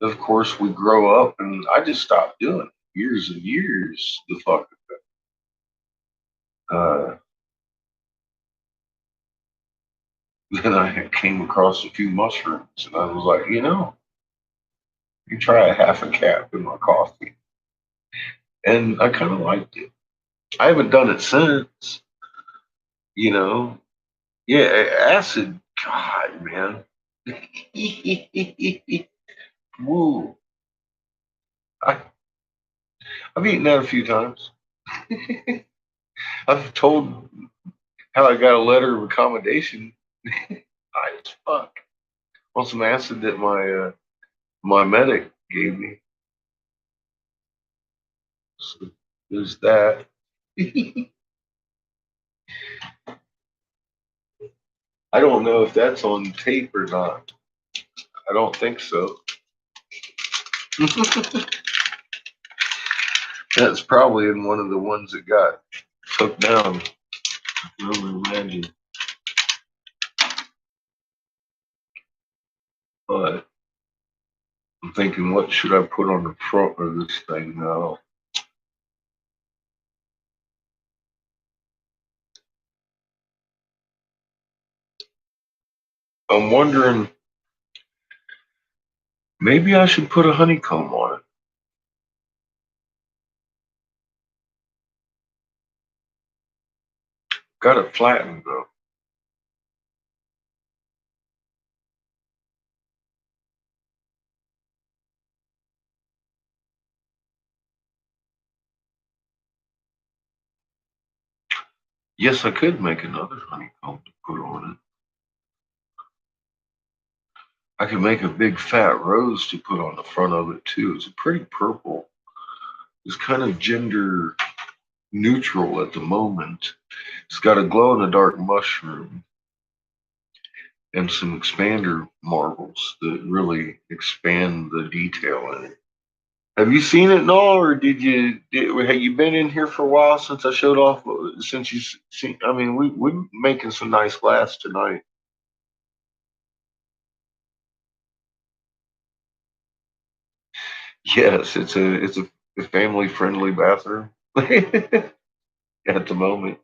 Speaker 1: of course, we grow up and I just stopped doing it. Years and years. The fuck. Uh, then I came across a few mushrooms and I was like, you try a half a cap in my coffee. And I kind of liked it. I haven't done it since, you know. Yeah, acid. God, man. Woo. I, I've eaten that a few times. I've told how I got a letter of accommodation. High as fuck. On some acid that my medic gave me. So there's that. I don't know if that's on tape or not. I don't think so. That's probably in one of the ones that got took down. I can only imagine. But I'm thinking, what should I put on the front of this thing now? I'm wondering, maybe I should put a honeycomb on it. Got it flattened though. Yes, I could make another honeycomb to put on it. I could make a big fat rose to put on the front of it too. It's a pretty purple. It's kind of gender neutral at the moment. It's got a glow in the dark mushroom and some expander marbles that really expand the detail in it. Have you seen it, Noel, or have you been in here for a while since I showed off? Since you seen, I mean, we're making some nice glass tonight. Yes, it's a family friendly bathroom at the moment.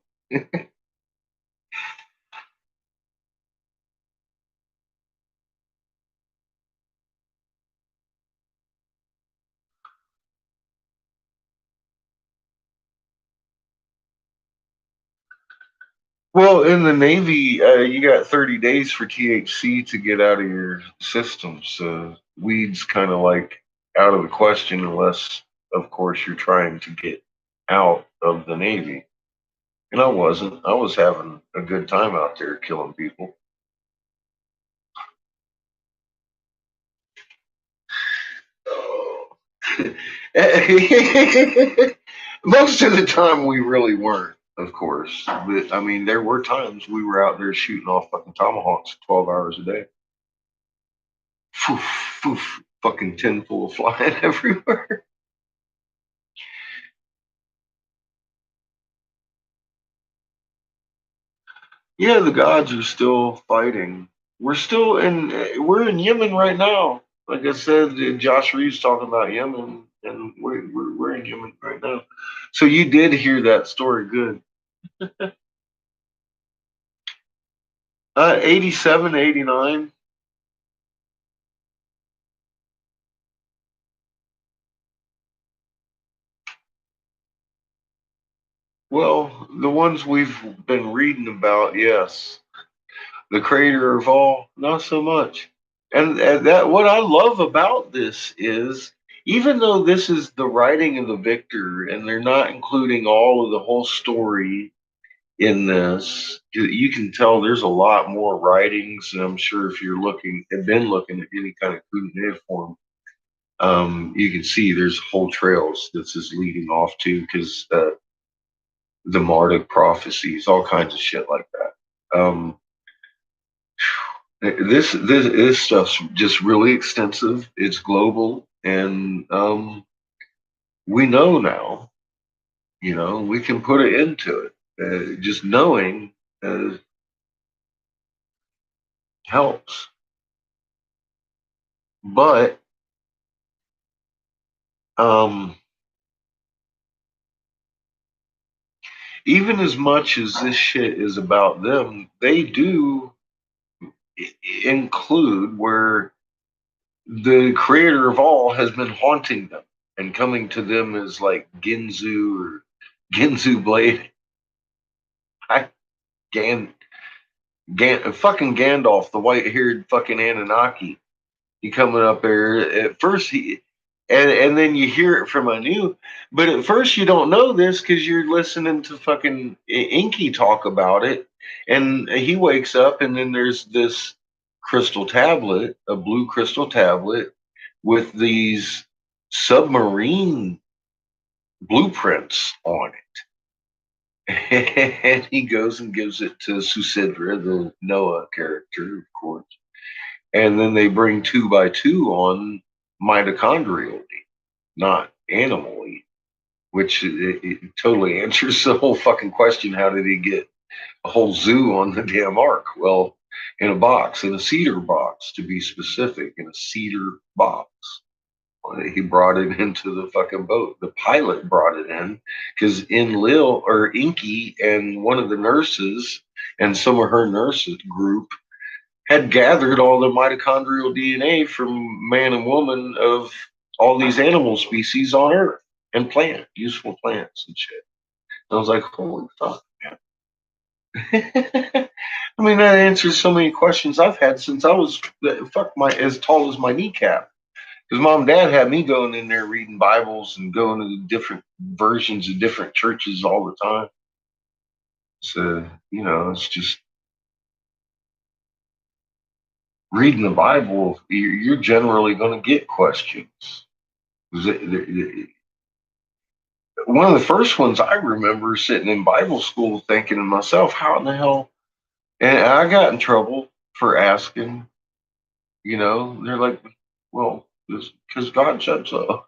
Speaker 1: Well, in the Navy, you got 30 days for THC to get out of your system. So weed's kind of like out of the question unless, of course, you're trying to get out of the Navy. And I wasn't. I was having a good time out there killing people. Oh. Most of the time, we really weren't, of course. But I mean, there were times we were out there shooting off fucking tomahawks 12 hours a day. Poof, poof, fucking tin full of flying everywhere. Yeah, the gods are still fighting. We're in Yemen right now. Like I said, Josh Reed's talking about Yemen, and we're in Yemen right now. So you did hear that story, good. 87, 89. Well, the ones we've been reading about, yes. The creator of all, not so much. And that what I love about this is even though this is the writing of the victor and they're not including all of the whole story in this, you can tell there's a lot more writings. And I'm sure if you're looking have been looking at any kind of Kootenai form, you can see there's whole trails this is leading off to because the Marduk prophecies, all kinds of shit like that. This stuff's just really extensive. It's global, and we know now. We can put it into it. Just knowing uh, helps. But um, even as much as this shit is about them, they do include where the creator of all has been haunting them and coming to them as like Ginzu or Ginzu Blade. I, Gan, fucking Gandalf, the white-haired fucking Anunnaki. He coming up there at first, and then you hear it from Anu, but at first you don't know this because you're listening to fucking Inky talk about it, and he wakes up, and then there's this crystal tablet, a blue crystal tablet, with these submarine blueprints on it. And he goes and gives it to Susidra, the Noah character, of course. And then they bring 2 by 2 on mitochondrially, not animally. which it totally answers the whole fucking question. How did he get a whole zoo on the damn ark? Well, in a box, in a cedar box, to be specific, in a cedar box. He brought it into the fucking boat. The pilot brought it in because Inky and one of the nurses and some of her nurses group had gathered all the mitochondrial DNA from man and woman of all these animal species on Earth and useful plants and shit. And I was like, holy fuck, man. I mean, that answers so many questions I've had since I was as tall as my kneecap. Because mom and dad had me going in there reading Bibles and going to the different versions of different churches all the time. So, it's just reading the Bible, you're generally going to get questions. One of the first ones I remember sitting in Bible school thinking to myself, how in the hell? And I got in trouble for asking, they're like, well, because God said so.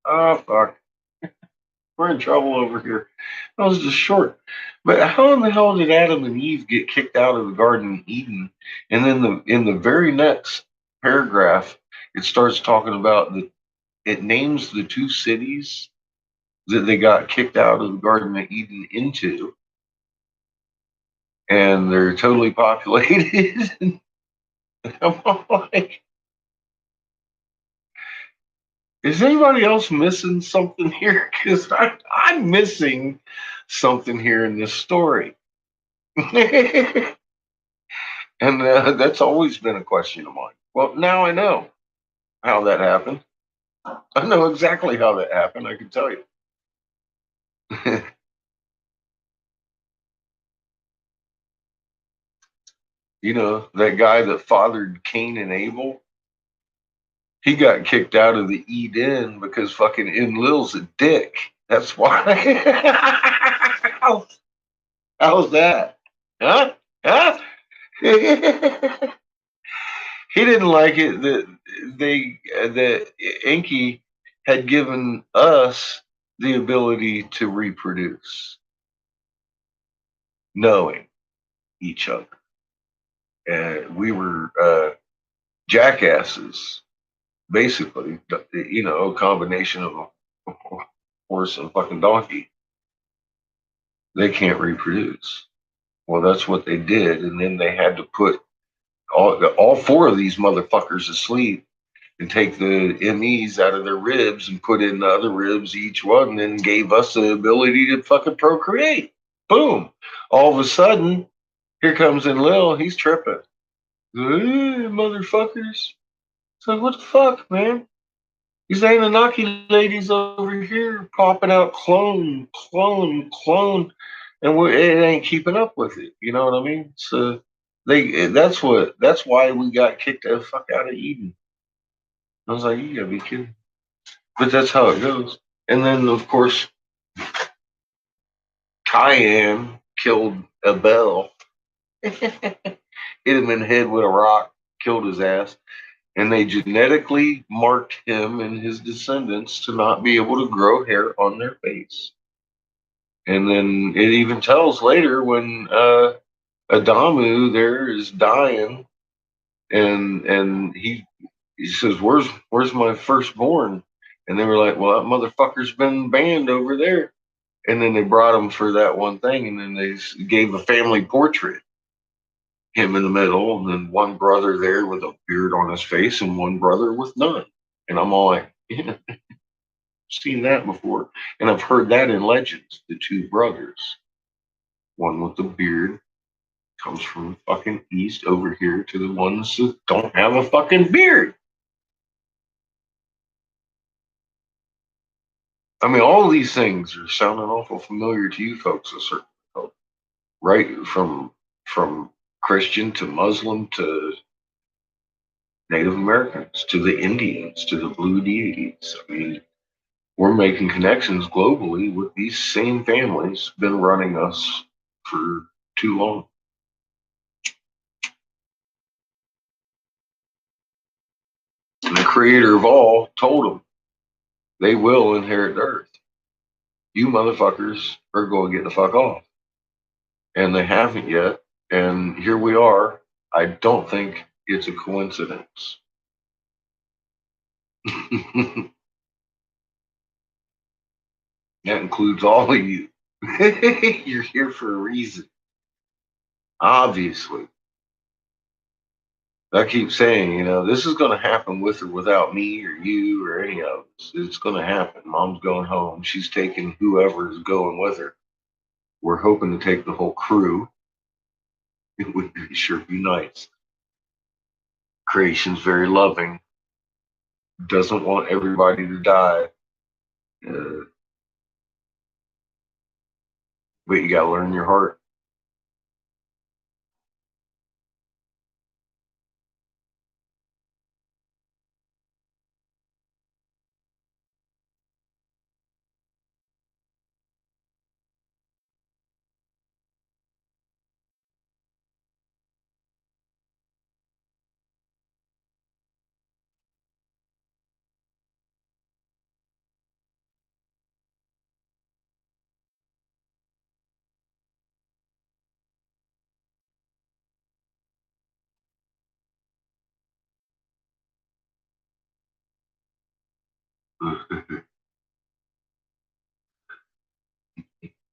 Speaker 1: Oh, fuck. We're in trouble over here. That was just short. But how in the hell did Adam and Eve get kicked out of the Garden of Eden? And then in the very next paragraph, it starts talking about it names the two cities that they got kicked out of the Garden of Eden into, and they're totally populated. I'm like, is anybody else missing something here? Because I'm missing something here in this story. And that's always been a question of mine. Well, now I know how that happened. I know exactly how that happened. I can tell you. That guy that fathered Cain and Abel, he got kicked out of the Eden because fucking Enlil's a dick. That's why. How's that? Huh? Huh? He didn't like it that Enki had given us the ability to reproduce, knowing each other, and we were jackasses, basically. A combination of a horse and a fucking donkey. They can't reproduce. Well, that's what they did, and then they had to put all four of these motherfuckers asleep and take the MEs out of their ribs and put in the other ribs, each one, and then gave us the ability to fucking procreate. Boom. All of a sudden, here comes Enlil. He's tripping. Motherfuckers. So what the fuck, man? These Anunnaki ladies over here popping out clone, clone, clone, and it ain't keeping up with it. You know what I mean? So that's why we got kicked the fuck out of Eden. I was like, you gotta be kidding. But that's how it goes. And then, of course, Cayenne killed Abel, hit him in the head with a rock, killed his ass. And they genetically marked him and his descendants to not be able to grow hair on their face. And then it even tells later when Adamu there is dying, and he says, "Where's my firstborn?" And they were like, "Well, that motherfucker's been banned over there." And then they brought him for that one thing, and then they gave a family portrait, him in the middle, and then one brother there with a beard on his face, and one brother with none. And I'm all like, yeah, I've seen that before, and I've heard that in legends. The two brothers, one with the beard, comes from the fucking east over here to the ones that don't have a fucking beard. I mean, all of these things are sounding awful familiar to you folks, a certain point, right? From Christian to Muslim to Native Americans to the Indians to the blue deities. I mean, we're making connections globally with these same families, been running us for too long. And the creator of all told them, They will inherit the earth. You motherfuckers are going to get the fuck off. And they haven't yet. And here we are. I don't think it's a coincidence. That includes all of you. You're here for a reason. Obviously. I keep saying, this is going to happen with or without me or you or any of us. It's going to happen. Mom's going home. She's taking whoever is going with her. We're hoping to take the whole crew. It would sure be nice. Creation's very loving. Doesn't want everybody to die. But you got to learn your heart.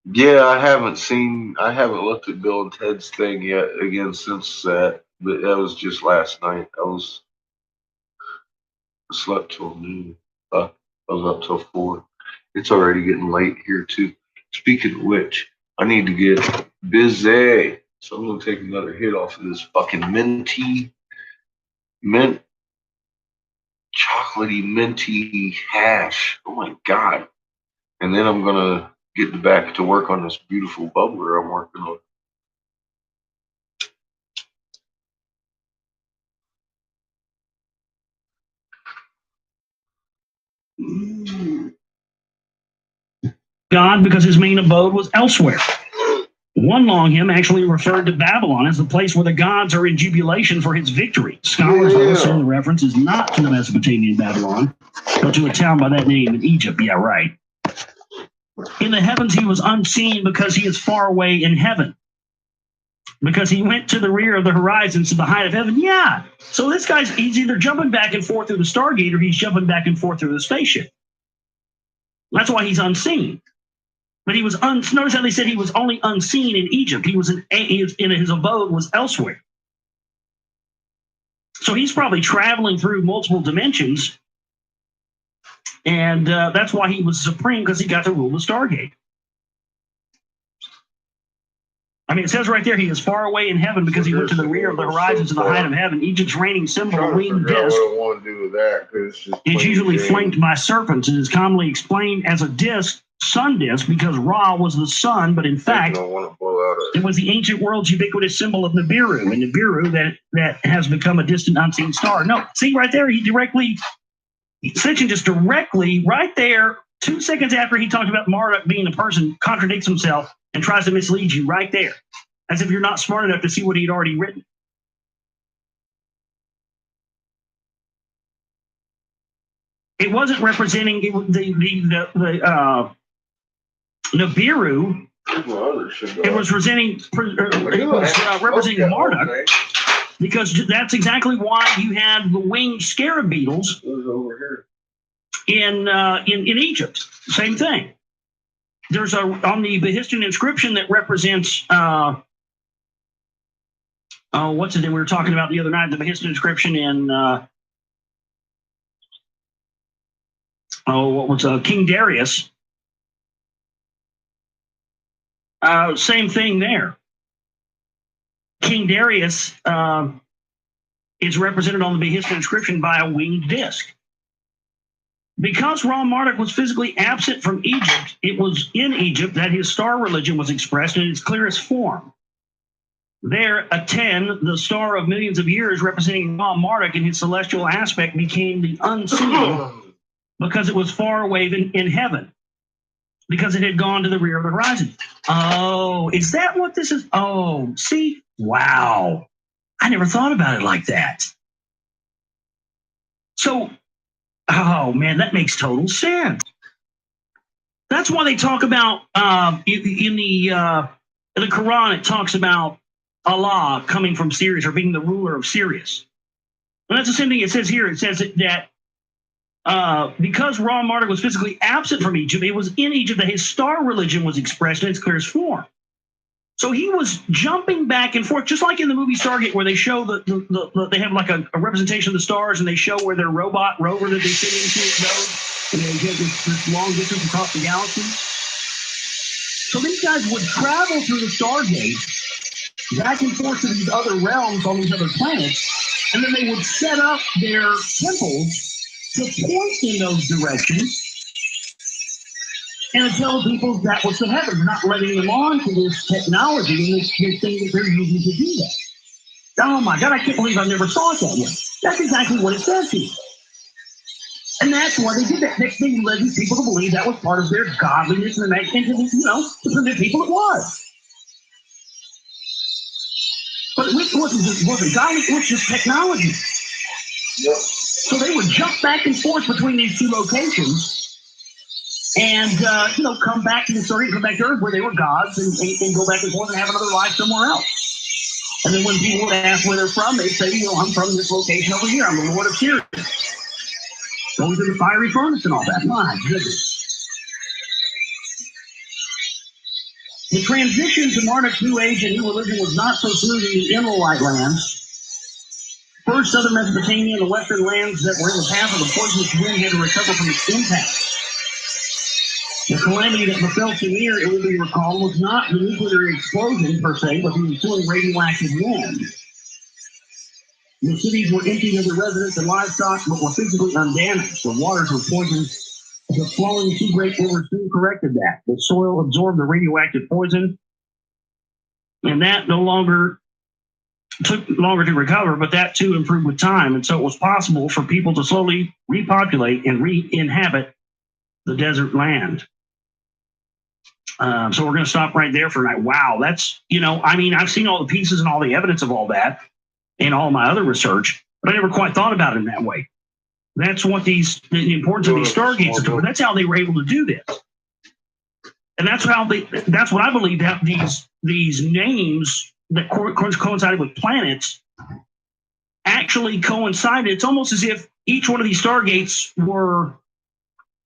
Speaker 1: Yeah, I haven't looked at Bill and Ted's thing yet again since that, but that was just last night. Slept till noon. I was up till 4. It's already getting late here too. Speaking of which, I need to get busy. So I'm gonna take another hit off of this fucking mint, chocolatey minty hash. Oh my god. And then I'm gonna get back to work on this beautiful bubbler I'm working on.
Speaker 2: God, because his main abode was elsewhere. One long hymn actually referred to Babylon as the place where the gods are in jubilation for his victory. Scholars assume the reference is not to the Mesopotamian Babylon, but to a town by that name in Egypt. Yeah, right. In the heavens he was unseen because he is far away in heaven. Because he went to the rear of the horizons to the height of heaven. Yeah. So this he's either jumping back and forth through the Stargate or he's jumping back and forth through the spaceship. That's why he's unseen. But he was notice how they said he was only unseen in Egypt. He was in his abode was elsewhere. So he's probably traveling through multiple dimensions, and that's why he was supreme, because he got to rule the Stargate. I mean, it says right there, he is far away in heaven because he went to the rear of the horizons to the height of heaven. Egypt's reigning symbol, a winged disc,
Speaker 4: what I want to do with that,
Speaker 2: is usually flanked by serpents and is commonly explained as a disc, sun disk, because Ra was the sun, but in fact, it was the ancient world's ubiquitous symbol of Nibiru, and Nibiru that has become a distant, unseen star. No, see right there, Sitchin just directly, right there, 2 seconds after he talked about Marduk being a person, contradicts himself and tries to mislead you right there, as if you're not smart enough to see what he'd already written. It wasn't representing the Nibiru. It was representing Marduk, because that's exactly why you had the winged scarab beetles in Egypt. Same thing. There's on the Behistun inscription that represents what's it that we were talking about the other night? The Behistun inscription in King Darius. Same thing there. King Darius is represented on the Behistun inscription by a winged disc. Because Ra Marduk was physically absent from Egypt, it was in Egypt that his star religion was expressed in its clearest form. There, Aten, the star of millions of years representing Ra Marduk in his celestial aspect, became the unseen because it was far away in heaven, because it had gone to the rear of the horizon. Oh, is that what this is? Oh, see? Wow. I never thought about it like that. So Oh man, that makes total sense. That's why they talk about in the Quran. It talks about Allah coming from Sirius or being the ruler of Sirius. And that's the same thing it says here. It says that because Ra Marduk was physically absent from Egypt, it was in Egypt that his star religion was expressed in its clearest form. So he was jumping back and forth, just like in the movie Stargate, where they show they have like a representation of the stars, and they show where their robot rover that they send into goes, and they get this long distance across the galaxy. So these guys would travel through the Stargate, back and forth to these other realms on these other planets, and then they would set up their temples to point in those directions and tell people that was the heavens, not letting them on to this technology and this thing that they're using to do that. Oh my God, I can't believe I never saw it that way. That's exactly what it says here. And that's why they did that. Next thing led these people to believe that was part of their godliness and to primitive people it was. But it wasn't godly, it was just technology.
Speaker 4: Yep.
Speaker 2: So they would jump back and forth between these two locations and come back to the story, come back to Earth where they were gods and go back and forth and have another life somewhere else. And then when people would ask where they're from, they'd say, I'm from this location over here. I'm the Lord of Sirius. Going to the fiery furnace and all that. My goodness. The transition to Marduk's new age and new religion was not so smooth in the Israelite lands. First, southern Mesopotamia and the western lands that were in the path of the poisonous wind had to recover from its impact. The calamity that befell Sumir, it will be recalled, was not the nuclear explosion per se, but the ensuing radioactive wind. The cities were emptied of their residents and livestock, but were physically undamaged. The waters were poisoned. The flowing two great rivers soon corrected that. The soil absorbed the radioactive poison, and that took longer to recover, but that too improved with time. And so it was possible for people to slowly repopulate and re-inhabit the desert land. So we're going to stop right there for tonight. Wow, that's, I've seen all the pieces and all the evidence of all that in all my other research, but I never quite thought about it in that way. That's what the importance of these stargates are. That's how they were able to do this. And that's what I believe, that these names that coincided with planets actually coincided. It's almost as if each one of these stargates were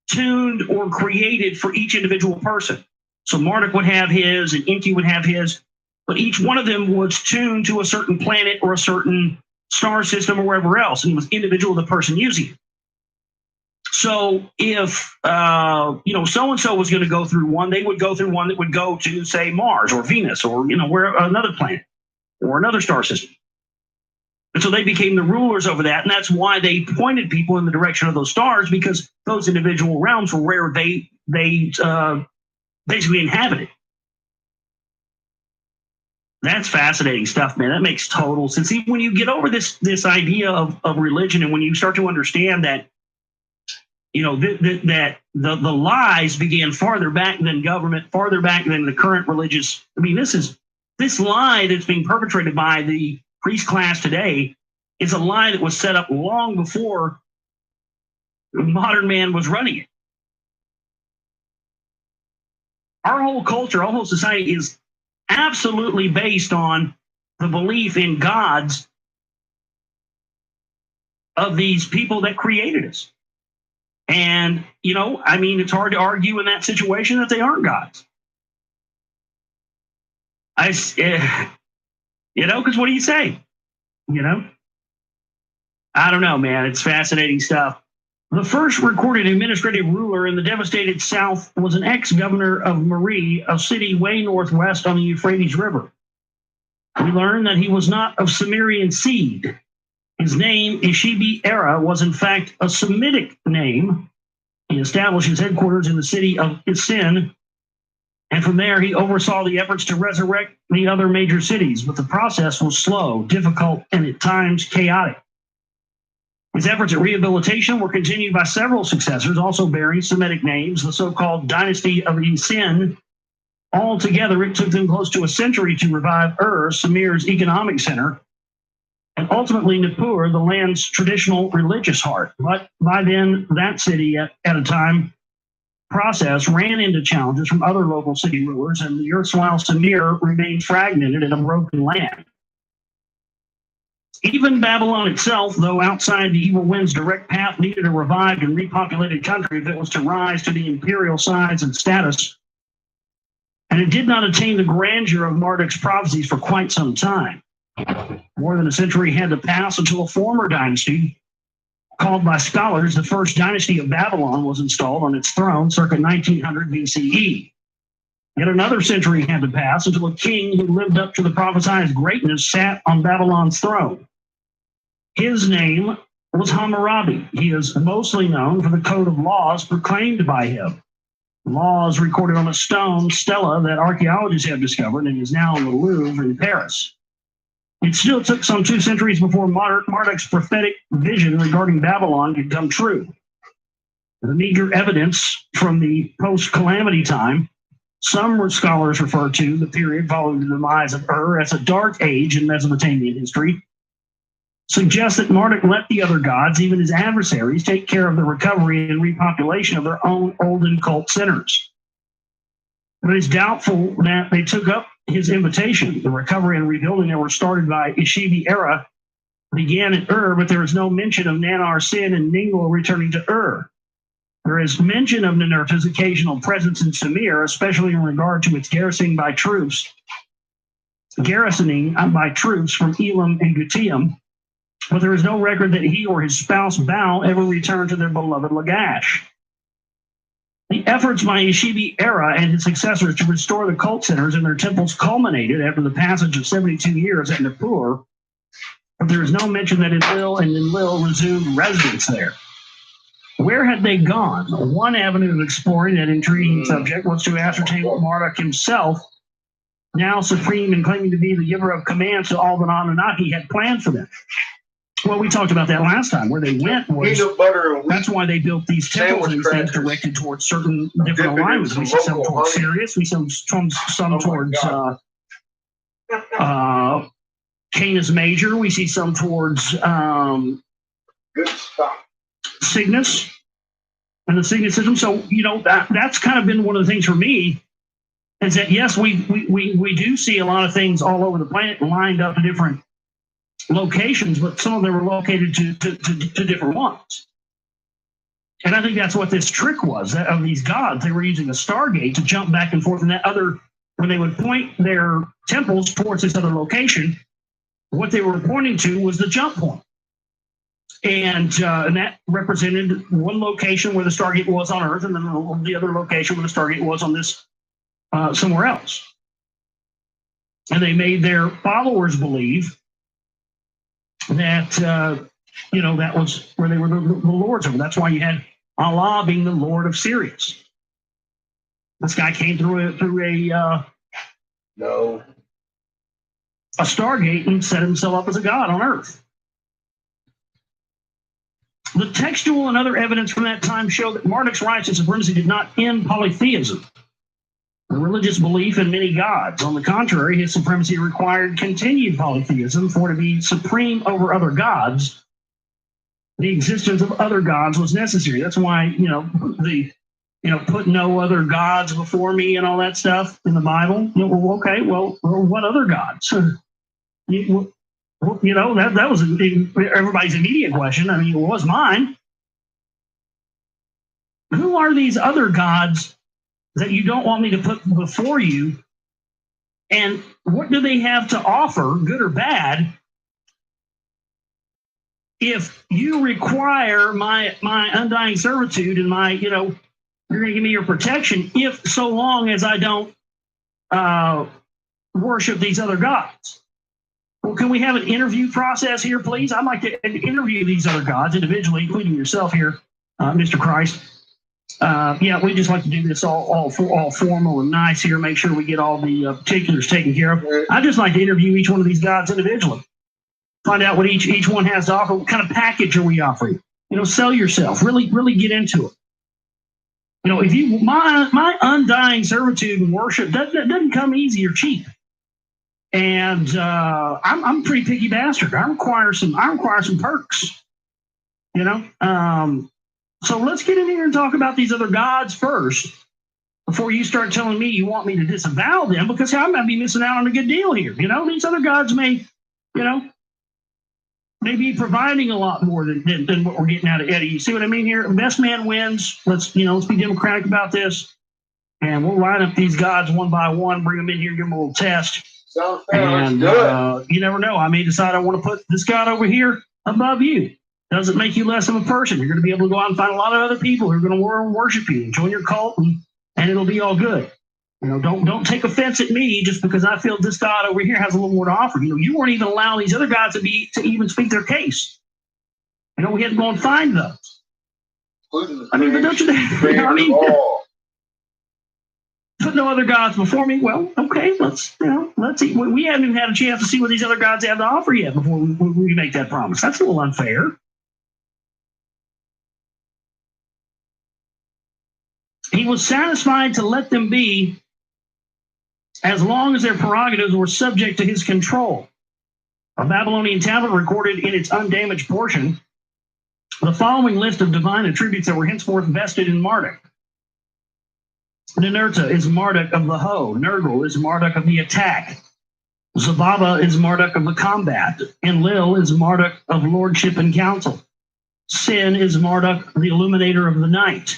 Speaker 2: tuned or created for each individual person. So Marduk would have his and Enki would have his, but each one of them was tuned to a certain planet or a certain star system or wherever else, and it was individual to the person using it. So if so-and-so was going to go through one, they would go through one that would go to, say, Mars or Venus or where another planet or another star system. And so they became the rulers over that, and that's why they pointed people in the direction of those stars, because those individual realms were where they basically inhabited. That's fascinating stuff, man. That makes total sense. See, when you get over this idea of religion, and when you start to understand that, that the lies began farther back than government, farther back than the current religious. This lie that's being perpetrated by the priest class today is a lie that was set up long before modern man was running it. Our whole culture, our whole society is absolutely based on the belief in gods of these people that created us. And, it's hard to argue in that situation that they aren't gods. Because what do you say? I don't know, man. It's fascinating stuff. The first recorded administrative ruler in the devastated South was an ex-governor of Mari, a city way northwest on the Euphrates River. We learn that he was not of Sumerian seed. His name, Ishibi-Era, was in fact a Semitic name. He established his headquarters in the city of Isin, and from there he oversaw the efforts to resurrect the other major cities, but the process was slow, difficult, and at times chaotic. His efforts at rehabilitation were continued by several successors, also bearing Semitic names, the so-called dynasty of Isin. Altogether, it took them close to a century to revive Sumer's economic center, and ultimately Nippur, the land's traditional religious heart. But by then, that city at a time process ran into challenges from other local city rulers, and the erstwhile Samir remained fragmented in a broken land. Even Babylon itself, though outside the evil wind's direct path, needed a revived and repopulated country that was to rise to the imperial size and status. And it did not attain the grandeur of Marduk's prophecies for quite some time. More than a century had to pass until a former dynasty, called by scholars the first dynasty of Babylon, was installed on its throne circa 1900 BCE. Yet another century had to pass until a king who lived up to the prophesied greatness sat on Babylon's throne. His name was Hammurabi. He is mostly known for the code of laws proclaimed by him. Laws recorded on a stone stela that archaeologists have discovered and is now in the Louvre in Paris. It still took some 2 centuries before Marduk's prophetic vision regarding Babylon could come true. The meager evidence from the post-calamity time, some scholars refer to the period following the demise of Ur as a dark age in Mesopotamian history, suggests that Marduk let the other gods, even his adversaries, take care of the recovery and repopulation of their own olden cult centers. But it's doubtful that they took up his invitation. The recovery and rebuilding that were started by Ishibi era began at Ur, but there is no mention of Nanar Sin and Ningal returning to Ur. There is mention of Ninurta's occasional presence in Samir, especially in regard to its garrisoning by troops from Elam and Gutium, but there is no record that he or his spouse Baal ever returned to their beloved Lagash. The efforts by Ishibi era and his successors to restore the cult centers and their temples culminated after the passage of 72 years at Nippur, but there is no mention that Enlil and Enlil resumed residence there. Where had they gone? One avenue of exploring that intriguing subject was to ascertain what Marduk himself, now supreme and claiming to be the giver of commands to all the Anunnaki, had planned for them. Well, we talked about that last time. Where they went was,
Speaker 4: peanut butter and wheat.
Speaker 2: that's why they built these temples and these things directed towards certain different alignments. We see some towards Sirius, we see some towards Canis Major, we see some towards
Speaker 4: Good stuff.
Speaker 2: Cygnus and the Cygnus system. So, that's kind of been one of the things for me, is that yes, we do see a lot of things all over the planet lined up to different locations, but some of them were located to different ones. And I think that's what this trick was, that of these gods. They were using a stargate to jump back and forth, and that other, when they would point their temples towards this other location, what they were pointing to was the jump point. And that represented one location where the stargate was on Earth, and then the other location where the stargate was on this somewhere else. And they made their followers believe that that was where they were the lords of it. That's why you had Allah being the Lord of Sirius. This guy came through a stargate and set himself up as a god on Earth. The textual and other evidence from that time show that Marduk's rights and supremacy did not end polytheism, the religious belief in many gods. On the contrary, his supremacy required continued polytheism, for to be supreme over other gods, the existence of other gods was necessary. That's why, put no other gods before me and all that stuff in the Bible. Okay, well, what other gods? That was everybody's immediate question. I mean, it was mine. Who are these other gods that you don't want me to put before you? And what do they have to offer, good or bad, if you require my undying servitude and my, you're going to give me your protection, if so long as I don't worship these other gods? Well, can we have an interview process here, please? I'd like to interview these other gods individually, including yourself here, Mr. Christ. We just like to do this all formal and nice here, make sure we get all the particulars taken care of. I'd just like to interview each one of these gods individually. Find out what each one has to offer. What kind of package are we offering? Sell yourself. Really get into it. If you my undying servitude and worship doesn't come easy or cheap. And I'm a pretty picky bastard. I require some perks, you know. So let's get in here and talk about these other gods first before you start telling me you want me to disavow them, because I might be missing out on a good deal here. You know, these other gods may, you know, may be providing a lot more than what we're getting out of Eddie. You see what I mean here? Best man wins. Let's be democratic about this, and we'll line up these gods one by one, bring them in here, give them a little test.
Speaker 4: Sounds fair.
Speaker 2: And
Speaker 4: Let's do it.
Speaker 2: you never know. I may decide I want to put this god over here above you. Doesn't make you less of a person. You're going to be able to go out and find a lot of other people who are going to worship you and join your cult, and it'll be all good. You know, don't take offense at me just because I feel this god over here has a little more to offer. You know, you weren't even allowing these other gods to even speak their case. You know, we had to go and find those. I mean, but don't you think? I mean, put no other gods before me. Well, okay, let's see. We haven't even had a chance to see what these other gods have to offer yet before we make that promise. That's a little unfair. He was satisfied to let them be as long as their prerogatives were subject to his control. A Babylonian tablet recorded in its undamaged portion the following list of divine attributes that were henceforth vested in Marduk. Ninurta is Marduk of the hoe. Nergal is Marduk of the attack. Zababa is Marduk of the combat. Enlil is Marduk of lordship and counsel. Sin is Marduk, the illuminator of the night.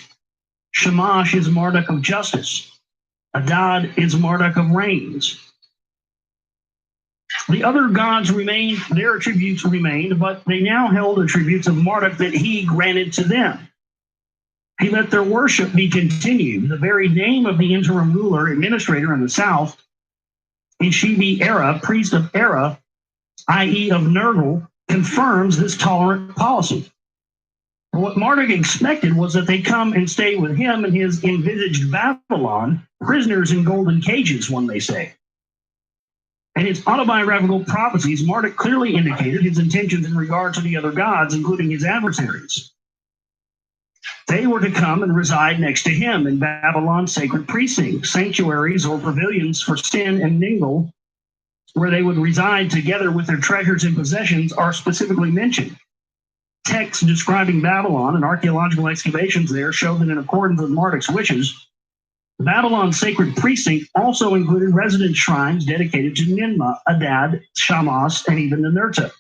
Speaker 2: Shamash is Marduk of justice. Adad is Marduk of reigns. The other gods remained, their attributes remained, but they now held attributes of Marduk that he granted to them. He let their worship be continued. The very name of the interim ruler, administrator in the south, Ishibi Era, priest of Era, i.e. of Nergal, confirms this tolerant policy. What Marduk expected was that they come and stay with him in his envisaged Babylon, prisoners in golden cages, one may say. In his autobiographical prophecies, Marduk clearly indicated his intentions in regard to the other gods, including his adversaries. They were to come and reside next to him in Babylon's sacred precincts, sanctuaries or pavilions for Sin and Ningal, where they would reside together with their treasures and possessions, are specifically mentioned. Texts describing Babylon and archaeological excavations there show that in accordance with Marduk's wishes, Babylon's sacred precinct also included resident shrines dedicated to Ninmah, Adad, Shamash, and even Ninurta.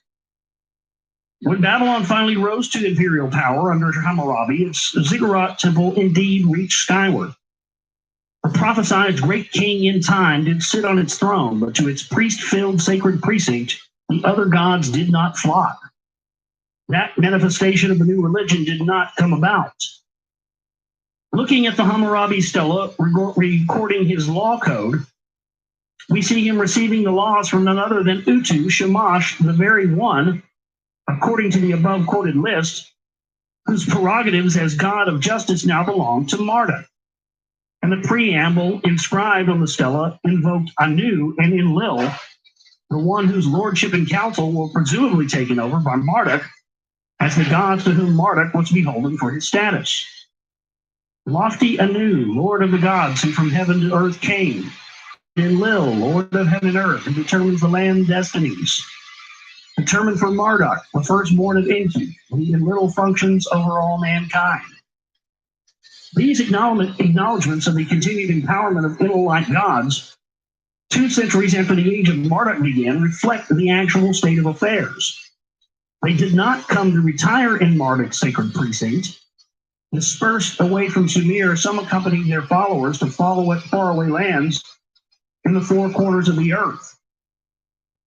Speaker 2: When Babylon finally rose to imperial power under Hammurabi, its ziggurat temple indeed reached skyward. The prophesied great king in time did sit on its throne, but to its priest-filled sacred precinct, the other gods did not flock. That manifestation of the new religion did not come about. Looking at the Hammurabi Stela, recording his law code, we see him receiving the laws from none other than Utu, Shamash, the very one, according to the above quoted list, whose prerogatives as god of justice now belong to Marduk. And the preamble inscribed on the stela invoked Anu and Enlil, the one whose lordship and counsel were presumably taken over by Marduk as the gods to whom Marduk was beholden for his status. Lofty Anu, lord of the gods who from heaven to earth came. Enlil, lord of heaven and earth, who determines the land destinies. Determined for Marduk, the firstborn of Enki, who in little functions over all mankind. These acknowledgments of the continued empowerment of Enlil-like gods, 2 centuries after the age of Marduk began, reflect the actual state of affairs. They did not come to retire in Marduk's sacred precinct. Dispersed away from Sumer, some accompanied their followers to follow at faraway lands in the 4 corners of the earth.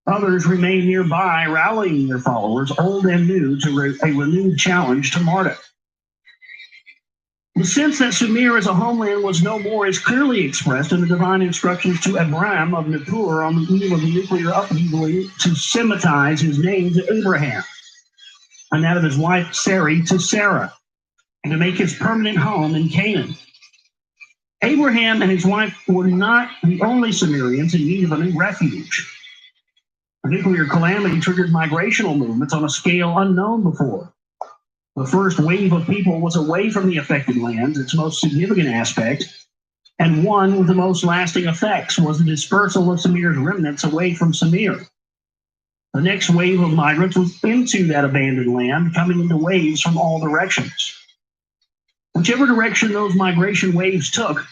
Speaker 2: Others remained nearby, rallying their followers, old and new, to a renewed challenge to Marduk. The sense that Sumer as a homeland was no more is clearly expressed in the divine instructions to Abraham of Nippur on the eve of the nuclear upheaval to semitize his name to Abraham, and that of his wife Sarai to Sarah, and to make his permanent home in Canaan. Abraham and his wife were not the only Sumerians in need of a new refuge. The nuclear calamity triggered migrational movements on a scale unknown before. The first wave of people was away from the affected lands, its most significant aspect, and one with the most lasting effects was the dispersal of Sumer's remnants away from Sumer. The next wave of migrants was into that abandoned land, coming into waves from all directions. Whichever direction those migration waves took,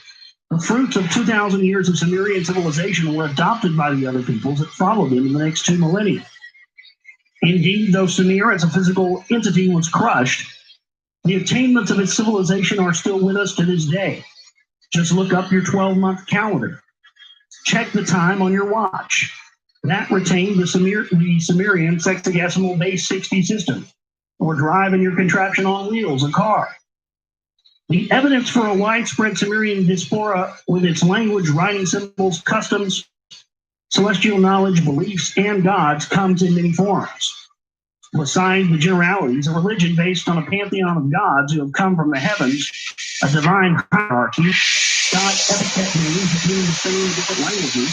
Speaker 2: the fruits of 2,000 years of Sumerian civilization were adopted by the other peoples that followed them in the next 2 millennia. Indeed, though Sumer as a physical entity was crushed, the attainments of its civilization are still with us to this day. Just look up your 12-month calendar. Check the time on your watch. That retained the Sumerian sexagesimal base 60 system, or driving your contraption on wheels, a car. The evidence for a widespread Sumerian diaspora with its language, writing symbols, customs, celestial knowledge, beliefs, and gods comes in many forms. Besides the generalities, a religion based on a pantheon of gods who have come from the heavens, a divine hierarchy, God epithet names that mean the same in different languages,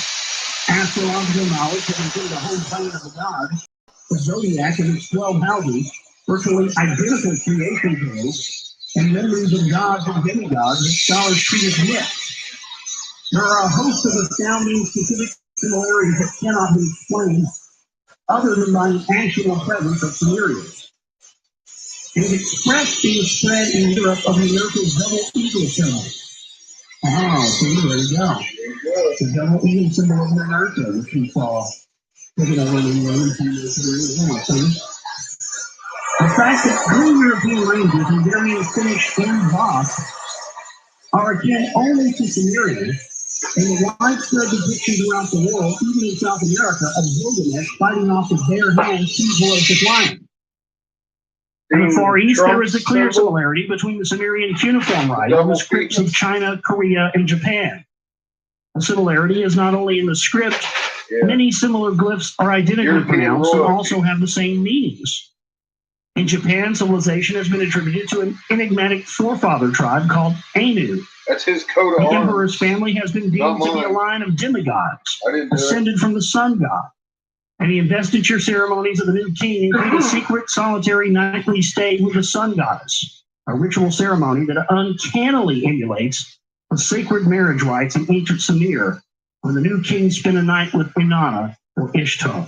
Speaker 2: astrological knowledge that include the whole planet of the gods, the zodiac and its 12 houses, virtually identical creation tales, and memories of gods and demigods that scholars treat as myths. There are a host of astounding specific similarities that cannot be explained other than by the actual presence of Sumerians. It is expressed in the spread in Europe of the American double eagle symbol. Oh, see, there you go. The double eagle symbol of America, which we saw looking over the see? The fact that many European languages and Hungarian, Finnish, and Basque are akin only to Sumerian, and the widespread depiction throughout the world, even in South America, of Gilgamesh fighting off with bare hands two voracious lions. In the Far East, there is a clear similarity between the Sumerian cuneiform writing and the scripts of China, Korea, and Japan. The similarity is not only in the script, many similar glyphs are identically pronounced and also have the same meanings. In Japan, civilization has been attributed to an enigmatic forefather tribe called Anu.
Speaker 4: That's his coat of
Speaker 2: The
Speaker 4: arms.
Speaker 2: emperor's family has been deemed to be a line of demigods, ascended from the sun god. And the investiture ceremonies of the new king include a secret, solitary nightly stay with the sun goddess, a ritual ceremony that uncannily emulates the sacred marriage rites in ancient Sumer, when the new king spent a night with Inanna or Ishtar.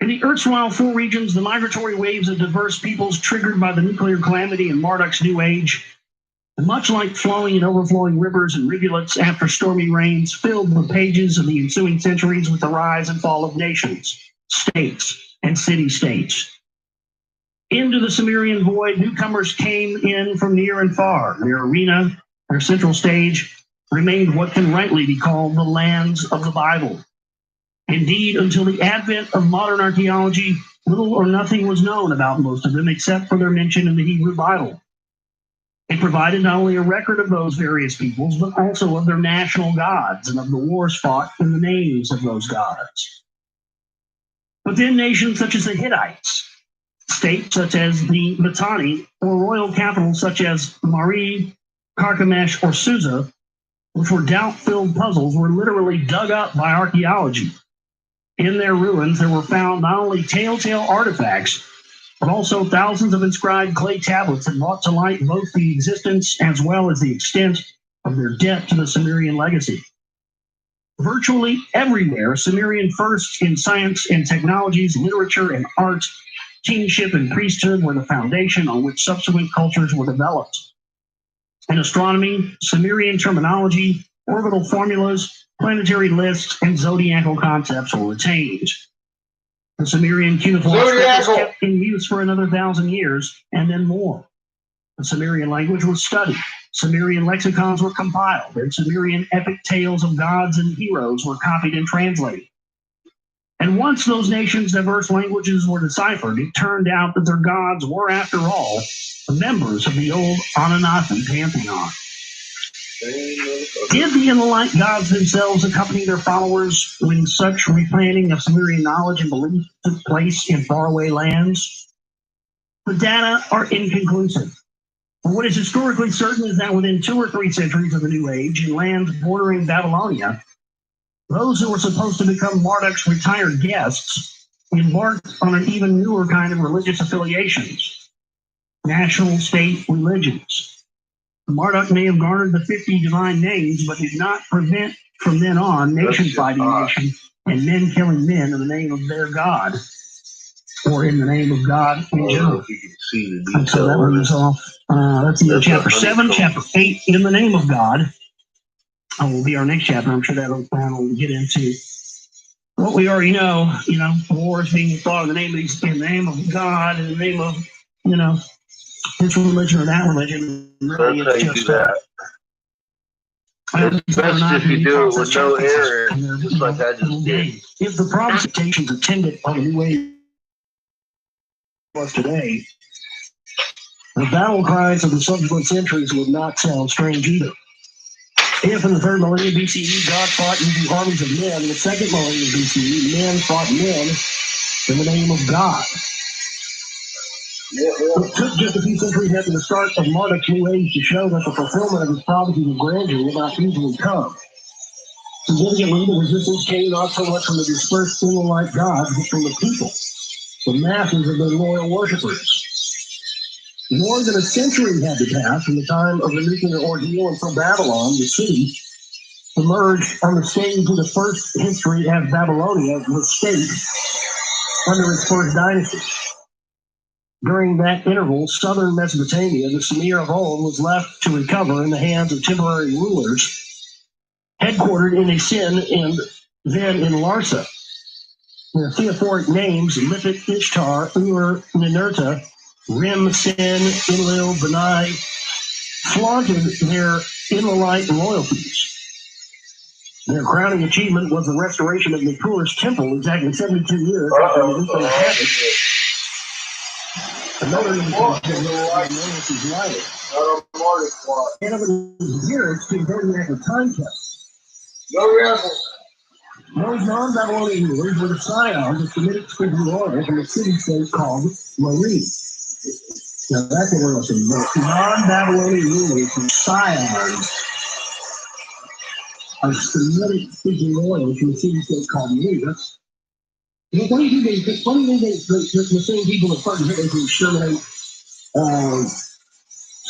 Speaker 2: In the erstwhile four regions, the migratory waves of diverse peoples triggered by the nuclear calamity in Marduk's New Age, and much like flowing and overflowing rivers and rivulets after stormy rains, filled the pages of the ensuing centuries with the rise and fall of nations, states, and city-states. Into the Sumerian void, newcomers came in from near and far. Their arena, their central stage, remained what can rightly be called the lands of the Bible. Indeed, until the advent of modern archaeology, little or nothing was known about most of them except for their mention in the Hebrew Bible. It provided not only a record of those various peoples, but also of their national gods and of the wars fought in the names of those gods. But then nations such as the Hittites, states such as the Mitanni, or royal capitals such as Mari, Carchemish, or Susa, which were doubt-filled puzzles, were literally dug up by archaeology. In their ruins, there were found not only telltale artifacts, but also thousands of inscribed clay tablets that brought to light both the existence as well as the extent of their debt to the Sumerian legacy. Virtually everywhere, Sumerian firsts in science and technologies, literature and art, kingship and priesthood were the foundation on which subsequent cultures were developed. In astronomy, Sumerian terminology, orbital formulas, planetary lists, and zodiacal concepts were retained. The Sumerian cuneiform script was kept in use for another 1,000 years, and then more. The Sumerian language was studied. Sumerian lexicons were compiled, and Sumerian epic tales of gods and heroes were copied and translated. And once those nations' diverse languages were deciphered, it turned out that their gods were, after all, the members of the old Anunnaki pantheon. Did the Enlight gods themselves accompany their followers when such replanting of Sumerian knowledge and belief took place in faraway lands? The data are inconclusive. But what is historically certain is that within 2 or 3 centuries of the New Age, in lands bordering Babylonia, those who were supposed to become Marduk's retired guests embarked on an even newer kind of religious affiliations, national state religions. Marduk may have garnered the 50 divine names, but did not prevent from then on nation fighting nation and men killing men in the name of their God, or in the name of God in general.
Speaker 1: If you can see the
Speaker 2: And so that
Speaker 1: detail.
Speaker 2: leaves off. Let's see,
Speaker 1: That's
Speaker 2: chapter
Speaker 1: a
Speaker 2: 7,
Speaker 1: honeycomb.
Speaker 2: chapter 8, in the name of God. Will be our next chapter. I'm sure that'll get into what we already know. Wars being fought in the name of God, in the name of this religion or that religion. Really,
Speaker 1: That's how you do that. It's best if you do it with no error, just like I just did.
Speaker 2: If the protestations attended on the new way was today, the battle cries of the subsequent centuries would not sound strange either. If in the 3rd millennium BCE, God fought using armies of men, in the 2nd millennium BCE, men fought men in the name of God. It took just a few centuries after the start of Marduk's new age to show that the fulfillment of his prophecies of grandeur would not easily come. Significantly, the resistance came not so much from the dispersed single-like gods, but from the people, the masses of their loyal worshippers. More than a century had to pass from the time of the nuclear ordeal until Babylon, the city, emerged on the stage of the first history as Babylonia, the state, under its first dynasty. During that interval, southern Mesopotamia, the Sumer of old, was left to recover in the hands of temporary rulers, headquartered in Asin and then in Larsa. Their theophoric names, Lipit, Ishtar, Ur, Ninurta, Rim, Sin, Enlil, Benai, flaunted their Enlilite loyalties. Their crowning achievement was the restoration of Nippur's temple exactly 72 years after the nuclear habit. Another indication of their loyalties lighted. And of his appearance to zodiacal time test. Those non-Babylonian rulers were the scions of Semitic speaking royals in a city-state called Marie. Now that's interesting. The non-Babylonian rulers were scions of Semitic speaking royals in a city-state called Marie. What do you think the same people that started Hitler to exterminate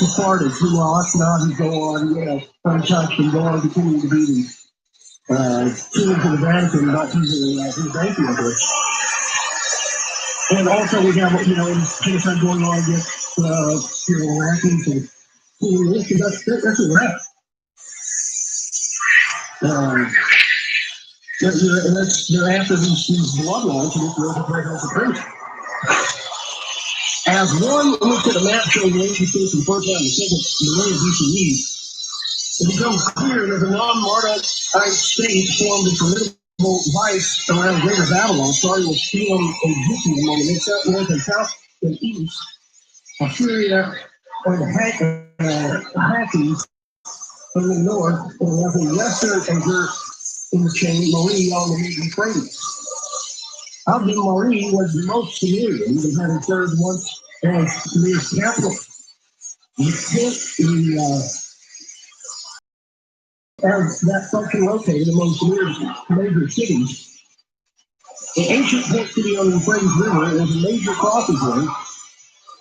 Speaker 2: Sephardics, who Ashkenazis go on, untouched and go on to continue to be the kings of the Vatican, not using his atheism. And also we have, genocide going on against, Iraqis and that's a wrap. And they're after these bloodlines and this racial supremacy. As one looks at a map showing the ancient states in the first half of the 2nd millennium BCE, it becomes clear that the non-Marduk-type state formed a formidable vice around Greater Babylon, starting with Elam and Zikkium on the mid-south, north and south and east, Assyria or the Hattis in the north, and the western anchor in the chain, Marie on the Euphrates. Abdul Marie was the most Sumerian, even having served once as Sumer's capital. As that function located among Sumer's major cities, the ancient port city on the Euphrates River was a major crossing point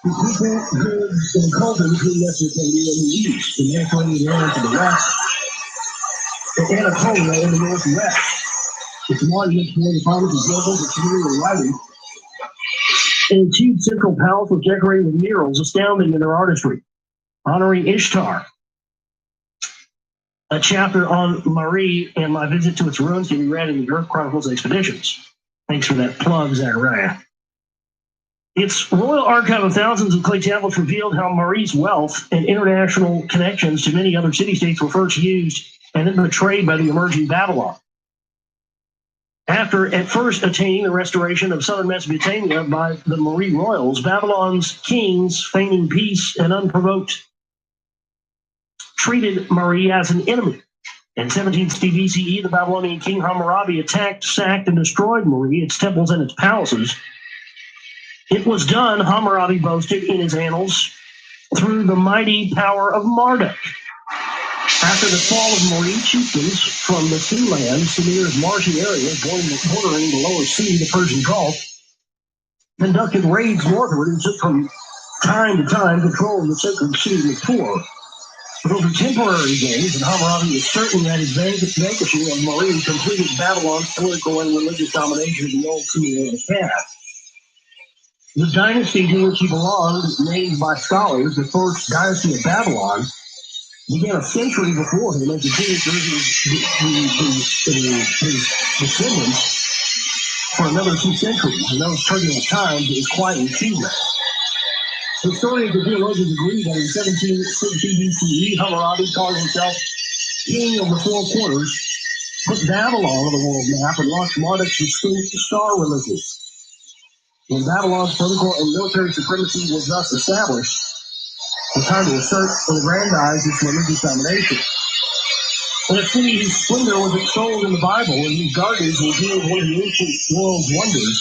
Speaker 2: for people, goods, and culture between Mesopotamia in the east, the Mediterranean land to the west, and Anatolia in the northwest. Its monuments bore the promise of buildings of Sumerian writing. An achieved central palace was decorated with murals astounding in their artistry, honoring Ishtar. A chapter on Marie and my visit to its ruins can be read in the Earth Chronicles Expeditions. Thanks for that plug, Zachariah. Its royal archive of thousands of clay tablets revealed how Marie's wealth and international connections to many other city-states were first used and then betrayed by the emerging Babylon. After at first attaining the restoration of southern Mesopotamia by the Marie royals, Babylon's kings, feigning peace and unprovoked, treated Marie as an enemy. In 1760 BCE, the Babylonian king Hammurabi attacked, sacked, and destroyed Marie, its temples, and its palaces. It was done, Hammurabi boasted in his annals, through the mighty power of Marduk. After the fall of Marie, chieftains from the sea land, Sumer's marshy areas bordering the lower sea, the Persian Gulf, conducted raids northward and took from time to time control of the sacred city of Nippur. Those were temporary gains, and Hammurabi was certain that his vanquishing of Marie completed Babylon's political and religious domination of the old Sumerian caste. The dynasty to which he belonged, named by scholars the first dynasty of Babylon, began a century before him and continued through his descendants for another 2 centuries. In those turbulent times, it was quite an achievement. Historians and theologians agree that in 1760 BCE, Hammurabi called himself king of the 4 quarters, put Babylon on the world map, and launched Marduk's distinct star religion. When Babylon's political and military supremacy was thus established, it was time to assert and aggrandize its religious domination. In a city whose splendor was extolled in the Bible and whose gardens were deemed one of the ancient world's wonders,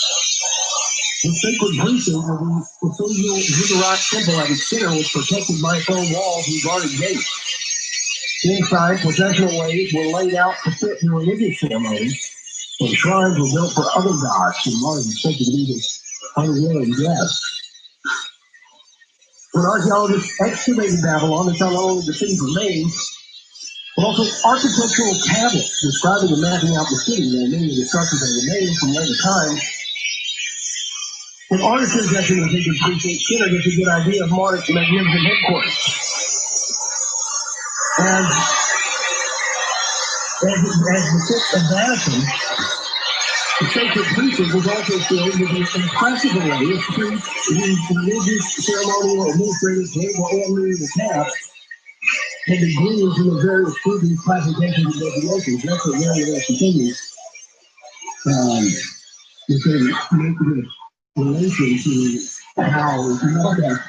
Speaker 2: the sacred precinct of the cathedral ziggurat temple at its center was protected by stone walls and guarded gates. Inside, processional ways were laid out to fit the religious ceremonies, and shrines were built for other gods, and Mars was taken to be this unwilling guest. When archaeologists excavated Babylon, they found not only the city's remains, but also architectural tablets describing and mapping out the city. There are many of the structures that remain from later times. When artisans at the Egyptian precinct center gets a good idea of Marduk's magnificent headquarters. As the city of Vatican, the sacred precinct was also filled with an impressive array of priests whose religious, ceremonial, administrative, political, and legal tasks can be gleaned from the various groupings, classifications, and designations. That's what Mary will continue. You can make the relation to how Marduk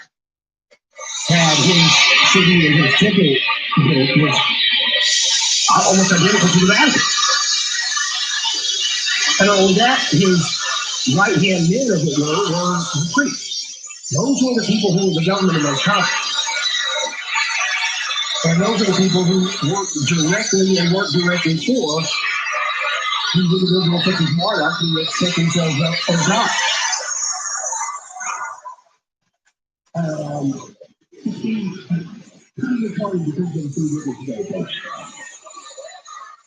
Speaker 2: had his city and his temple was almost identical to the Vatican. And not only that, his right-hand men, as it were the priests. Those were the people who were the government of those times. And those are the people who worked directly and worked directly for these individuals such as Marduk who set themselves up as God.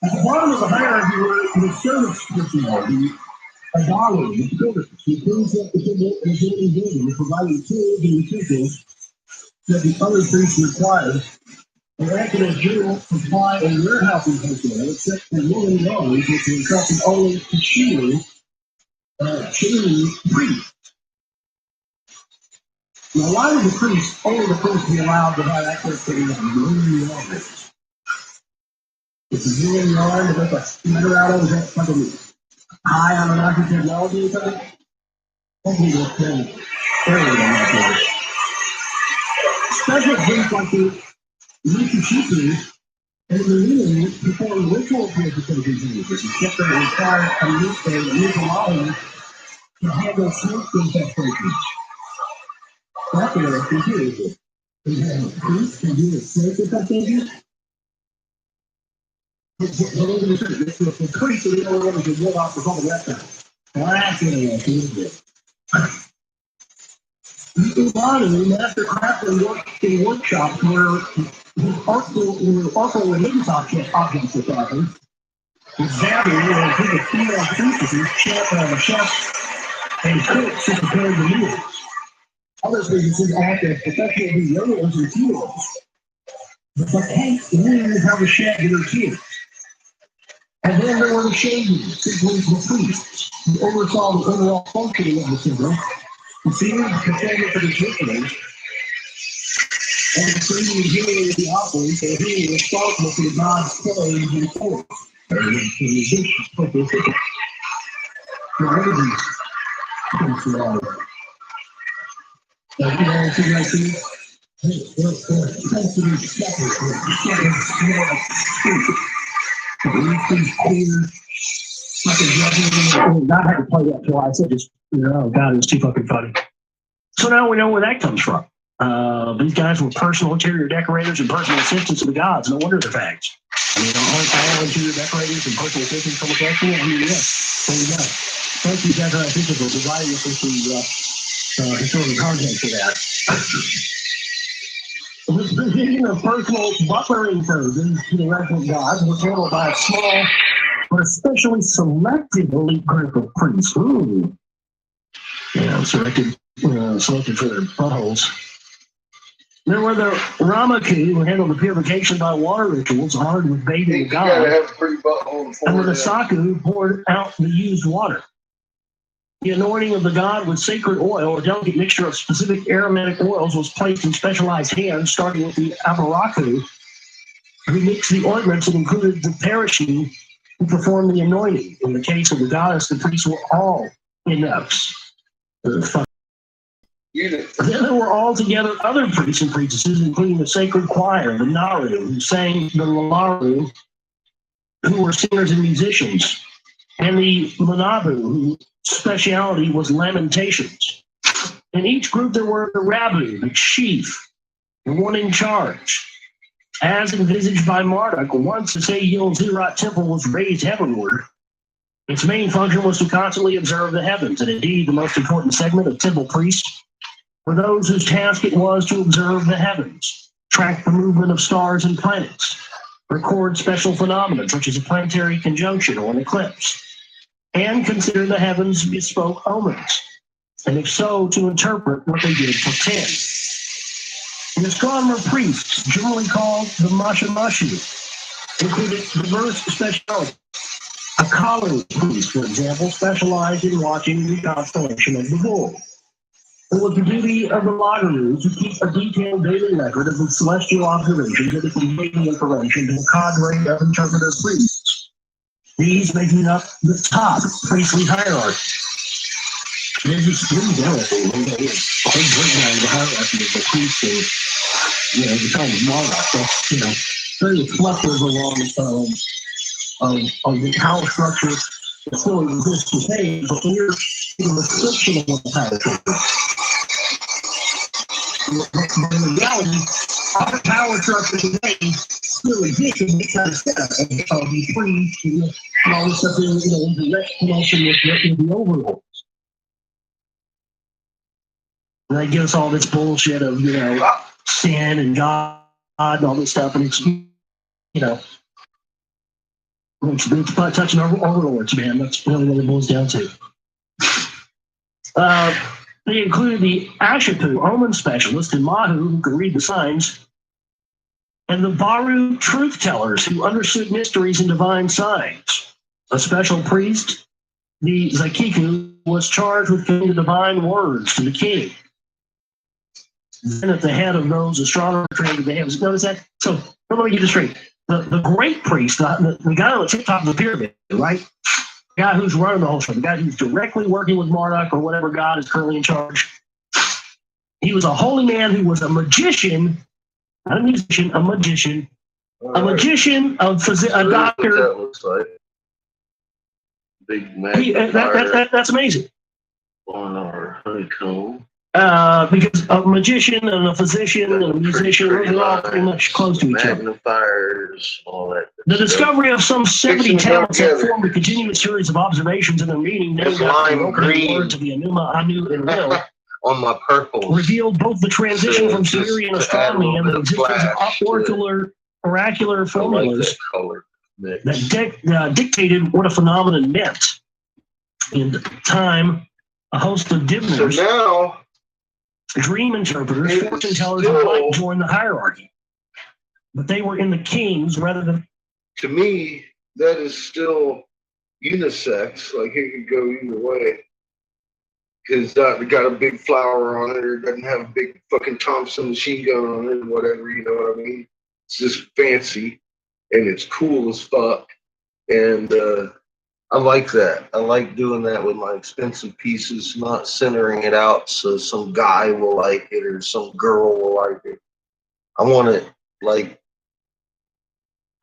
Speaker 2: At the bottom of the hierarchy were the service personnel, the idolaters, the builders, the things that the temple and the building, providing tools and utensils that the other priests required. They acted as general supply and warehousing personnel, except for woolen yards, which were entrusted only to priests. Now, why did only the priests be allowed to have access to the woolen yards? It's a woolen yard that looks like a smetter out of it, like a high on an technology or something. Hopefully, they'll spend area on that. Special priests like the Fukityfuk and the Lillian performed ritual purifications in this, except that it required a Nicolaitan to handle snake infestations. That's what I think it is. We have a priest can do a snake infestation. The priest, so they don't want to get off the whole that time. Well, that's it. The body, master craftsmen worked in workshops where also religious objects were crafted. Example, where people female priestesses, chefs, and cooks to prepare the meals. Other businesses act as professional dealers and funerals. But they can't learn how to shed their tears. And then there were the shavings, simply the priests, who oversaw the overall functioning of the temple. The senior performance of the rituals, and the creating and healing of the offerings, and being responsible for the God's clothes and force. God had to play that twice. I just, God, it was too fucking funny. So now we know where that comes from. These guys were personal interior decorators and personal assistants of the gods. No wonder they're fags. I mean, all interior decorators and personal assistants from the culture. I mean, yes, there you go. Thank you, Zachariah Fisher, for providing us with the historical context for that. This division of personal butlering services to the resident gods was handled by a small but especially selected elite group of priests. Ooh. Yeah, selected for their buttholes. There were the Ramaku, who handled the purification by water rituals honored with bathing the god,
Speaker 4: have a pretty butthole
Speaker 2: and the Saku, who poured out the used water. The anointing of the god with sacred oil, a delicate mixture of specific aromatic oils, was placed in specialized hands, starting with the Abaraku, who mixed the ointments and included the Parashi, who performed the anointing. In the case of the goddess, the priests were all inepts. Then there were altogether other priests and priestesses, including the sacred choir, the Naru, who sang the Lalaru, who were singers and musicians, and the Manabu, whose speciality was lamentations. In each group there were the Rabu, the chief, the one in charge. As envisaged by Marduk, once the Seyil Zirat temple was raised heavenward, its main function was to constantly observe the heavens, and indeed the most important segment of temple priests were those whose task it was to observe the heavens, track the movement of stars and planets, record special phenomena such as a planetary conjunction or an eclipse, and consider the heavens bespoke omens, and if so, to interpret what they did portend. The astronomer priests, generally called the Mashamashu, included diverse specialities. A Kalu priest, for example, specialized in watching the constellation of the bull. It was the duty of the Lagaru to keep a detailed daily record of the celestial observations and to convey the information to a cadre of interpreter priests. These making up the top priestly hierarchy. There's this really everything. There's a whole breakdown of the hierarchy of the priests and, the time of Marduk. That's, very reflective of the power structure that still exists today, but we're in the description of what the power structure is. But in reality, our power structure today still exists in this kind of setup of the priests and all this stuff in direct connection with the overlords. And they give us all this bullshit of, sin and God and all this stuff, and it's, it's about touching overlords, man. That's really what it boils down to. They included the Ashipu, omen specialist, and Mahu, who could read the signs, and the Baru truth tellers, who understood mysteries and divine signs. A special priest, the Zakiku, was charged with giving the divine words to the king. Then at the head of those astronomers trained the heavens. Notice that? So let me get this straight. The great priest, the guy on the tip top of the pyramid, right? The guy who's running the whole show, the guy who's directly working with Marduk or whatever god is currently in charge. He was a holy man who was a magician, not a musician, a magician, magician, a doctor.
Speaker 4: That looks like big magnifier.
Speaker 2: That's amazing.
Speaker 4: On our honeycomb.
Speaker 2: Because a magician and a physician and a musician are all pretty much close to each other.
Speaker 4: Magnifiers, all that.
Speaker 2: The discovery of some 70 talents that formed a continuous series of observations and their meaning named after the opening words of the Enuma, Anu, and Will
Speaker 4: on my purple
Speaker 2: revealed both the transition from Sumerian astronomy and the existence of oracular formulas that dictated what a phenomenon meant. In time, a host of diviners,
Speaker 4: so now,
Speaker 2: dream interpreters, fortune tellers, and the like joined the hierarchy. But they were in the kings rather than.
Speaker 4: To me, that is still unisex. Like it could go either way. Because it got a big flower on it, or it doesn't have a big fucking Thompson machine gun on it, or whatever, you know what I mean? It's just fancy, and it's cool as fuck. And I like that. I like doing that with my expensive pieces, not centering it out so some guy will like it or some girl will like it. I want it like,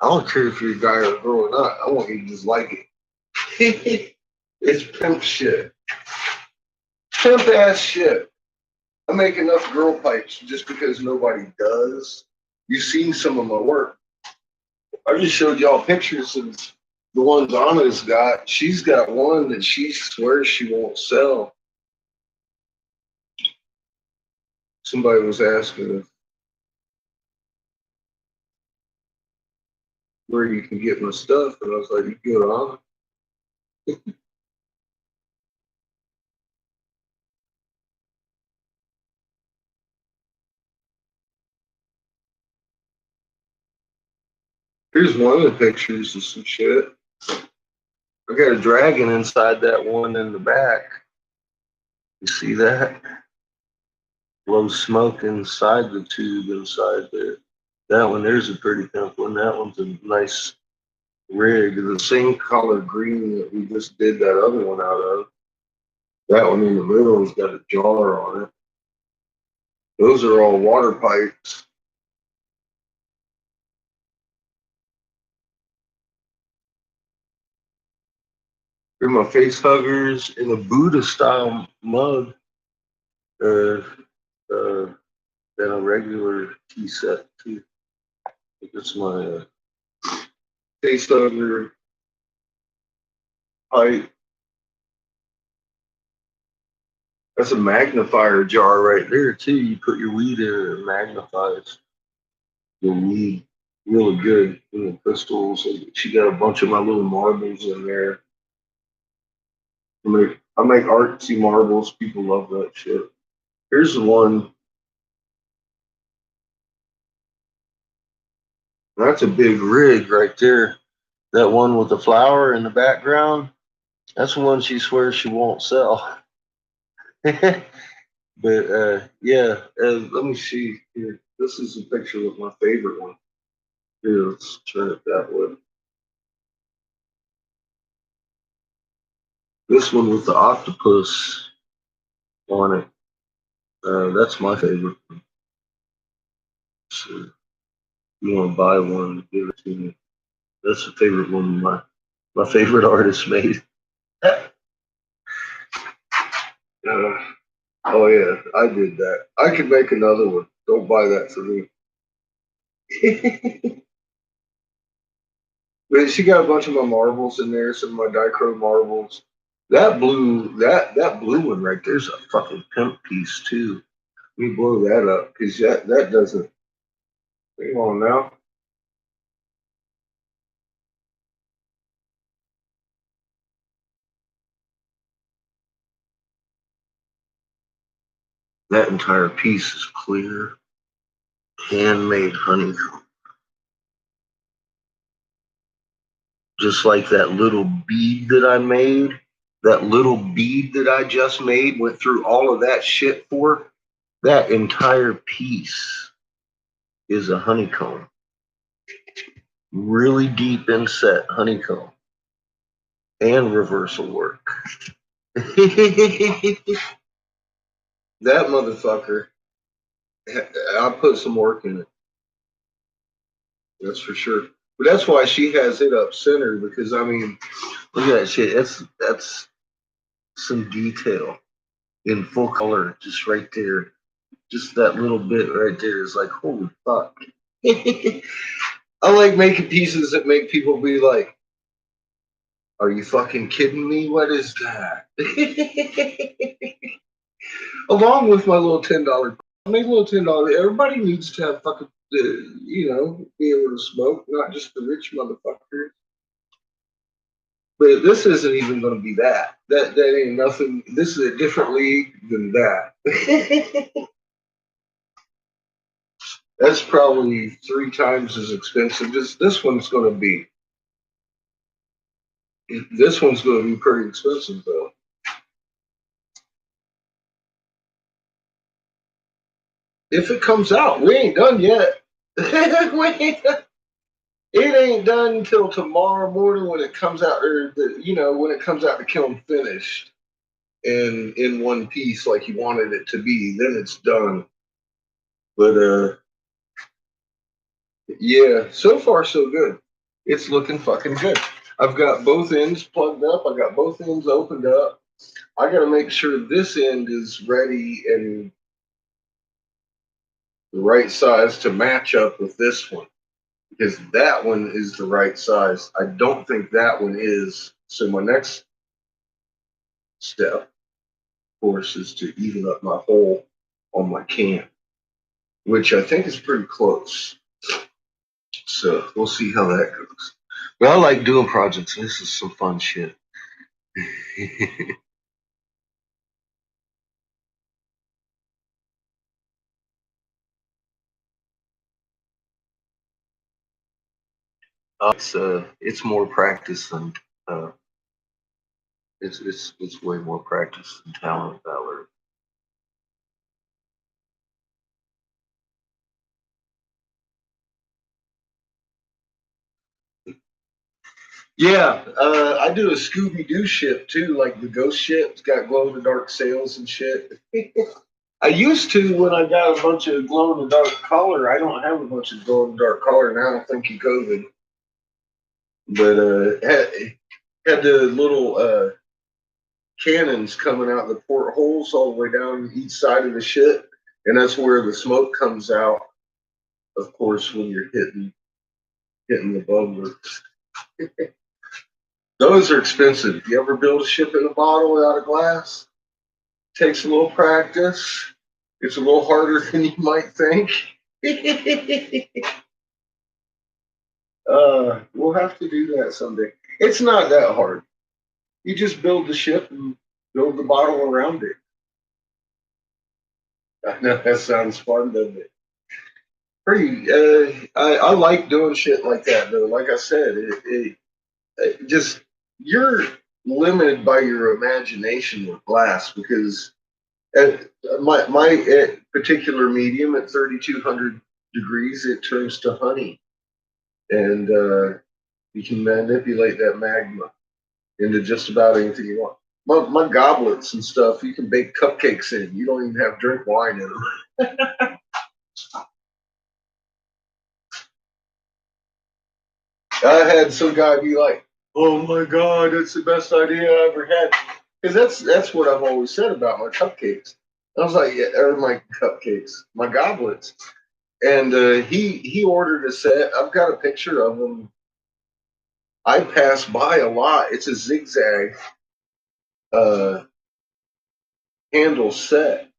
Speaker 4: I don't care if you're a guy or a girl or not. I want you to just like it. It's pimp shit. Pimp ass shit. I make enough girl pipes just because nobody does. You've seen some of my work. I just showed y'all pictures of the ones Anna's got. She's got one that she swears she won't sell. Somebody was asking where you can get my stuff. And I was like, you go on. Here's one of the pictures of some shit. I got a dragon inside that one in the back. You see that? Blow smoke inside the tube inside there. That one there's a pretty pimp one. That one's a nice rig. The same color green that we just did that other one out of. That one in the middle has got a jar on it. Those are all water pipes. They're my face huggers in a Buddha style mug. Than a regular tea set too. It's my face hugger pipe. That's a magnifier jar right there too. You put your weed in it, it magnifies your weed really good. And the crystals. She got a bunch of my little marbles in there. I make artsy marbles. People love that shit. Here's the one. That's a big rig right there. That one with the flower in the background. That's the one she swears she won't sell. But yeah, let me see here. This is a picture of my favorite one. Here, let's turn it that way. This one with the octopus on it. That's my favorite one. So if you want to buy one, give it to me. That's the favorite one my favorite artist made. Oh yeah, I did that. I could make another one. Don't buy that for me. But she got a bunch of my marbles in there, some of my dichro marbles. That blue one right there's a fucking pimp piece too. Let me blow that up because that doesn't. Hang on now. That entire piece is clear, handmade honeycomb. Just like that little bead that I made, that little bead that I just made, went through all of that shit for. That entire piece is a honeycomb. Really deep inset honeycomb and reversal work. That motherfucker, I put some work in it. That's for sure. But that's why she has it up center because I mean, look at that shit. That's some detail in full color, just right there. Just that little bit right there is like, holy fuck. I like making pieces that make people be like, are you fucking kidding me? What is that? Along with my little $10. I make a little $10. Everybody needs to have fucking, be able to smoke, not just the rich motherfuckers. But this isn't even going to be that. That ain't nothing. This is a different league than that. That's probably 3 times as expensive as this one's going to be. This one's going to be pretty expensive though. If it comes out, we ain't done yet. It ain't done until tomorrow morning when it comes out, or when it comes out to kiln finished and in one piece like you wanted it to be. Then it's done. But yeah, so far so good. It's looking fucking good. I've got both ends plugged up. I got both ends opened up. I got to make sure this end is ready and the right size to match up with this one because that one is the right size. I don't think that one is. So my next step, of course, is to even up my hole on my can, which I think is pretty close. So So we'll see how that goes. But I like doing projects. This is some fun shit. It's more practice than uh, it's way more practice than talent, Valerie. Yeah, I do a Scooby Doo ship too, like the ghost ship's got glow in the dark sails and shit. I used to when I got a bunch of glow in the dark color. I don't have a bunch of glow in the dark color now. Thank you, COVID. But had the little cannons coming out the portholes all the way down each side of the ship, and that's where the smoke comes out. Of course, when you're hitting the bumblers. Those are expensive. You ever build a ship in a bottle without a glass? Takes a little practice. It's a little harder than you might think. We'll have to do that someday. It's not that hard. You just build the ship and build the bottle around it. I know that sounds fun, doesn't it? Pretty. I like doing shit like that though. Like I said, it just you're limited by your imagination with glass because at my particular medium at 3,200 degrees, it turns to honey, and you can manipulate that magma into just about anything you want. My goblets and stuff, you can bake cupcakes in. You don't even have to drink wine in them. I had some guy be like, "Oh my God, that's the best idea I ever had," because that's what I've always said about my cupcakes. I was like, "Yeah, or my cupcakes, my goblets," and he ordered a set. I've got a picture of him. I pass by a lot. It's a zigzag uh, handle set.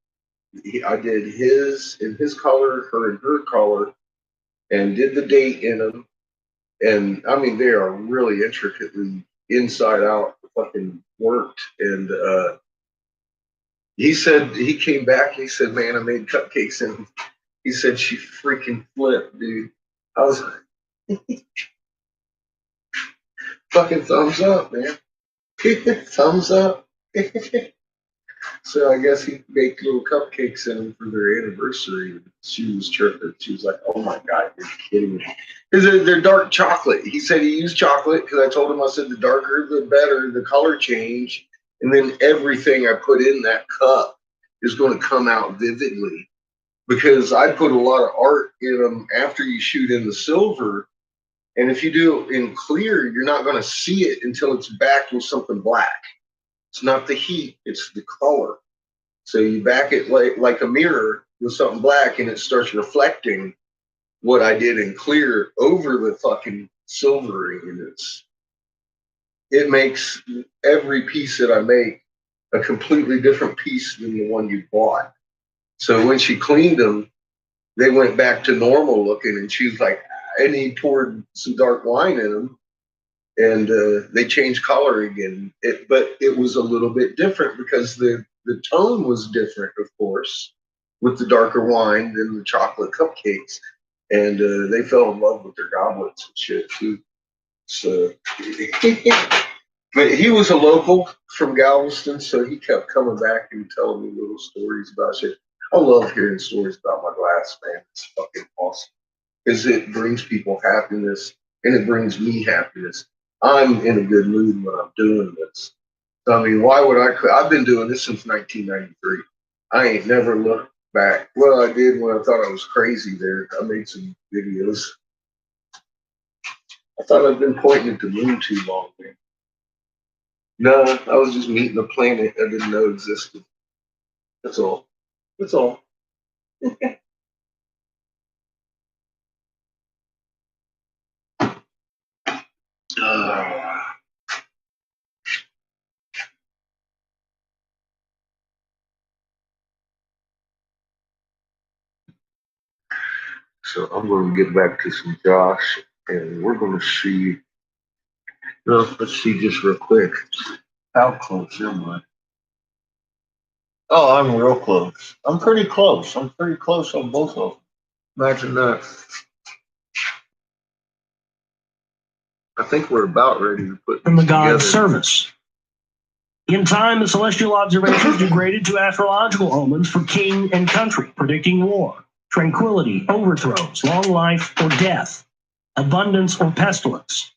Speaker 4: I did his in his color, her in her color, and did the date in them. And I mean, they are really intricately inside out fucking worked. And he said he came back. He said, "Man, I made cupcakes," and he said she freaking flipped, dude. I was like, fucking thumbs up, man. Thumbs up. So I guess he baked little cupcakes in them for their anniversary. She was tripping. She was like, "Oh my God, you're kidding me." Because they're dark chocolate. He said he used chocolate because I told him, I said, the darker, the better, the color change. And then everything I put in that cup is going to come out vividly. Because I put a lot of art in them after you shoot in the silver. And if you do it in clear, you're not going to see it until it's backed with something black. It's not the heat, it's the color. So you back it like a mirror with something black and it starts reflecting what I did in clear over the fucking silvering. And it makes every piece that I make a completely different piece than the one you bought. So when she cleaned them, they went back to normal looking and she was like, "I need poured some dark wine in them." And they changed color again. But it was a little bit different because the tone was different, of course, with the darker wine than the chocolate cupcakes. And they fell in love with their goblets and shit too. So, but he was a local from Galveston, so he kept coming back and telling me little stories about shit. I love hearing stories about my glass, man. It's fucking awesome because it brings people happiness and it brings me happiness. I'm in a good mood when I'm doing this. So, I mean, why would I quit? I've been doing this since 1993. I ain't never looked back. Well, I did when I thought I was crazy there. I made some videos. I thought I'd been pointing at the moon too long, man. No, I was just meeting a planet I didn't know existed. That's all. That's all. Uh, so I'm going to get back to some Josh. And we're going to see. Let's see just real quick. How close am I? Oh, I'm real close. I'm pretty close. I'm pretty close on both of them. Imagine that. I think we're about ready to put
Speaker 2: From the
Speaker 4: these
Speaker 2: God's
Speaker 4: together.
Speaker 2: service. In time, the celestial observations degraded to astrological omens for king and country, predicting war, tranquility, overthrows, long life or death, abundance or pestilence,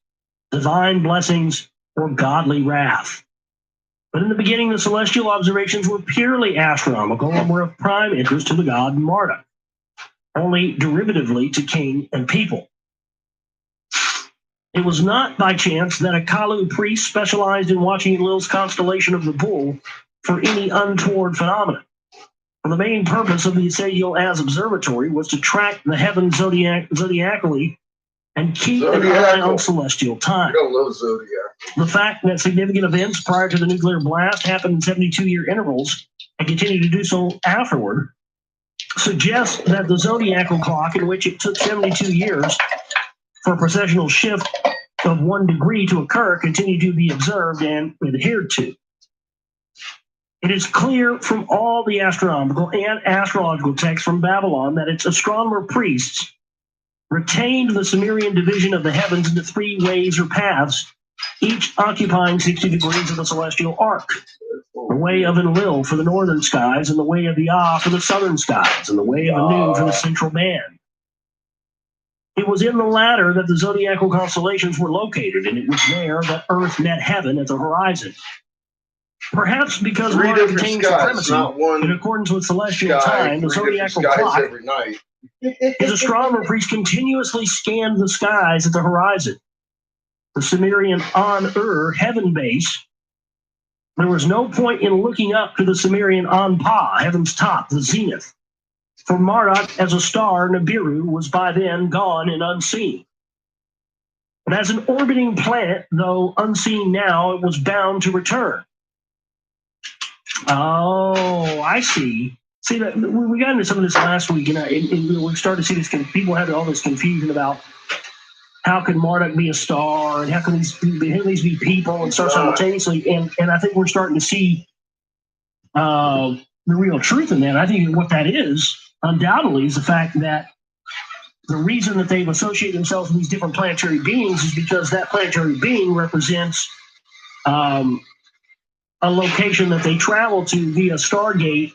Speaker 2: divine blessings or godly wrath. But in the beginning, the celestial observations were purely astronomical and were of prime interest to the god Marduk, only derivatively to king and people. It was not by chance that a Kalu priest specialized in watching Enlil's constellation of the Bull for any untoward phenomenon. For the main purpose of the Asadiel Az Observatory was to track the heavens zodiacally and keep an eye on celestial time.
Speaker 4: I love Zodiac.
Speaker 2: The fact that significant events prior to the nuclear blast happened in 72-year intervals and continue to do so afterward suggests that the zodiacal clock, in which it took 72 years for a precessional shift of 1 degree to occur, continued to be observed and adhered to. It is clear from all the astronomical and astrological texts from Babylon that its astronomer priests retained the Sumerian division of the heavens into 3 ways or paths, each occupying 60 degrees of the celestial arc. The way of Enlil for the northern skies, and the way of Ea for the southern skies, and the way of Anu for the central band. It was in the latter that the zodiacal constellations were located, and it was there that Earth met heaven at the horizon. Perhaps because Marduk retained supremacy, in accordance with celestial time, the zodiacal clock,
Speaker 4: every night.
Speaker 2: his astronomer priest continuously scanned the skies at the horizon. The Sumerian An-Ur heaven base, there was no point in looking up to the Sumerian An-Pa, heaven's top, the zenith. For Marduk, as a star, Nibiru was by then gone and unseen. But as an orbiting planet, though unseen now, it was bound to return. Oh, I see. See, that we got into some of this last week, and we started to see this. People had all this confusion about how can Marduk be a star, and how can these be people and start simultaneously. And I think we're starting to see the real truth in that. I think what that is, undoubtedly, is the fact that the reason that they've associated themselves with these different planetary beings is because that planetary being represents a location that they travel to via Stargate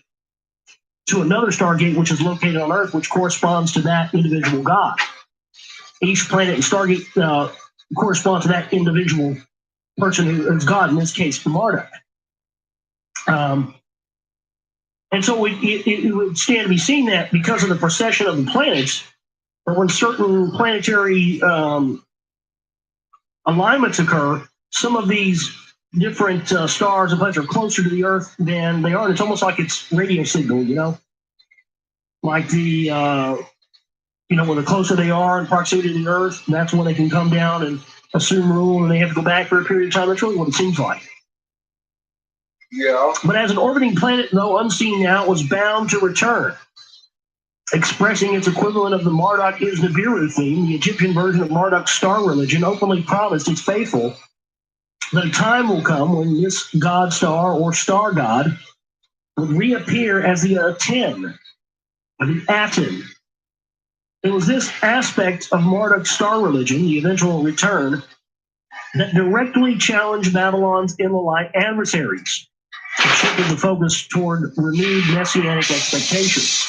Speaker 2: to another Stargate, which is located on Earth, which corresponds to that individual god. Each planet and Stargate corresponds to that individual person who is God, in this case, Marduk. And so it would stand to be seen that because of the precession of the planets, or when certain planetary alignments occur, some of these different stars and planets are closer to the Earth than they are. And it's almost like it's radio signal, like the, when the closer they are in proximity to the Earth, that's when they can come down and assume rule, and they have to go back for a period of time. That's really what it seems like.
Speaker 4: Yeah.
Speaker 2: But as an orbiting planet, though unseen now, it was bound to return. Expressing its equivalent of the Marduk is Nibiru theme, the Egyptian version of Marduk's star religion openly promised its faithful that a time will come when this god star or star god would reappear as the Aten, or the Aten. It was this aspect of Marduk's star religion, the eventual return, that directly challenged Babylon's in-the-light adversaries. It shifted the focus toward renewed messianic expectations.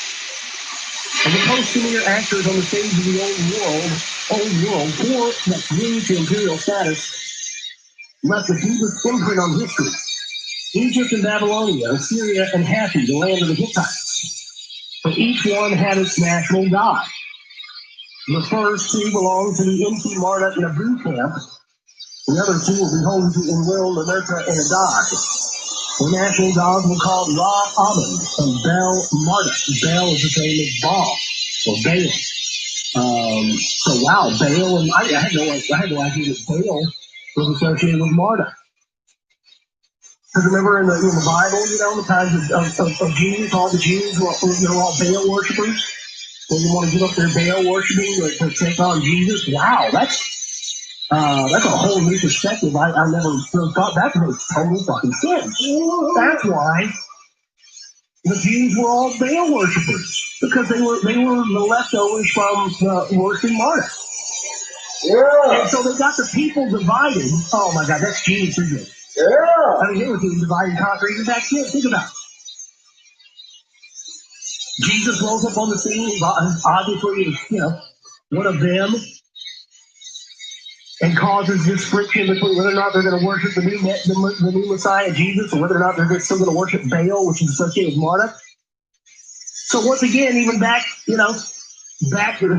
Speaker 2: And the post-Sumerian actors on the stage of the old world, or that cling to imperial status, left the deepest imprint on history. Egypt and Babylonia, Assyria and Hathi, the land of the Hittites. But each one had its national god. The first two belonged to the Enki, Marduk, and Abu camp. The other two will be holding to Enlil, Ninurta, and Adad. The national gods were called Ra-Amen and Bel-Marduk. Bel is the same as Baal, or Baal. So wow, Baal, and I had no idea that Baal was associated with Marduk. Because remember in the Bible, the times of Jesus, all the Jews were all Baal worshippers. They want to give up their Baal worshiping to take on Jesus. Wow, that's a whole new perspective. I never really thought that makes total fucking sense. That's why the Jews were all Baal worshippers, because they were the leftovers from worshiping Marduk.
Speaker 4: Yeah.
Speaker 2: And so they got the people divided. Oh my God, that's genius, isn't it?
Speaker 4: Yeah.
Speaker 2: I mean, they were doing divide and conquer even back then. Think about it. Jesus rolls up on the scene. Obviously, is, one of them, and causes this friction between whether or not they're going to worship the new Messiah, Jesus, or whether or not they're still going to worship Baal, which is associated with Marduk. So once again, even back, back to the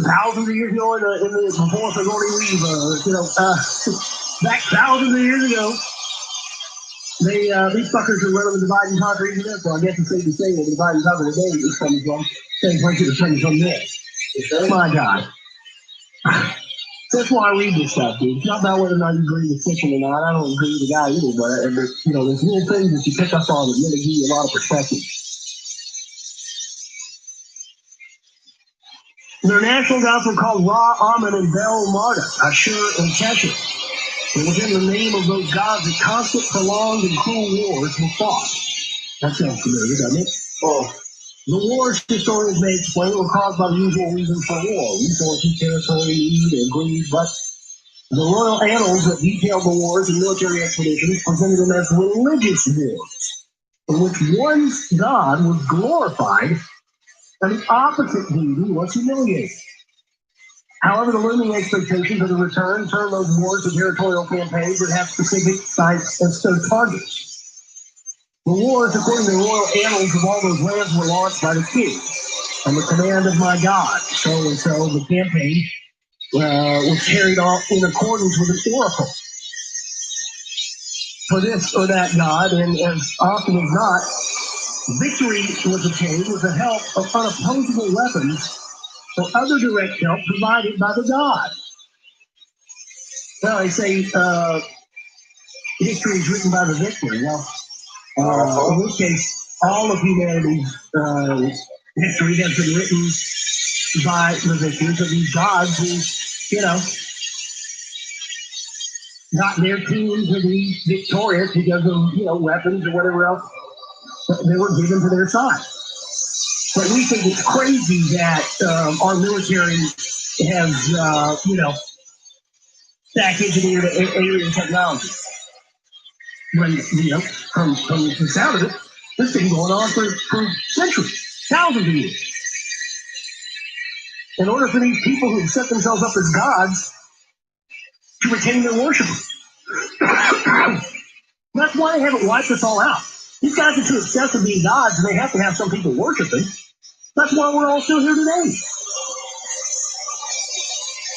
Speaker 2: thousands of years ago in the before Sigourney Weaver, back thousands of years ago, these fuckers are running the divide and conquer even this. So I guess it's safe to say that the divide and conquer today is coming from same place it's coming from this. My God. That's why I read this stuff, dude. It's not about whether or not you agree with fiction or not. I don't agree with the guy either, but there's little things that you pick up on that really give you a lot of perspective. Their national gods were called Ra, Amun, and Bel Marduk, Ashur, and Kesher. It was in the name of those gods that constant, prolonged, and cruel wars were fought. That sounds familiar, doesn't it?
Speaker 4: Oh.
Speaker 2: The wars, historians may explain, were caused by the usual reasons for war: resources, territory, need, and greed. But the royal annals that detailed the wars and military expeditions presented them as religious wars, in which one god was glorified and the opposite deity was humiliated. However, the looming expectations of the return turned those wars to territorial campaigns that have specific sites and so targets. The wars, according to the royal annals of all those lands, were launched by the king on the command of my God. So and so, the campaign was carried on in accordance with an oracle for this or that god, and as often as not, victory was attained with the help of unopposable weapons or other direct help provided by the god. Well, they say history is written by the victor. Well, in this case, all of humanity's history has been written by the victors of these gods who, got their teams to be victorious because of, weapons or whatever else they were given to their side. But we think it's crazy that our military has, back engineered alien technology. When, from the sound of it, this thing going on for centuries, thousands of years. In order for these people who set themselves up as gods to retain their worship. That's why they haven't wiped us all out. These guys are too obsessed with being gods, and they have to have some people worshiping. That's why we're all still here today.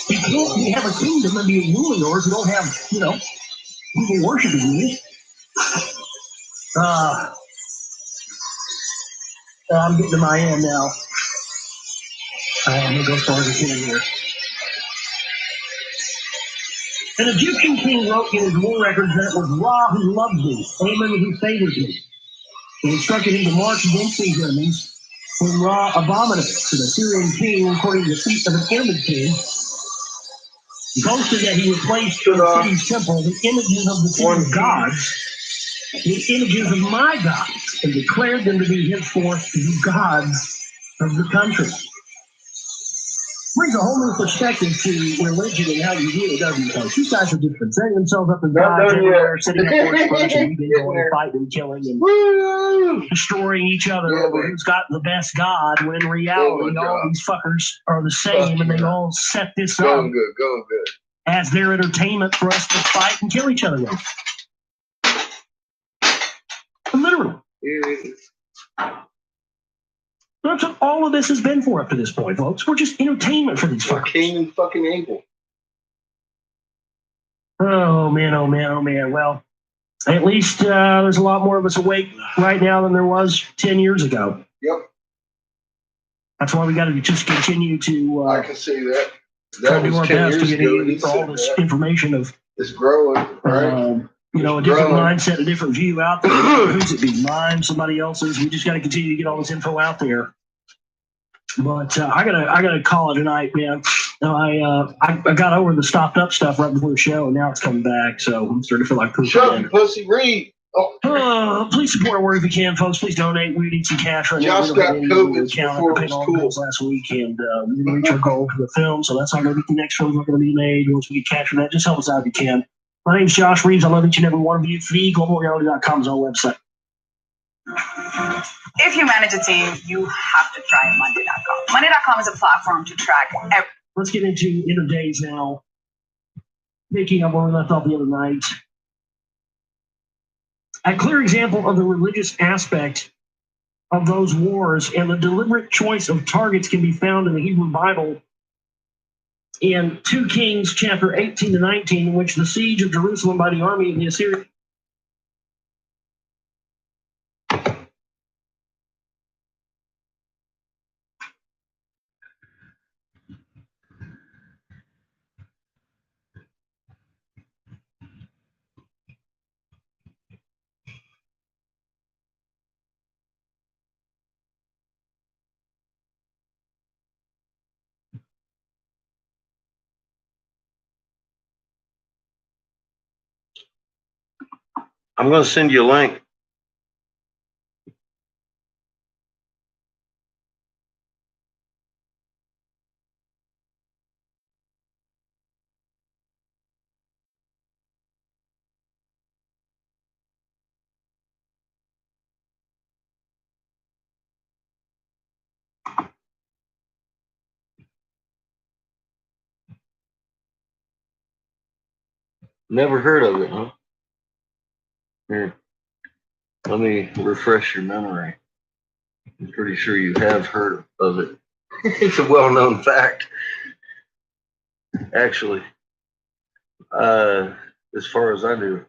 Speaker 2: You can't have a kingdom and be ruling yours and don't have, people worshiping you. I'm getting to my end now. I'm going to go far as I can here. An Egyptian king wrote in his war records that it was Ra who loved me, Amun who favored me. He instructed him to march against these enemies when Ra abominated. So the Syrian king, according to the feat of an Arab king, boasted that he replaced in the city's temple the images of the city's gods with images of my gods and declared them to be henceforth the gods of the country. Brings a whole new perspective to religion and how you view it, doesn't it? Folks? These guys are different, setting themselves up as gods everywhere, setting up worshipers, and we've been going and fighting and killing and destroying each other over who's got the best god, when in reality all these fuckers are the same, and they all set this up
Speaker 4: Going good.
Speaker 2: as their entertainment for us to fight and kill each other with. Literally. That's what all of this has been for up to this point, folks. We're just entertainment for these fuckers.
Speaker 4: Cain and fucking Abel.
Speaker 2: Oh, man. Well, at least there's a lot more of us awake right now than there was 10 years ago.
Speaker 4: Yep.
Speaker 2: That's why we got to just continue to
Speaker 4: I can see that.
Speaker 2: try to do our best to get you all this information of
Speaker 4: it's growing, right?
Speaker 2: A different mindset, a different view out there. Whose it be? Mine, somebody else's. We just got to continue to get all this info out there. But I gotta call it tonight, man. I got over the stopped up stuff right before the show, and now it's coming back. So I'm starting to feel like poop
Speaker 4: Shut
Speaker 2: again.
Speaker 4: up, pussy. Read. Oh,
Speaker 2: Please support our work if you can, folks. Please donate. We need some cash right now.
Speaker 4: Josh
Speaker 2: We don't
Speaker 4: got
Speaker 2: have any
Speaker 4: COVID
Speaker 2: money in the account.
Speaker 4: before
Speaker 2: I
Speaker 4: it
Speaker 2: paid
Speaker 4: was
Speaker 2: all the
Speaker 4: cool.
Speaker 2: bills last week, and we didn't reach our goal for the film. So that's not going to be the next film's not going to be made. Once we get cash from that, just help us out if you can. My name's Josh Reeves. I love each and every one of you. TheGlobalReality.com is our website.
Speaker 6: If you manage a team, you have to try Monday.com. Monday.com is a platform to track every.
Speaker 2: Let's get into inner days now. Picking up where we left off the other night. A clear example of the religious aspect of those wars and the deliberate choice of targets can be found in the Hebrew Bible in 2 Kings chapter 18 to 19, in which the siege of Jerusalem by the army of the Assyrians.
Speaker 4: I'm going to send you a link. Never heard of it, huh? Here, let me refresh your memory. I'm pretty sure you have heard of it. It's a well-known fact, actually. As far as I knew.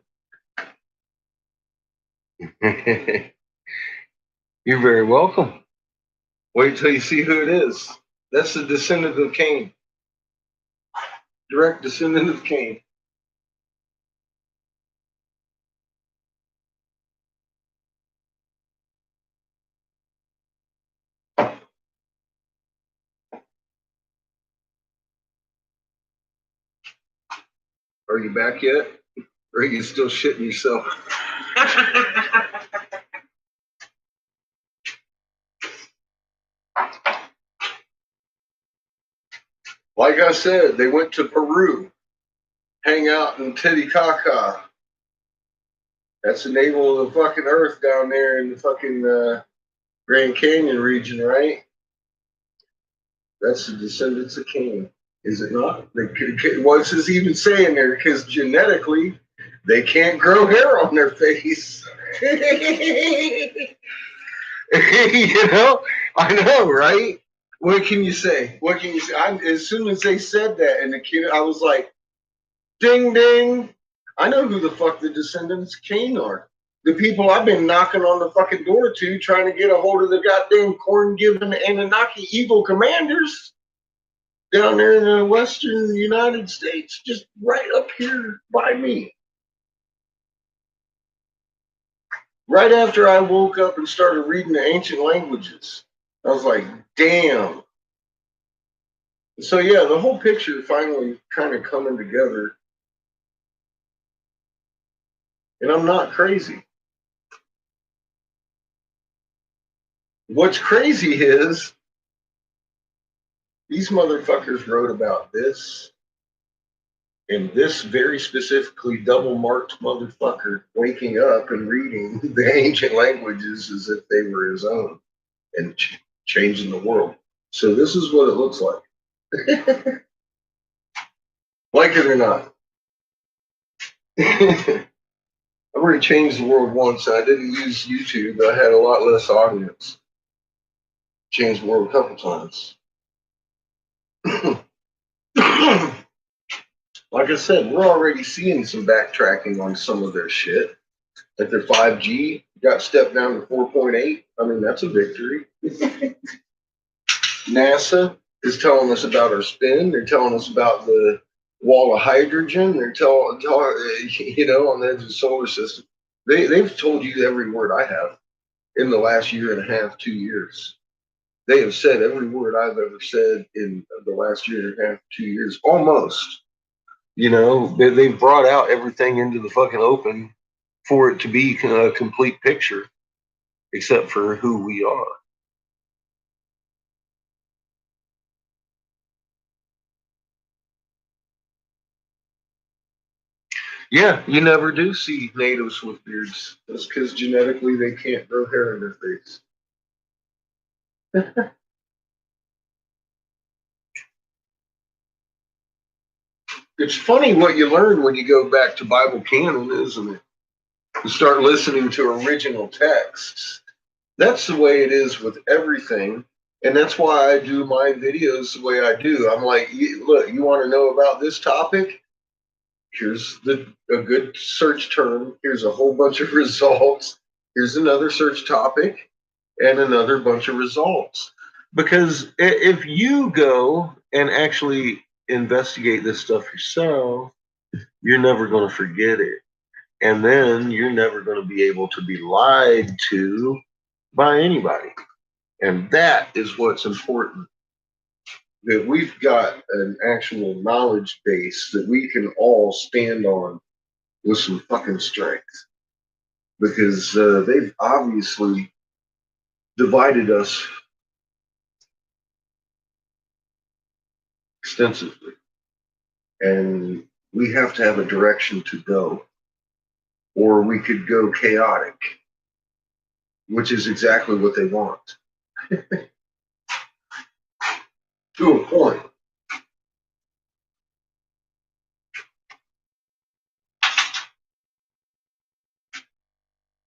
Speaker 4: You're very welcome. Wait till you see who it is. That's the descendant of Cain. Direct descendant of Cain. Are you back yet? Or are you still shitting yourself? Like I said, they went to Peru, hang out in Titicaca. That's the navel of the fucking earth down there in the fucking Grand Canyon region, right? That's the descendants of Cain, is it not? What's this even saying there? Because genetically, they can't grow hair on their face. You know, I know, right? What can you say? What can you say? As soon as they said that, and the kid, I was like, ding, ding. I know who the fuck the descendants of Cain are. The people I've been knocking on the fucking door to, trying to get a hold of the goddamn corn-giving Anunnaki evil commanders down there in the western United States, just right up here by me. Right after I woke up and started reading the ancient languages, I was like, damn. So yeah, the whole picture finally kind of coming together. And I'm not crazy. What's crazy is these motherfuckers wrote about this, and this very specifically double marked motherfucker waking up and reading the ancient languages as if they were his own and changing the world. So this is what it looks like. Like it or not. I've already changed the world once, and I didn't use YouTube, but I had a lot less audience. Changed the world a couple times. Like I said, we're already seeing some backtracking on some of their shit. Like their 5G got stepped down to 4.8. I mean, that's a victory. NASA is telling us about our spin. They're telling us about the wall of hydrogen. They're telling you know, on the edge of the solar system. They've told you every word I have in the last year and a half, 2 years. They have said every word I've ever said in the last year and a half, 2 years, almost. You know, they've brought out everything into the fucking open for it to be a complete picture, except for who we are. Yeah, you never do see natives with beards. That's because genetically they can't grow hair in their face. It's funny what you learn when you go back to Bible canon, isn't it? You start listening to original texts. That's the way it is with everything. And that's why I do my videos the way I do. I'm like, look, you want to know about this topic? Here's a good search term. Here's a whole bunch of results. Here's another search topic and another bunch of results. Because if you go and actually investigate this stuff yourself, you're never going to forget it. And then you're never going to be able to be lied to by anybody. And that is what's important. That we've got an actual knowledge base that we can all stand on with some fucking strength. Because they've obviously divided us extensively. And we have to have a direction to go. Or we could go chaotic, which is exactly what they want. To a point.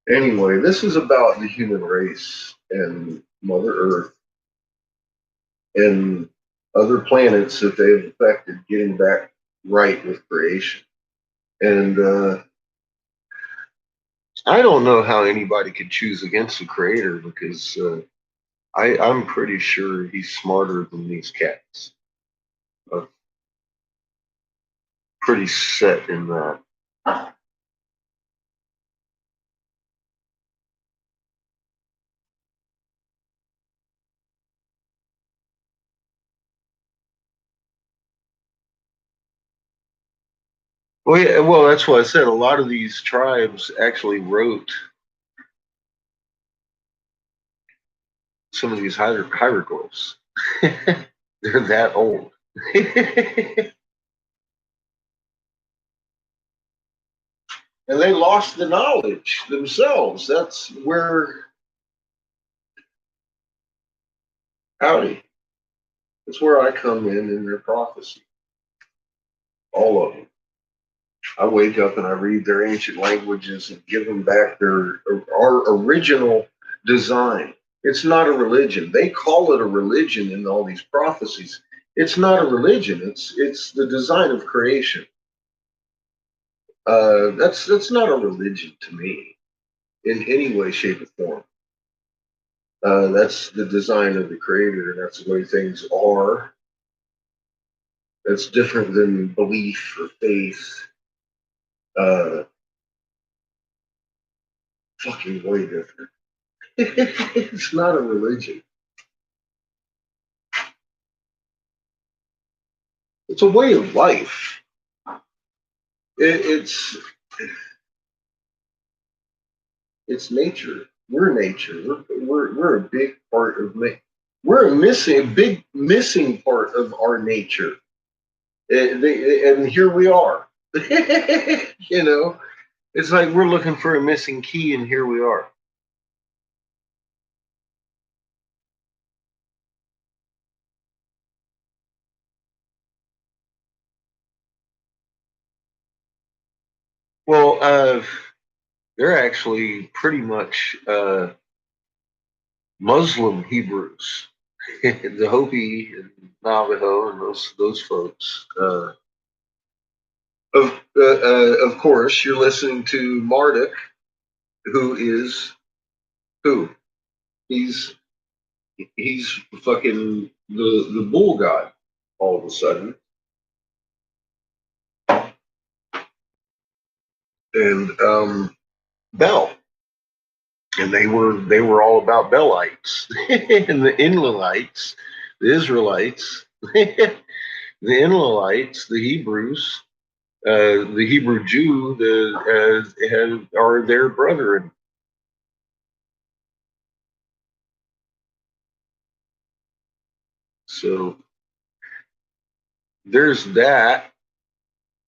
Speaker 4: Anyway, this is about the human race and Mother Earth and other planets that they've affected getting back right with creation. And I don't know how anybody could choose against the creator because I'm pretty sure he's smarter than these cats. I'm pretty set in that. Well, yeah, well, that's what I said. A lot of these tribes actually wrote some of these hieroglyphs. They're that old. And they lost the knowledge themselves. That's where, howdy, that's where I come in their prophecy. All of them. I wake up and I read their ancient languages and give them back our original design. It's not a religion. They call it a religion in all these prophecies. It's not a religion. It's the design of creation. That's not a religion to me in any way, shape, or form. That's the design of the creator, and that's the way things are. That's different than belief or faith. Fucking way different. It's not a religion. It's a way of life. It's nature. We're nature. We're a big part of me. We're a big missing part of our nature. And here we are. You know, it's like we're looking for a missing key, and here we are. Well, they're actually pretty much Muslim Hebrews, the Hopi and Navajo and those folks. Of course, you're listening to Marduk, who is who? He's he's fucking the bull god. All of a sudden, and Bel.
Speaker 1: and they were all about Bellites and the Inlilites, the Israelites, the Inlilites, the Hebrews, the Hebrew Jew, are their brethren. So there's that,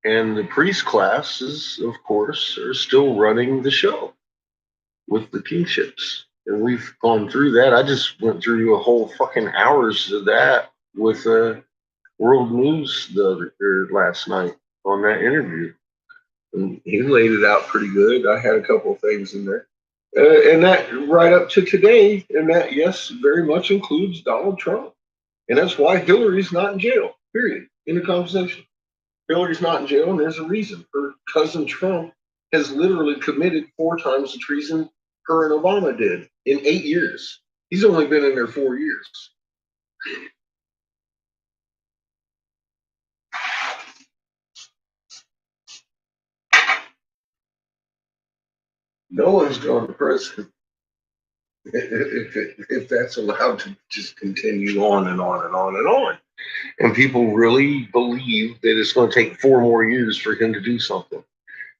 Speaker 1: and the priest classes, of course, are still running the show with the kingships. And we've gone through that. I just went through a whole fucking hours of that with World News last night on that interview. And he laid it out pretty good. I had a couple of things in there. And that right up to today, and that, yes, very much includes Donald Trump. And that's why Hillary's not in jail, period, in the conversation. Hillary's not in jail, and there's a reason. Her cousin Trump has literally committed 4 times the treason her and Obama did in 8 years. He's only been in there 4 years. No one's going to prison if that's allowed to just continue on and on and on and on. And people really believe that it's going to take 4 more years for him to do something.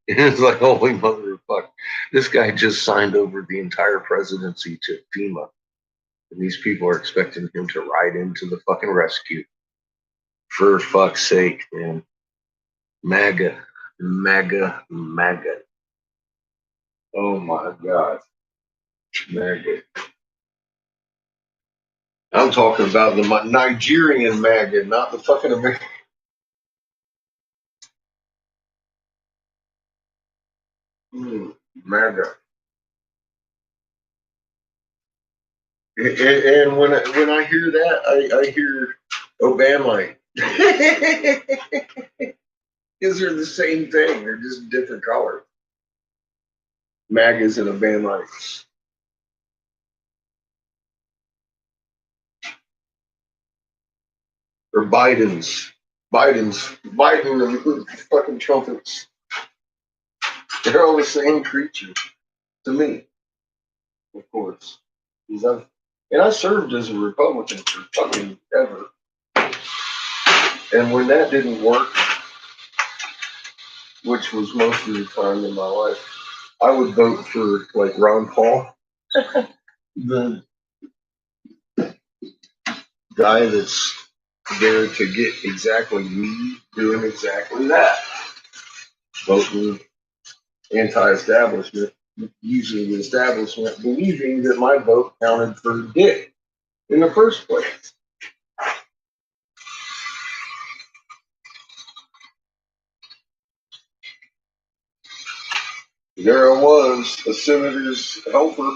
Speaker 1: And it's like, holy motherfucker. This guy just signed over the entire presidency to FEMA. And these people are expecting him to ride into the fucking rescue. For fuck's sake, man. MAGA. MAGA. MAGA. Oh my God. MAGA. I'm talking about the Nigerian MAGA, not the fucking American. MAGA. And when I hear that, I hear Obama. Because they're the same thing. They're just different colors. MAGAs and Obamites. Or Biden and fucking trumpets. They're all the same creature to me, of course. And I served as a Republican for fucking ever. And when that didn't work, which was most of the time in my life, I would vote for like Ron Paul, the guy that's there to get exactly me doing exactly that. Voting anti-establishment, using the establishment, believing that my vote counted for dick in the first place. There I was, a senator's helper,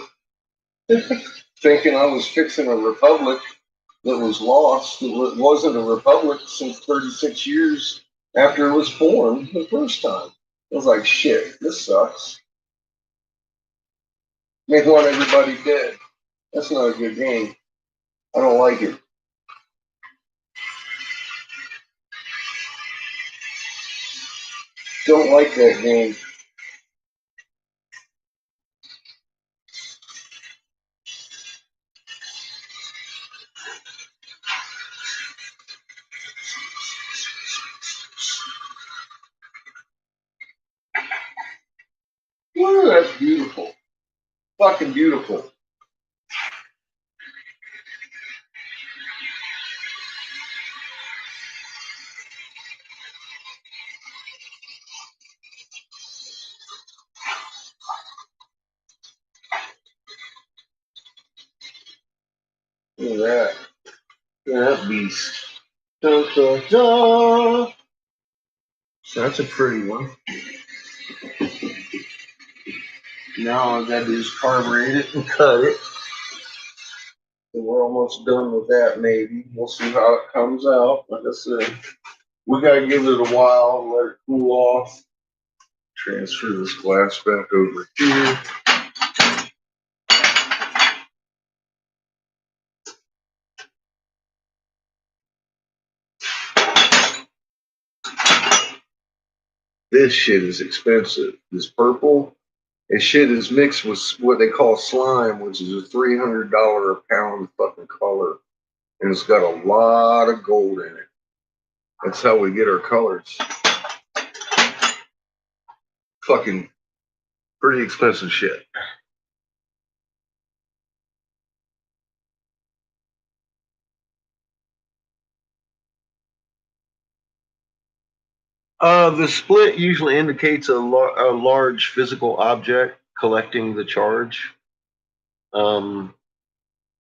Speaker 1: thinking I was fixing a republic that was lost. It wasn't a republic since 36 years after it was formed the first time. I was like, shit, this sucks. They want everybody dead. That's not a good game. I don't like it. Don't like that game. Woo, that's beautiful. Fucking beautiful. Look at that. Look at that beast. Dun, dun, dun. So that's a pretty one. Now all I gotta do is carburet it and cut it. So we're almost done with that, maybe. We'll see how it comes out. Like I said, we gotta give it a while, let it cool off. Transfer this glass back over here. This shit is expensive. This purple
Speaker 4: And shit is mixed with what they call slime, which is a $300 a pound fucking color. And it's got a lot of gold in it. That's how we get our colors. Fucking pretty expensive shit. The split usually indicates a large physical object collecting the charge.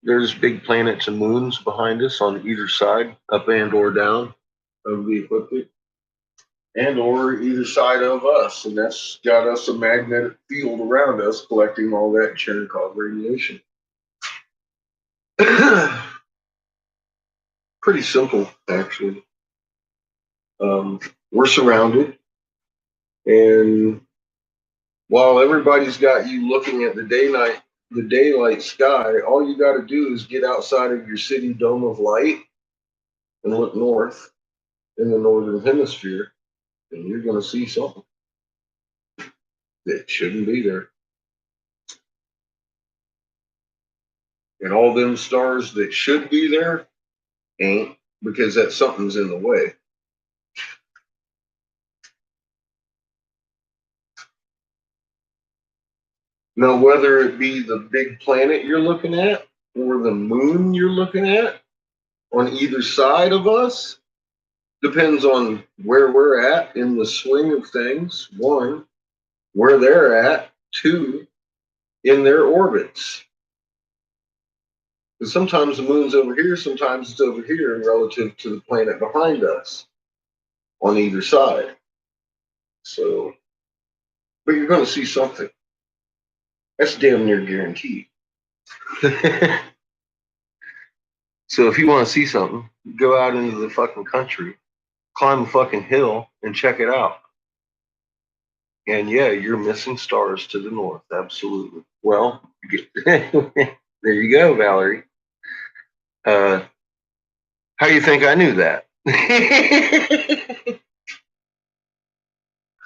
Speaker 4: There's big planets and moons behind us on either side, up and or down of the ecliptic, and or either side of us, and that's got us a magnetic field around us collecting all that Cherenkov radiation. Pretty simple, actually. We're surrounded, and while everybody's got you looking at the daylight sky, all you got to do is get outside of your city dome of light and look north in the northern hemisphere, and you're going to see something that shouldn't be there. And all them stars that should be there ain't, because that something's in the way. Now, whether it be the big planet you're looking at or the moon you're looking at on either side of us depends on where we're at in the swing of things. One, where they're at. Two, in their orbits. Because sometimes the moon's over here, sometimes it's over here relative to the planet behind us on either side. So, but you're going to see something. That's damn near guaranteed. So if you want to see something, go out into the fucking country, climb a fucking hill, and check it out. And yeah, you're missing stars to the north. Absolutely. Well, there you go, Valerie. How do you think I knew that?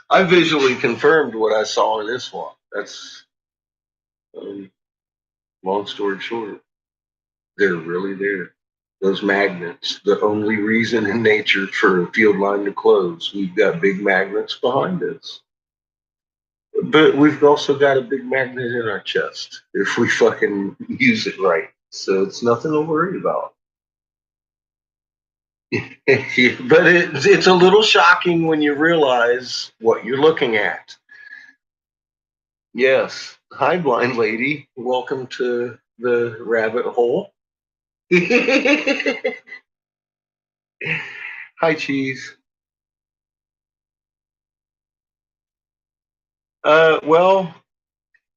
Speaker 4: I visually confirmed what I saw in this one. That's long story short. They're really there. Those magnets, the only reason in nature for a field line to close. We've got big magnets behind us. But we've also got a big magnet in our chest if we fucking use it right. So it's nothing to worry about. But it's a little shocking when you realize what you're looking at. Yes. Hi, blind lady. Welcome to the rabbit hole. Hi, Cheese. Well,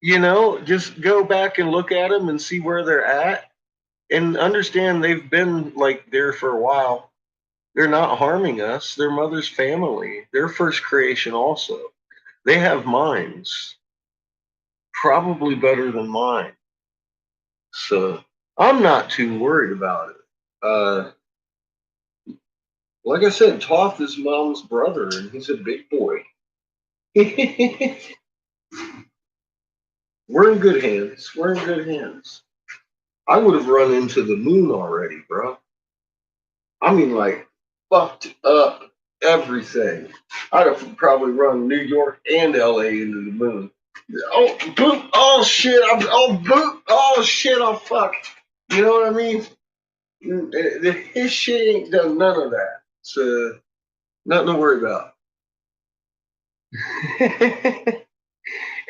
Speaker 4: just go back and look at them and see where they're at and understand they've been like there for a while. They're not harming us. They're mother's family. They're first creation also. They have minds, probably better than mine. So I'm not too worried about it. Like I said, Toph is mom's brother, and he's a big boy. We're in good hands. We're in good hands. I would have run into the moon already, bro. I mean, like, fucked up everything. I'd have probably run New York and LA into the moon. Oh, boop. Oh, shit. Boop. Oh, shit. I'm fucked. You know what I mean? His shit ain't done none of that. So, nothing to worry about.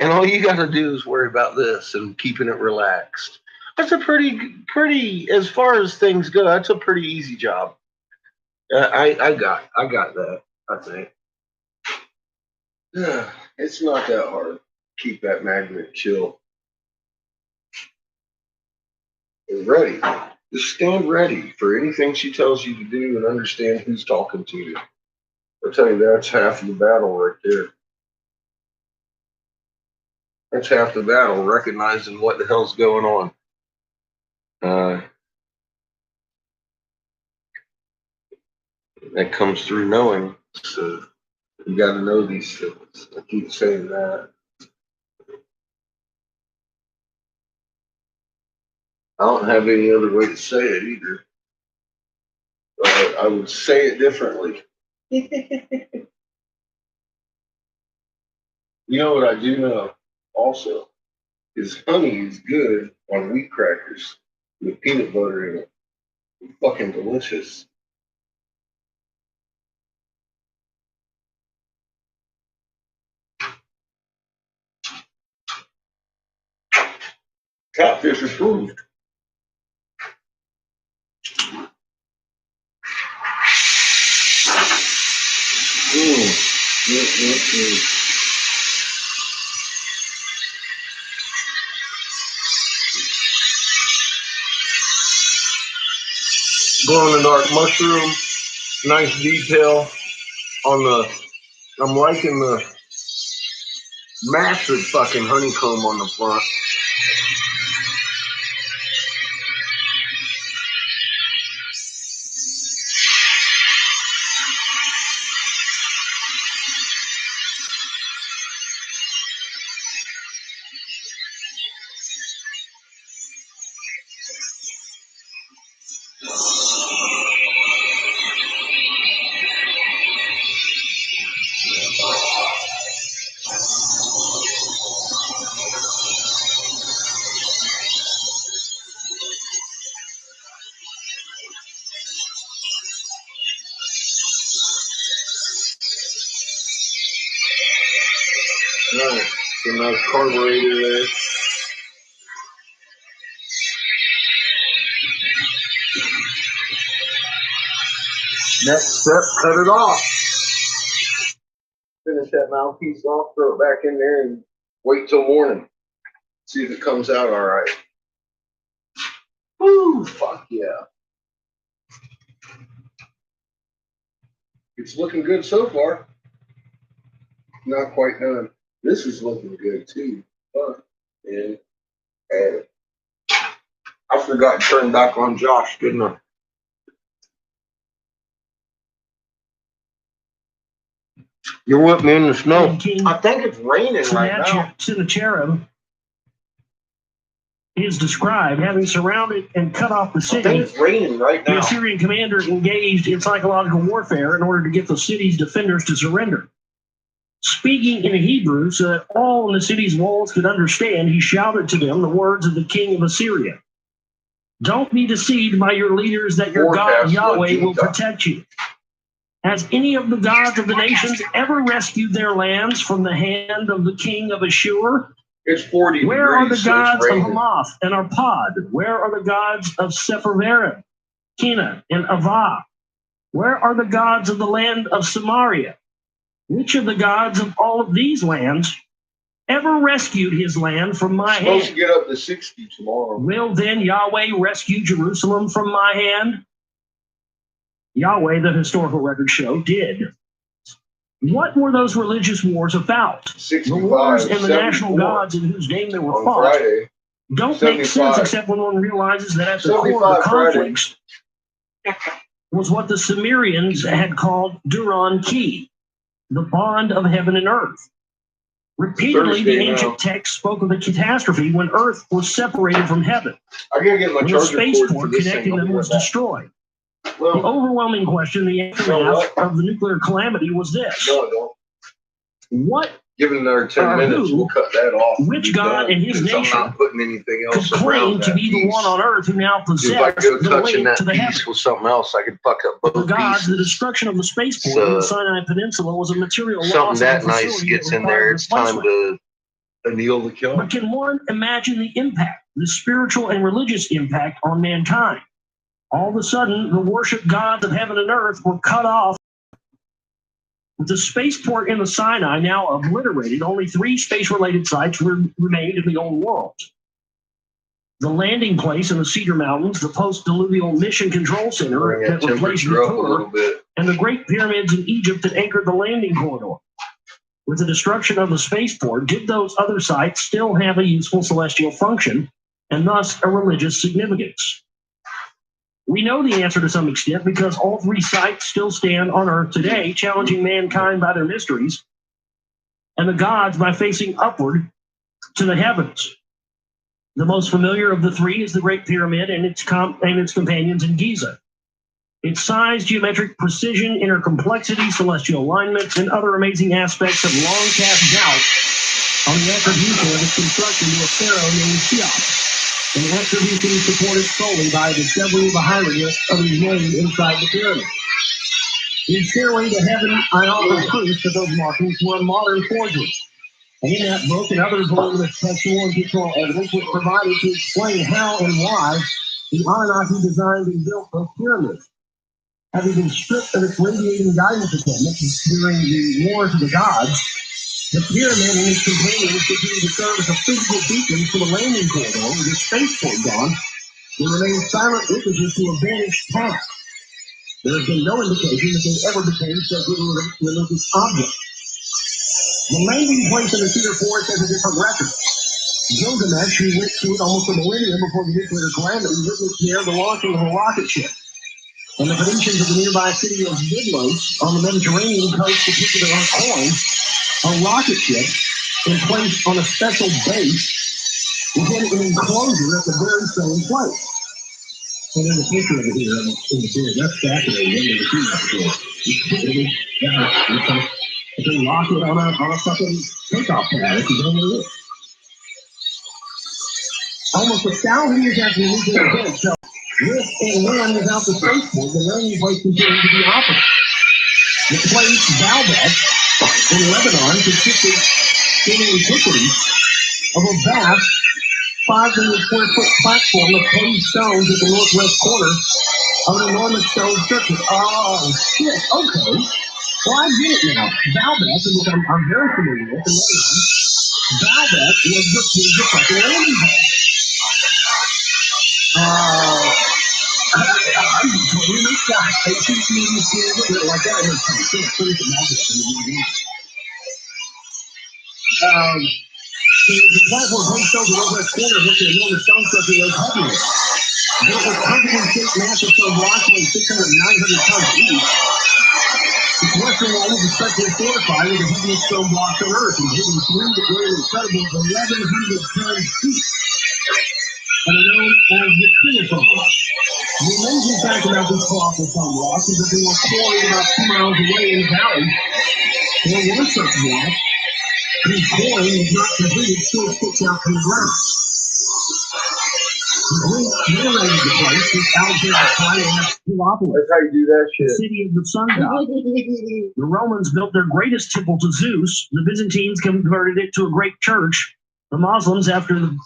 Speaker 4: And all you got to do is worry about this and keeping it relaxed. That's a pretty, as far as things go, that's a pretty easy job. I got that, I think. It's not that hard. Keep that magnet chill. And ready. Just stand ready for anything she tells you to do and understand who's talking to you. I'll tell you, that's half the battle right there. That's half the battle, recognizing what the hell's going on. That comes through knowing. So you got to know these things. I keep saying that. I don't have any other way to say it either. I would say it differently. You know what I do know also is honey is good on wheat crackers with peanut butter in it. It's fucking delicious. Catfish approved. Glow in the dark mushroom. Nice detail on the. I'm liking the massive fucking honeycomb on the front. Nice. A nice carburetor there. Next step, cut it off. Finish that mouthpiece off, throw it back in there, and wait till morning. See if it comes out all right. Woo, fuck yeah. It's looking good so far. Not quite done. This is looking good too. And I forgot to turn back on Josh, didn't I? You're with me in the snow. I think it's raining right now.
Speaker 2: Sennacherib is described having surrounded and cut off the
Speaker 4: I
Speaker 2: city.
Speaker 4: think it's raining right
Speaker 2: The
Speaker 4: now.
Speaker 2: Assyrian commander engaged in psychological warfare in order to get the city's defenders to surrender. Speaking in Hebrew so that all in the city's walls could understand, he shouted to them the words of the king of Assyria. Don't be deceived by your leaders that your God Yahweh will protect you. Has any of the gods of the nations ever rescued their lands from the hand of the king of Ashur?
Speaker 4: It's 40
Speaker 2: Where are the
Speaker 4: degrees,
Speaker 2: gods
Speaker 4: so
Speaker 2: of
Speaker 4: it's raining.
Speaker 2: Hamath and Arpad? Where are the gods of Sepharvaim, Kena, and Avah? Where are the gods of the land of Samaria? Which of the gods of all of these lands ever rescued his land from my
Speaker 4: It's supposed
Speaker 2: hand?
Speaker 4: to get up to 60 tomorrow.
Speaker 2: Will then Yahweh rescue Jerusalem from my hand? Yahweh, the historical records show, did. What were those religious wars about? The
Speaker 4: 65,
Speaker 2: wars and the national
Speaker 4: 74
Speaker 2: gods in whose name they were
Speaker 4: on
Speaker 2: fought
Speaker 4: Friday.
Speaker 2: don't make sense
Speaker 4: 75.
Speaker 2: except when one realizes that at the core of the
Speaker 4: 75 Friday.
Speaker 2: conflicts was what the Sumerians had called Duran Ki, the bond of heaven and earth. Repeatedly, the
Speaker 4: Thursday now.
Speaker 2: ancient text spoke of a catastrophe when earth was separated from heaven,
Speaker 4: I gotta get my
Speaker 2: when the
Speaker 4: charger cord for
Speaker 2: spaceport
Speaker 4: this
Speaker 2: connecting
Speaker 4: thing.
Speaker 2: them was destroyed. The
Speaker 4: Well,
Speaker 2: overwhelming question, the aftermath of the nuclear calamity was this.
Speaker 4: no, don't.
Speaker 2: What
Speaker 4: Give it another 10 minutes.
Speaker 2: who,
Speaker 4: We'll cut that off.
Speaker 2: which
Speaker 4: Be
Speaker 2: God
Speaker 4: done,
Speaker 2: and his
Speaker 4: 'cause I'm
Speaker 2: nation
Speaker 4: not putting anything
Speaker 2: could
Speaker 4: else
Speaker 2: claim
Speaker 4: around
Speaker 2: to
Speaker 4: that
Speaker 2: be the
Speaker 4: piece.
Speaker 2: one on earth who now
Speaker 4: If I
Speaker 2: possessed
Speaker 4: go
Speaker 2: the
Speaker 4: touching
Speaker 2: link
Speaker 4: that
Speaker 2: to the
Speaker 4: piece
Speaker 2: heavens?
Speaker 4: with something else, I could fuck up both
Speaker 2: The gods, the
Speaker 4: pieces.
Speaker 2: destruction of the spaceport in the Sinai Peninsula was a material
Speaker 4: Something
Speaker 2: loss
Speaker 4: that
Speaker 2: of the
Speaker 4: nice
Speaker 2: facility
Speaker 4: gets
Speaker 2: that
Speaker 4: in there,
Speaker 2: required
Speaker 4: it's time
Speaker 2: replacement.
Speaker 4: to anneal the kill.
Speaker 2: But can one imagine the impact, the spiritual and religious impact on mankind? All of a sudden, the worship gods of heaven and earth were cut off. With the spaceport in the Sinai now obliterated, only 3 space-related sites remained in the old world. The landing place in the Cedar Mountains, the post-diluvial Mission Control Center
Speaker 4: Bring that
Speaker 2: that replaced
Speaker 4: temperature up a
Speaker 2: Nippur,
Speaker 4: little bit.
Speaker 2: and the Great Pyramids in Egypt that anchored the landing corridor. With the destruction of the spaceport, did those other sites still have a useful celestial function and thus a religious significance? We know the answer to some extent because all 3 sites still stand on Earth today, challenging mankind by their mysteries and the gods by facing upward to the heavens. The most familiar of the three is the Great Pyramid and its companions in Giza. Its size, geometric precision, inner complexity, celestial alignments, and other amazing aspects have long cast doubt on the attribution of its construction to a pharaoh named Cheops, an attribution supported solely by a discovery of a hieroglyph of his name inside the pyramid. In Stairway to Heaven, I offer proof that those markings were modern forgeries. And in that book and other voluminous textual and pictorial evidence was provided to explain how and why the Anunnaki designed and built those pyramids. Having been stripped of its radiating guidance equipment during the Wars of the Gods, the pyramid and its companions continued to serve as a physical beacon for the landing corridor with the spaceport gone. They remained silent witnesses to a vanished past. There has been no indication that they ever became sacred religious objects. The landing place of the Cedar Forest has a different record. Gilgamesh, who went through it almost a millennium before the nuclear calamity, witnessed there the launching of a rocket ship. And the Phoenicians of the nearby city of Byblos on the Mediterranean coast depicted on coins a rocket ship placed on a special base within an enclosure at the very same place. And there's a picture of it here in the bid. That's fascinating. I've never seen that before. It's a rocket on a fucking takeoff pad. It's a almost 1,000 years after the nuclear event, so with and when without the spaceport, the landing place continued to be operative. The place, Baalbek, in Lebanon, consisted in antiquity of a vast 5 million square foot platform of paved stones at the northwest corner of an enormous stone structure. Oh, shit, okay. Well, I get it now. Baalbek, which I'm very familiar with in Lebanon, Baalbek was just like a landing pad. I'm totally mixed up. They teach me like that. And the platform placed over the northwest corner of which an enormous stone structure was heavenly. Built with perfectly shaped massive stone blocks weighing 600 and 900 tons each. Its western wall was especially fortified with the heaviest stone blocks on earth, and hitting three that weighed an incredible 1,100 tons each. And are known as the Trinitron. The amazing fact about these colossal stone blocks is that they were quarried about 2 miles away in the valley. There were such blocks whose quarry was not completed still sticks out from the ground. The Greeks venerated the place with Alexander's high as Heliopolis.
Speaker 4: That's how you do that shit.
Speaker 2: The city of the sun god. The Romans built their greatest temple to Zeus. The Byzantines converted it to a great church. The Muslims, after them,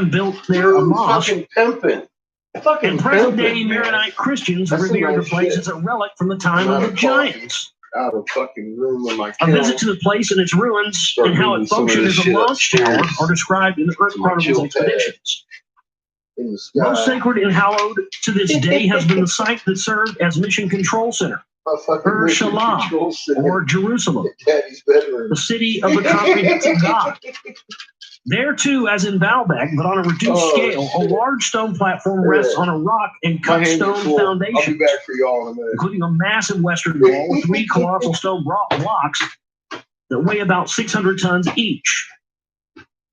Speaker 2: built there a mosque.
Speaker 4: Fucking pimping.
Speaker 2: And present-day Maronite Christians revere the place as a relic from the time of the giants.
Speaker 4: Out of fucking room in my
Speaker 2: A visit to the place and its ruins and how it functioned as a launch tower are described in the Earth Chronicles expeditions. Most sacred and hallowed to this day has been the site that served as Mission Control Center, Shalom, or Jerusalem, the city of the comprehensive God. There too, as in Baalbek, but on a reduced scale, a large stone platform rests on a rock and cut stone foundation,
Speaker 4: I'll be back for y'all in a minute.
Speaker 2: including a massive western wall with 3 colossal stone blocks that weigh about 600 tons each.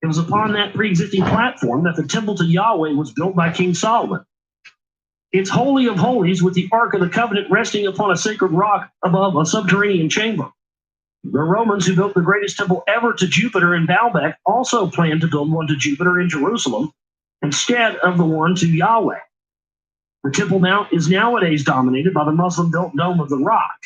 Speaker 2: It was upon that pre-existing platform that the temple to Yahweh was built by King Solomon. It's Holy of Holies with the Ark of the Covenant resting upon a sacred rock above a subterranean chamber. The Romans, who built the greatest temple ever to Jupiter in Baalbek, also planned to build one to Jupiter in Jerusalem instead of the one to Yahweh. The Temple Mount is nowadays dominated by the Muslim-built Dome of the Rock.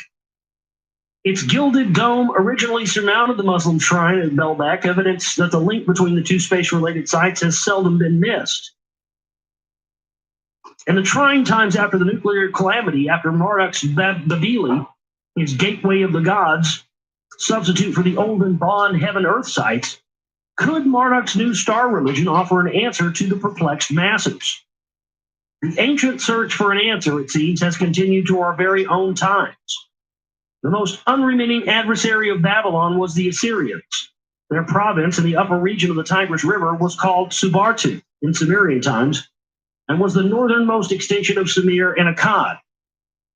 Speaker 2: Its gilded dome originally surmounted the Muslim shrine at Baalbek, evidence that the link between the two space-related sites has seldom been missed. In the trying times after the nuclear calamity, after Marduk's Babili, his gateway of the gods, substitute for the olden bond heaven-earth sites, could Marduk's new star religion offer an answer to the perplexed masses? The ancient search for an answer, it seems, has continued to our very own times. The most unremitting adversary of Babylon was the Assyrians. Their province in the upper region of the Tigris River was called Subartu in Sumerian times and was the northernmost extension of Sumer and Akkad.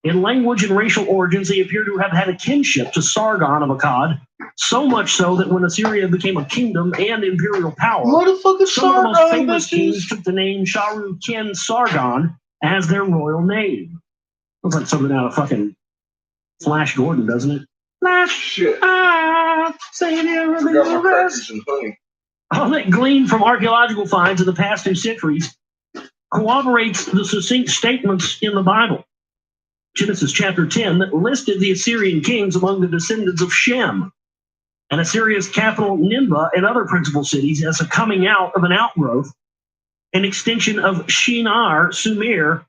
Speaker 2: In language and racial origins, they appear to have had a kinship to Sargon of Akkad, so much so that when Assyria became a kingdom and imperial power,
Speaker 4: Motherfucker,
Speaker 2: some of the most
Speaker 4: Sargon,
Speaker 2: famous
Speaker 4: bitches.
Speaker 2: kings took the name Sharu Ken Sargon as their royal name. Looks like something out of fucking Flash Gordon, doesn't it? Flash,
Speaker 4: Shit.
Speaker 2: savior of the
Speaker 4: Forgot my
Speaker 2: universe.
Speaker 4: crackers and honey.
Speaker 2: All that gleaned from archaeological finds of the past 2 centuries corroborates the succinct statements in the Bible. Genesis chapter 10 that listed the Assyrian kings among the descendants of Shem, and Assyria's capital Nineveh and other principal cities as a coming out of an outgrowth, an extension of Shinar, Sumir.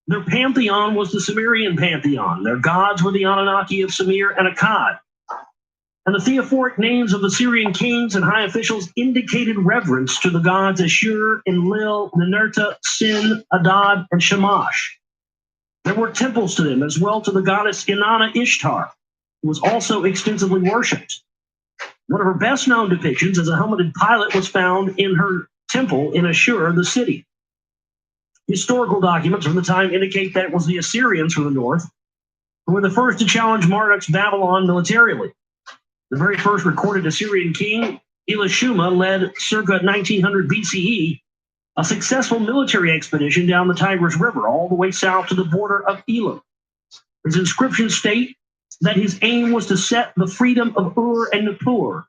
Speaker 2: Their pantheon was the Sumerian pantheon. Their gods were the Anunnaki of Sumir and Akkad. And the theophoric names of the Syrian kings and high officials indicated reverence to the gods Ashur, Enlil, Ninurta, Sin, Adad, and Shamash. There were temples to them, as well to the goddess Inanna Ishtar, who was also extensively worshipped. One of her best-known depictions as a helmeted pilot was found in her temple in Ashur, the city. Historical documents from the time indicate that it was the Assyrians from the north who were the first to challenge Marduk's Babylon militarily. The very first recorded Assyrian king, Elishuma, led circa 1900 BCE a successful military expedition down the Tigris River, all the way south to the border of Elam. His inscriptions state that his aim was to set the freedom of Ur and Nippur,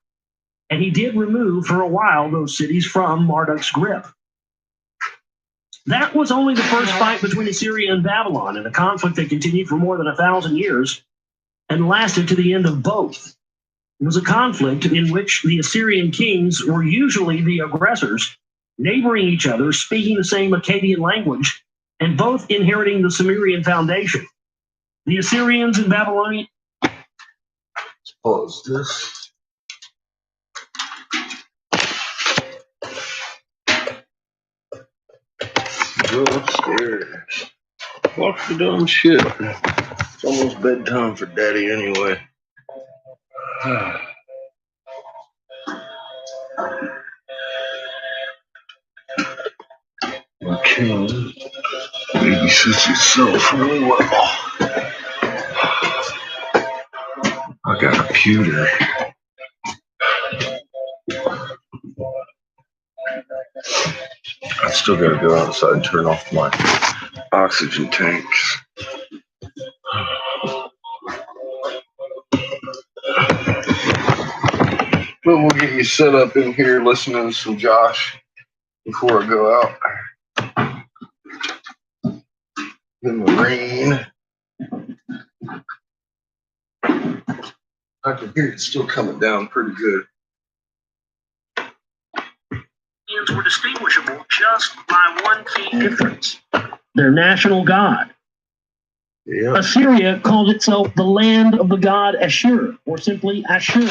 Speaker 2: and he did remove for a while those cities from Marduk's grip. That was only the first fight between Assyria and Babylon, in a conflict that continued for more than 1,000 years and lasted to the end of both. It was a conflict in which the Assyrian kings were usually the aggressors, neighboring each other, speaking the same Akkadian language, and both inheriting the Sumerian foundation. The Assyrians and Babylonians.
Speaker 4: Pause this. Go upstairs. Watch the dumb shit. It's almost bedtime for Daddy anyway. Okay. Babysit yourself real well. I got a pewter. I still gotta go outside and turn off my oxygen tanks. But we'll get you set up in here listening to some Josh before I go out. In the rain. I can hear it still coming down pretty good.
Speaker 2: Were distinguishable just by one key difference: their national god.
Speaker 4: Yeah.
Speaker 2: Assyria called itself the land of the god Ashur, or simply Ashur,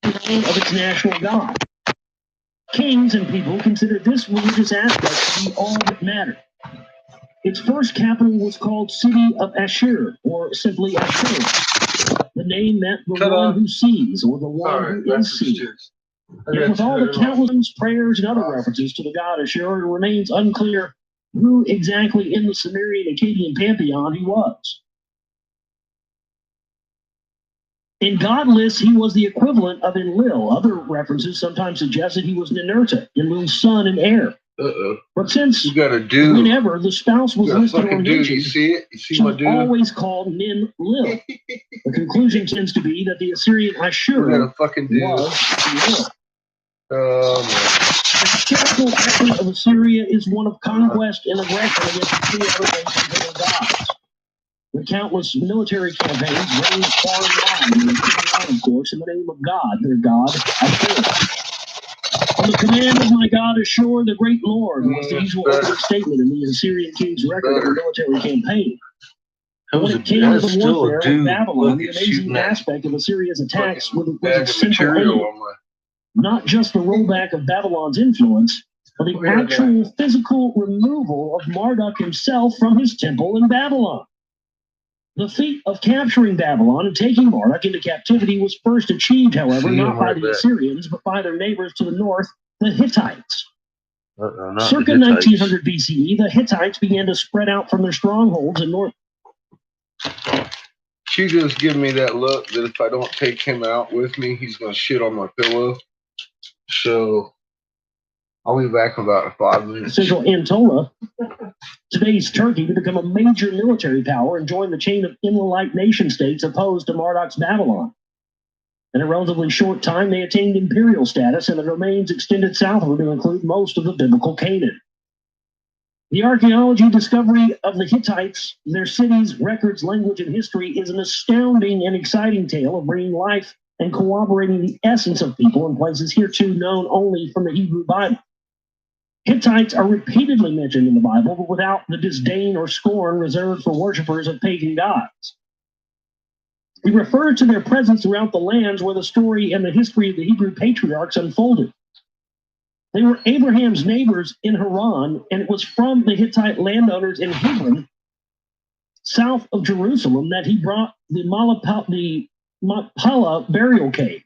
Speaker 2: the name of its national god. Kings and people considered this religious aspect to be all that mattered. Its first capital was called City of Ashur, or simply Ashur. The name meant the one who sees, or the one who is seen. Yet with all the countless prayers and other references to the god Ashur, it remains unclear who exactly in the Sumerian Akkadian pantheon he was. In god lists, he was the equivalent of Enlil. Other references sometimes suggested he was Ninurta, Enlil's son and heir. But since
Speaker 4: you got a dude,
Speaker 2: whenever the spouse was listed or mentioned,
Speaker 4: you see it? You see
Speaker 2: she
Speaker 4: my
Speaker 2: was
Speaker 4: dude?
Speaker 2: always called Nin Lil. The conclusion tends to be that the Assyrian Ashur
Speaker 4: We got a fucking dude.
Speaker 2: was Lil.
Speaker 4: Oh, man.
Speaker 2: The typical action of Assyria is one of conquest and aggression against the three other nations and their gods. The countless military campaigns ranged far and wide, and they carried out, of course, in the name of God, their god, Ashur. On the command of my god Ashur, the great Lord, was the usual opening statement in the Assyrian king's record of a military campaign. When it came to the warfare with Babylon, the amazing aspect of Assyria's attacks was its central aim. Not just the rollback of Babylon's influence, but the actual physical removal of Marduk himself from his temple in Babylon. The feat of capturing Babylon and taking Marduk into captivity was first achieved, however, not by the Assyrians, but by their neighbors to the north, the Hittites. Circa 1900 BCE, the Hittites began to spread out from their strongholds in
Speaker 4: She just giving me that look that if I don't take him out with me, he's gonna shit on my pillow. So I'll be back in about 5 minutes.
Speaker 2: Central Anatolia, today's Turkey, to become a major military power and join the chain of Inland nation states opposed to Marduk's Babylon. In a relatively short time, they attained imperial status, and the domains extended southward to include most of the biblical Canaan. The archaeology discovery of the Hittites, their cities, records, language, and history is an astounding and exciting tale of bringing life and corroborating the essence of people in places hereto known only from the Hebrew Bible. Hittites are repeatedly mentioned in the Bible, but without the disdain or scorn reserved for worshippers of pagan gods. He referred to their presence throughout the lands where the story and the history of the Hebrew patriarchs unfolded. They were Abraham's neighbors in Haran, and it was from the Hittite landowners in Hebron, south of Jerusalem, that he brought the Machpelah burial cave.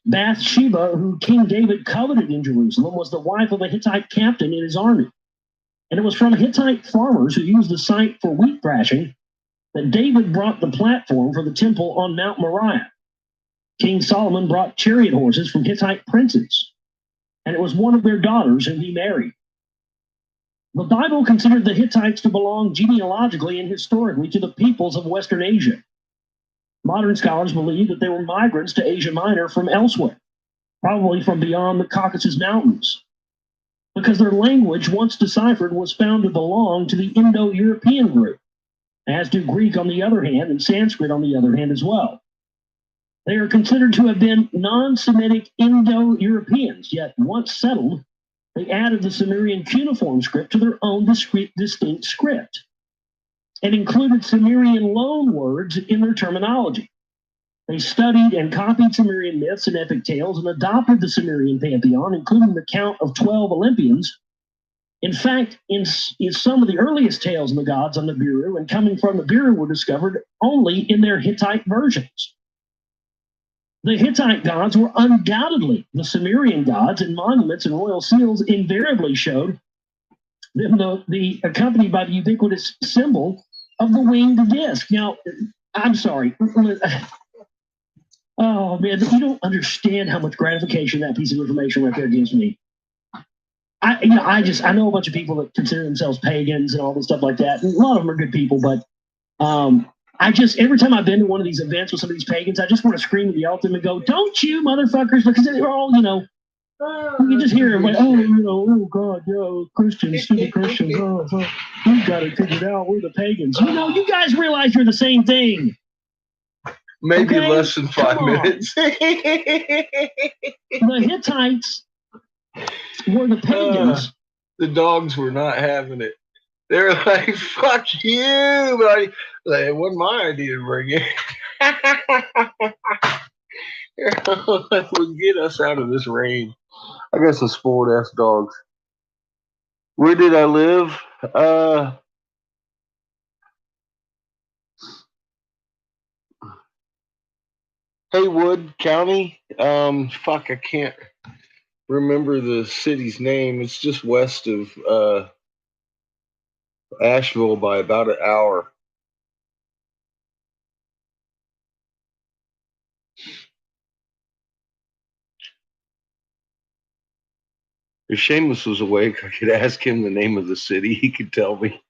Speaker 2: Bathsheba, who King David coveted in Jerusalem, was the wife of a Hittite captain in his army. And it was from Hittite farmers who used the site for wheat thrashing that David brought the platform for the temple on Mount Moriah. King Solomon brought chariot horses from Hittite princes, and it was one of their daughters whom he married. The Bible considered the Hittites to belong genealogically and historically to the peoples of Western Asia. Modern scholars believe that they were migrants to Asia Minor from elsewhere, probably from beyond the Caucasus Mountains, because their language, once deciphered, was found to belong to the Indo-European group, as do Greek on the other hand and Sanskrit on the other hand as well. They are considered to have been non-Semitic Indo-Europeans, yet once settled, they added the Sumerian cuneiform script to their own distinct script, and included Sumerian loan words in their terminology. They studied and copied Sumerian myths and epic tales and adopted the Sumerian pantheon, including the count of 12 Olympians. In fact, in some of the earliest tales of the gods on Nibiru and coming from Nibiru were discovered only in their Hittite versions. The Hittite gods were undoubtedly the Sumerian gods, and monuments and royal seals invariably showed them accompanied by the ubiquitous symbol of the winged disc. Now, I'm sorry. Oh man, you don't understand how much gratification that piece of information right there gives me. I know a bunch of people that consider themselves pagans and all this stuff like that. And a lot of them are good people, but every time I've been to one of these events with some of these pagans, I just want to scream and yell at them and go, "Don't you motherfuckers!" Because they're all, you can just hear them like, oh God, Christians, stupid Christians, we've got it figured out. We're the pagans. You guys realize you're the same thing.
Speaker 4: Maybe
Speaker 2: okay?
Speaker 4: less than 5 minutes.
Speaker 2: The Hittites were the pagans.
Speaker 4: The dogs were not having it. They were like, "Fuck you!" But it wasn't my idea to bring it. Will get us out of this rain. I got some spoiled ass dogs. Where did I live? Haywood County. I can't remember the city's name. It's just west of Asheville by about an hour. If Seamus was awake, I could ask him the name of the city. He could tell me.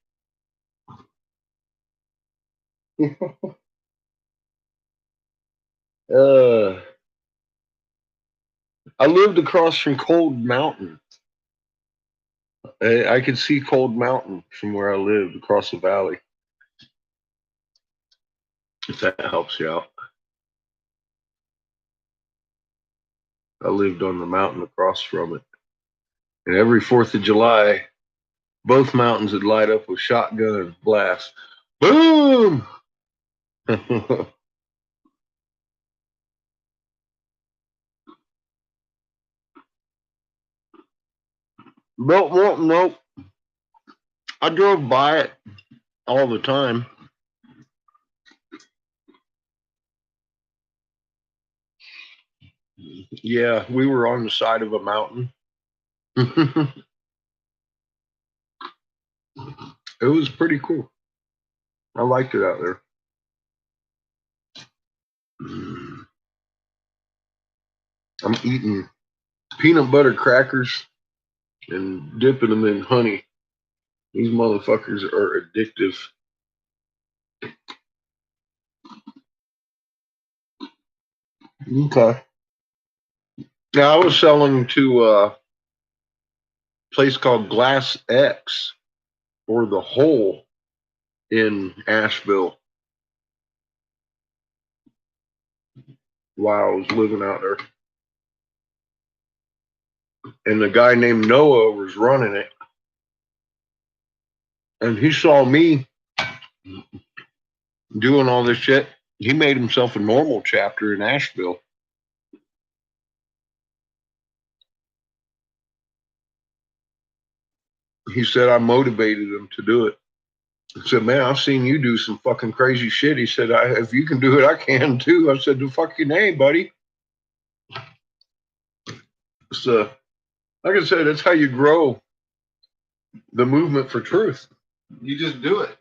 Speaker 4: I lived across from Cold Mountain. I could see Cold Mountain from where I lived across the valley. If that helps you out. I lived on the mountain across from it. And every 4th of July, both mountains would light up with shotgun blasts. Boom! Nope. I drove by it all the time. Yeah, we were on the side of a mountain. It was pretty cool. I liked it out there.
Speaker 1: I'm eating peanut butter crackers and dipping them in honey. These motherfuckers are addictive. Okay. Now I was selling to a place called Glass X or the Hole in Asheville while I was living out there. And the guy named Noah was running it. And he saw me doing all this shit. He made himself a normal chapter in Asheville. He said I motivated him to do it. I said, man, I've seen you do some fucking crazy shit. He said, if you can do it, I can too. I said, the fucking name, buddy. So, like I said, that's how you grow the movement for truth. You just do it.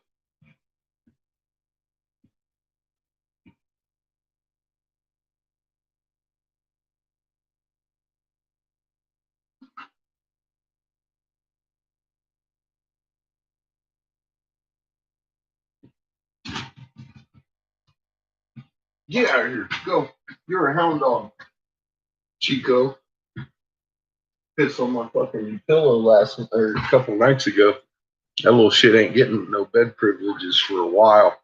Speaker 1: Get out of here. Go. You're a hound dog, Chico. Pissed on my fucking pillow a couple nights ago. That little shit ain't getting no bed privileges for a while.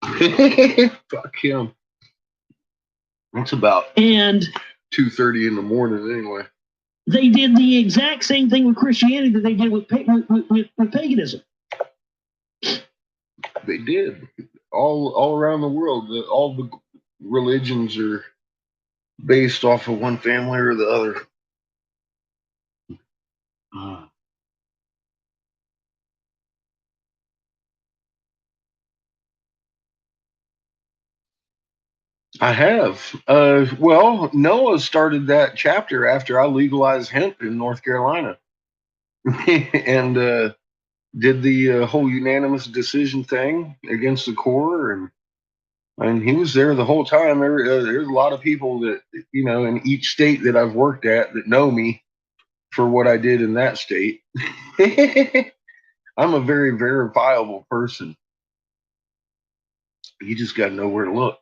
Speaker 1: Fuck him. It's about
Speaker 2: And
Speaker 1: 2:30 in the morning anyway.
Speaker 2: they did the exact same thing with Christianity that they did with paganism.
Speaker 1: They did. All around the world, all the religions are based off of one family or the other. I have. Well, Noah started that chapter after I legalized hemp in North Carolina, and did the whole unanimous decision thing against the Corps, and he was there the whole time. There's a lot of people that in each state that I've worked at that know me for what I did in that state. I'm a very verifiable person. You just got to know where to look.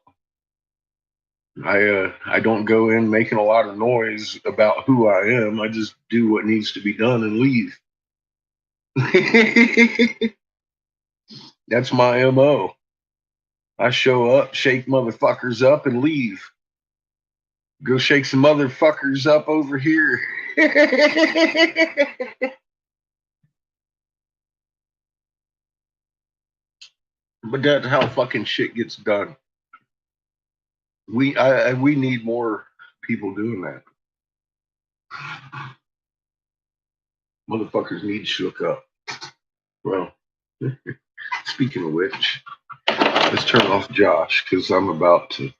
Speaker 1: I don't go in making a lot of noise about who I am. I just do what needs to be done and leave. That's my MO. I show up, shake motherfuckers up, and leave. Go shake some motherfuckers up over here. But that's how fucking shit gets done. We need more people doing that. Motherfuckers need shook up. Well, speaking of which, let's turn off Josh because I'm about to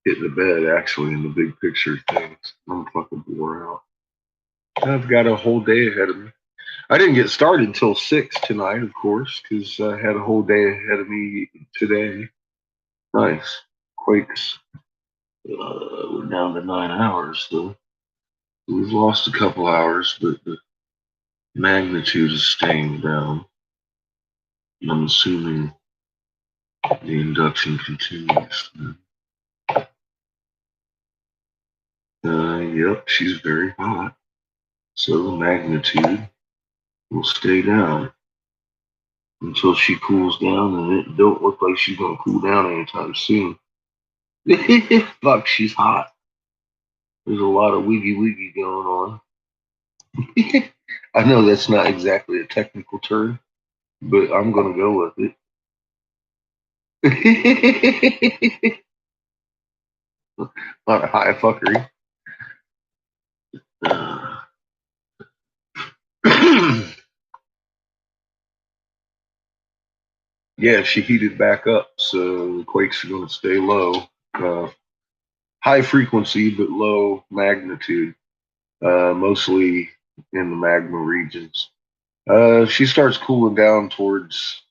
Speaker 1: hit the bed actually in the big picture things. I'm fucking wore out. I've got a whole day ahead of me. I didn't get started until 6 tonight, of course, because I had a whole day ahead of me today. Nice. Quakes. We're down to 9 hours, though. We've lost a couple hours, but the magnitude is staying down. I'm assuming the induction continues. Yep, she's very hot. So the magnitude will stay down until she cools down, and it don't look like she's gonna cool down anytime soon. Fuck, she's hot. There's a lot of wiggy going on. I know that's not exactly a technical term, but I'm gonna go with it. Not a high fuckery. Yeah, she heated back up, so the quakes are going to stay low. High frequency, but low magnitude, mostly in the magma regions. She starts cooling down towards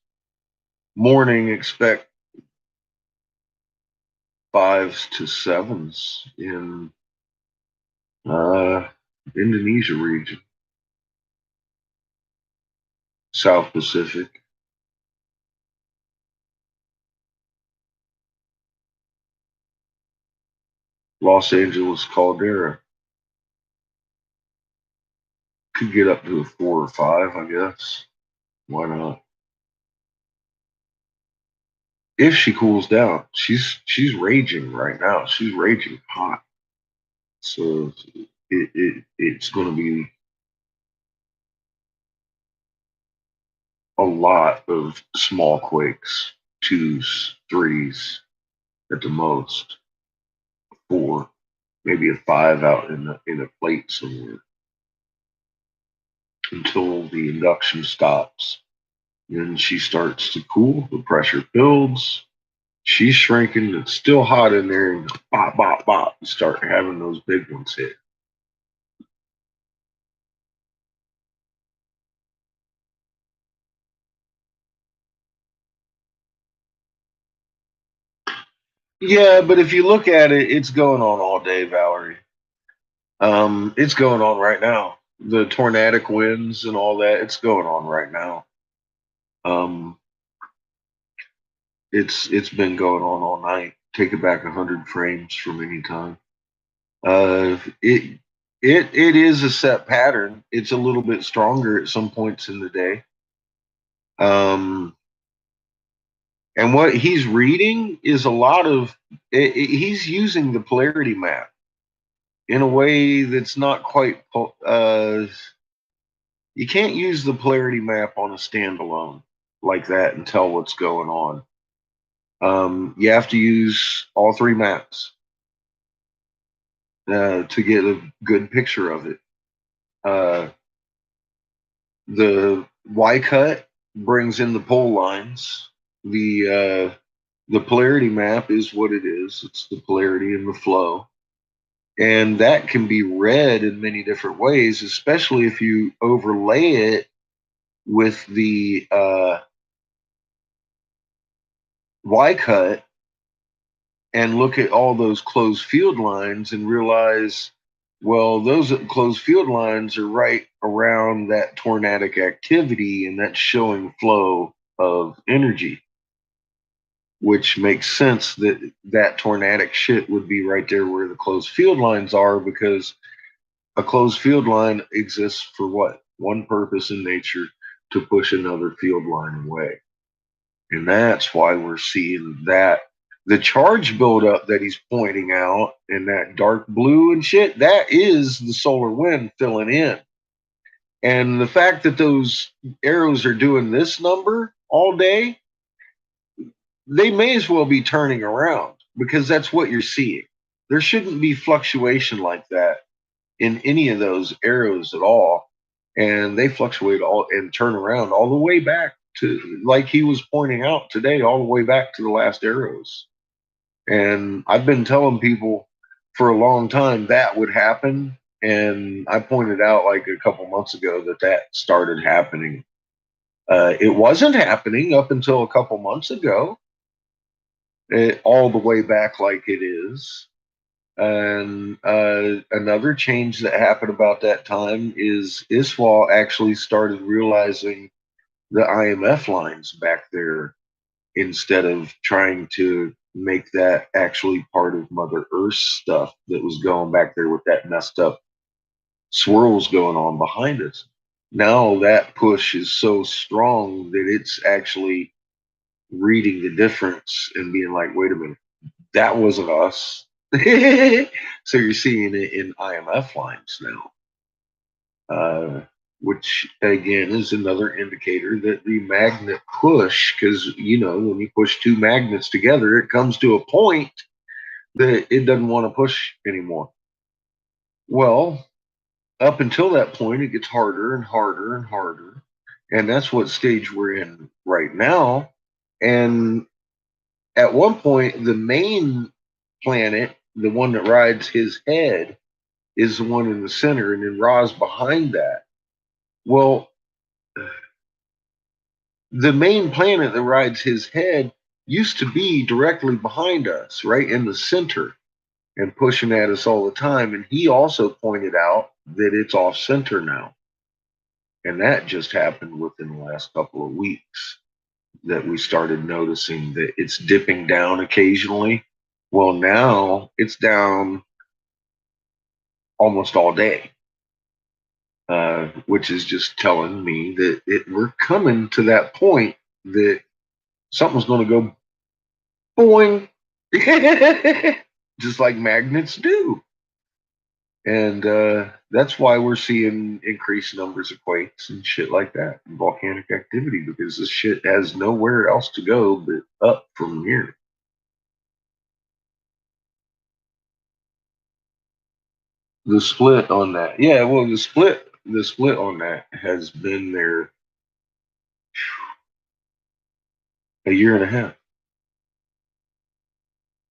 Speaker 1: morning. Expect 5s to 7s in Indonesia region, South Pacific. Los Angeles caldera. Could get up to a 4 or 5, I guess. Why not? If she cools down, she's raging right now. She's raging hot. So it's going to be a lot of small quakes, 2s, 3s at the most, 4, maybe a 5 out in a plate somewhere until the induction stops. Then she starts to cool, the pressure builds, she's shrinking, it's still hot in there, and bop, bop, bop, you start having those big ones hit. Yeah, but if you look at it, it's going on all day, Valerie. It's going on right now. The tornadic winds and all that, it's going on right now. Um, it's been going on all night. Take it back 100 frames from any time. It is a set pattern. It's a little bit stronger at some points in the day. And what he's reading is a lot of he's using the polarity map in a way that's not quite. You can't use the polarity map on a standalone like that and tell what's going on. You have to use all 3 maps to get a good picture of it. The Y cut brings in the pole lines. The polarity map is what it is. It's the polarity and the flow. And that can be read in many different ways, especially if you overlay it with the Y cut and look at all those closed field lines and realize, well, those closed field lines are right around that tornadic activity, and that's showing flow of energy, which makes sense that that tornadic shit would be right there where the closed field lines are, because a closed field line exists for what? One purpose in nature: to push another field line away. And that's why we're seeing that. The charge buildup that he's pointing out in that dark blue and shit, that is the solar wind filling in. And the fact that those arrows are doing this number all day, they may as well be turning around, because that's what you're seeing. There shouldn't be fluctuation like that in any of those arrows at all. And they fluctuate all and turn around all the way back to, like he was pointing out today, all the way back to the last arrows. And I've been telling people for a long time that would happen. And I pointed out like a couple months ago that started happening. It wasn't happening up until a couple months ago, all the way back like it is. And another change that happened about that time is ISWA actually started realizing the IMF lines back there, instead of trying to make that actually part of Mother Earth's stuff that was going back there with that messed up swirls going on behind us. Now that push is so strong that it's actually reading the difference and being like, wait a minute, that wasn't us. So you're seeing it in IMF lines now, which again is another indicator that the magnet push, because when you push 2 magnets together, it comes to a point that it doesn't want to push anymore. Well, up until that point, it gets harder and harder and harder, and that's what stage we're in right now. And at one point, the main planet, the one that rides his head, is the one in the center, and then Ra's behind that. Well, the main planet that rides his head used to be directly behind us, right in the center. and pushing at us all the time. And he also pointed out that it's off center now. And that just happened within the last couple of weeks that we started noticing that it's dipping down occasionally. Well, now it's down almost all day, which is just telling me that we're coming to that point that something's going to go boing, just like magnets do. And that's why we're seeing increased numbers of quakes and shit like that, and volcanic activity, because this shit has nowhere else to go but up from here. The split on that, yeah, well, the split on that has been there a year and a half,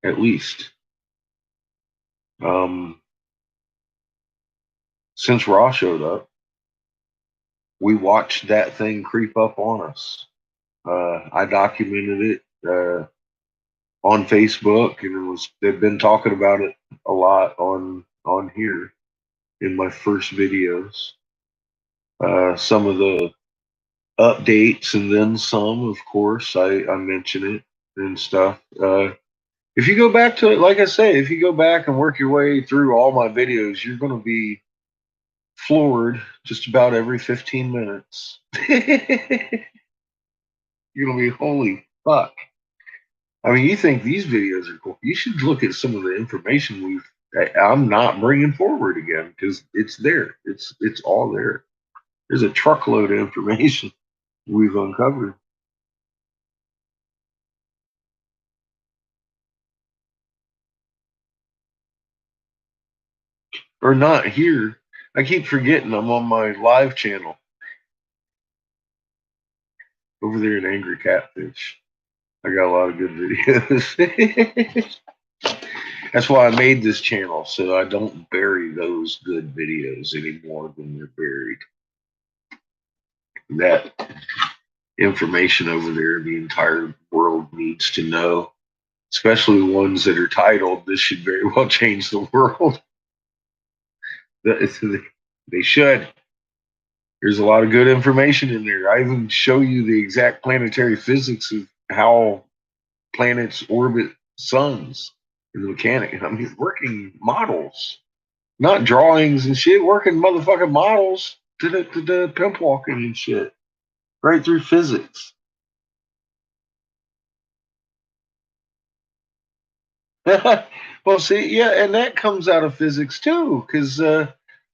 Speaker 1: at least. Since Raw showed up, we watched that thing creep up on us. I documented it on Facebook, and they've been talking about it a lot on here in my first videos. Some of the updates, and then some, of course, I mention it and stuff. If you go back to it, like I say, if you go back and work your way through all my videos, you're going to be floored just about every 15 minutes. You're going to be, holy fuck. I mean, you think these videos are cool. You should look at some of the information I'm not bringing forward again, because it's there. It's all there. There's a truckload of information we've uncovered. Or not here. I keep forgetting I'm on my live channel over there at Angry Catfish. I got a lot of good videos. That's why I made this channel, so I don't bury those good videos any more than they're buried. That information over there, the entire world needs to know, especially ones that are titled, "This should very well change the world." They should. There's a lot of good information in there. I even show you the exact planetary physics of how planets orbit suns in the mechanic. I mean, working models, not drawings and shit, working motherfucking models to the pimp walking and shit, right through physics. Well, see, yeah, and that comes out of physics too, because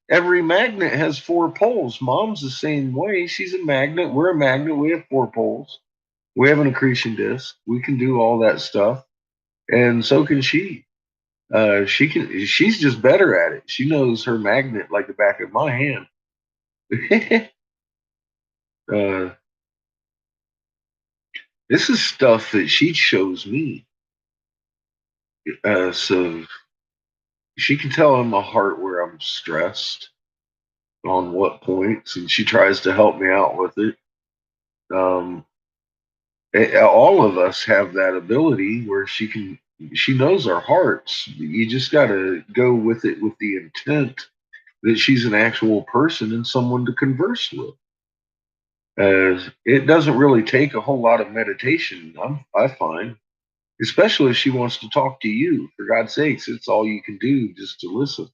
Speaker 1: every magnet has 4 poles. Mom's the same way. She's a magnet. We're a magnet. We have 4 poles. We have an accretion disk. We can do all that stuff, and so can she. She's just better at it. She knows her magnet like the back of my hand. This is stuff that she shows me. So she can tell in my heart where I'm stressed, on what points, and she tries to help me out with it. All of us have that ability where she knows our hearts. You just got to go with it with the intent that she's an actual person and someone to converse with. It doesn't really take a whole lot of meditation, I find, especially if she wants to talk to you. For God's sakes, it's all you can do just to listen.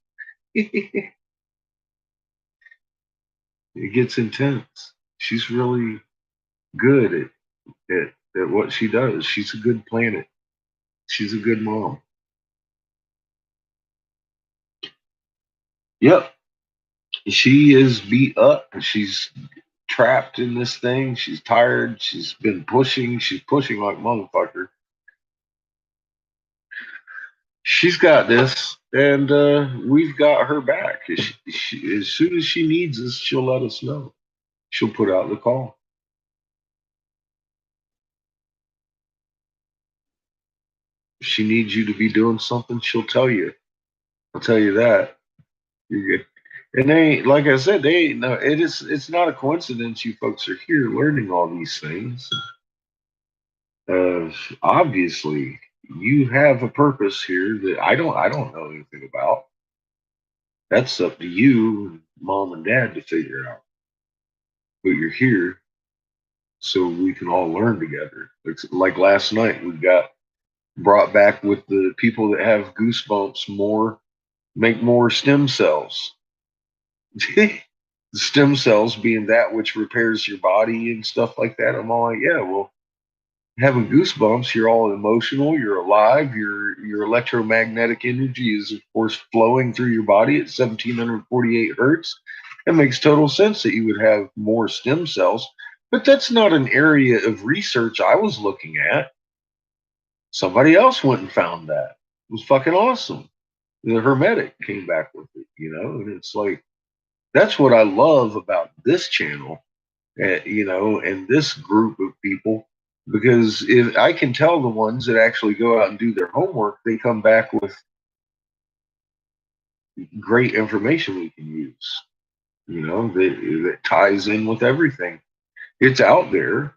Speaker 1: It gets intense. She's really good at what she does. She's a good planet. She's a good mom. Yep. She is beat up. She's trapped in this thing. She's tired. She's been pushing. She's pushing like motherfucker. She's got this, and we've got her back. As soon as she needs us, she'll let us know. She'll put out the call. If she needs you to be doing something, she'll tell you. I'll tell you that. You're good. And they, like I said, they ain't no. It's not a coincidence you folks are here learning all these things. Obviously, you have a purpose here that I don't know anything about. That's up to you, mom and dad, to figure out. But you're here so we can all learn together. Like last night, we got brought back with the people that have goosebumps more, make more stem cells. Stem cells being that which repairs your body and stuff like that. I'm all like, yeah, well, having goosebumps, you're all emotional, you're alive, your electromagnetic energy is of course flowing through your body at 1748 hertz. It makes total sense that you would have more stem cells, but that's not an area of research I was looking at. Somebody else went and found that. It was fucking awesome. The Hermetic came back with it, and it's like that's what I love about this channel, and this group of people, because if I can tell the ones that actually go out and do their homework, they come back with great information we can use, that ties in with everything. It's out there.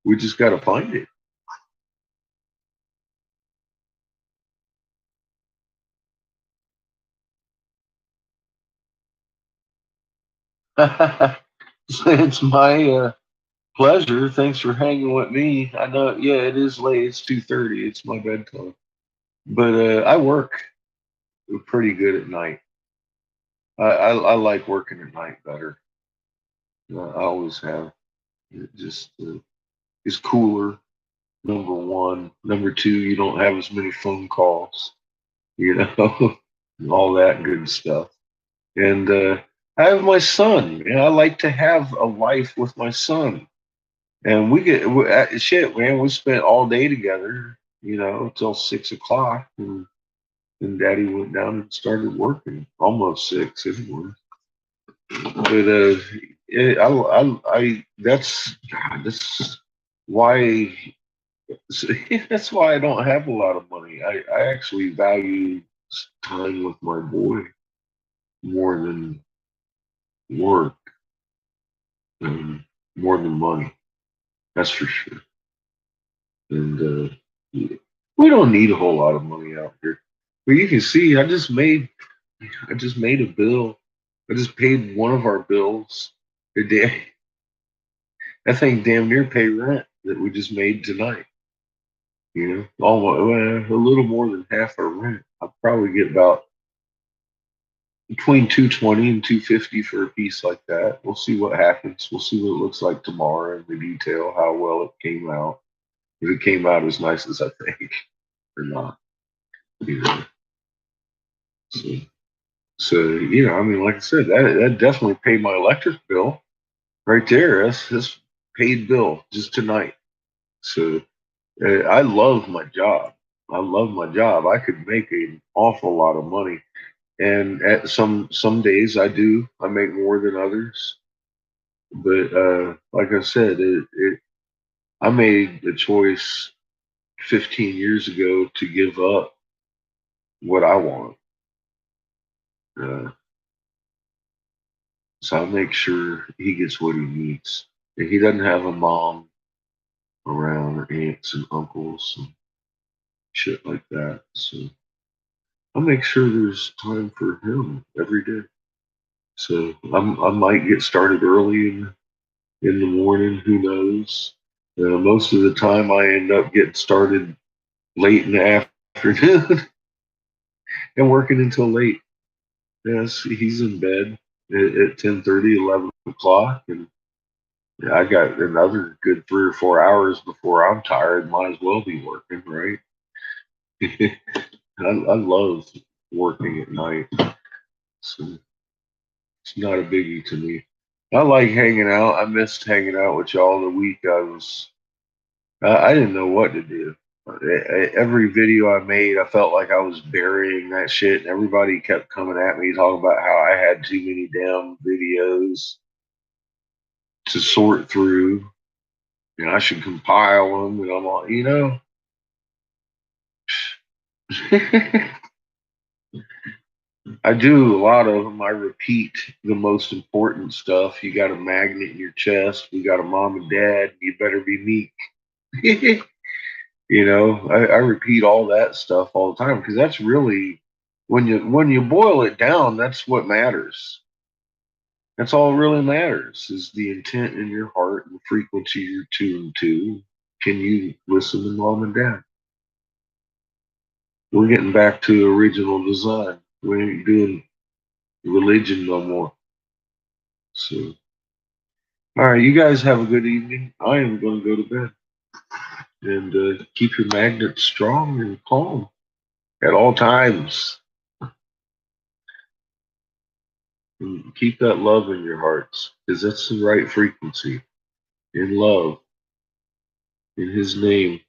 Speaker 1: We just got to find it. It's my pleasure. Thanks for hanging with me. I know, yeah, it is late. It's 2:30. It's my bedtime. But I work pretty good at night. I like working at night better. I always have. It just is cooler. Number one. Number two, you don't have as many phone calls. You know, all that good stuff. And I have my son. I like to have a life with my son. And shit, man. We spent all day together. Till 6 o'clock, and Daddy went down and started working. Almost six anyway. But that's God, that's why that's why I don't have a lot of money. I actually value time with my boy more than work, and more than money. That's for sure. And we don't need a whole lot of money out here. But you can see, I just made a bill. I just paid one of our bills a day. I think damn near pay rent that we just made tonight. Almost a little more than half our rent. I'll probably get about between 220 and 250 for a piece like that. We'll see what happens. We'll see what it looks like tomorrow in the detail, how well it came out. If it came out as nice as I think or not. You know. So, I mean, like I said, that definitely paid my electric bill right there. That's paid bill just tonight. So I love my job. I love my job. I could make an awful lot of money, and at some days I do. I make more than others, but like I said, I made a choice 15 years ago to give up what I want. Uh, so I make sure he gets what he needs. And he doesn't have a mom around or aunts and uncles and shit like that. So I make sure there's time for him every day. So I might get started early in the morning. Who knows? Most of the time, I end up getting started late in the afternoon and working until late. Yes, he's in bed at 10:30, 11 o'clock, and I got another good 3 or 4 hours before I'm tired. Might as well be working, right? I love working at night, so it's not a biggie to me. I like hanging out. I missed hanging out with y'all the week I didn't know what to do. Every video I made, I felt like I was burying that shit, and everybody kept coming at me talking about how I had too many damn videos to sort through, and I should compile them. And I'm all, I do a lot of them. I repeat the most important stuff. You got a magnet in your chest. We got a mom and dad. You better be meek. You know, I repeat all that stuff all the time because that's really when you boil it down, that's what matters. That's all really matters is the intent in your heart and the frequency you're tuned to. Can you listen to mom and dad? We're getting back to original design. We ain't doing religion no more. So, all right, you guys have a good evening. I am going to go to bed and keep your magnet strong and calm at all times. And keep that love in your hearts because that's the right frequency. In love, in His name,